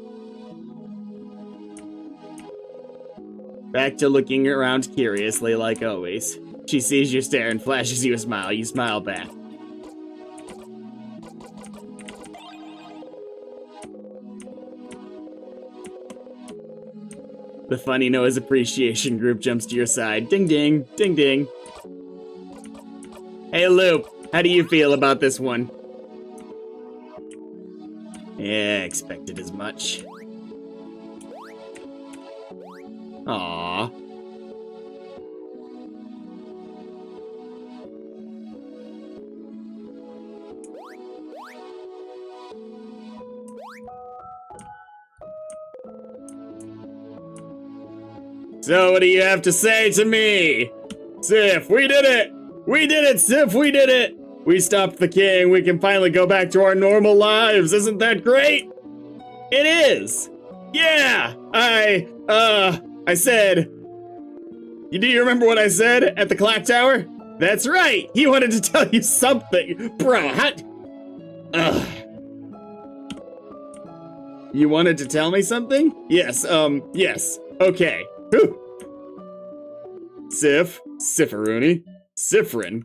Back to looking around curiously like always. She sees you stare and flashes you a smile. You smile back. The funny noise appreciation group jumps to your side. Ding ding, ding ding. Hey Loop, how do you feel about this one? Yeah, expected as much. Aww. So what do you have to say to me? Sif, we did it! We did it, Sif, we did it! We stopped the king, we can finally go back to our normal lives, isn't that great? It is! Yeah! I said... Do you remember what I said at the clock tower? That's right! He wanted to tell you something! Bro, Ugh. You wanted to tell me something? Yes, yes. Okay. Whew. Sifferoony. Siffrin.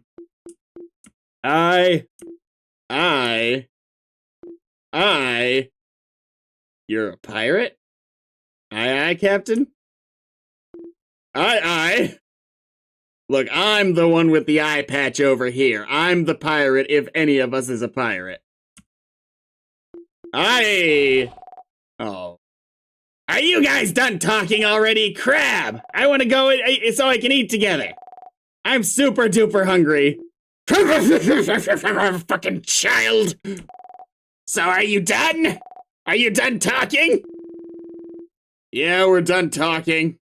You're a pirate? Aye, Captain? Aye. Look, I'm the one with the eye patch over here. I'm the pirate if any of us is a pirate. Aye! Oh. Are you guys done talking already? Crab! I want to go so I can eat together. I'm super duper hungry. Fucking child! So are you done? Are you done talking? Yeah, we're done talking.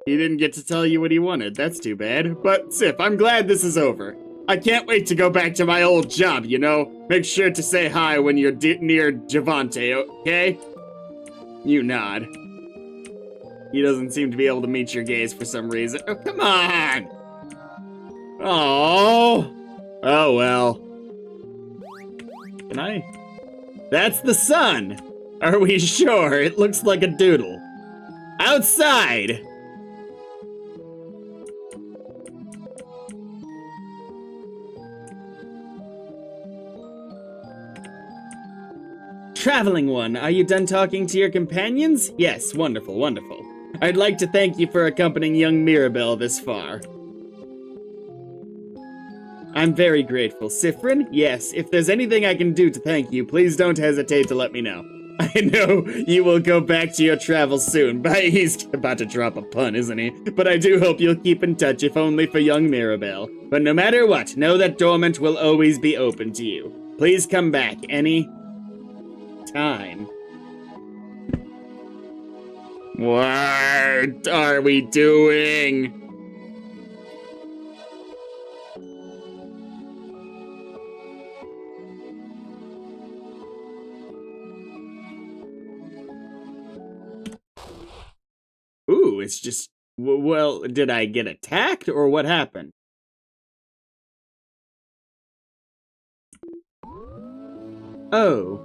He didn't get to tell you what he wanted. That's too bad. But, Sif, I'm glad this is over. I can't wait to go back to my old job, you know? Make sure to say hi when you're near Javante, okay? You nod. He doesn't seem to be able to meet your gaze for some reason. Oh, come on! Oh, well. Can I? That's the sun! Are we sure? It looks like a doodle. Outside! Traveling one, are you done talking to your companions? Yes, wonderful, wonderful. I'd like to thank you for accompanying young Mirabelle this far. I'm very grateful. Siffrin? Yes, if there's anything I can do to thank you, please don't hesitate to let me know. I know you will go back to your travels soon. He's about to drop a pun, isn't he? But I do hope you'll keep in touch, if only for young Mirabelle. But no matter what, know that Dormant will always be open to you. Please come back any time. What are we doing? Ooh, it's just... Well, did I get attacked, or what happened? Oh.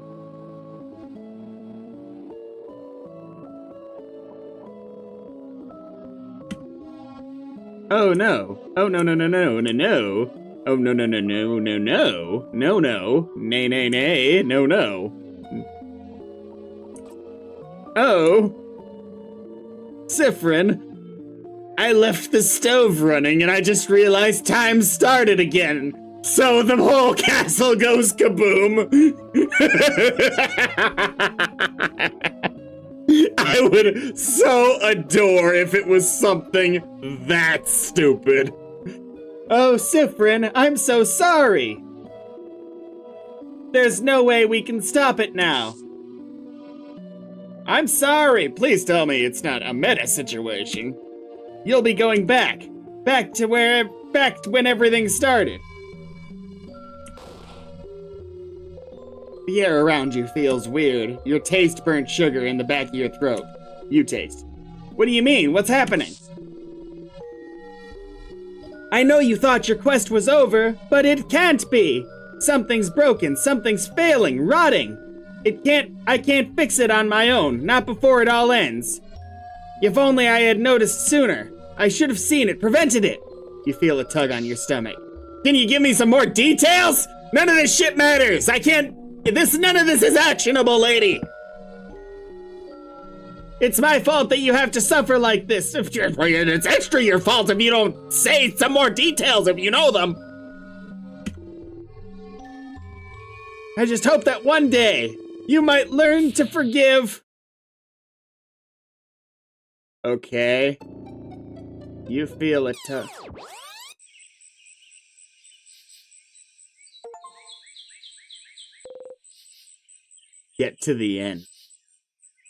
Oh no. Oh no. Oh no. Oh no. Nay. No. Oh. Siffrin, I left the stove running and I just realized time started again. So the whole castle goes kaboom. I would so adore if it was something that stupid. Oh, Siffrin, I'm so sorry. There's no way we can stop it now. I'm sorry. Please tell me it's not a meta situation. You'll be going back to when everything started. The air around you feels weird. Your taste burnt sugar in the back of your throat. You taste. What do you mean? What's happening? I know you thought your quest was over, but it can't be. Something's broken, something's failing, rotting. I can't fix it on my own, not before it all ends. If only I had noticed sooner. I should have seen it, prevented it. You feel a tug on your stomach. Can you give me some more details? None of this shit matters. None of this is actionable, lady. It's my fault that you have to suffer like this. It's extra your fault if you don't say some more details if you know them. I just hope that one day you might learn to forgive. Okay. You feel a tug. Get to the end.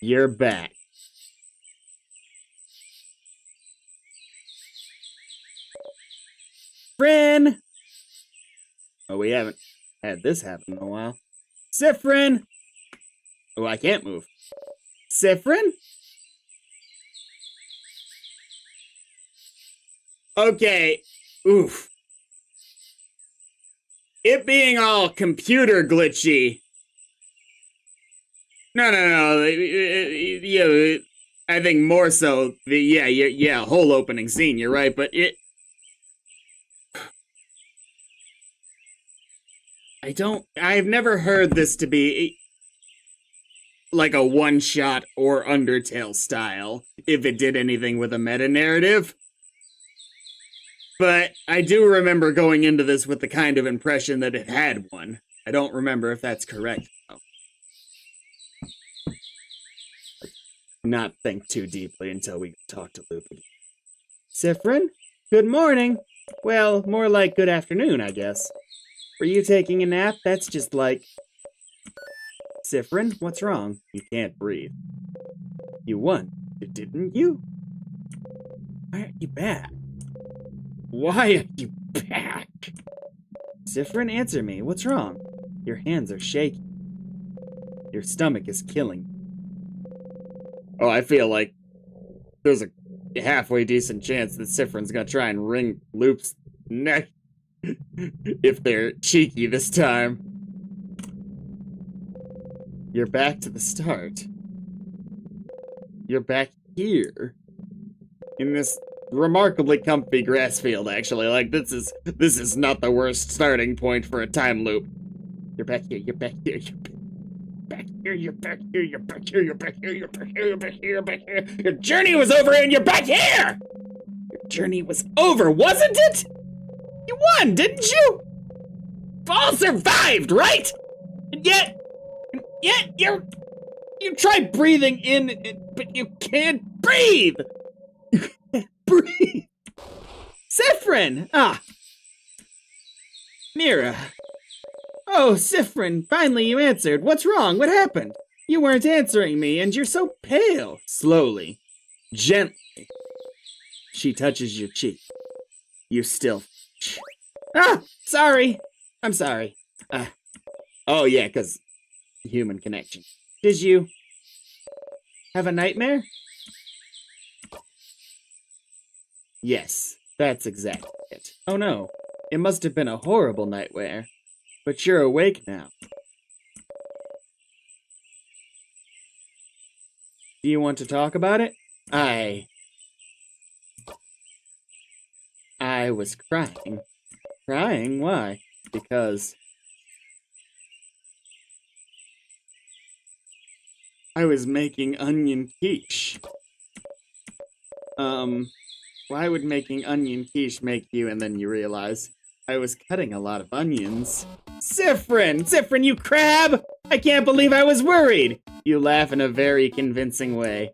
You're back. Siffrin! Oh, we haven't had this happen in a while. Siffrin! Oh, I can't move. Siffrin? Okay. Oof. it being all computer glitchy. No. Yeah, I think more so. Yeah, whole opening scene. You're right, but I've never heard this to be like a one-shot or Undertale style, if it did anything with a meta-narrative. But I do remember going into this with the kind of impression that it had one. I don't remember if that's correct, though. Not think too deeply until we talk to Loop again. Siffrin, good morning. Well, more like good afternoon, I guess. Were you taking a nap? That's just like... Siffrin, what's wrong? You can't breathe. You won, didn't you? Why aren't you back? Why are you back? Siffrin, answer me. What's wrong? Your hands are shaking. Your stomach is killing you. Oh, I feel like there's a halfway decent chance that Siffrin's gonna try and wring Loop's neck if they're cheeky this time. You're back to the start. You're back here. In this remarkably comfy grass field, actually. Like, this is not the worst starting point for a time loop. You're back here, you're back here, you're back here, you're back here, you're back here, you're back here, you're back here, you're back here, you're back here. Your journey was over and you're back here! Your journey was over, wasn't it? You won, didn't you? All survived, right? And yet you try breathing in, but you can't breathe! You can't breathe! Siffrin! Ah! Mira. Oh, Siffrin, finally you answered. What's wrong? What happened? You weren't answering me, and you're so pale. Slowly, gently, she touches your cheek. You still... Ah! Sorry! I'm sorry. Oh yeah, 'cause human connection. Did you have a nightmare? Yes, that's exactly it. Oh no, it must have been a horrible nightmare. But you're awake now. Do you want to talk about it? I was crying. Crying? Why? Because I was making onion quiche. Why would making onion quiche make you, and then you realize I was cutting a lot of onions. Siffrin! Siffrin, you crab! I can't believe I was worried! You laugh in a very convincing way.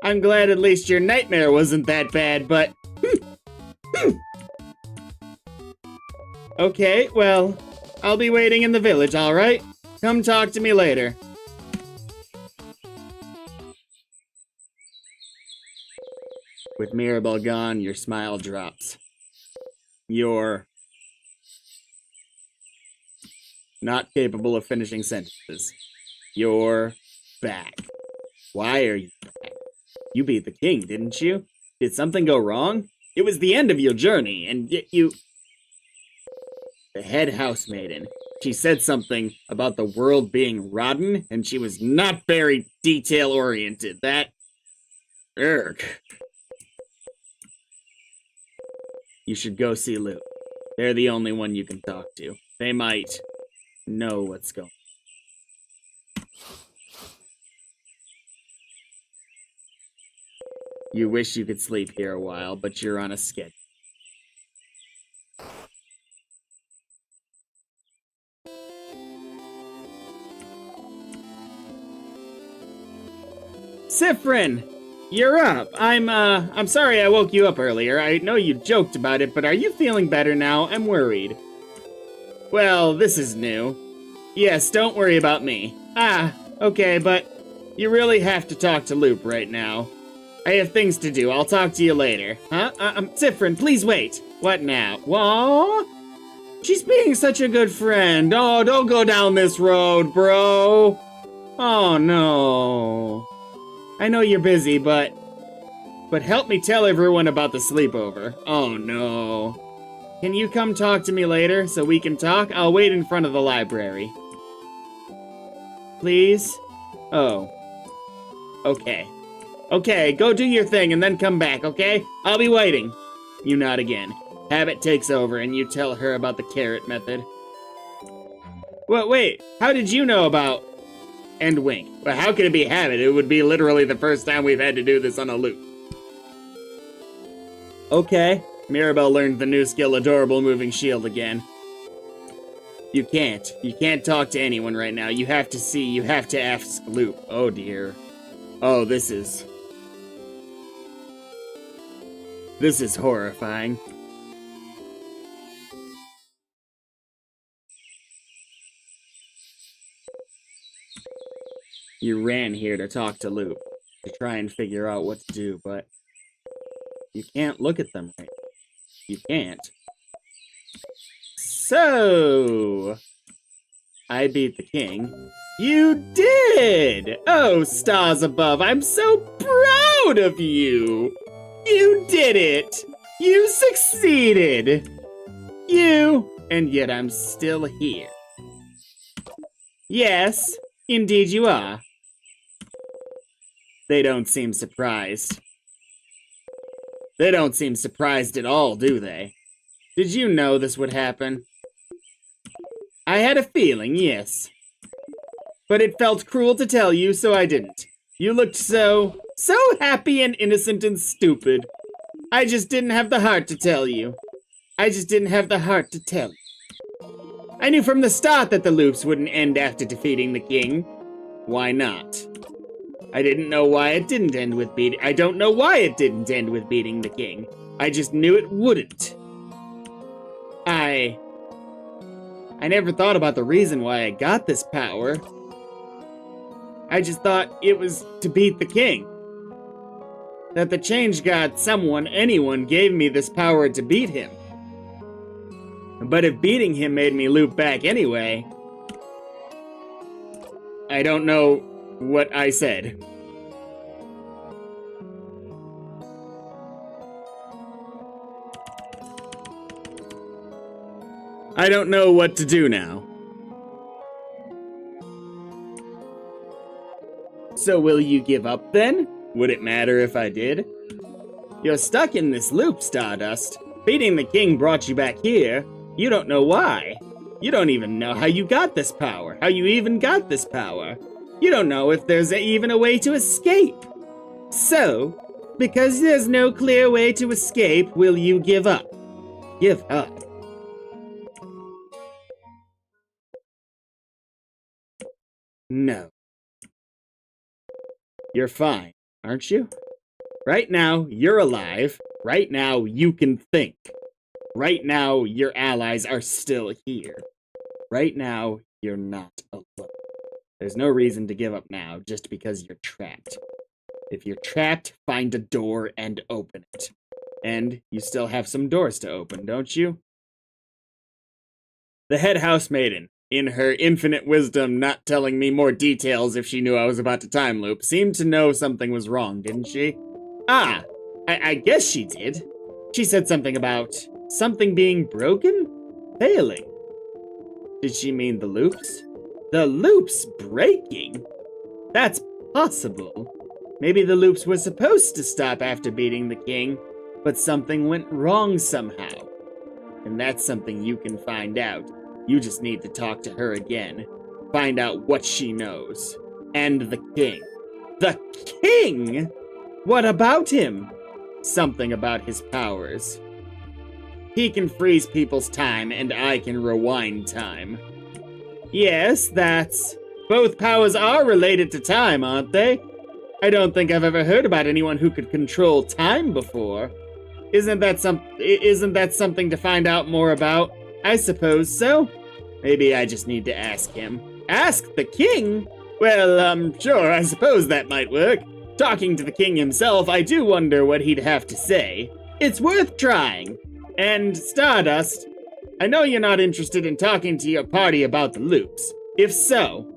I'm glad at least your nightmare wasn't that bad, but... Okay, well, I'll be waiting in the village, alright? Come talk to me later. With Mirabelle gone, your smile drops. You're not capable of finishing sentences. You're back. Why are you back? You beat the king, didn't you? Did something go wrong? It was the end of your journey, and yet you... The head housemaiden. She said something about the world being rotten, and she was not very detail-oriented. That... Urgh. You should go see Lou. They're the only one you can talk to. They might know what's going on. You wish you could sleep here a while, but you're on a schedule. Siffrin! You're up. I'm sorry I woke you up earlier. I know you joked about it, but are you feeling better now? I'm worried. Well, this is new. Yes, don't worry about me. Ah, okay, but you really have to talk to Loop right now. I have things to do. I'll talk to you later. Huh? Siffrin, please wait. What now? Whoa? She's being such a good friend. Oh, don't go down this road, bro. Oh, no. I know you're busy, but help me tell everyone about the sleepover. Oh, no. Can you come talk to me later so we can talk? I'll wait in front of the library. Please? Oh. Okay. Okay, go do your thing and then come back, okay? I'll be waiting. You nod again. Habit takes over and you tell her about the carrot method. Well, wait, how did you know about... And wink. Well, how could it be Habit? It would be literally the first time we've had to do this on a loop. Okay. Mirabelle learned the new skill, Adorable Moving Shield, again. You can't. You can't talk to anyone right now. You have to see. You have to ask Loop. Oh, dear. Oh, this is horrifying. You ran here to talk to Loop, to try and figure out what to do, but you can't look at them right. You can't. So, I beat the king. You did! Oh, stars above, I'm so proud of you! You did it! You succeeded! And yet I'm still here. Yes, indeed you are. They don't seem surprised. They don't seem surprised at all, do they? Did you know this would happen? I had a feeling, yes. But it felt cruel to tell you, so I didn't. You looked so happy and innocent and stupid. I just didn't have the heart to tell you. I just didn't have the heart to tell you. I knew from the start that the loops wouldn't end after defeating the king. Why not? I didn't know why it didn't end with beating. I don't know why it didn't end with beating the king. I just knew it wouldn't. I never thought about the reason why I got this power. I just thought it was to beat the king. That the change god, anyone gave me this power to beat him. But if beating him made me loop back anyway, I don't know what I said. I don't know what to do now. So will you give up then? Would it matter if I did? You're stuck in this loop, Stardust. Beating the king brought you back here. You don't know why. You don't even know how you got this power. How you even got this power. You don't know if there's even a way to escape. So, because there's no clear way to escape, will you give up? Give up. No. You're fine, aren't you? Right now, you're alive. Right now, you can think. Right now, your allies are still here. Right now, you're not alone. There's no reason to give up now just because you're trapped. If you're trapped, find a door and open it. And you still have some doors to open, don't you? The head housemaiden, in her infinite wisdom not telling me more details if she knew I was about to time loop, seemed to know something was wrong, didn't she? Ah, I guess she did. She said something about something being broken? Failing. Did she mean the loops? The loops breaking? That's possible. Maybe the loops were supposed to stop after beating the king, but something went wrong somehow. And that's something you can find out. You just need to talk to her again. Find out what she knows. And the king. The king?! What about him? Something about his powers. He can freeze people's time, and I can rewind time. Yes, that's... Both powers are related to time, aren't they? I don't think I've ever heard about anyone who could control time before. Isn't that something to find out more about? I suppose so. Maybe I just need to ask him. Ask the king? Well, sure, I suppose that might work. Talking to the king himself, I do wonder what he'd have to say. It's worth trying. And, Stardust, I know you're not interested in talking to your party about the loops. If so,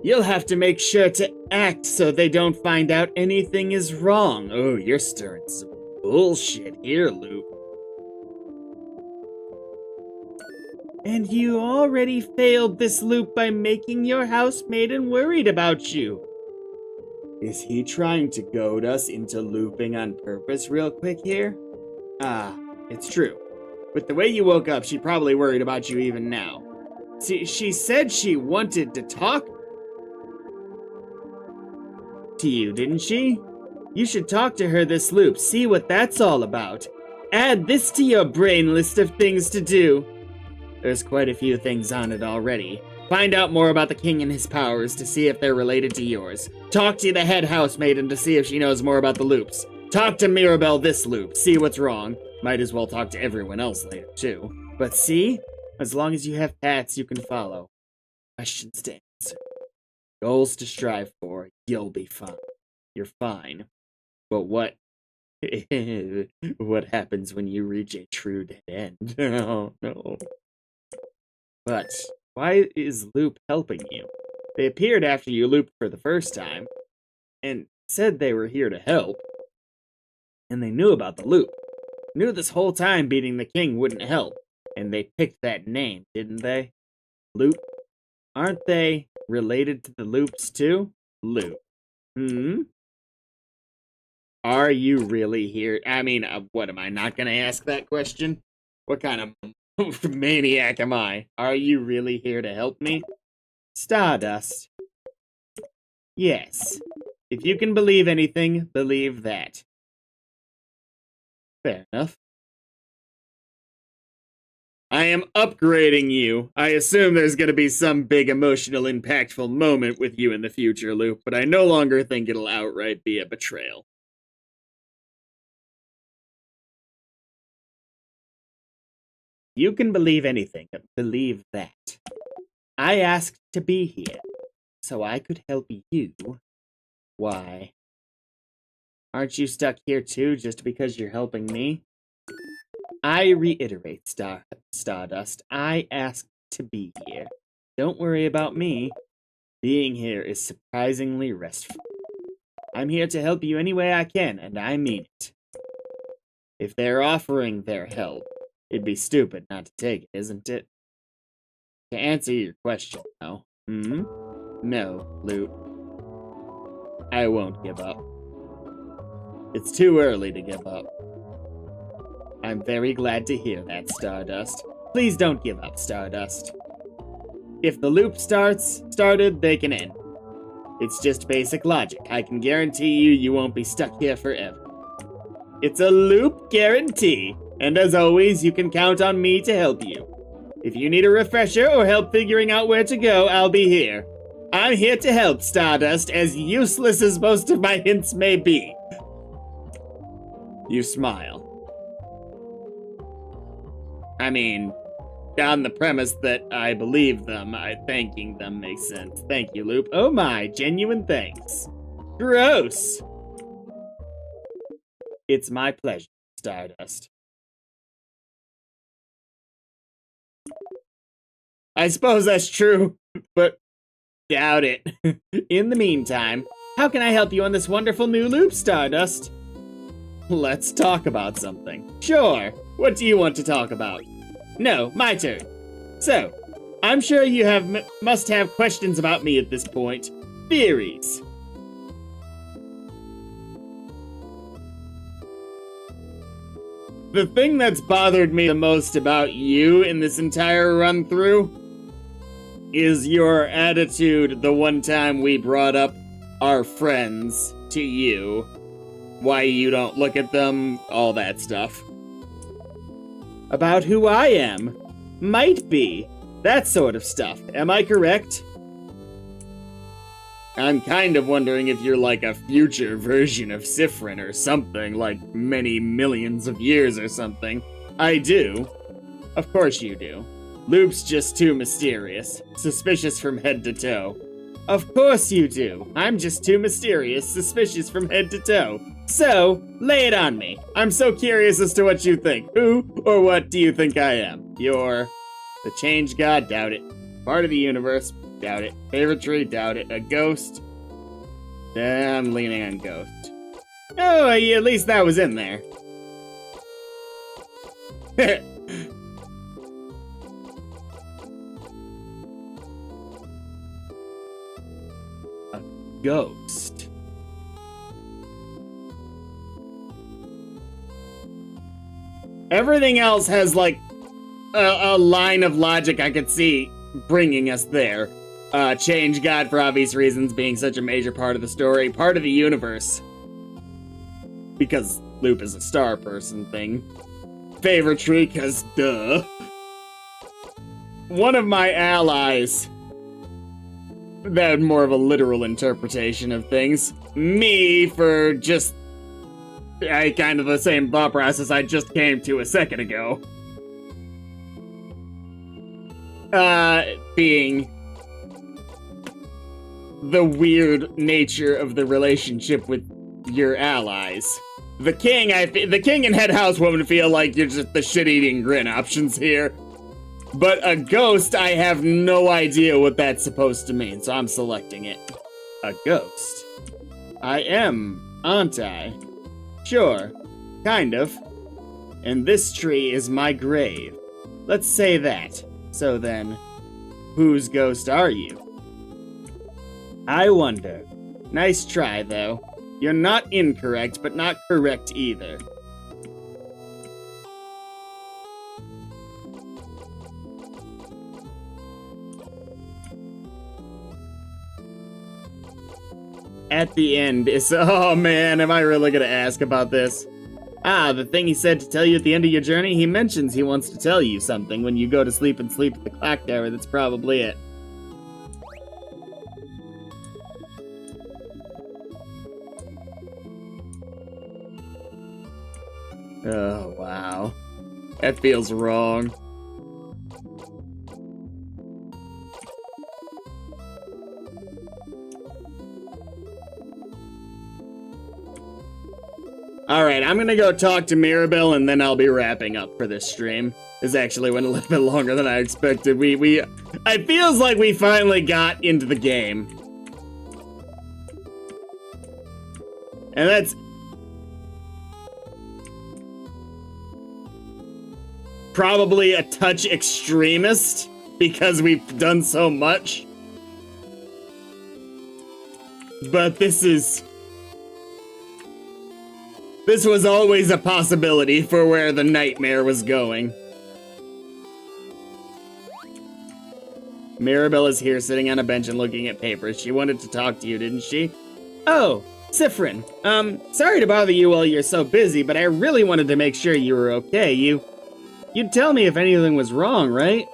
you'll have to make sure to act so they don't find out anything is wrong. Oh, you're stirring some bullshit here, Loop. And you already failed this loop by making your housemaiden worried about you. Is he trying to goad us into looping on purpose real quick here? Ah, it's true. With the way you woke up, she probably worried about you even now. She said she wanted to talk to you, didn't she? You should talk to her this loop, see what that's all about. Add this to your brain list of things to do. There's quite a few things on it already. Find out more about the king and his powers to see if they're related to yours. Talk to the head housemaiden to see if she knows more about the loops. Talk to Mirabelle this loop, see what's wrong. Might as well talk to everyone else later, too. But see? As long as you have paths you can follow. Questions to answer. Goals to strive for. You'll be fine. You're fine. But what... what happens when you reach a true dead end? Oh, no. But why is Loop helping you? They appeared after you looped for the first time, and said they were here to help. And they knew about the loop. Knew this whole time beating the king wouldn't help. And they picked that name, didn't they? Loop? Aren't they related to the loops too? Loop. Are you really here? I mean, what, am I not gonna ask that question? What kind of maniac am I? Are you really here to help me? Stardust. Yes. If you can believe anything, believe that. Fair enough. I am upgrading you. I assume there's gonna be some big emotional impactful moment with you in the future, Loop, but I no longer think it'll outright be a betrayal. You can believe anything, believe that. I asked to be here, so I could help you. Why? Aren't you stuck here too, just because you're helping me? I reiterate, Stardust, I asked to be here. Don't worry about me. Being here is surprisingly restful. I'm here to help you any way I can, and I mean it. If they're offering their help, it'd be stupid not to take it, isn't it? To answer your question, though. No, Loop. I won't give up. It's too early to give up. I'm very glad to hear that, Stardust. Please don't give up, Stardust. If the loop started, they can end. It's just basic logic. I can guarantee you won't be stuck here forever. It's a loop guarantee. And as always, you can count on me to help you. If you need a refresher or help figuring out where to go, I'll be here. I'm here to help, Stardust, as useless as most of my hints may be. You smile. I mean, on the premise that I believe them, thanking them makes sense. Thank you, Loop. Oh my, genuine thanks. Gross! It's my pleasure, Stardust. I suppose that's true, but doubt it. In the meantime, how can I help you on this wonderful new loop, Stardust? Let's talk about something. Sure. What do you want to talk about? No, my turn. So, I'm sure you must have questions about me at this point. Theories. The thing that's bothered me the most about you in this entire run-through is your attitude the one time we brought up our friends to you. Why you don't look at them, all that stuff. About who I am. Might be. That sort of stuff. Am I correct? I'm kind of wondering if you're like a future version of Siffrin or something, like many millions of years or something. I do. Of course you do. Loop's just too mysterious. Suspicious from head to toe. Of course you do. I'm just too mysterious, suspicious from head to toe. So, lay it on me. I'm so curious as to what you think. Who or what do you think I am? You're the change god? Doubt it. Part of the universe? Doubt it. Favorite tree? Doubt it. A ghost? I'm leaning on ghost. Oh, at least that was in there. A ghost. Everything else has, like, a line of logic I could see bringing us there. Change God for obvious reasons, being such a major part of the story, part of the universe. Because Loop is a star person thing. Favorite tree, cause duh. One of my allies. That more of a literal interpretation of things. Me for just kind of the same thought process I just came to a second ago. Being the weird nature of the relationship with your allies. The king and head housewoman feel like you're just the shit-eating grin options here. But a ghost, I have no idea what that's supposed to mean, so I'm selecting it. A ghost. I am, aren't I? Sure, kind of. And this tree is my grave. Let's say that. So then, whose ghost are you? I wonder. Nice try, though. You're not incorrect, but not correct either. At the end is... Oh man, am I really gonna ask about this? Ah, the thing he said to tell you at the end of your journey, he mentions he wants to tell you something when you go to sleep and sleep at the clock tower. That's probably it. Oh, wow. That feels wrong. Alright, I'm gonna go talk to Mirabelle and then I'll be wrapping up for this stream. This actually went a little bit longer than I expected. It feels like we finally got into the game. And that's probably a touch extremist because we've done so much. But this was always a possibility for where the nightmare was going. Mirabelle is here sitting on a bench and looking at papers. She wanted to talk to you, didn't she? Oh, Siffrin. Sorry to bother you while you're so busy, but I really wanted to make sure you were okay. You'd tell me if anything was wrong, right?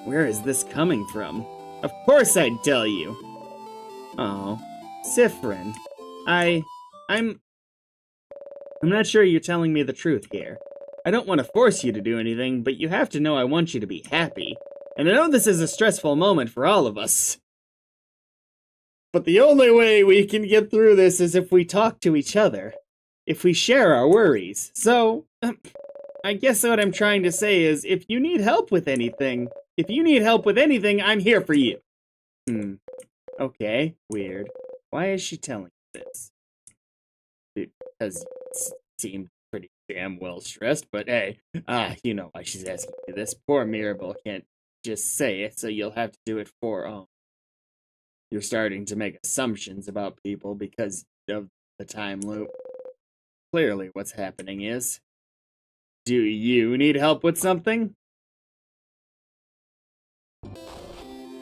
Where is this coming from? Of course I'd tell you. Oh, Siffrin. I'm not sure you're telling me the truth here. I don't want to force you to do anything, but you have to know I want you to be happy. And I know this is a stressful moment for all of us. But the only way we can get through this is if we talk to each other. If we share our worries. So, I guess what I'm trying to say is, if you need help with anything, I'm here for you. Okay, weird. Why is she telling me this? Because it seemed pretty damn well stressed, but hey, you know why she's asking me this. Poor Mirabelle can't just say it, so you'll have to do it for, you're starting to make assumptions about people because of the time loop. Clearly what's happening is, do you need help with something?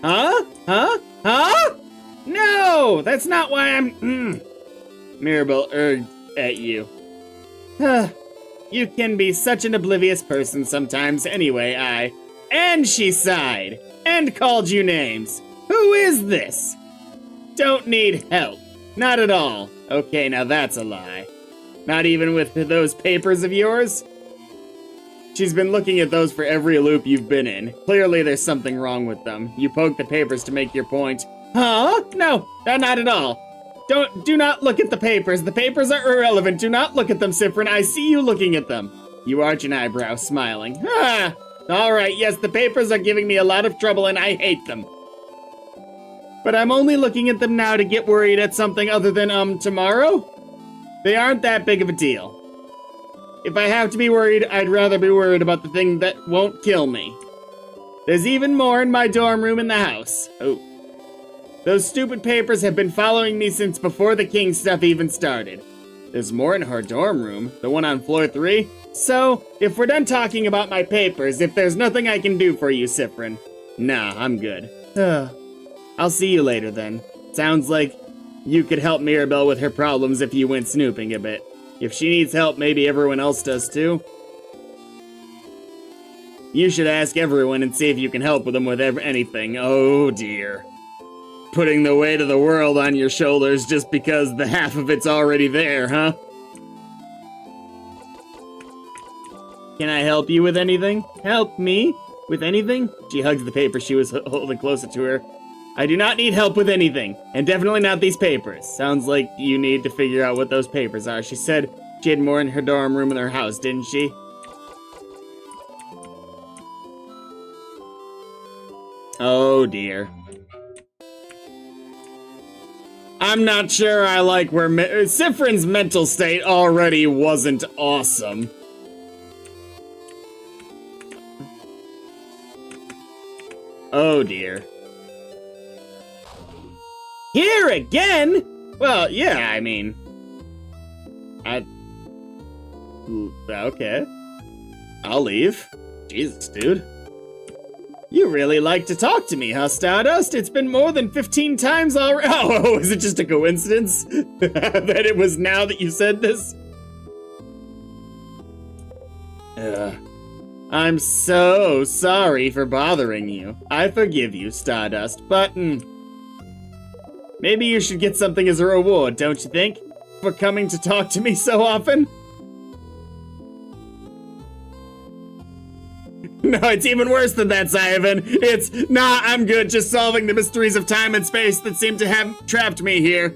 Huh? No! That's not why I'm... Mirabelle urged at you. You can be such an oblivious person sometimes anyway, And she sighed, and called you names. Who is this? Don't need help. Not at all. Okay, now that's a lie. Not even with those papers of yours? She's been looking at those for every loop you've been in. Clearly there's something wrong with them. You poked the papers to make your point. Huh? No, not at all. Do not look at the papers. The papers are irrelevant. Do not look at them, Siffrin. I see you looking at them. You arch an eyebrow, smiling. Alright, yes, the papers are giving me a lot of trouble and I hate them. But I'm only looking at them now to get worried at something other than, tomorrow? They aren't that big of a deal. If I have to be worried, I'd rather be worried about the thing that won't kill me. There's even more in my dorm room in the house. Oh. Those stupid papers have been following me since before the king stuff even started. There's more in her dorm room, the one on floor 3. So, if we're done talking about my papers, if there's nothing I can do for you, Siffrin. Nah, I'm good. I'll see you later then. Sounds like you could help Mirabelle with her problems if you went snooping a bit. If she needs help, maybe everyone else does too. You should ask everyone and see if you can help them with anything. Oh dear. Putting the weight of the world on your shoulders just because the half of it's already there, huh? Can I help you with anything? Help me? With anything? She hugs the paper she was holding closer to her. I do not need help with anything, and definitely not these papers. Sounds like you need to figure out what those papers are. She said she had more in her dorm room in her house, didn't she? Oh dear. I'm not sure I like where Siffrin's mental state already wasn't awesome. Oh dear. Here again? Well, yeah, I mean... Okay. I'll leave. Jesus, dude. You really like to talk to me, huh, Stardust? It's been more than 15 times already. Oh, is it just a coincidence that it was now that you said this? I'm so sorry for bothering you. I forgive you, Stardust, but maybe you should get something as a reward, don't you think? For coming to talk to me so often? No, it's even worse than that, Zyvan. It's, nah, I'm good just solving the mysteries of time and space that seem to have trapped me here.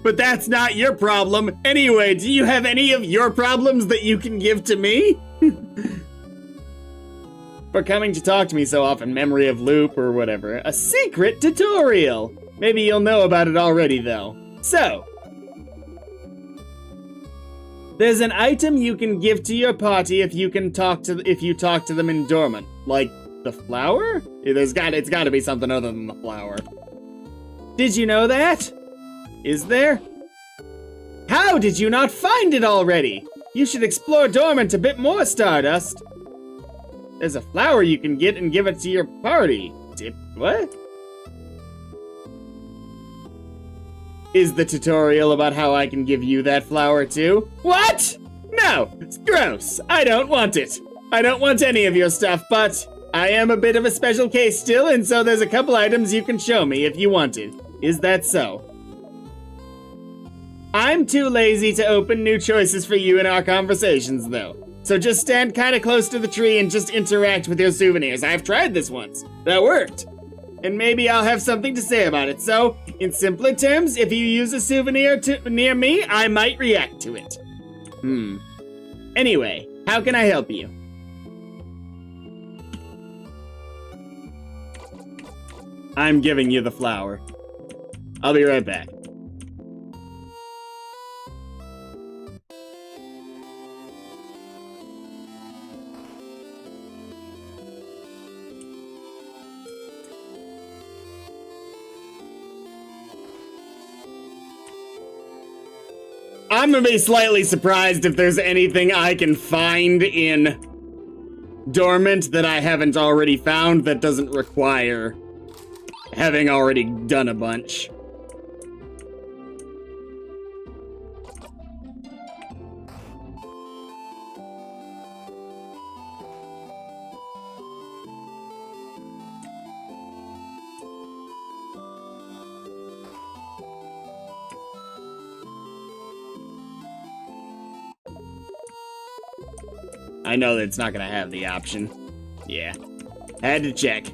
But that's not your problem. Anyway, do you have any of your problems that you can give to me? For coming to talk to me so often, memory of loop or whatever. A secret tutorial! Maybe you'll know about it already, though. So, there's an item you can give to your party if you talk to them in dormant. Like the flower? It's gotta be something other than the flower. Did you know that? Is there? How did you not find it already? You should explore dormant a bit more, Stardust. There's a flower you can get and give it to your party. What? Is the tutorial about how I can give you that flower too? What? No, it's gross. I don't want it. I don't want any of your stuff, but I am a bit of a special case still, and so there's a couple items you can show me if you wanted. Is that so? I'm too lazy to open new choices for you in our conversations, though. So just stand kind of close to the tree and just interact with your souvenirs. I've tried this once. That worked. And maybe I'll have something to say about it. So, in simpler terms, if you use a souvenir near me, I might react to it. Anyway, how can I help you? I'm giving you the flower. I'll be right back. I'm gonna be slightly surprised if there's anything I can find in Dormant that I haven't already found that doesn't require having already done a bunch. I know that it's not gonna have the option. Yeah. Had to check.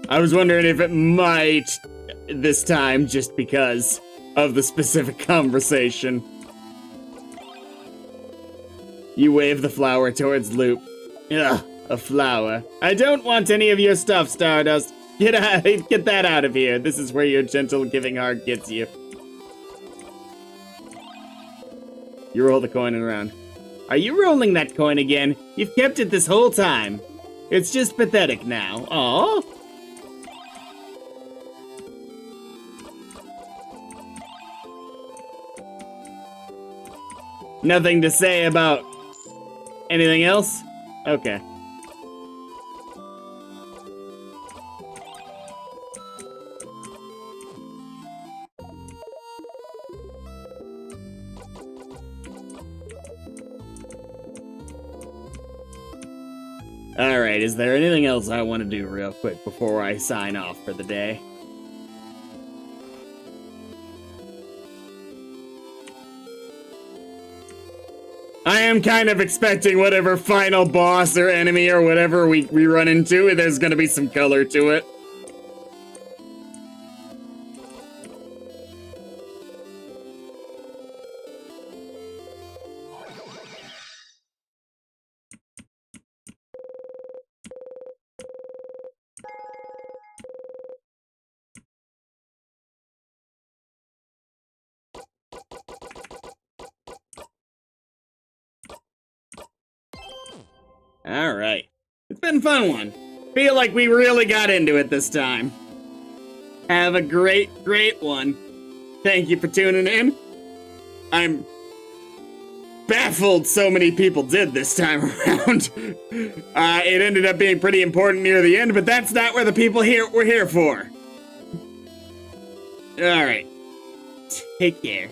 I was wondering if it might this time just because of the specific conversation. You wave the flower towards Loop. Ugh, a flower. I don't want any of your stuff, Stardust. Get that out of here. This is where your gentle giving heart gets you. You roll the coin around. Are you rolling that coin again? You've kept it this whole time. It's just pathetic now. Aww. Nothing to say about anything else? Okay. Alright, is there anything else I want to do real quick before I sign off for the day? I am kind of expecting whatever final boss or enemy or whatever we run into, there's gonna be some color to it. Alright. It's been a fun one. Feel like we really got into it this time. Have a great one. Thank you for tuning in. I'm baffled so many people did this time around. It ended up being pretty important near the end, but that's not where the people here were here for. Alright. Take care.